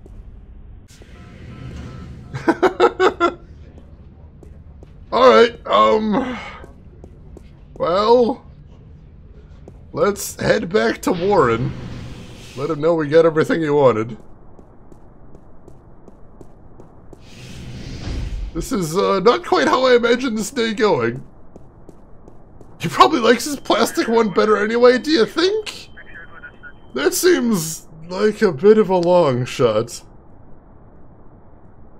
Alright, well, let's head back to Warren. Let him know we got everything he wanted. This is not quite how I imagined this day going. He probably likes his plastic one better anyway, do you think? That seems like a bit of a long shot.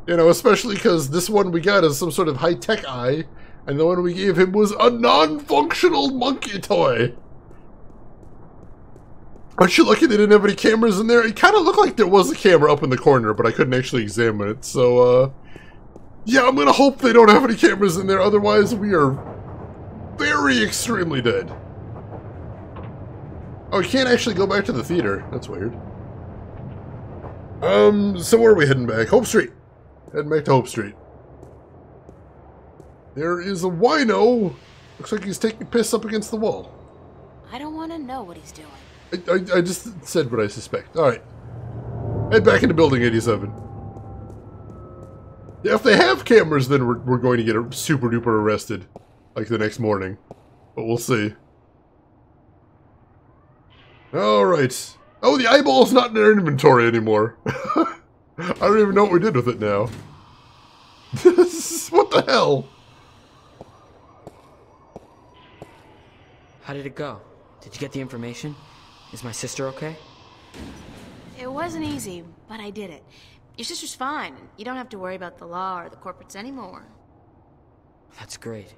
You know, especially because this one we got is some sort of high-tech eye, and the one we gave him was a non-functional monkey toy. Aren't you lucky they didn't have any cameras in there? It kind of looked like there was a camera up in the corner, but I couldn't actually examine it, so, yeah, I'm gonna hope they don't have any cameras in there, otherwise we are very extremely dead. Oh, you can't actually go back to the theater. That's weird. So where are we heading back? Hope Street. Heading back to Hope Street. There is a wino. Looks like he's taking piss up against the wall. I don't want to know what he's doing. I just said what I suspect. Alright. Head back into Building 87. Yeah, if they have cameras, then we're going to get super duper arrested, like the next morning. But we'll see. Alright. Oh, the eyeball's not in our inventory anymore. I don't even know what we did with it now. What the hell? How did it go? Did you get the information? Is my sister okay? It wasn't easy, but I did it. Your sister's fine. You don't have to worry about the law or the corporates anymore. That's great.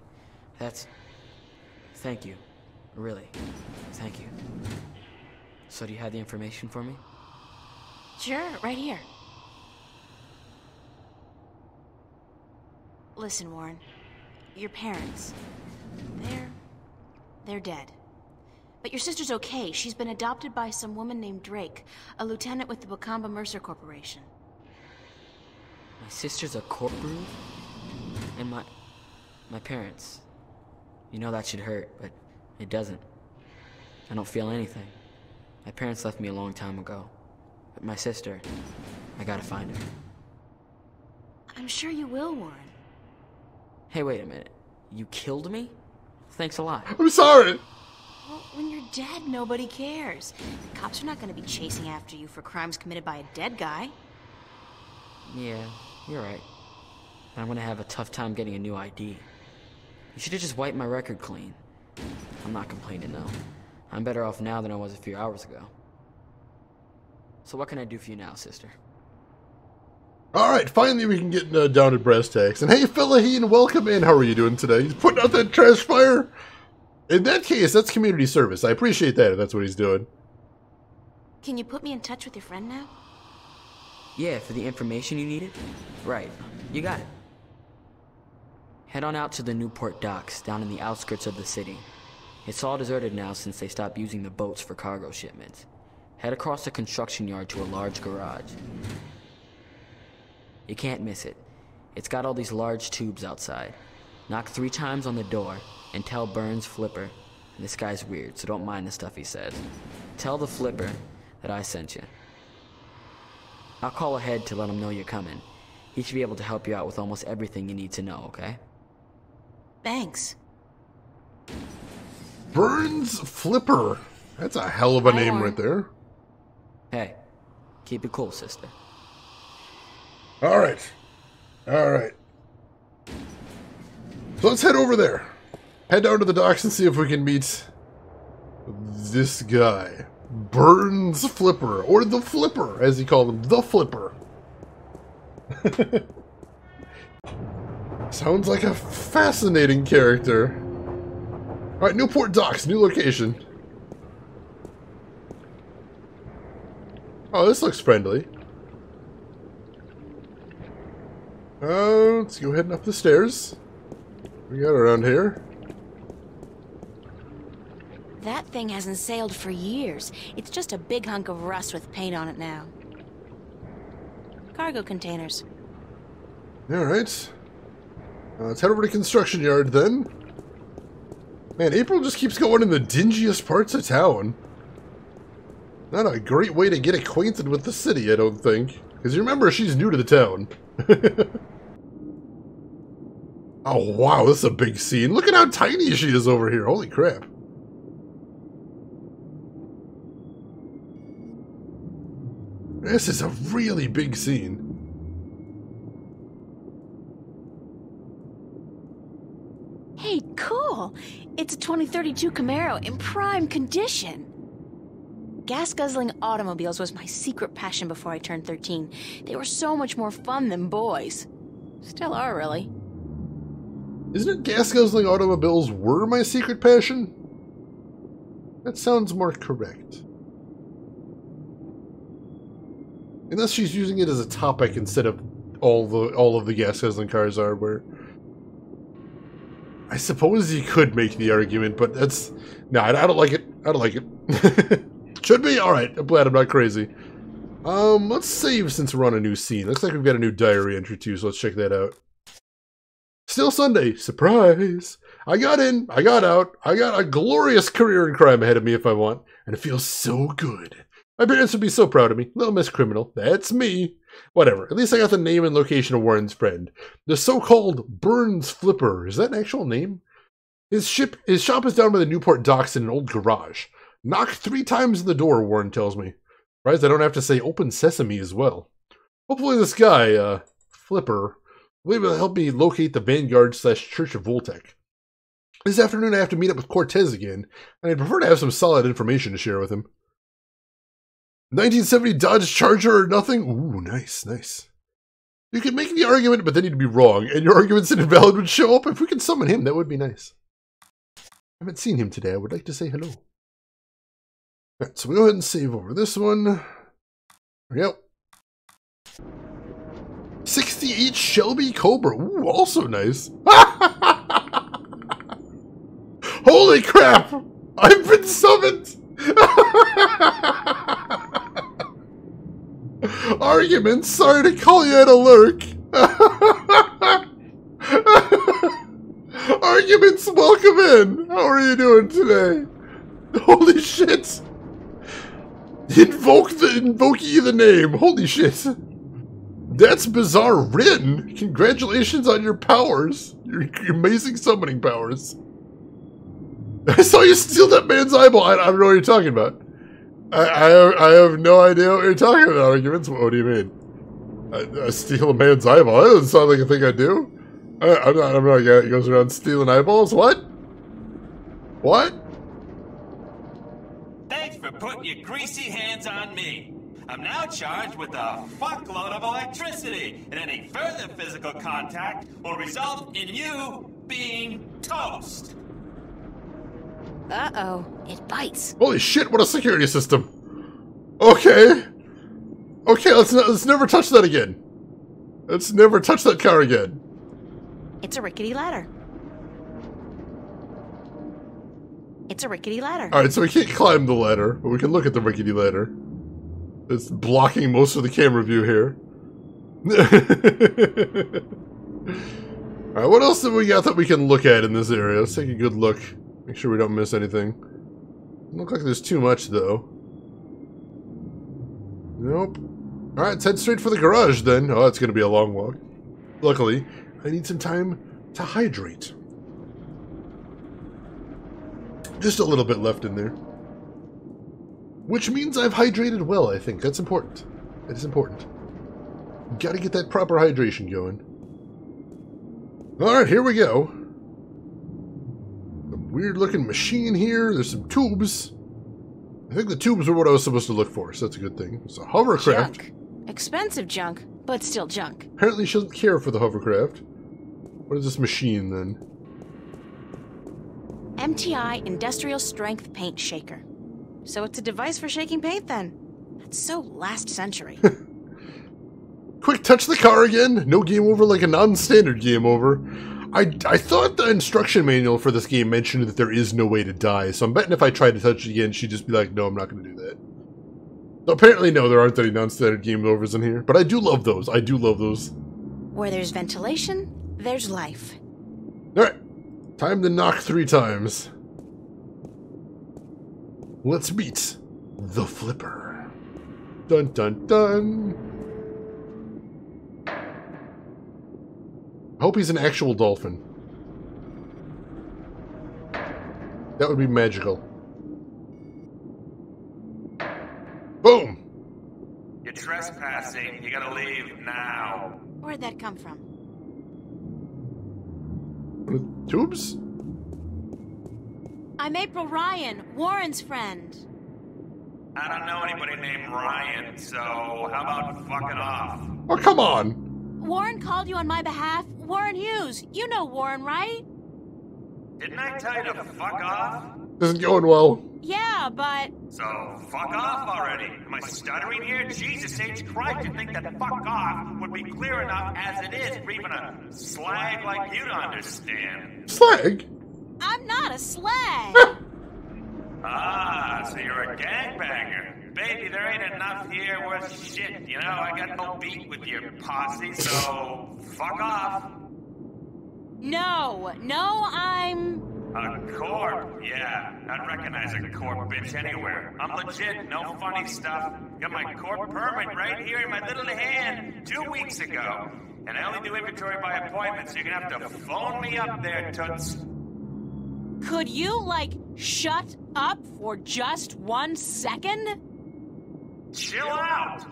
Thank you. Really. Thank you. So do you have the information for me? Sure, right here. Listen, Warren. Your parents, they're dead. But your sister's okay. She's been adopted by some woman named Drake, a lieutenant with the Wakamba Mercer Corporation. My sister's a corp brood? And my parents. You know that should hurt, but it doesn't. I don't feel anything. My parents left me a long time ago. But my sister, I gotta find her. I'm sure you will, Warren. Hey, wait a minute. You killed me? Thanks a lot. I'm sorry! Well, when you're dead, nobody cares. The cops are not going to be chasing after you for crimes committed by a dead guy. Yeah, you're right. I'm gonna have a tough time getting a new ID. You should have just wiped my record clean. I'm not complaining, though. I'm better off now than I was a few hours ago. So what can I do for you now, sister? Alright, finally we can get down to brass tacks. And hey, Philaheen, welcome in. How are you doing today? He's putting out that trash fire? In that case, that's community service. I appreciate that if that's what he's doing. Can you put me in touch with your friend now? Yeah, for the information you needed? Right. You got it. Head on out to the Newport docks, down in the outskirts of the city. It's all deserted now since they stopped using the boats for cargo shipments. Head across the construction yard to a large garage. You can't miss it. It's got all these large tubes outside. Knock 3 times on the door and tell Burns Flipper. And this guy's weird, so don't mind the stuff he says. Tell the Flipper that I sent you. I'll call ahead to let him know you're coming. He should be able to help you out with almost everything you need to know, okay? Thanks. Burns Flipper. That's a hell of a name right there. Hey, keep it cool, sister. Alright. Alright. So let's head over there. Head down to the docks and see if we can meet this guy. Burns Flipper. Or the Flipper, as he called him. The Flipper. Sounds like a fascinating character. Alright, Newport Docks, new location. Oh, this looks friendly. Let's go heading up the stairs. We got around here. That thing hasn't sailed for years. It's just a big hunk of rust with paint on it now. Cargo containers. Alright. Let's head over to construction yard then. Man, April just keeps going in the dingiest parts of town. Not a great way to get acquainted with the city, I don't think. Because you remember, she's new to the town. Oh, wow, this is a big scene. Look at how tiny she is over here. Holy crap. This is a really big scene. Hey, cool! It's a 2032 Camaro in prime condition. Gas-guzzling automobiles was my secret passion before I turned 13. They were so much more fun than boys. Still are, really. Isn't it gas-guzzling automobiles were my secret passion? That sounds more correct. Unless she's using it as a topic instead of all of the gas-guzzling cars are, where... I suppose you could make the argument, but that's... No, I don't like it. I don't like it. Should be? Alright, I'm glad I'm not crazy. Let's save since we're on a new scene. Looks like we've got a new diary entry too, so let's check that out. Still Sunday. Surprise! I got in, I got out, I got a glorious career in crime ahead of me if I want, and it feels so good. My parents would be so proud of me. Little Miss Criminal, that's me. Whatever. At least I got the name and location of Warren's friend. The so-called Burns Flipper. Is that an actual name? His shop is down by the Newport docks in an old garage. Knock 3 times on the door, Warren tells me. Surprised I don't have to say open sesame as well. Hopefully this guy, Flipper, will be able to help me locate the Vanguard / Church of Voltec. This afternoon I have to meet up with Cortez again, and I'd prefer to have some solid information to share with him. 1970 Dodge Charger or nothing? Ooh, nice, nice. You can make the argument, but then you'd be wrong, and your arguments invalid would show up. If we could summon him, that would be nice. I haven't seen him today. I would like to say hello. Alright, so we'll go ahead and save over this one. There we go. 68 Shelby Cobra. Ooh, also nice. Holy crap! I've been summoned! Arguments, sorry to call you at a lurk. Arguments, welcome in. How are you doing today? Holy shit. Invoke ye the name. Holy shit. That's bizarre written. Congratulations on your powers. Your amazing summoning powers. I saw you steal that man's eyeball. I don't know what you're talking about. I have no idea what you're talking about, Arguments. What do you mean? I steal a man's eyeball? That doesn't sound like a thing I do. I'm not a guy that goes around stealing eyeballs. What? What? Thanks for putting your greasy hands on me. I'm now charged with a fuckload of electricity, and any further physical contact will result in you being toast. Uh-oh, it bites. Holy shit, what a security system. Okay. Okay, let's never touch that again. Let's never touch that car again. It's a rickety ladder. It's a rickety ladder. Alright, so we can't climb the ladder, but we can look at the rickety ladder. It's blocking most of the camera view here. Alright, what else have we got that we can look at in this area? Let's take a good look. Make sure we don't miss anything. Doesn't look like there's too much, though. Nope. Alright, let's head straight for the garage, then. Oh, it's going to be a long walk. Luckily, I need some time to hydrate. Just a little bit left in there. Which means I've hydrated well, I think. That's important. That is important. Gotta get that proper hydration going. Alright, here we go. Weird looking machine here. There's some tubes. I think the tubes are what I was supposed to look for, so that's a good thing. It's a hovercraft. Junk. Expensive junk, but still junk. Apparently she doesn't care for the hovercraft. What is this machine then? MTI Industrial Strength Paint Shaker. So it's a device for shaking paint then. That's so last century. Quick, touch the car again. No game over like a non-standard game over. I thought the instruction manual for this game mentioned that there is no way to die, so I'm betting if I tried to touch it again, she'd just be like, no, I'm not going to do that. So apparently, no, there aren't any non-standard game overs in here, but I do love those. I do love those. Where there's ventilation, there's life. Alright, time to knock 3 times. Let's meet the Flipper. Dun dun dun. I hope he's an actual dolphin. That would be magical. Boom! You're trespassing. You gotta leave now. Where'd that come from? Tubes? I'm April Ryan, Warren's friend. I don't know anybody named Ryan, so how about fucking off? Oh, come on! Warren called you on my behalf. Warren Hughes. You know Warren, right? Didn't I tell you to fuck off? This isn't going well. Yeah, but... So, fuck off already. Am I stuttering here? Jesus H. Christ, you think that fuck off would be clear enough as it is for even a slag like you to understand? Slag? I'm not a slag. Ah, so you're a gangbanger. Baby, there ain't enough here worth shit. You know, I got no beat with your posse, so fuck off. No, I'm A corp? Yeah, I'd recognize a corp bitch anywhere. I'm legit, no funny stuff. Got my corp permit right here in my little hand 2 weeks ago. And I only do inventory by appointment, so you're gonna have to phone me up there, toots. Could you, like, shut up for just 1 second? Chill out!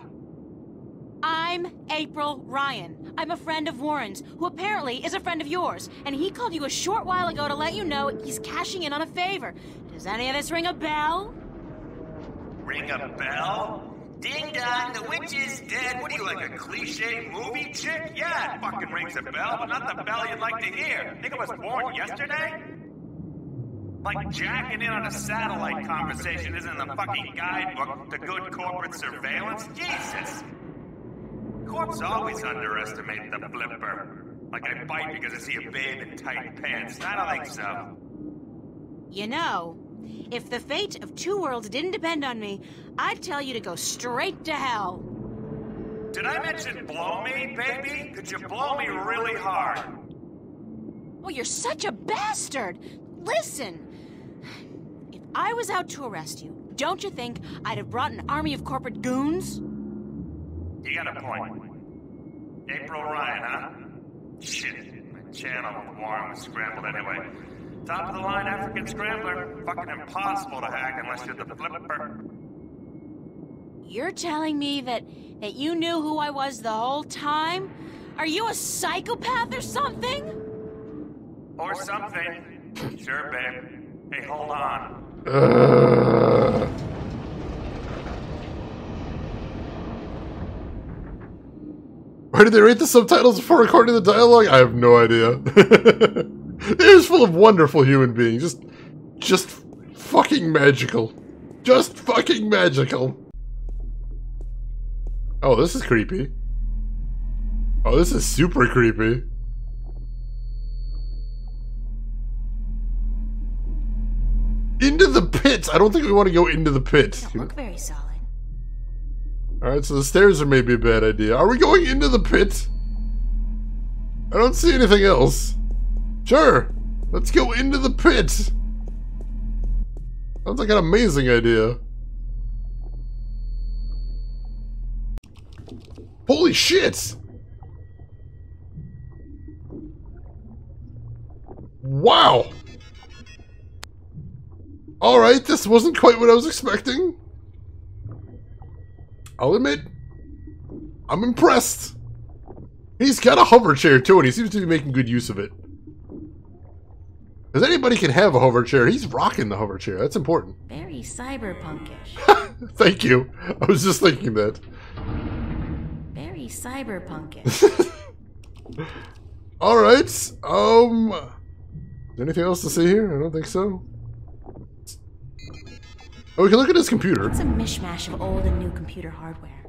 I'm April Ryan. I'm a friend of Warren's, who apparently is a friend of yours. And he called you a short while ago to let you know he's cashing in on a favor. Does any of this ring a bell? Ring a bell? Ding dong, the witch is dead. What are you, like a cliche movie chick? Yeah, it fucking rings a bell, but not the bell you'd like to hear. Think I was born yesterday? Like jacking in on a satellite conversation isn't in the fucking guidebook to good corporate surveillance? Jesus! Corps always underestimate the flipper. Like I bite because I see a babe in tight pants. I don't think so. You know, if the fate of 2 worlds didn't depend on me, I'd tell you to go straight to hell. Did I mention blow me, baby? Could you blow me really hard? Oh, you're such a bastard! Listen! If I was out to arrest you, don't you think I'd have brought an army of corporate goons? You got a point. April Ryan, huh? Shit, my channel with Warren was scrambled anyway. Top of the line African scrambler. Fucking impossible to hack unless you're the flipper. You're telling me that you knew who I was the whole time? Are you a psychopath or something? Or something. Sure, babe. Hey, hold on. Why did they rate the subtitles before recording the dialogue? I have no idea. It is full of wonderful human beings. Just fucking magical. Just fucking magical. Oh, this is creepy. Oh, this is super creepy. Into the pit! I don't think we want to go into the pit. Don't look very solid. Alright, so the stairs are maybe a bad idea. Are we going into the pit? I don't see anything else. Sure, let's go into the pit. Sounds like an amazing idea. Holy shit! Wow! Alright, this wasn't quite what I was expecting. I'll admit, I'm impressed. He's got a hover chair too, and he seems to be making good use of it. Because anybody can have a hover chair. He's rocking the hover chair. That's important. Very cyberpunkish. Thank you. I was just thinking that. Very cyberpunkish. Alright. Is there anything else to see here? I don't think so. Oh, we can look at his computer. It's a mishmash of old and new computer hardware.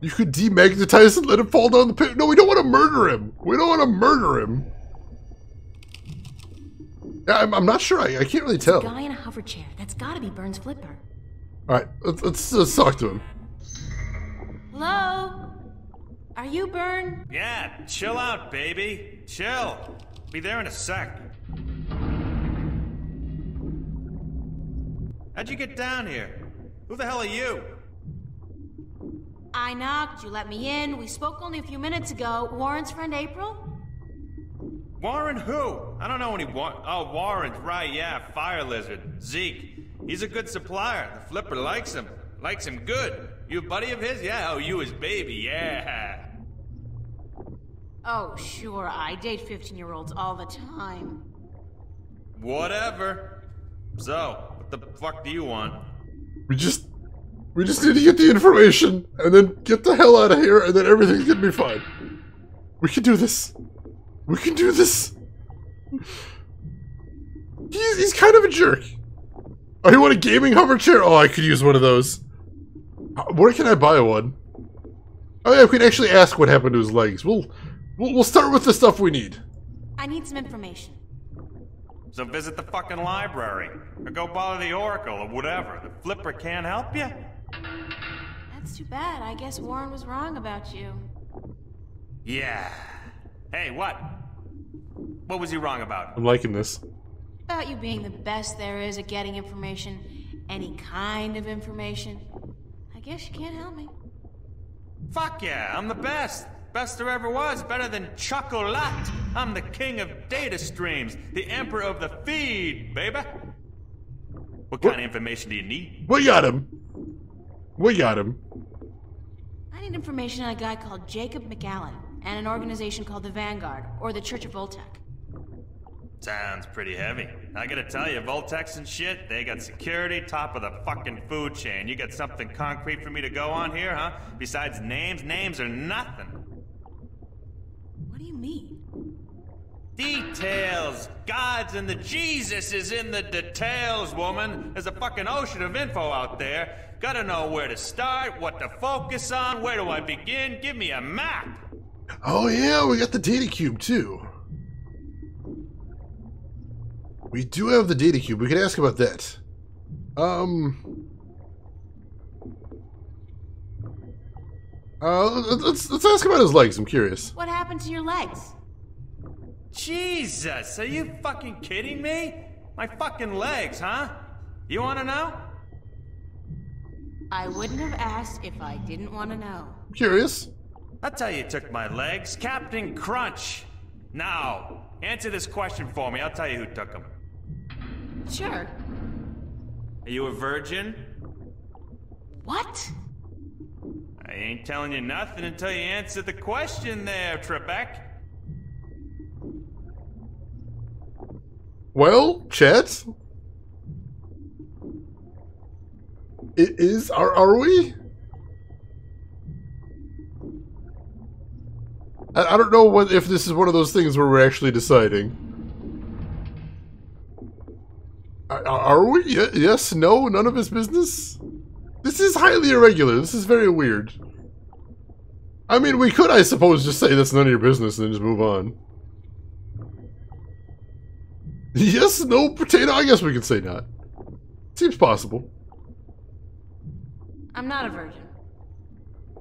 You could demagnetize and let him fall down the pit. No, we don't want to murder him. We don't want to murder him. Yeah, I'm not sure. I can't really tell. A guy in a hover chair. That's gotta be Burns' flipper. Alright, let's talk to him. Hello? Are you Burn? Yeah, chill out, baby. Chill. Be there in a sec. How'd you get down here? Who the hell are you? I knocked, you let me in. We spoke only a few minutes ago. Warren's friend April? Warren who? I don't know any Oh, Warren's right, yeah, Fire Lizard. Zeke. He's a good supplier. The flipper likes him. Likes him good. You a buddy of his? Yeah, oh, you his baby, yeah. Oh, sure, I date 15-year-olds all the time. Whatever. So, what the fuck do you want? We just need to get the information, and then get the hell out of here, and then everything's gonna be fine. We can do this. We can do this. He's kind of a jerk. Oh, you want a gaming hover chair? Oh, I could use one of those. Where can I buy one? Oh yeah, we can actually ask what happened to his legs. We'll start with the stuff we need. I need some information. So visit the fucking library. Or go bother the Oracle or whatever. The flipper can't help you? That's too bad. I guess Warren was wrong about you. Yeah. Hey, what? What was he wrong about? I'm liking this. About you being the best there is at getting information. Any kind of information. I guess you can't help me. Fuck yeah, I'm the best. Best there ever was, better than Chocolat. I'm the king of data streams, the emperor of the feed, baby. What kind of information do you need? We got him. We got him. I need information on a guy called Jacob McAllen and an organization called the Vanguard, or the Church of Voltec. Sounds pretty heavy. I gotta tell you, Voltex and shit, they got security top of the fucking food chain. You got something concrete for me to go on here, huh? Besides names? Names are nothing. What do you mean? Details! Gods and the Jesus is in the details, woman. There's a fucking ocean of info out there. Gotta know where to start, what to focus on, where do I begin? Give me a map! Oh yeah, we got the data cube too. We do have the data cube. We could ask about that. Let's ask about his legs. I'm curious. What happened to your legs? Jesus, are you fucking kidding me? My fucking legs, huh? You wanna know? I wouldn't have asked if I didn't want to know. I'm curious. I'll tell you who took my legs. Captain Crunch. Now, answer this question for me. I'll tell you who took them. Sure. Are you a virgin? What? I ain't telling you nothing until you answer the question there, Trebek. Well, chat. It is. Are we? I don't know if this is one of those things where we're actually deciding. Are we? Yes, no, none of his business? This is highly irregular. This is very weird. I mean, we could, I suppose, just say that's none of your business and then just move on. Yes, no, potato. I guess we could say not. Seems possible. I'm not a virgin.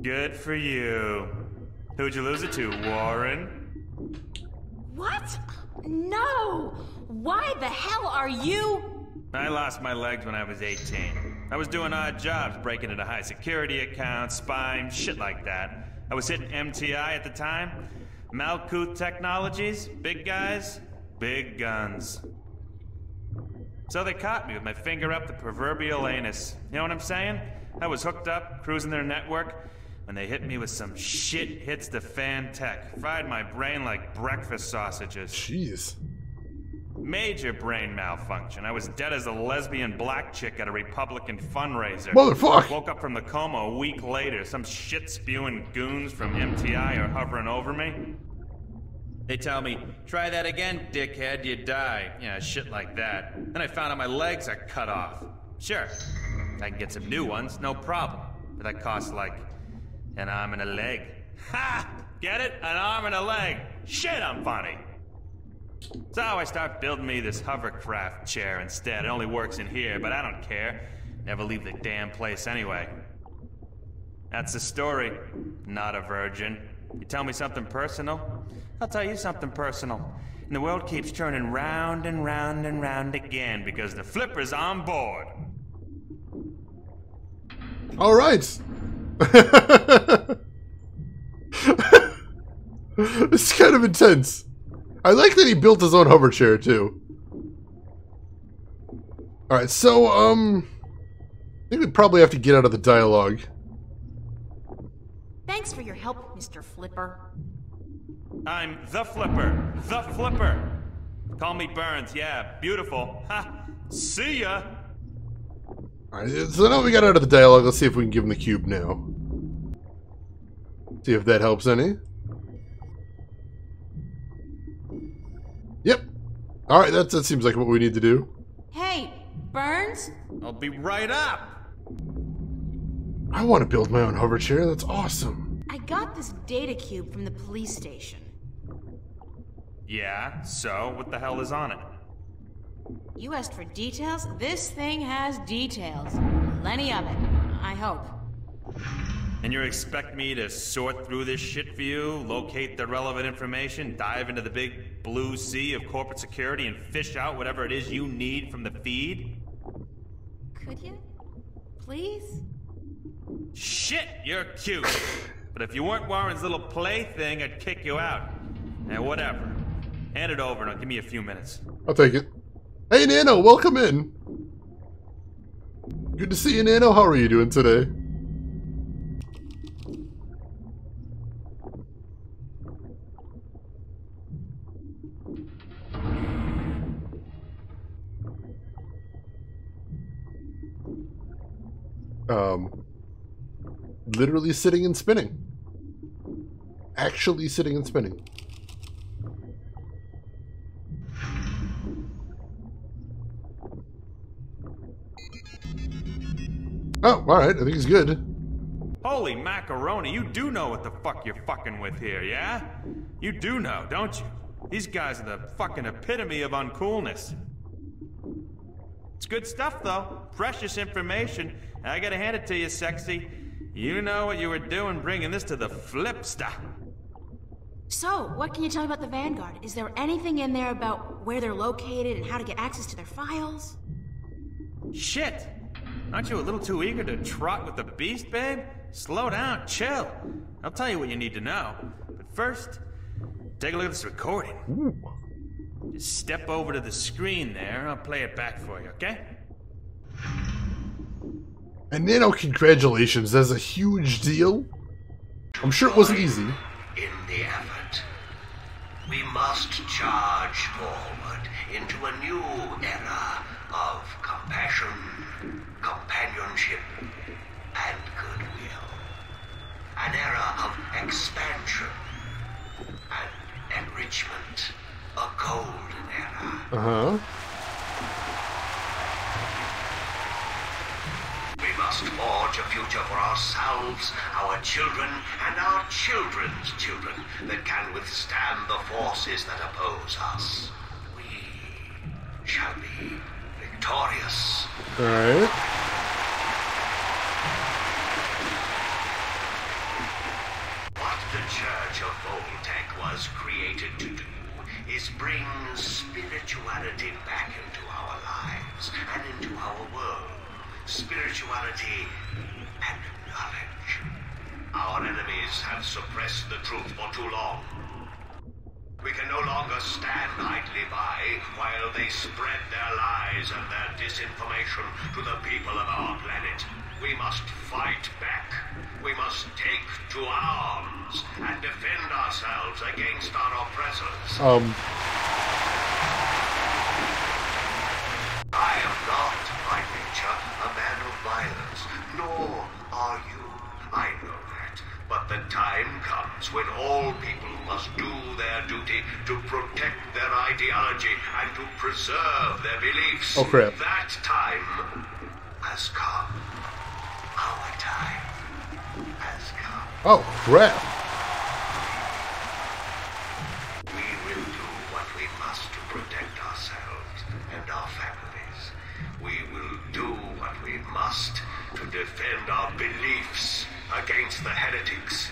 Good for you. Who'd you lose it to, Warren? What? No! Why the hell are you? I lost my legs when I was 18. I was doing odd jobs, breaking into high security accounts, spying, shit like that. I was hitting MTI at the time. Malkuth Technologies, big guys, big guns. So they caught me with my finger up the proverbial anus. You know what I'm saying? I was hooked up, cruising their network, when they hit me with some shit hits the fan tech. Fried my brain like breakfast sausages. Jeez. Major brain malfunction. I was dead as a lesbian black chick at a Republican fundraiser. Motherfucker! Woke up from the coma a week later. Some shit-spewing goons from MTI are hovering over me. They tell me, try that again, dickhead, you die. Yeah, shit like that. Then I found out my legs are cut off. Sure, I can get some new ones, no problem. But that costs like an arm and a leg. Ha! Get it? An arm and a leg. Shit, I'm funny. So I start building me this hovercraft chair instead. It only works in here, but I don't care. Never leave the damn place anyway. That's the story. Not a virgin. You tell me something personal? I'll tell you something personal. And the world keeps turning round and round and round again because the Flipper's on board. All right. It's kind of intense. I like that he built his own hover chair too. All right, so I think we probably have to get out of the dialogue. Thanks for your help, Mr. Flipper. I'm the Flipper. The Flipper. Call me Burns. Yeah, beautiful. Ha! See ya! Alright, so now we got out of the dialogue. Let's see if we can give him the cube now. See if that helps any. Yep. Alright, that seems like what we need to do. Hey, Burns? I'll be right up! I want to build my own hover chair. That's awesome. I got this data cube from the police station. Yeah, so what the hell is on it? You asked for details? This thing has details. Plenty of it. I hope. And you expect me to sort through this shit for you, locate the relevant information, dive into the big blue sea of corporate security, and fish out whatever it is you need from the feed? Could you? Please? Shit, you're cute. But if you weren't Warren's little plaything, I'd kick you out. Now, whatever. Hand it over and I'll give me a few minutes. I'll take it. Hey, Nano, welcome in. Good to see you, Nano. How are you doing today? Literally sitting and spinning. Actually sitting and spinning. Oh, alright, I think he's good. Holy macaroni, you do know what the fuck you're fucking with here, yeah? You do know, don't you? These guys are the fucking epitome of uncoolness. It's good stuff, though. Precious information. I gotta hand it to you, sexy. You know what you were doing bringing this to the Flipster. So, what can you tell me about the Vanguard? Is there anything in there about where they're located and how to get access to their files? Shit! Aren't you a little too eager to trot with the beast, babe? Slow down, chill. I'll tell you what you need to know. But first, take a look at this recording. Ooh. Just step over to the screen there, I'll play it back for you, okay? And Nano, congratulations, that's a huge deal. I'm sure it wasn't easy. In the effort, we must charge forward into a new era of compassion, companionship, and goodwill. An era of expansion and enrichment. A golden era. Uh-huh. We must forge a future for ourselves, our children, and our children's children that can withstand the forces that oppose us. We shall be victorious. Alright. What the Church of Voltec was created to do is bring spirituality back into our lives and into our world. Spirituality and knowledge. Our enemies have suppressed the truth for too long. We can no longer stand idly by while they spread their lies and their disinformation to the people of our planet. We must fight back. We must take to arms and defend ourselves against our oppressors. I am not, by nature, a man of violence, nor are you. I know that. But the time comes when all people must do their duty to protect their ideology and to preserve their beliefs. Oh, crap. That time has come. Our time has come. Oh, crap. We will do what we must to protect ourselves and our families. We will do what we must to defend our beliefs against the heretics.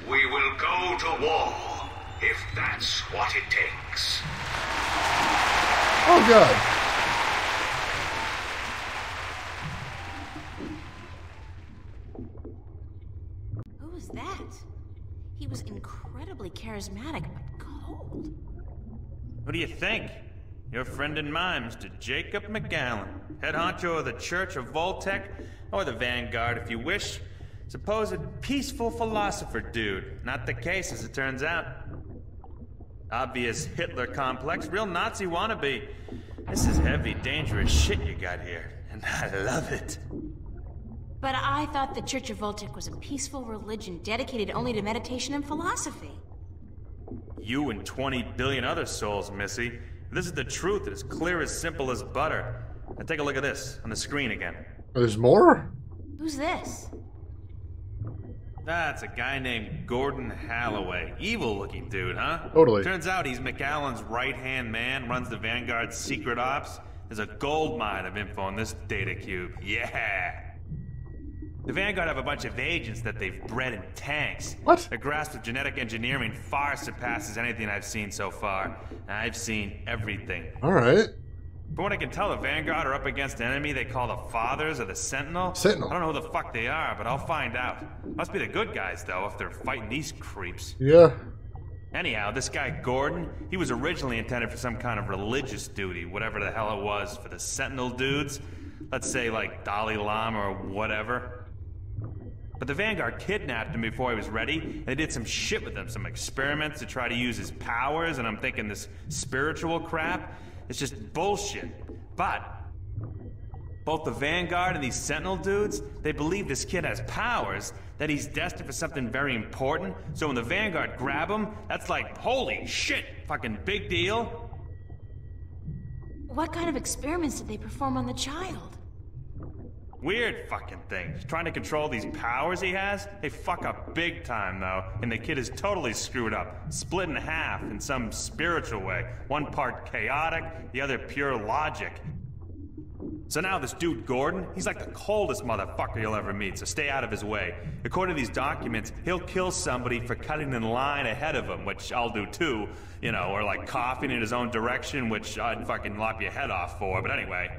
We will go to war if that's what it takes. Oh, God. Who was that? He was incredibly charismatic, but cold. What do you think? Your friend and mine, Mr. Jacob McGowan, head honcho of the Church of Voltec, or the Vanguard if you wish. Supposed peaceful philosopher dude. Not the case, as it turns out. Obvious Hitler complex, real Nazi wannabe. This is heavy, dangerous shit you got here, and I love it. But I thought the Church of Voltec was a peaceful religion dedicated only to meditation and philosophy. You and 20 billion other souls, Missy. This is the truth, it's clear as simple as butter. Now take a look at this, on the screen again. There's more? Who's this? That's a guy named Gordon Halloway. Evil-looking dude, huh? Totally. Turns out he's McAllen's right-hand man, runs the Vanguard's secret ops. There's a gold mine of info in this data cube. Yeah! The Vanguard have a bunch of agents that they've bred in tanks. What? Their grasp of genetic engineering far surpasses anything I've seen so far. I've seen everything. Alright. From what I can tell, the Vanguard are up against an enemy they call the Fathers of the Sentinel. Sentinel. I don't know who the fuck they are, but I'll find out. Must be the good guys, though, if they're fighting these creeps. Yeah. Anyhow, this guy Gordon, he was originally intended for some kind of religious duty, whatever the hell it was, for the Sentinel dudes. Let's say, like, Dalai Lama or whatever. But the Vanguard kidnapped him before he was ready, and they did some shit with him, some experiments to try to use his powers, and I'm thinking this spiritual crap, it's just bullshit. But both the Vanguard and these Sentinel dudes, they believe this kid has powers, that he's destined for something very important, so when the Vanguard grab him, that's like, holy shit, fucking big deal. What kind of experiments did they perform on the child? Weird fucking things. Trying to control these powers he has? They fuck up big time, though, and the kid is totally screwed up. Split in half in some spiritual way. One part chaotic, the other pure logic. So now this dude Gordon, he's like the coldest motherfucker you'll ever meet, so stay out of his way. According to these documents, he'll kill somebody for cutting in line ahead of him, which I'll do too, you know, or like coughing in his own direction, which I'd fucking lop your head off for, but anyway.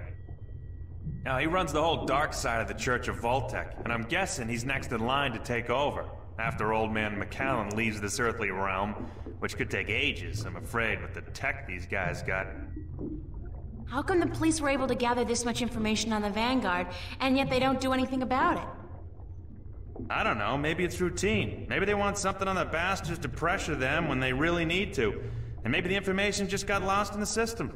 Now, he runs the whole dark side of the Church of Voltec, and I'm guessing he's next in line to take over, after old man McCallan leaves this earthly realm, which could take ages, I'm afraid, with the tech these guys got. How come the police were able to gather this much information on the Vanguard, and yet they don't do anything about it? I don't know, maybe it's routine. Maybe they want something on the bastards to pressure them when they really need to. And maybe the information just got lost in the system.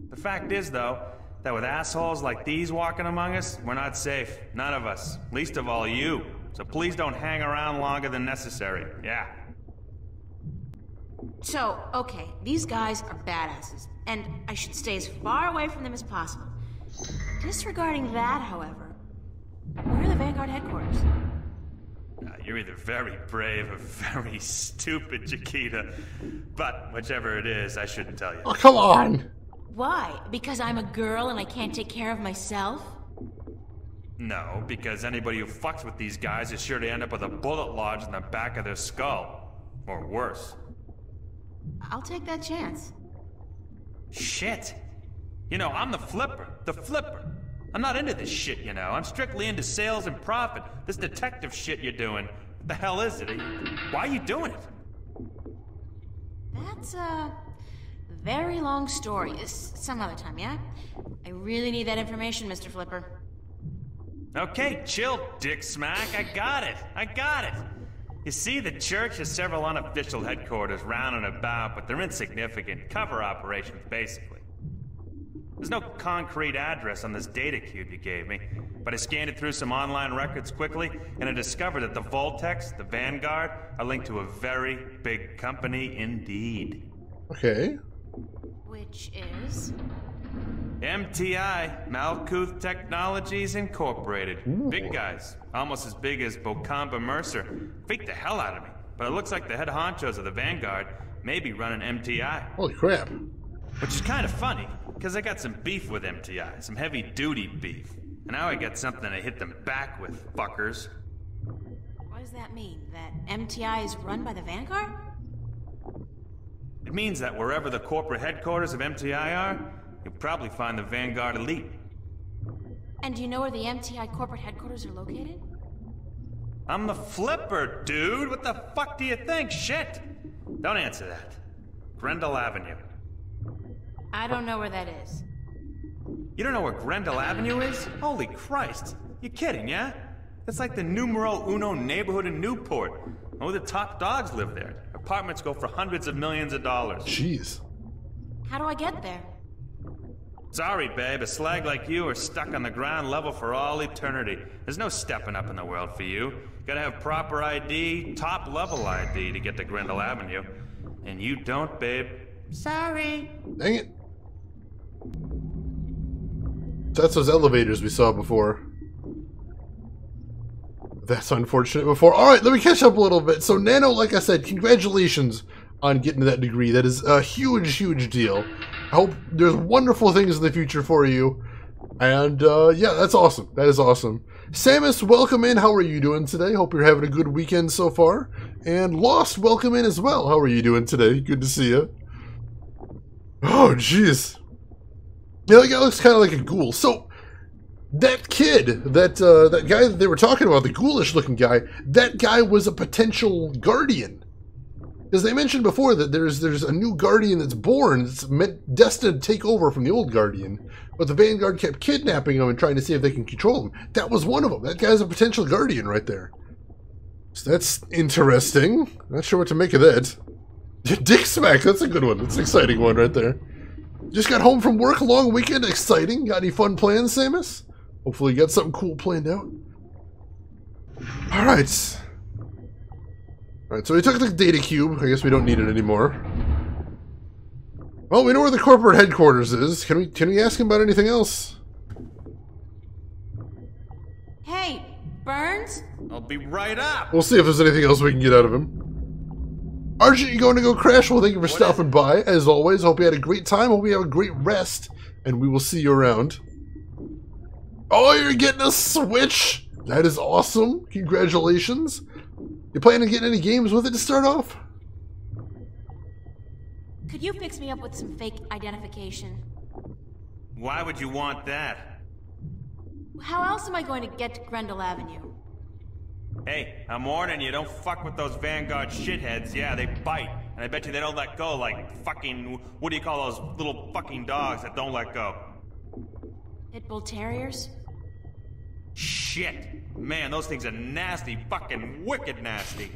The fact is, though, that with assholes like these walking among us, we're not safe. None of us. Least of all you. So please don't hang around longer than necessary. Yeah. So, okay, these guys are badasses, and I should stay as far away from them as possible. Disregarding that, however, where are the Vanguard headquarters? You're either very brave or very stupid, Chiquita. But whichever it is, I shouldn't tell you. Oh, come on! Why? Because I'm a girl and I can't take care of myself? No, because anybody who fucks with these guys is sure to end up with a bullet lodged in the back of their skull. Or worse. I'll take that chance. Shit. You know, I'm the flipper. The flipper. I'm not into this shit, you know. I'm strictly into sales and profit. This detective shit you're doing. What the hell is it? Why are you doing it? That's a very long story. Some other time, yeah? I really need that information, Mr. Flipper. Okay, chill, Dick Smack. I got it. I got it. You see, the church has several unofficial headquarters round and about, but they're insignificant. Cover operations, basically. There's no concrete address on this data cube you gave me, but I scanned it through some online records quickly, and I discovered that the Voltex, the Vanguard, are linked to a very big company indeed. Okay. Which is? MTI, Malkuth Technologies Incorporated. Ooh. Big guys, almost as big as Bocamba Mercer. Freaked the hell out of me, but it looks like the head honchos of the Vanguard may be running MTI. Holy crap. Which is kind of funny, because I got some beef with MTI, some heavy-duty beef. And now I got something to hit them back with, fuckers. What does that mean? That MTI is run by the Vanguard? It means that wherever the corporate headquarters of MTI are, you'll probably find the Vanguard elite. And do you know where the MTI corporate headquarters are located? I'm the flipper, dude! What the fuck do you think? Shit! Don't answer that. Grendel Avenue. I don't know where that is. You don't know where Grendel Avenue is? Holy Christ. You're kidding, yeah? It's like the numero uno neighborhood in Newport. Only the top dogs live there. Apartments go for hundreds of millions of dollars. Jeez. How do I get there? Sorry, babe. A slag like you are stuck on the ground level for all eternity. There's no stepping up in the world for you. Gotta have proper ID, top-level ID to get to Grendel Avenue. And you don't, babe. Sorry. Dang it. That's those elevators we saw before. That's unfortunate before. Alright, let me catch up a little bit. So, Nano, like I said, congratulations on getting to that degree. That is a huge, huge deal. I hope there's wonderful things in the future for you. And yeah, that's awesome. That is awesome. Samus, welcome in. How are you doing today? Hope you're having a good weekend so far. And Lost, welcome in as well. How are you doing today? Good to see you. Oh, jeez. Yeah, that guy looks kind of like a ghoul. So, that kid, that guy that they were talking about, the ghoulish-looking guy, that guy was a potential guardian. Because they mentioned before that there's a new guardian that's born that's destined to take over from the old guardian. But the Vanguard kept kidnapping him and trying to see if they can control him. That was one of them. That guy's a potential guardian right there. So that's interesting. Not sure what to make of that. Dick Smack, that's a good one. That's an exciting one right there. Just got home from work, long weekend, exciting. Got any fun plans, Samus? Hopefully you got something cool planned out. Alright, so we took the data cube. I guess we don't need it anymore. Well, we know where the corporate headquarters is. Can we ask him about anything else? Hey, Burns? I'll be right up. We'll see if there's anything else we can get out of him. Argent, you going to go crash? Well, thank you for stopping by. As always, hope you had a great time. Hope you have a great rest. And we will see you around. Oh, you're getting a Switch? That is awesome. Congratulations. You planning on getting any games with it to start off? Could you fix me up with some fake identification? Why would you want that? How else am I going to get to Grendel Avenue? Hey, I'm warning you, don't fuck with those Vanguard shitheads. Yeah, they bite. And I bet you they don't let go like fucking... What do you call those little fucking dogs that don't let go? Pit Bull Terriers? Shit. Man, those things are nasty. Fucking wicked nasty.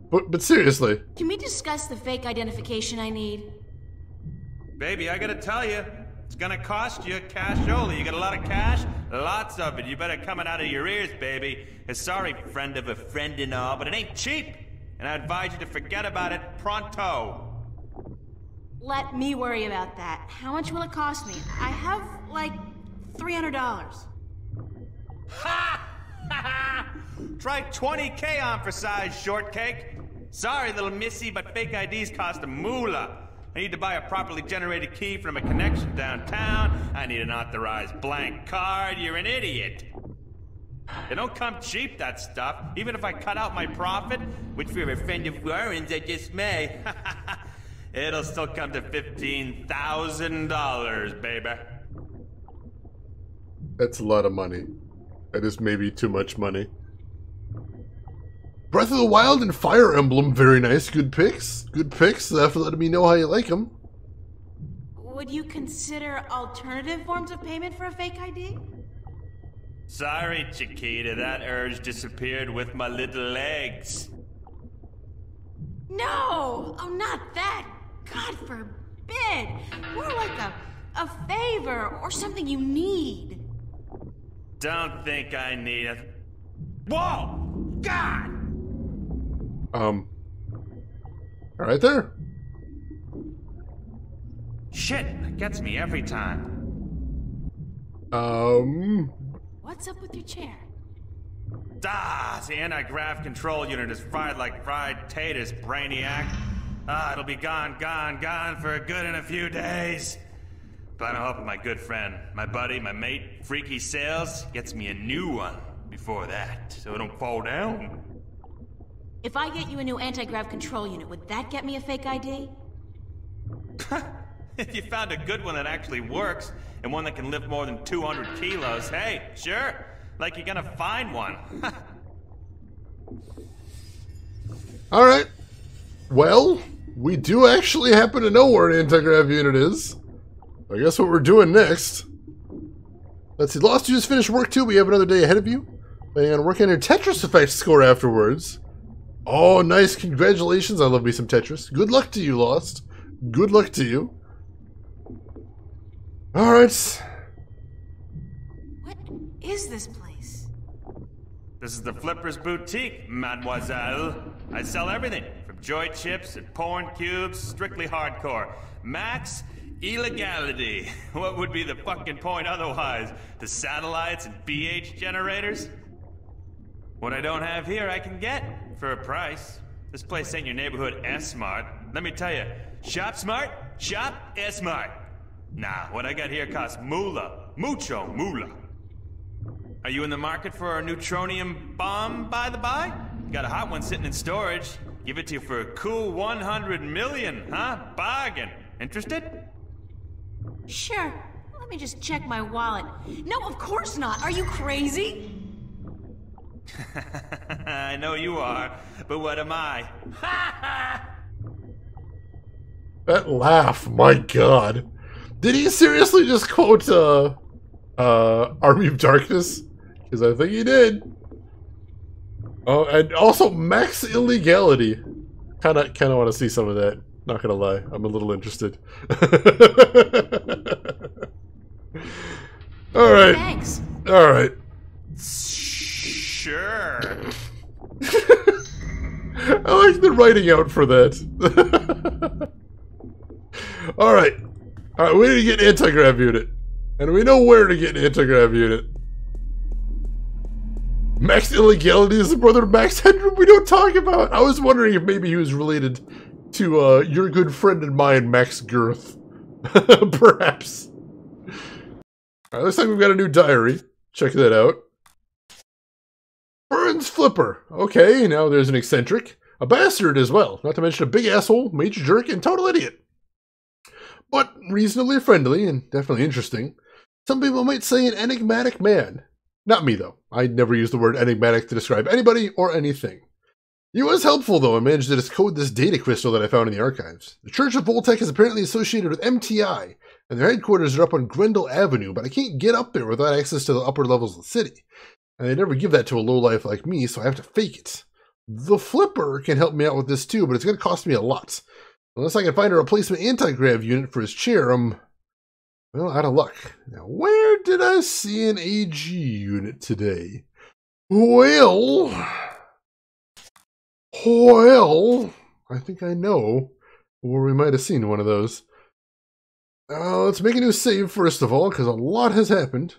But seriously. Can we discuss the fake identification I need? Baby, I gotta tell you, it's gonna cost you cash only. You got a lot of cash? Lots of it. You better come it out of your ears, baby. Sorry, friend of a friend and all, but it ain't cheap. And I advise you to forget about it pronto. Let me worry about that. How much will it cost me? I have, like, $300. Ha! Try 20K on for size, shortcake. Sorry, little missy, but fake IDs cost a moolah. I need to buy a properly generated key from a connection downtown. I need an authorized blank card. You're an idiot. They don't come cheap, that stuff. Even if I cut out my profit, which for a friend of Warren's I just may, it'll still come to $15,000, baby. That's a lot of money. That is maybe too much money. Breath of the Wild and Fire Emblem, very nice. Good picks. Good picks. After letting me know how you like them. Would you consider alternative forms of payment for a fake ID? Sorry, Chiquita, that urge disappeared with my little legs. No! Oh, not that! God forbid! More like a favor or something you need. Don't think I need it. Whoa! God! Right there. Shit, that gets me every time. What's up with your chair? The anti-grav control unit is fried like fried taters, brainiac. It'll be gone for good in a few days. But I'm hoping my good friend, my buddy, my mate, Freaky Sales, gets me a new one before that, so it don't fall down. If I get you a new anti-grav control unit, would that get me a fake ID? If you found a good one that actually works, and one that can lift more than 200 kilos, hey, sure. Like you're gonna find one. Alright. Well, we do actually happen to know where an anti-grav unit is. I guess what we're doing next. Let's see, Lost, you just finished work too? We have another day ahead of you. Planning on working on your Tetris Effect score afterwards. Oh, nice. Congratulations. I love me some Tetris. Good luck to you, Lost. Good luck to you. Alright. What is this place? This is the Flippers Boutique, mademoiselle. I sell everything, from joy chips and porn cubes, strictly hardcore. Max illegality. What would be the fucking point otherwise? The satellites and BH generators? What I don't have here, I can get for a price. This place ain't your neighborhood S-Mart. Let me tell you, shop smart, shop S-Mart. Nah, what I got here costs moolah. Mucho moolah. Are you in the market for a neutronium bomb, by the by? Got a hot one sitting in storage. Give it to you for a cool 100 million, huh? Bargain. Interested? Sure. Let me just check my wallet. No, of course not. Are you crazy? I know you are, but what am I? That laugh, my god. Did he seriously just quote Army of Darkness? Because I think he did. Oh, and also Max Illegality. Kinda want to see some of that. Not gonna lie, I'm a little interested. All right. Thanks. All right. Sure. I like the writing out for that. All right. All right, we need to get an anti-grav unit. And we know where to get an anti-grav unit. Max Illegality is the brother of Max Headroom we don't talk about. I was wondering if maybe he was related to your good friend and mine, Max Girth. Perhaps. Alright, looks like we've got a new diary. Check that out. Burns Flipper. Okay, now there's an eccentric. A bastard as well. Not to mention a big asshole, major jerk, and total idiot. But reasonably friendly and definitely interesting. Some people might say an enigmatic man. Not me, though. I'd never use the word enigmatic to describe anybody or anything. He was helpful, though, and managed to decode this data crystal that I found in the archives. The Church of Voltec is apparently associated with MTI, and their headquarters are up on Grendel Avenue, but I can't get up there without access to the upper levels of the city. And they never give that to a lowlife like me, so I have to fake it. The Flipper can help me out with this too, but it's going to cost me a lot. Unless I can find a replacement anti-grav unit for his chair, I'm, well, out of luck. Now, where did I see an AG unit today? Well, I think I know where we might have seen one of those. Let's make a new save first of all, because a lot has happened.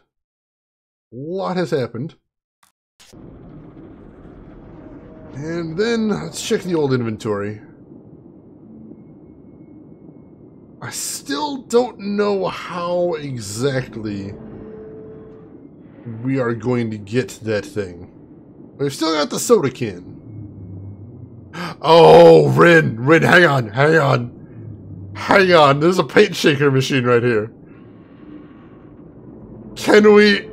And then let's check the old inventory. I still don't know how exactly we are going to get that thing. We've still got the soda can. Oh, Rin, hang on. There's a paint shaker machine right here. Can we...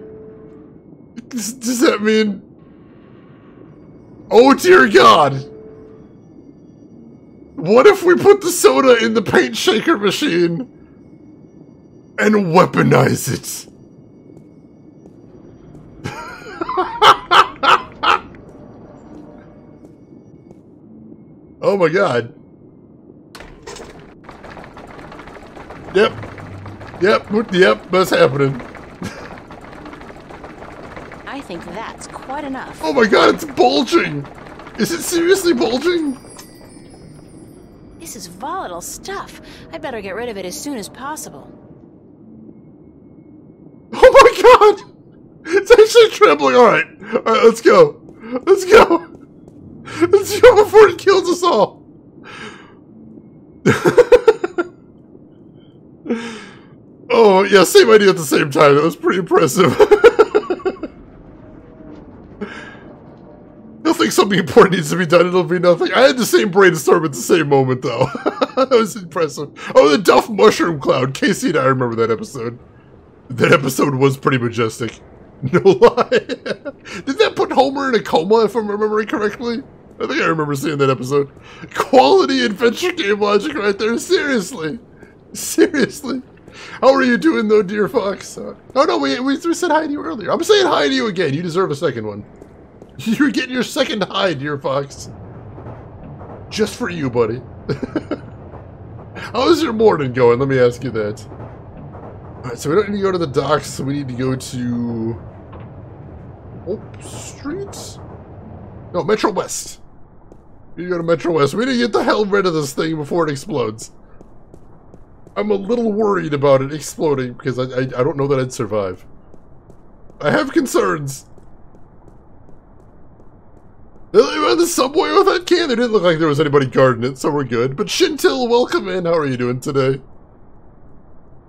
Does that mean... Oh dear God! What if we put the soda in the paint shaker machine and weaponize it? Oh my God. Yep, that's happening. I think that's quite enough. Oh my God, it's bulging! Is it seriously bulging? This is volatile stuff. I'd better get rid of it as soon as possible. Oh my God! It's actually trembling. Alright, let's go. Let's go before it kills us all. Oh, yeah, same idea at the same time. That was pretty impressive. He'll think something important needs to be done, it'll be nothing. I had the same brainstorm at the same moment, though. That was impressive. Oh, the Duff Mushroom Cloud. Casey and I remember that episode. That episode was pretty majestic. No lie. Did that put Homer in a coma, if I'm remembering correctly? I think I remember seeing that episode. Quality adventure game logic right there. Seriously. How are you doing, though, dear Fox? Oh, no, we said hi to you earlier. I'm saying hi to you again. You deserve a second one. You're getting your second hi, dear Fox. Just for you, buddy. How's your morning going? Let me ask you that. Alright, so we don't need to go to the docks, so we need to go to... Oak Street? No, Metro West. We need to go to Metro West. We need to get the hell rid of this thing before it explodes. I'm a little worried about it exploding, because I don't know that I'd survive. I have concerns. They were on the subway with that can. It didn't look like there was anybody guarding it, so we're good. But Shintil, welcome in. How are you doing today?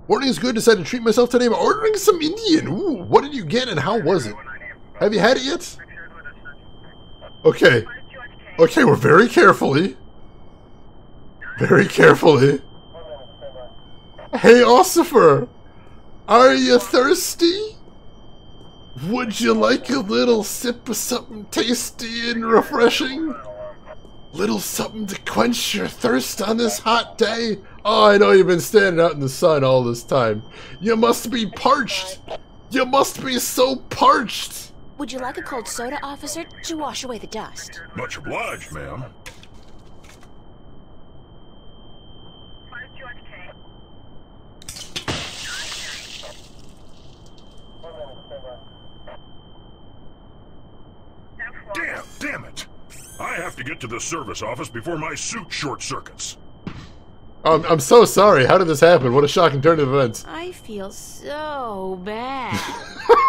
Morning's good. Decided to treat myself today by ordering some Indian. Ooh, what did you get and how was it? Have you had it yet? Okay. Okay, we're very carefully. Very carefully. Hey, Ossifer. Are you thirsty? Would you like a little sip of something tasty and refreshing? Little something to quench your thirst on this hot day? Oh, I know you've been standing out in the sun all this time. You must be parched. You must be so parched. Would you like a cold soda, officer, to wash away the dust? Much obliged, ma'am. Damn it! I have to get to the service office before my suit short circuits. I'm so sorry. How did this happen? What a shocking turn of events. I feel so bad.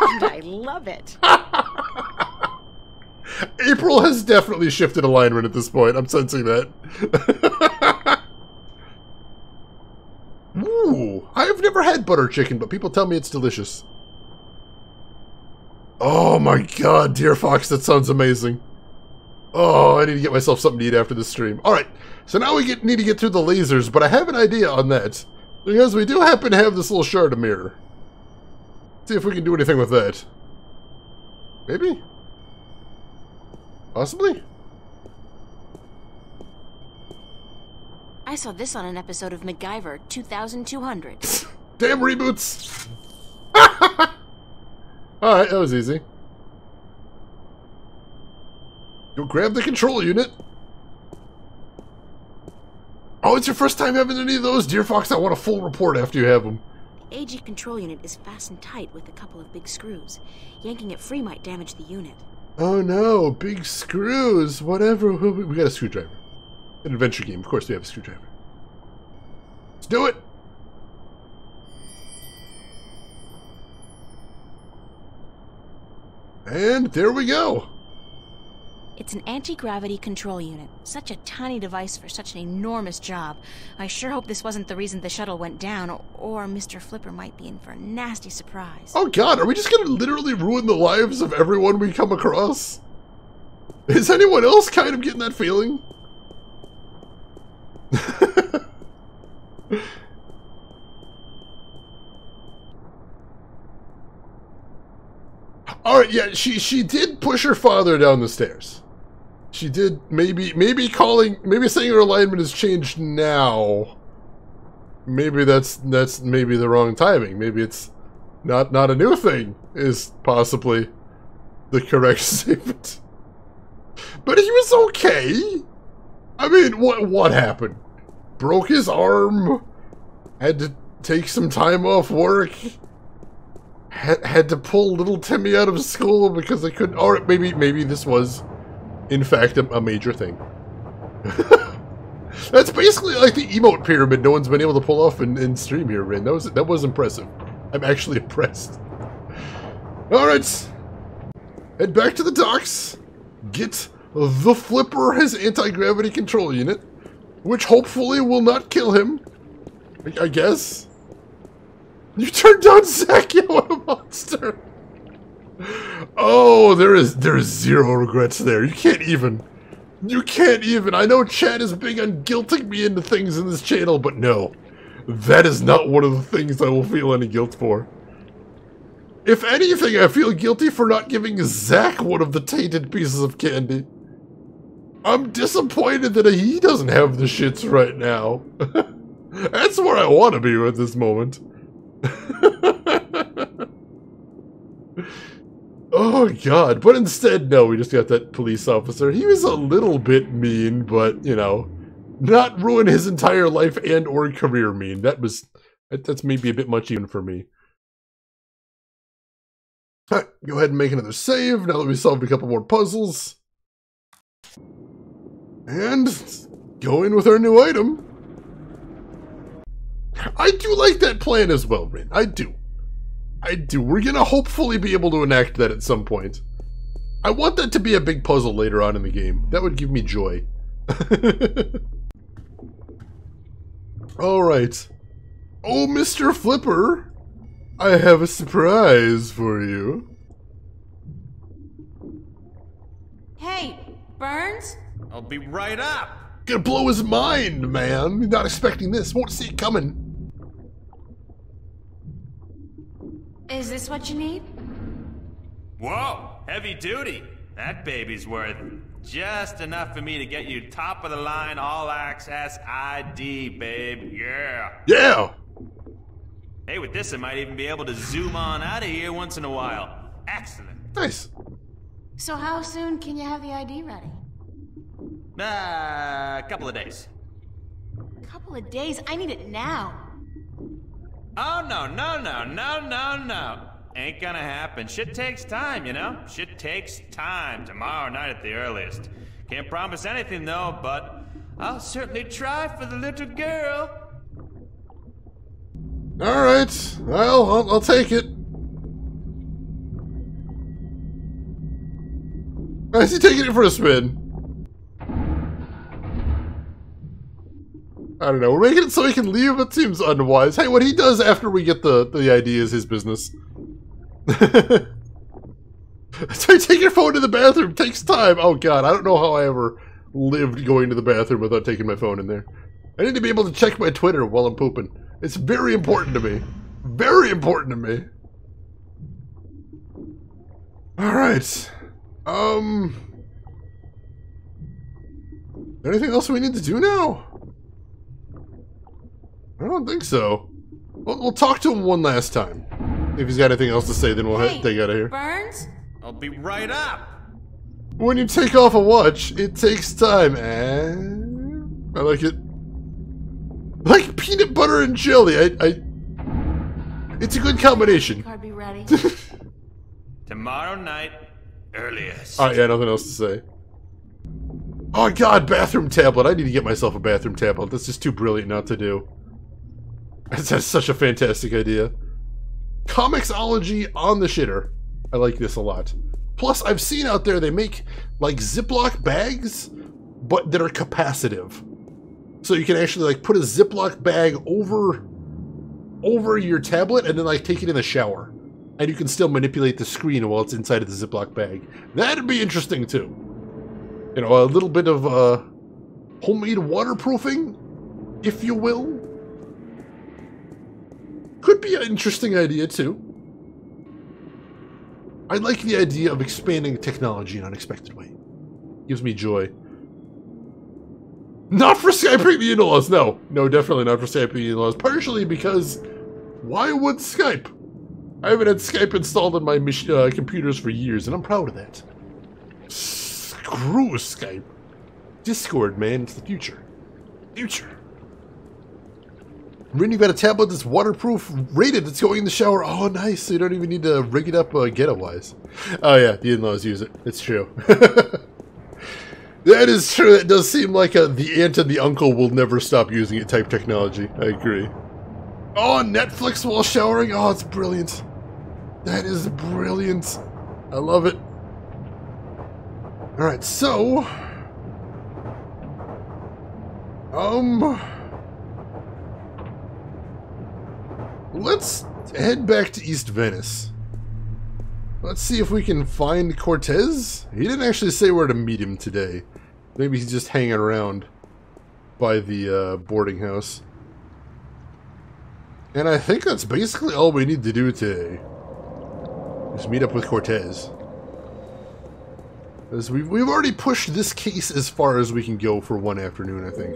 And I love it. April has definitely shifted alignment at this point. I'm sensing that. Ooh, I've never had butter chicken, but people tell me it's delicious. Oh my god, Dear Fox, that sounds amazing. Oh, I need to get myself something to eat after this stream. Alright, so now we need to get through the lasers, but I have an idea on that. Because we do happen to have this little shard of mirror. See if we can do anything with that. Maybe? Possibly? I saw this on an episode of MacGyver 2200. Damn reboots! Alright, that was easy. Go grab the control unit. Oh, it's your first time having any of those? Dear Fox, I want a full report after you have them. The AG control unit is fastened tight with a couple of big screws. Yanking it free might damage the unit. Oh no, big screws. Whatever. We got a screwdriver. An adventure game. Of course we have a screwdriver. Let's do it. And there we go. It's an anti-gravity control unit. Such a tiny device for such an enormous job. I sure hope this wasn't the reason the shuttle went down, or Mr. Flipper might be in for a nasty surprise. Oh god, are we just gonna literally ruin the lives of everyone we come across? Is anyone else kind of getting that feeling? Alright, yeah, she did push her father down the stairs. She did maybe saying her alignment has changed now. Maybe that's maybe the wrong timing. Maybe it's not a new thing is possibly the correct statement. But he was okay. I mean, what happened? Broke his arm, had to take some time off work, had to pull little Timmy out of school because they couldn't. Or maybe this was, in fact, a major thing. That's basically like the emote pyramid no one's been able to pull off in stream here, Rin. That was impressive. I'm actually impressed. Alright. Head back to the docks. Get the Flipper, his anti-gravity control unit, which hopefully will not kill him. I guess. You turned down Zack, you what a monster. Oh, there is zero regrets there. You can't even. I know chat is big on guilting me into things in this channel, but no. That is not one of the things I will feel any guilt for. If anything, I feel guilty for not giving Zack one of the tainted pieces of candy. I'm disappointed that he doesn't have the shits right now. That's where I want to be at this moment. Oh god, but instead, no, we just got that police officer. He was a little bit mean, but, you know, not ruin his entire life and or career mean. That's maybe a bit much even for me. Alright, go ahead and make another save now that we solved a couple more puzzles. And go in with our new item. I do like that plan as well, Rin. I do. We're gonna hopefully be able to enact that at some point. I want that to be a big puzzle later on in the game. That would give me joy. Alright. Oh, Mr. Flipper, I have a surprise for you. Hey, Burns? I'll be right up. Gonna blow his mind, man. Not expecting this. Won't see it coming. Is this what you need? Whoa, heavy duty. That baby's worth just enough for me to get you top of the line all access ID, babe. Yeah. Yeah. Hey, with this, I might even be able to zoom on out of here once in a while. Excellent. Nice. So how soon can you have the ID ready? A couple of days. Couple of days? I need it now. Oh, no. Ain't gonna happen. Shit takes time, you know? Shit takes time. Tomorrow night at the earliest. Can't promise anything, though, but I'll certainly try for the little girl. Alright. Well, I'll take it. Why is he taking it for a spin? I don't know. We're making it so he can leave. It seems unwise. Hey, what he does after we get the ID is his business. So take your phone to the bathroom. Takes time. Oh, God. I don't know how I ever lived going to the bathroom without taking my phone in there. I need to be able to check my Twitter while I'm pooping. It's very important to me. Very important to me. Alright. Anything else we need to do now? I don't think so. We'll talk to him one last time. If he's got anything else to say, then we'll take out of here. Burns? I'll be right up. When you take off a watch, it takes time, eh? I like it. Like peanut butter and jelly. It's a good combination. Card be ready. Tomorrow night, earliest. Alright, yeah, nothing else to say. Oh, God, bathroom tablet. I need to get myself a bathroom tablet. That's just too brilliant not to do. That's such a fantastic idea. Comixology on the shitter. I like this a lot. Plus, I've seen out there they make like Ziploc bags, but that are capacitive. So you can actually like put a Ziploc bag over your tablet and then like take it in the shower. And you can still manipulate the screen while it's inside of the Ziploc bag. That'd be interesting too. You know, a little bit of homemade waterproofing, if you will. Could be an interesting idea, too. I like the idea of expanding technology in an unexpected way. Gives me joy. Not for Skyping the in-laws, no. No, definitely not for Skyping the in-laws. Partially because, why would Skype? I haven't had Skype installed on my computers for years, and I'm proud of that. Screw Skype. Discord, man, it's the future. Future. When you've got a tablet that's waterproof rated, that's going in the shower. Oh, nice. So you don't even need to rig it up ghetto-wise. Oh, yeah. The in-laws use it. It's true. That is true. It does seem like the aunt and the uncle will never stop using it type technology. I agree. Oh, Netflix while showering. Oh, it's brilliant. That is brilliant. I love it. All right, so... let's head back to East Venice. Let's see if we can find Cortez. He didn't actually say where to meet him today. Maybe he's just hanging around by the boarding house. And I think that's basically all we need to do today. Just meet up with Cortez. As we've already pushed this case as far as we can go for one afternoon, I think.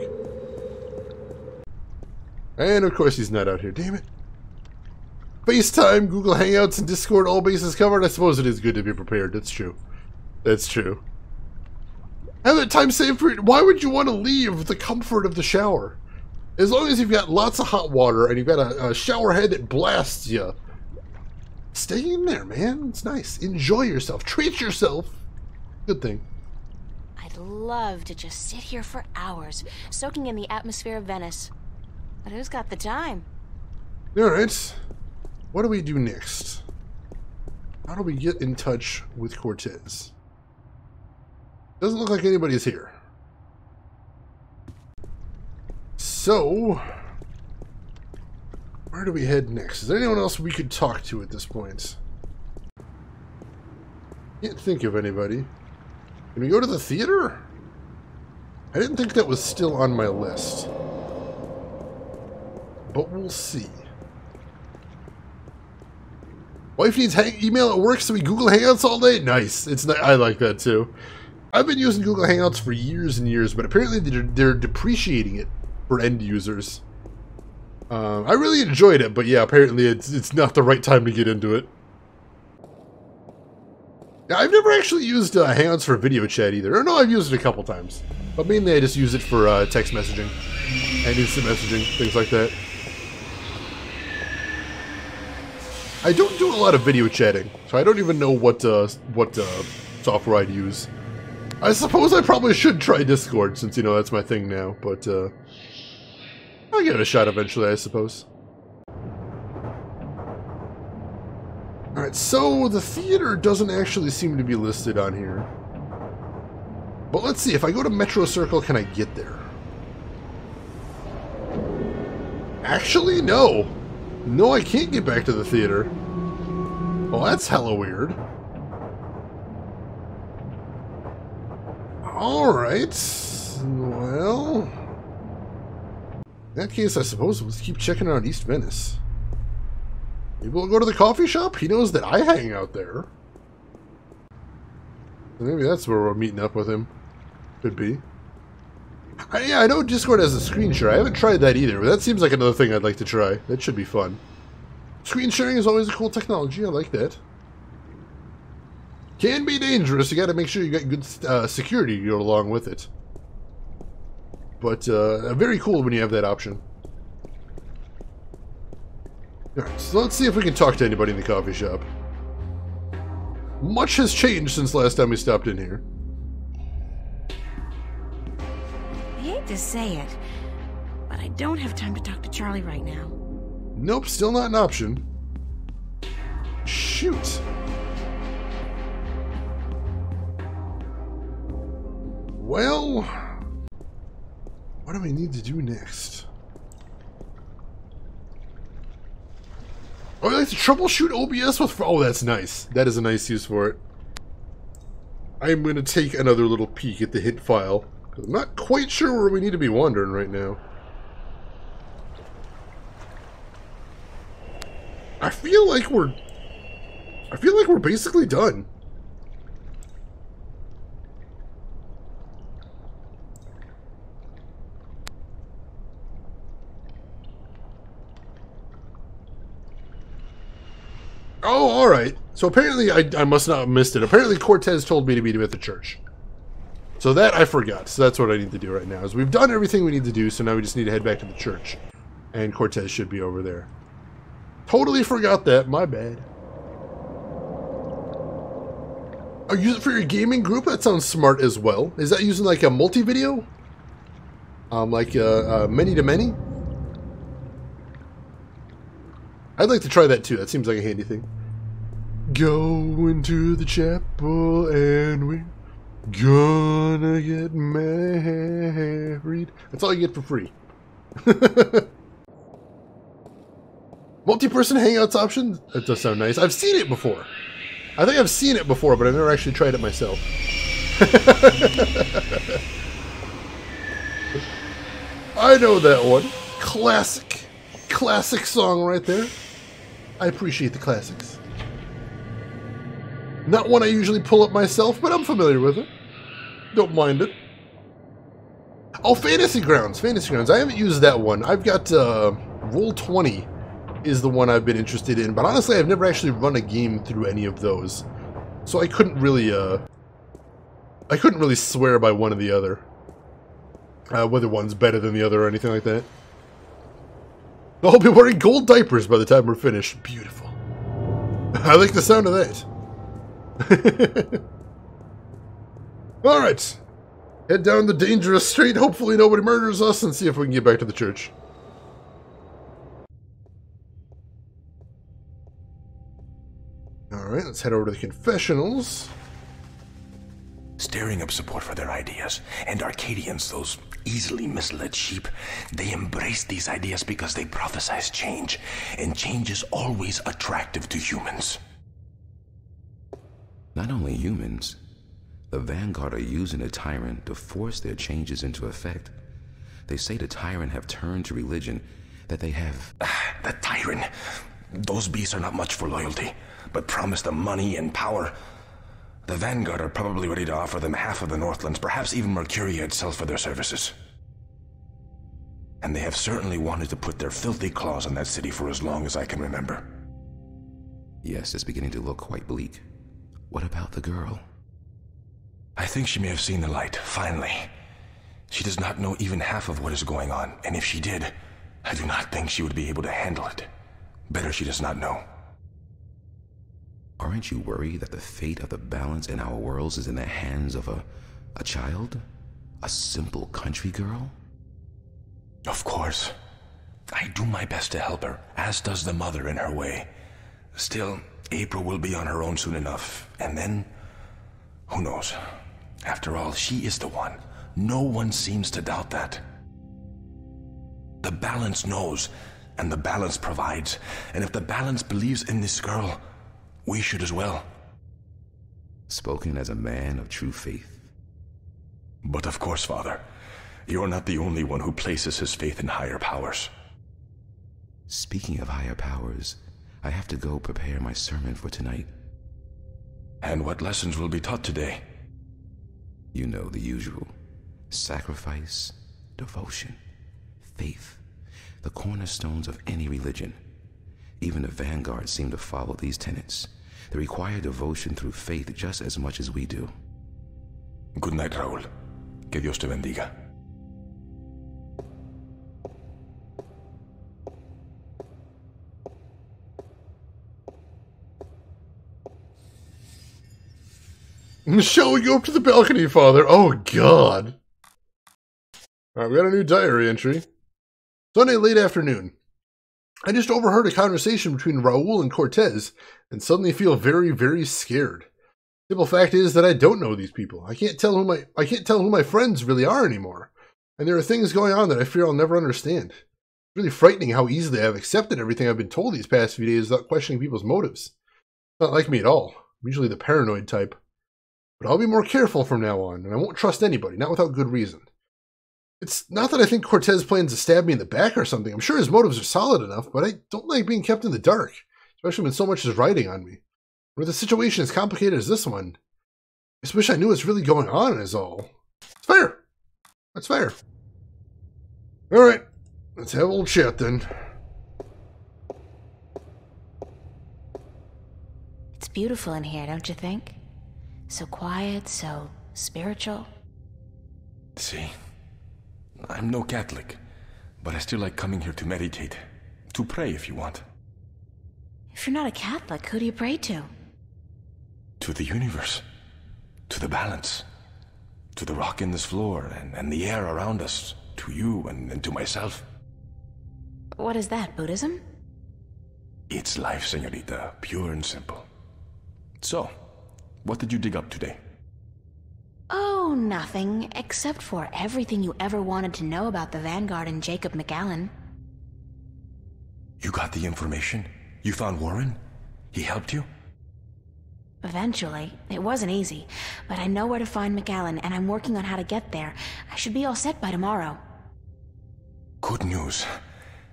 And of course he's not out here, damn it. FaceTime, Google Hangouts, and Discord, all bases covered. I suppose it is good to be prepared. That's true. That's true. Have that time saved for you. Why would you want to leave the comfort of the shower? As long as you've got lots of hot water and you've got a shower head that blasts you, stay in there, man. It's nice. Enjoy yourself. Treat yourself. Good thing. I'd love to just sit here for hours, soaking in the atmosphere of Venice. But who's got the time? Alright. What do we do next? How do we get in touch with Cortez? Doesn't look like anybody's here. So... Where do we head next? Is there anyone else we could talk to at this point? Can't think of anybody. Can we go to the theater? I didn't think that was still on my list. But we'll see. Wife needs email at work, so we Google Hangouts all day? Nice. I like that too. I've been using Google Hangouts for years and years, but apparently they're depreciating it for end users. I really enjoyed it, but yeah, apparently it's not the right time to get into it. I've never actually used Hangouts for video chat either. Or no, I've used it a couple times. But mainly I just use it for text messaging and instant messaging, things like that. I don't do a lot of video chatting, so I don't even know what software I'd use. I suppose I probably should try Discord, since, you know, that's my thing now, but I'll give it a shot eventually, I suppose. Alright, so the theater doesn't actually seem to be listed on here. But let's see, if I go to Metro Circle, can I get there? Actually, no. No, I can't get back to the theater. Well, that's hella weird. Alright. Well... in that case, I suppose we'll keep checking out East Venice. Maybe we'll go to the coffee shop? He knows that I hang out there. Maybe that's where we're meeting up with him. Could be. Yeah, I know Discord has a screen share. I haven't tried that either, but that seems like another thing I'd like to try. That should be fun. Screen sharing is always a cool technology. I like that. Can be dangerous. You gotta make sure you got good security to go along with it. But very cool when you have that option. Alright, so let's see if we can talk to anybody in the coffee shop. Much has changed since last time we stopped in here. I hate to say it, but I don't have time to talk to Charlie right now. Nope, still not an option. Shoot. Well, what do we need to do next? Oh, I like to troubleshoot OBS with... oh, that's nice. That is a nice use for it. I'm going to take another little peek at the hit file. I'm not quite sure where we need to be wandering right now. I feel like we're basically done. Oh, alright. So apparently I must not have missed it. Apparently Cortez told me to meet him at the church. So that I forgot. So that's what I need to do right now. Is we've done everything we need to do, so now we just need to head back to the church. And Cortez should be over there. Totally forgot that. My bad. Oh, use it for your gaming group? That sounds smart as well. Is that using like a multi-video? Like many-to-many? I'd like to try that too. That seems like a handy thing. Go into the chapel and we're gonna get married. That's all you get for free. Multi-person hangouts option? That does sound nice. I've seen it before. I think I've seen it before, but I've never actually tried it myself. I know that one. Classic. Classic song right there. I appreciate the classics. Not one I usually pull up myself, but I'm familiar with it. Don't mind it. Oh, Fantasy Grounds. Fantasy Grounds. I haven't used that one. I've got Roll20 is the one I've been interested in, but honestly I've never actually run a game through any of those. So I couldn't really swear by one or the other. Whether one's better than the other or anything like that. I'll be wearing gold diapers by the time we're finished. Beautiful. I like the sound of that. Alright. Head down the dangerous street. Hopefully nobody murders us and see if we can get back to the church. Alright, let's head over to the confessionals. stirring up support for their ideas. And Arcadians, those easily misled sheep, they embrace these ideas because they prophesize change, and change is always attractive to humans. Not only humans, the Vanguard are using the Tyrant to force their changes into effect. They say the Tyrant have turned to religion, that they have... The Tyrant. Those beasts are not much for loyalty, but promise them money and power. The Vanguard are probably ready to offer them half of the Northlands, perhaps even Mercuria itself for their services. And they have certainly wanted to put their filthy claws on that city for as long as I can remember. Yes, it's beginning to look quite bleak. What about the girl? I think she may have seen the light, finally. She does not know even half of what is going on, and if she did, I do not think she would be able to handle it. Better she does not know. Aren't you worried that the fate of the balance in our worlds is in the hands of a child? A simple country girl? Of course. I do my best to help her, as does the mother in her way. Still, April will be on her own soon enough, and then... who knows? After all, she is the one. No one seems to doubt that. The balance knows, and the balance provides, and if the balance believes in this girl, we should as well. Spoken as a man of true faith. But of course, Father, you're not the only one who places his faith in higher powers. Speaking of higher powers, I have to go prepare my sermon for tonight. And what lessons will be taught today? You know, the usual. Sacrifice, devotion, faith, the cornerstones of any religion. Even the Vanguard seem to follow these tenets. They require devotion through faith just as much as we do. Good night, Raúl. Que Dios te bendiga. Shall we go up to the balcony, Father? Oh, God. Alright, we got a new diary entry. Sunday late afternoon. I just overheard a conversation between Raúl and Cortez and suddenly feel very, very scared. Simple fact is that I don't know these people. I can't tell who my friends really are anymore. And there are things going on that I fear I'll never understand. It's really frightening how easily I've accepted everything I've been told these past few days without questioning people's motives. It's not like me at all. I'm usually the paranoid type. But I'll be more careful from now on, and I won't trust anybody, not without good reason. It's not that I think Cortez plans to stab me in the back or something. I'm sure his motives are solid enough, but I don't like being kept in the dark, especially when so much is riding on me. With a situation as complicated as this one, I just wish I knew what's really going on is all. It's fair. That's fair. Alright, let's have a little chat then. It's beautiful in here, don't you think? So quiet, so spiritual. See, I'm no Catholic, but I still like coming here to meditate. To pray, if you want. If you're not a Catholic, who do you pray to? To the universe. To the balance. To the rock in this floor and the air around us. To you and to myself. What is that, Buddhism? It's life, señorita. Pure and simple. So, what did you dig up today? Oh, nothing, except for everything you ever wanted to know about the Vanguard and Jacob McAllen. You got the information? You found Warren? He helped you? Eventually. It wasn't easy, but I know where to find McAllen, and I'm working on how to get there. I should be all set by tomorrow. Good news.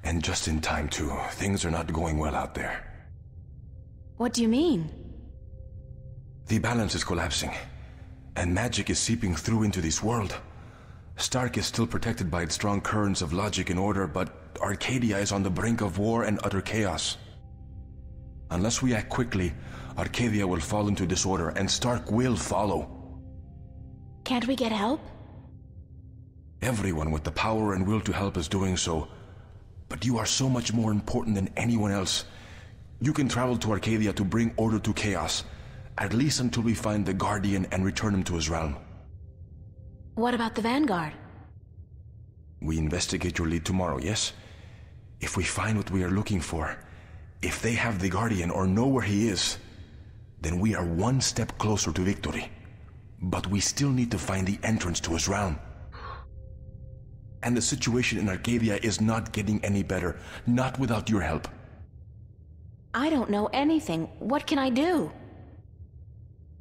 And just in time, too. Things are not going well out there. What do you mean? The balance is collapsing, and magic is seeping through into this world. Stark is still protected by its strong currents of logic and order, but Arcadia is on the brink of war and utter chaos. Unless we act quickly, Arcadia will fall into disorder, and Stark will follow. Can't we get help? Everyone with the power and will to help is doing so, but you are so much more important than anyone else. You can travel to Arcadia to bring order to chaos, at least until we find the Guardian and return him to his realm. What about the Vanguard? We investigate your lead tomorrow, yes? If we find what we are looking for, if they have the Guardian or know where he is, then we are one step closer to victory. But we still need to find the entrance to his realm. And the situation in Arcadia is not getting any better, not without your help. I don't know anything. What can I do?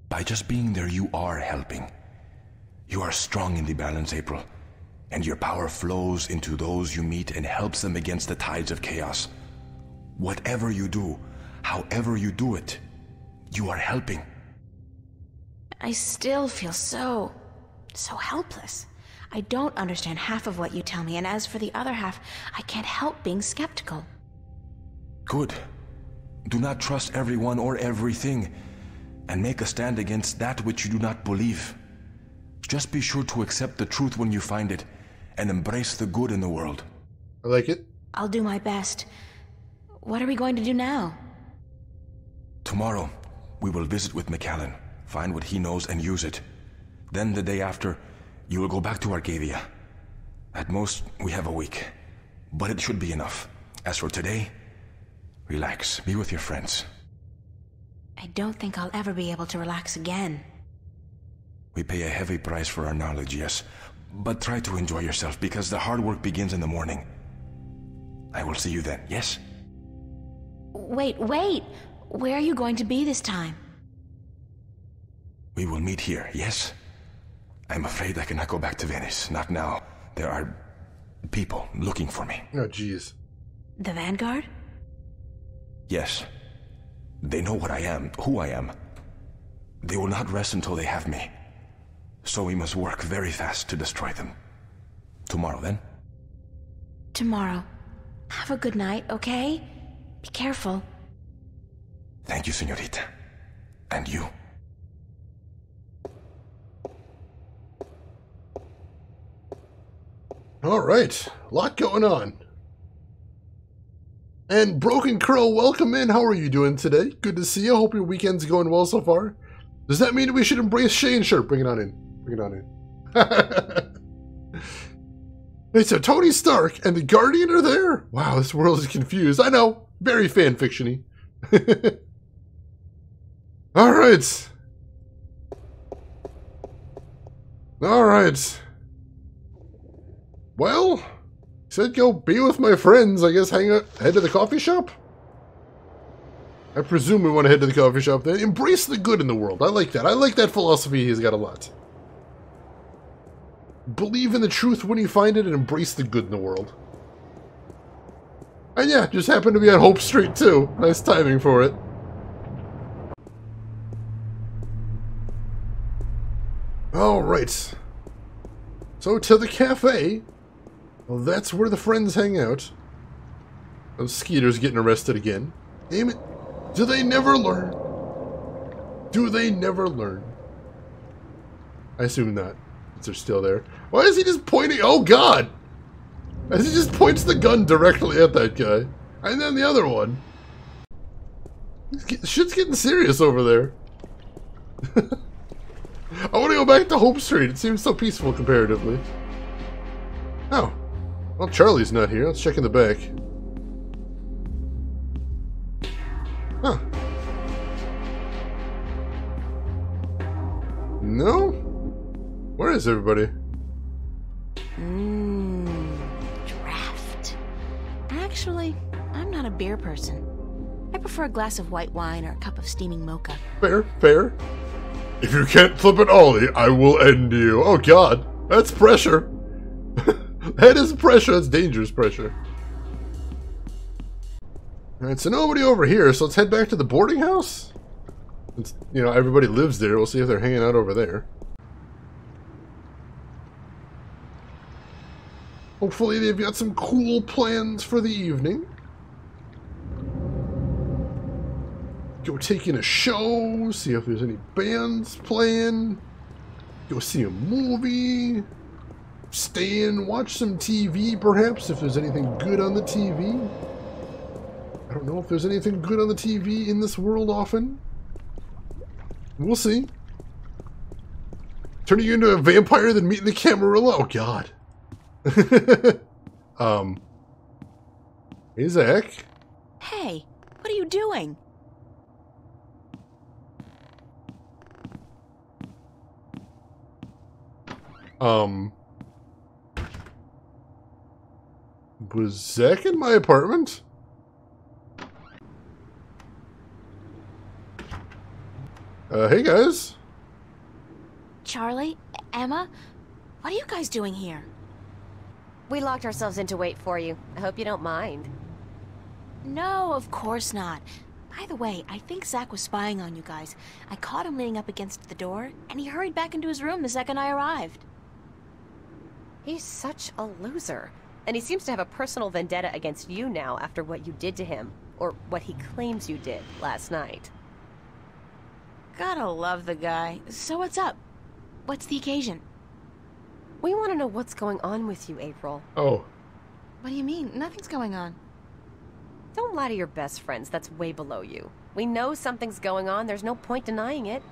By just being there, you are helping. You are strong in the balance, April. And your power flows into those you meet and helps them against the tides of chaos. Whatever you do, however you do it, you are helping. I still feel so helpless. I don't understand half of what you tell me, and as for the other half, I can't help being skeptical. Good. Do not trust everyone or everything, and make a stand against that which you do not believe. Just be sure to accept the truth when you find it, and embrace the good in the world. I like it. I'll do my best. What are we going to do now? Tomorrow, we will visit with McAllen, find what he knows and use it. Then the day after, you will go back to Arcadia. At most, we have a week. But it should be enough. As for today, relax, be with your friends. I don't think I'll ever be able to relax again. We pay a heavy price for our knowledge, yes. But try to enjoy yourself, because the hard work begins in the morning. I will see you then, yes? Wait! Where are you going to be this time? We will meet here, yes? I'm afraid I cannot go back to Venice, not now. There are people looking for me. Oh, jeez. The Vanguard? Yes. They know what I am, who I am. They will not rest until they have me. So we must work very fast to destroy them. Tomorrow, then? Tomorrow. Have a good night, okay? Be careful. Thank you, señorita. And you. Alright, a lot going on. And Broken Crow, welcome in. How are you doing today? Good to see you. Hope your weekend's going well so far. Does that mean we should embrace Shane? Sure, bring it on in. Bring it on in. Hey, so Tony Stark and the Guardian are there? Wow, this world is confused. I know, very fan-fiction-y. Alright. Alright. Well, said go be with my friends. I guess head to the coffee shop? I presume we want to head to the coffee shop then. Embrace the good in the world. I like that. I like that philosophy. He's got a lot. Believe in the truth when you find it and embrace the good in the world. And yeah, just happened to be on Hope Street too. Nice timing for it. Alright. So to the cafe. Well, that's where the friends hang out. Those Skeeter's getting arrested again. Damn it. Do they never learn? Do they never learn? I assume not. Since they're still there. Why is he just pointing? Oh, God! As he just points the gun directly at that guy. And then the other one. Shit's getting serious over there. I want to go back to Hope Street. It seems so peaceful comparatively. Oh. Well, Charlie's not here. Let's check in the back. Huh. No? Where is everybody? Draft. Actually, I'm not a beer person. I prefer a glass of white wine or a cup of steaming mocha. Fair, fair. If you can't flip an ollie, I will end you. Oh, God. That's pressure. That is pressure. That's dangerous pressure. Alright, so nobody over here, so let's head back to the boarding house. Since, you know, everybody lives there. We'll see if they're hanging out over there. Hopefully they've got some cool plans for the evening. Go take in a show, see if there's any bands playing. Go see a movie. Stay in, watch some TV perhaps, if there's anything good on the TV. I don't know if there's anything good on the TV in this world often. We'll see. Turning you into a vampire, then meeting the Camarilla? Oh, God. Hey, Zach. Hey, what are you doing? Was Zach in my apartment? Hey guys. Charlie? Emma? What are you guys doing here? We locked ourselves in to wait for you. I hope you don't mind. No, of course not. By the way, I think Zach was spying on you guys. I caught him leaning up against the door, and he hurried back into his room the second I arrived. He's such a loser. And he seems to have a personal vendetta against you now after what you did to him. Or what he claims you did last night. Gotta love the guy. So what's up? What's the occasion? We want to know what's going on with you, April. Oh. What do you mean? Nothing's going on. Don't lie to your best friends. That's way below you. We know something's going on. There's no point denying it.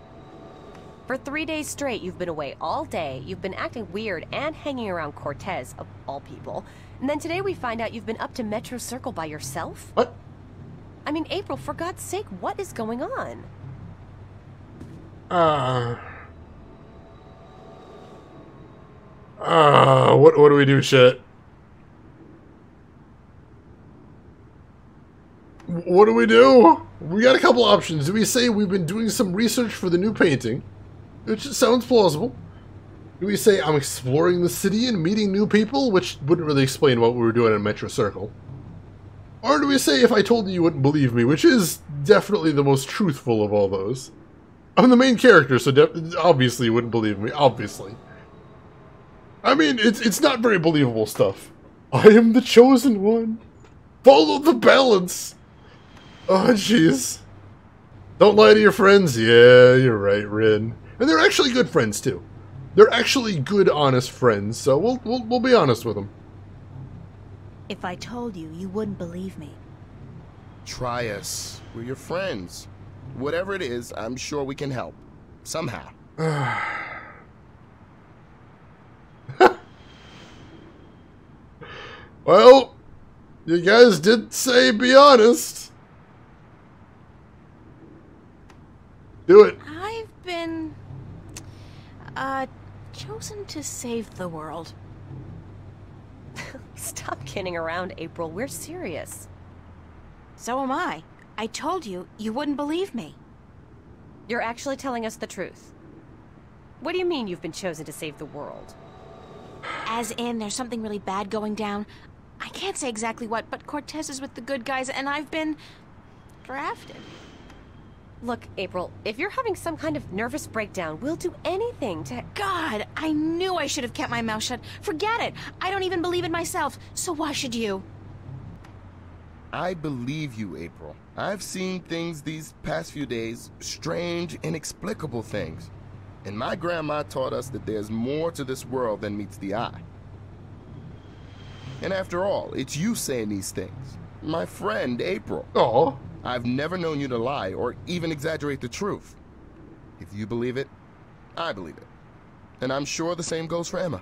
For 3 days straight, you've been away all day. You've been acting weird and hanging around Cortez, of all people. And then today we find out you've been up to Metro Circle by yourself? What? I mean, April, for God's sake, what is going on? What do we do, shit? What do we do? We got a couple options. Do we say we've been doing some research for the new painting? Which sounds plausible. Do we say I'm exploring the city and meeting new people? Which wouldn't really explain what we were doing at Metro Circle. Or do we say if I told you you wouldn't believe me? Which is definitely the most truthful of all those. I'm the main character, so obviously you wouldn't believe me. Obviously. I mean, it's not very believable stuff. I am the chosen one. Follow the balance. Oh, jeez. Don't lie to your friends. Yeah, you're right, Rin. And they're actually good friends, too. They're actually good, honest friends, so we'll be honest with them. If I told you, you wouldn't believe me. Try us. We're your friends. Whatever it is, I'm sure we can help. Somehow. Well, you guys did say be honest. Do it. I've been, chosen to save the world. Stop kidding around, April. We're serious. So am I. I told you, you wouldn't believe me. You're actually telling us the truth. What do you mean you've been chosen to save the world? As in, there's something really bad going down. I can't say exactly what, but Cortez is with the good guys, and I've been drafted. Look, April, if you're having some kind of nervous breakdown, we'll do anything to... God, I knew I should have kept my mouth shut. Forget it. I don't even believe it myself, so why should you? I believe you, April. I've seen things these past few days, strange, inexplicable things. And my grandma taught us that there's more to this world than meets the eye. And after all, it's you saying these things. My friend, April. Oh. I've never known you to lie or even exaggerate the truth. If you believe it, I believe it. And I'm sure the same goes for Emma.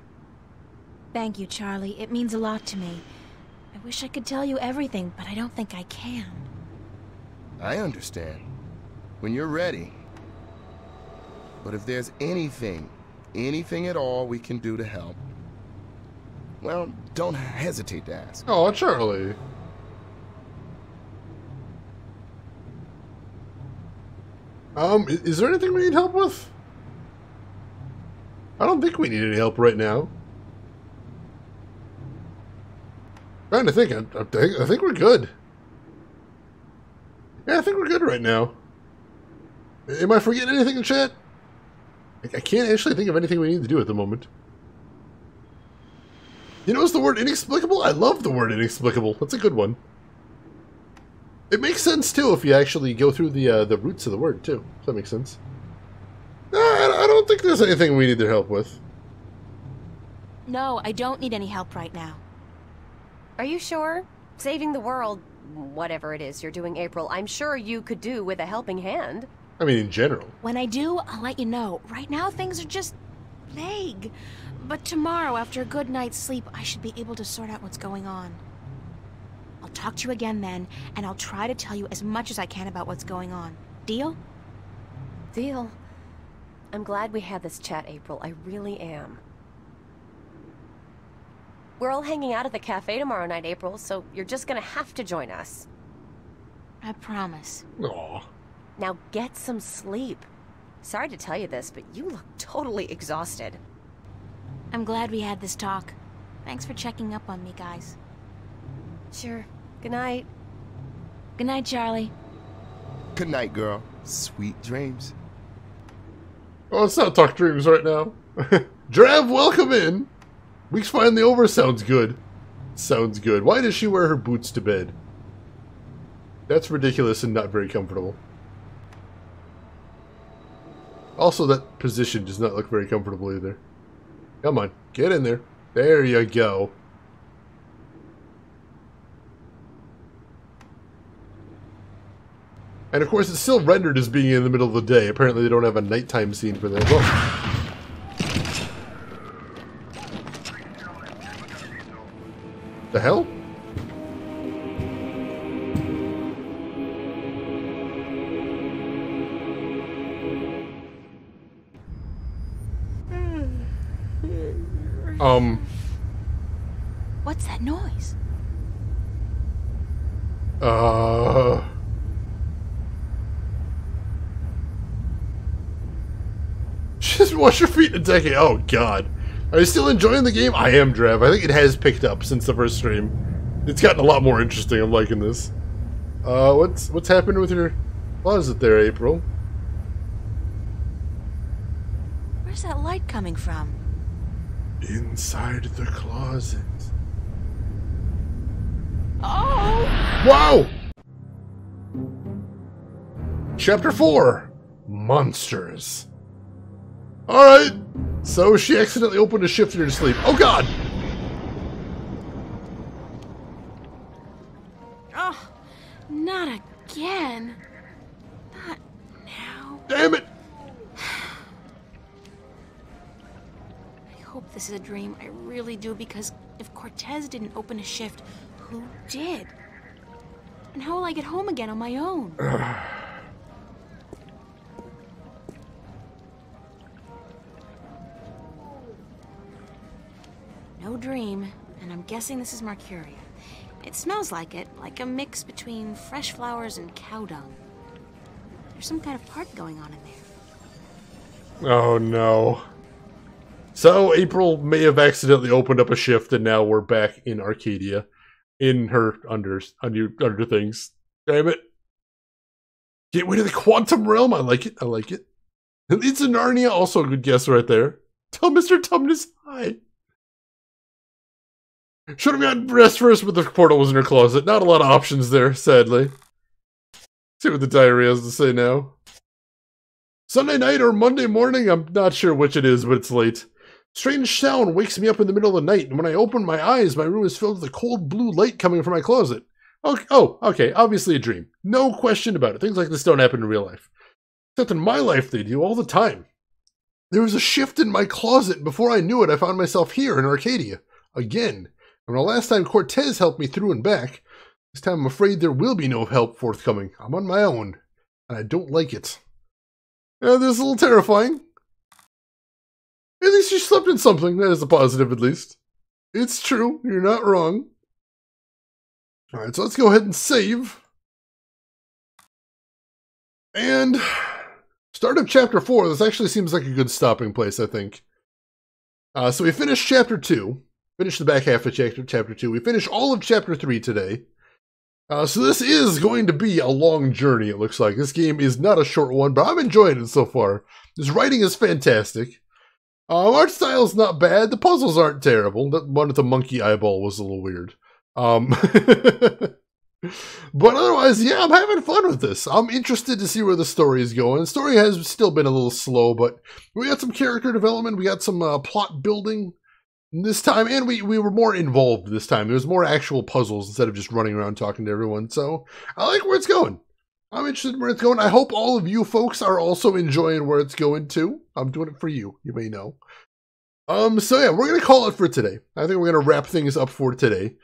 Thank you, Charlie. It means a lot to me. I wish I could tell you everything, but I don't think I can. I understand. When you're ready. But if there's anything at all we can do to help, well, don't hesitate to ask. Oh, Charlie. Is there anything we need help with? I don't think we need any help right now. Trying to think. I think we're good. Yeah, I think we're good right now. Am I forgetting anything in chat? I can't actually think of anything we need to do at the moment. You notice the word inexplicable? I love the word inexplicable. That's a good one. It makes sense, too, if you actually go through the roots of the word, too. Does that make sense? I don't think there's anything we need their help with. No, I don't need any help right now. Are you sure? Saving the world, whatever it is you're doing, April, I'm sure you could do with a helping hand. I mean, in general. When I do, I'll let you know. Right now, things are just vague. But tomorrow, after a good night's sleep, I should be able to sort out what's going on. I'll talk to you again then, and I'll try to tell you as much as I can about what's going on. Deal? Deal. I'm glad we had this chat, April. I really am. We're all hanging out at the cafe tomorrow night, April, so you're just gonna have to join us. I promise. Aw. Now get some sleep. Sorry to tell you this, but you look totally exhausted. I'm glad we had this talk. Thanks for checking up on me, guys. Sure. Good night. Good night, Charlie. Good night, girl. Sweet dreams. Oh, let's not talk dreams right now. Drav, welcome in. Week's finally over. Sounds good. Sounds good. Why does she wear her boots to bed? That's ridiculous and not very comfortable. Also, that position does not look very comfortable either. Come on, get in there. There you go. And of course, it's still rendered as being in the middle of the day. Apparently, they don't have a nighttime scene for that. Whoa. The hell? What's that noise? Just wash your feet in a decade. Oh, God. Are you still enjoying the game? I am, Drav. I think it has picked up since the first stream. It's gotten a lot more interesting. I'm liking this. What's happened with your closet there, April? Where's that light coming from? Inside the closet. Oh! Wow! Chapter 4. Monsters. Alright. So she accidentally opened a shifter to sleep. Oh, God! Oh, not again. Not now. Damn it! I hope this is a dream. I really do, because if Cortez didn't open a shift, who did? And how will I get home again on my own? No dream, and I'm guessing this is Mercuria. It smells like it, like a mix between fresh flowers and cow dung. There's some kind of part going on in there. Oh, no. So, April may have accidentally opened up a shift, and now we're back in Arcadia. In her under things. Damn it. Gateway to the Quantum Realm. I like it. I like it. It leads to Narnia. Also a good guess right there. Tell Mr. Tumnus hi. Should have gotten rest first, but the portal was in her closet. Not a lot of options there, sadly. See what the diary has to say now. Sunday night or Monday morning? I'm not sure which it is, but it's late. Strange sound wakes me up in the middle of the night, and when I open my eyes, my room is filled with a cold blue light coming from my closet. Oh, okay, obviously a dream. No question about it. Things like this don't happen in real life. Except in my life, they do all the time. There was a shift in my closet, and before I knew it, I found myself here in Arcadia. Again. And the last time Cortez helped me through and back, this time I'm afraid there will be no help forthcoming. I'm on my own, and I don't like it. Yeah, this is a little terrifying. At least you slept in something. That is a positive, at least. It's true. You're not wrong. Alright, so let's go ahead and save. And start of Chapter 4. This actually seems like a good stopping place, I think. So we finished Chapter 2. Finished the back half of Chapter 2. We finished all of Chapter 3 today. So this is going to be a long journey, it looks like. This game is not a short one, but I'm enjoying it so far. This writing is fantastic. Art style's not bad. The puzzles aren't terrible. That one with the monkey eyeball was a little weird. But otherwise, yeah, I'm having fun with this. I'm interested to see where the story is going. The story has still been a little slow, but we got some character development. We got some plot building this time, and we were more involved this time. There was more actual puzzles instead of just running around talking to everyone. So I like where it's going. I'm interested in where it's going. I hope all of you folks are also enjoying where it's going too. I'm doing it for you. You may know. So yeah, we're going to call it for today. I think we're going to wrap things up for today.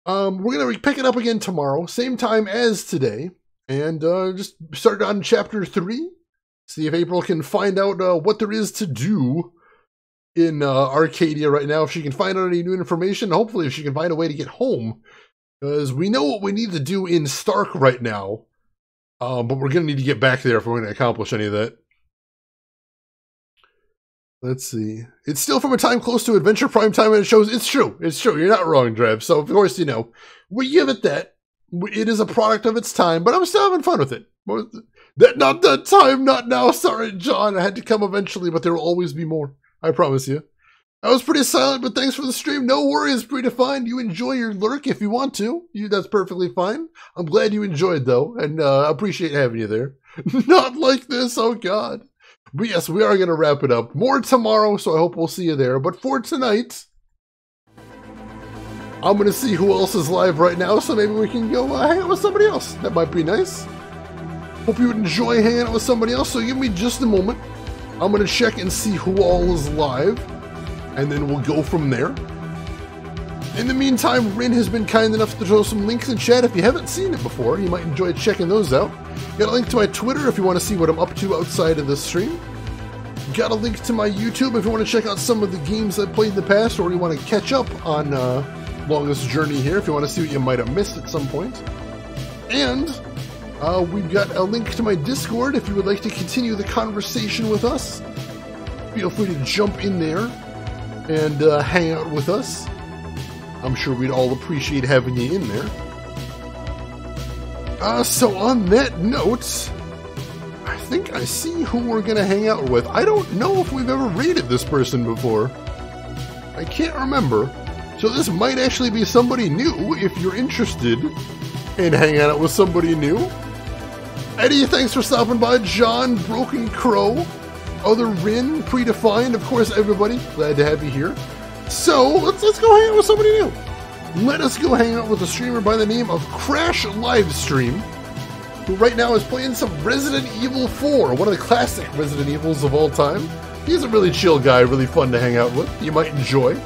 We're going to pick it up again tomorrow, same time as today, and just start on Chapter 3. See if April can find out what there is to do in Arcadia right now. If she can find out any new information, hopefully if she can find a way to get home. Because we know what we need to do in Stark right now. But we're going to need to get back there if we're going to accomplish any of that. Let's see. It's still from a time close to Adventure Prime time, and it shows it's true. It's true. You're not wrong, Drab. So, of course, you know, we give it that. It is a product of its time, but I'm still having fun with it. Not that time, not now. Sorry, John. I had to come eventually, but there will always be more. I promise you. I was pretty silent, but thanks for the stream. No worries, Predefined. You enjoy your lurk if you want to. That's perfectly fine. I'm glad you enjoyed, though, and I appreciate having you there. Not like this, oh God. But yes, we are going to wrap it up. More tomorrow, so I hope we'll see you there. But for tonight, I'm going to see who else is live right now, so maybe we can go hang out with somebody else. That might be nice. Hope you would enjoy hanging out with somebody else, so give me just a moment. I'm going to check and see who all is live, and then we'll go from there. In the meantime, Rin has been kind enough to throw some links in chat. If you haven't seen it before, you might enjoy checking those out. Got a link to my Twitter if you want to see what I'm up to outside of this stream. Got a link to my YouTube if you want to check out some of the games I've played in the past, or you want to catch up on Longest Journey here if you want to see what you might have missed at some point. And we've got a link to my Discord if you would like to continue the conversation with us. Feel free to jump in there and hang out with us. I'm sure we'd all appreciate having you in there. So on that note, I think I see who we're going to hang out with. I don't know if we've ever raided this person before. I can't remember. So this might actually be somebody new if you're interested in hanging out with somebody new. Eddie, thanks for stopping by. John, Broken Crow, other Rin, Predefined, of course, everybody. Glad to have you here. So let's go hang out with somebody new. Let us go hang out with a streamer by the name of Crash Livestream, who right now is playing some Resident Evil 4, one of the classic Resident Evils of all time. He's a really chill guy, really fun to hang out with. You might enjoy.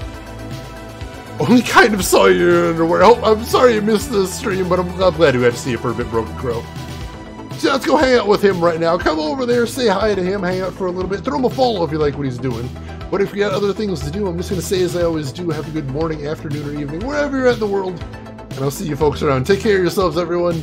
Only kind of saw you in underwear. Oh, I'm sorry you missed the stream, but I'm glad we had to see you for a bit, Broken Crow. So let's go hang out with him right now. Come over there, say hi to him, hang out for a little bit. Throw him a follow if you like what he's doing. But if you got other things to do, I'm just going to say, as I always do, have a good morning, afternoon, or evening, wherever you're at in the world. And I'll see you folks around. Take care of yourselves, everyone.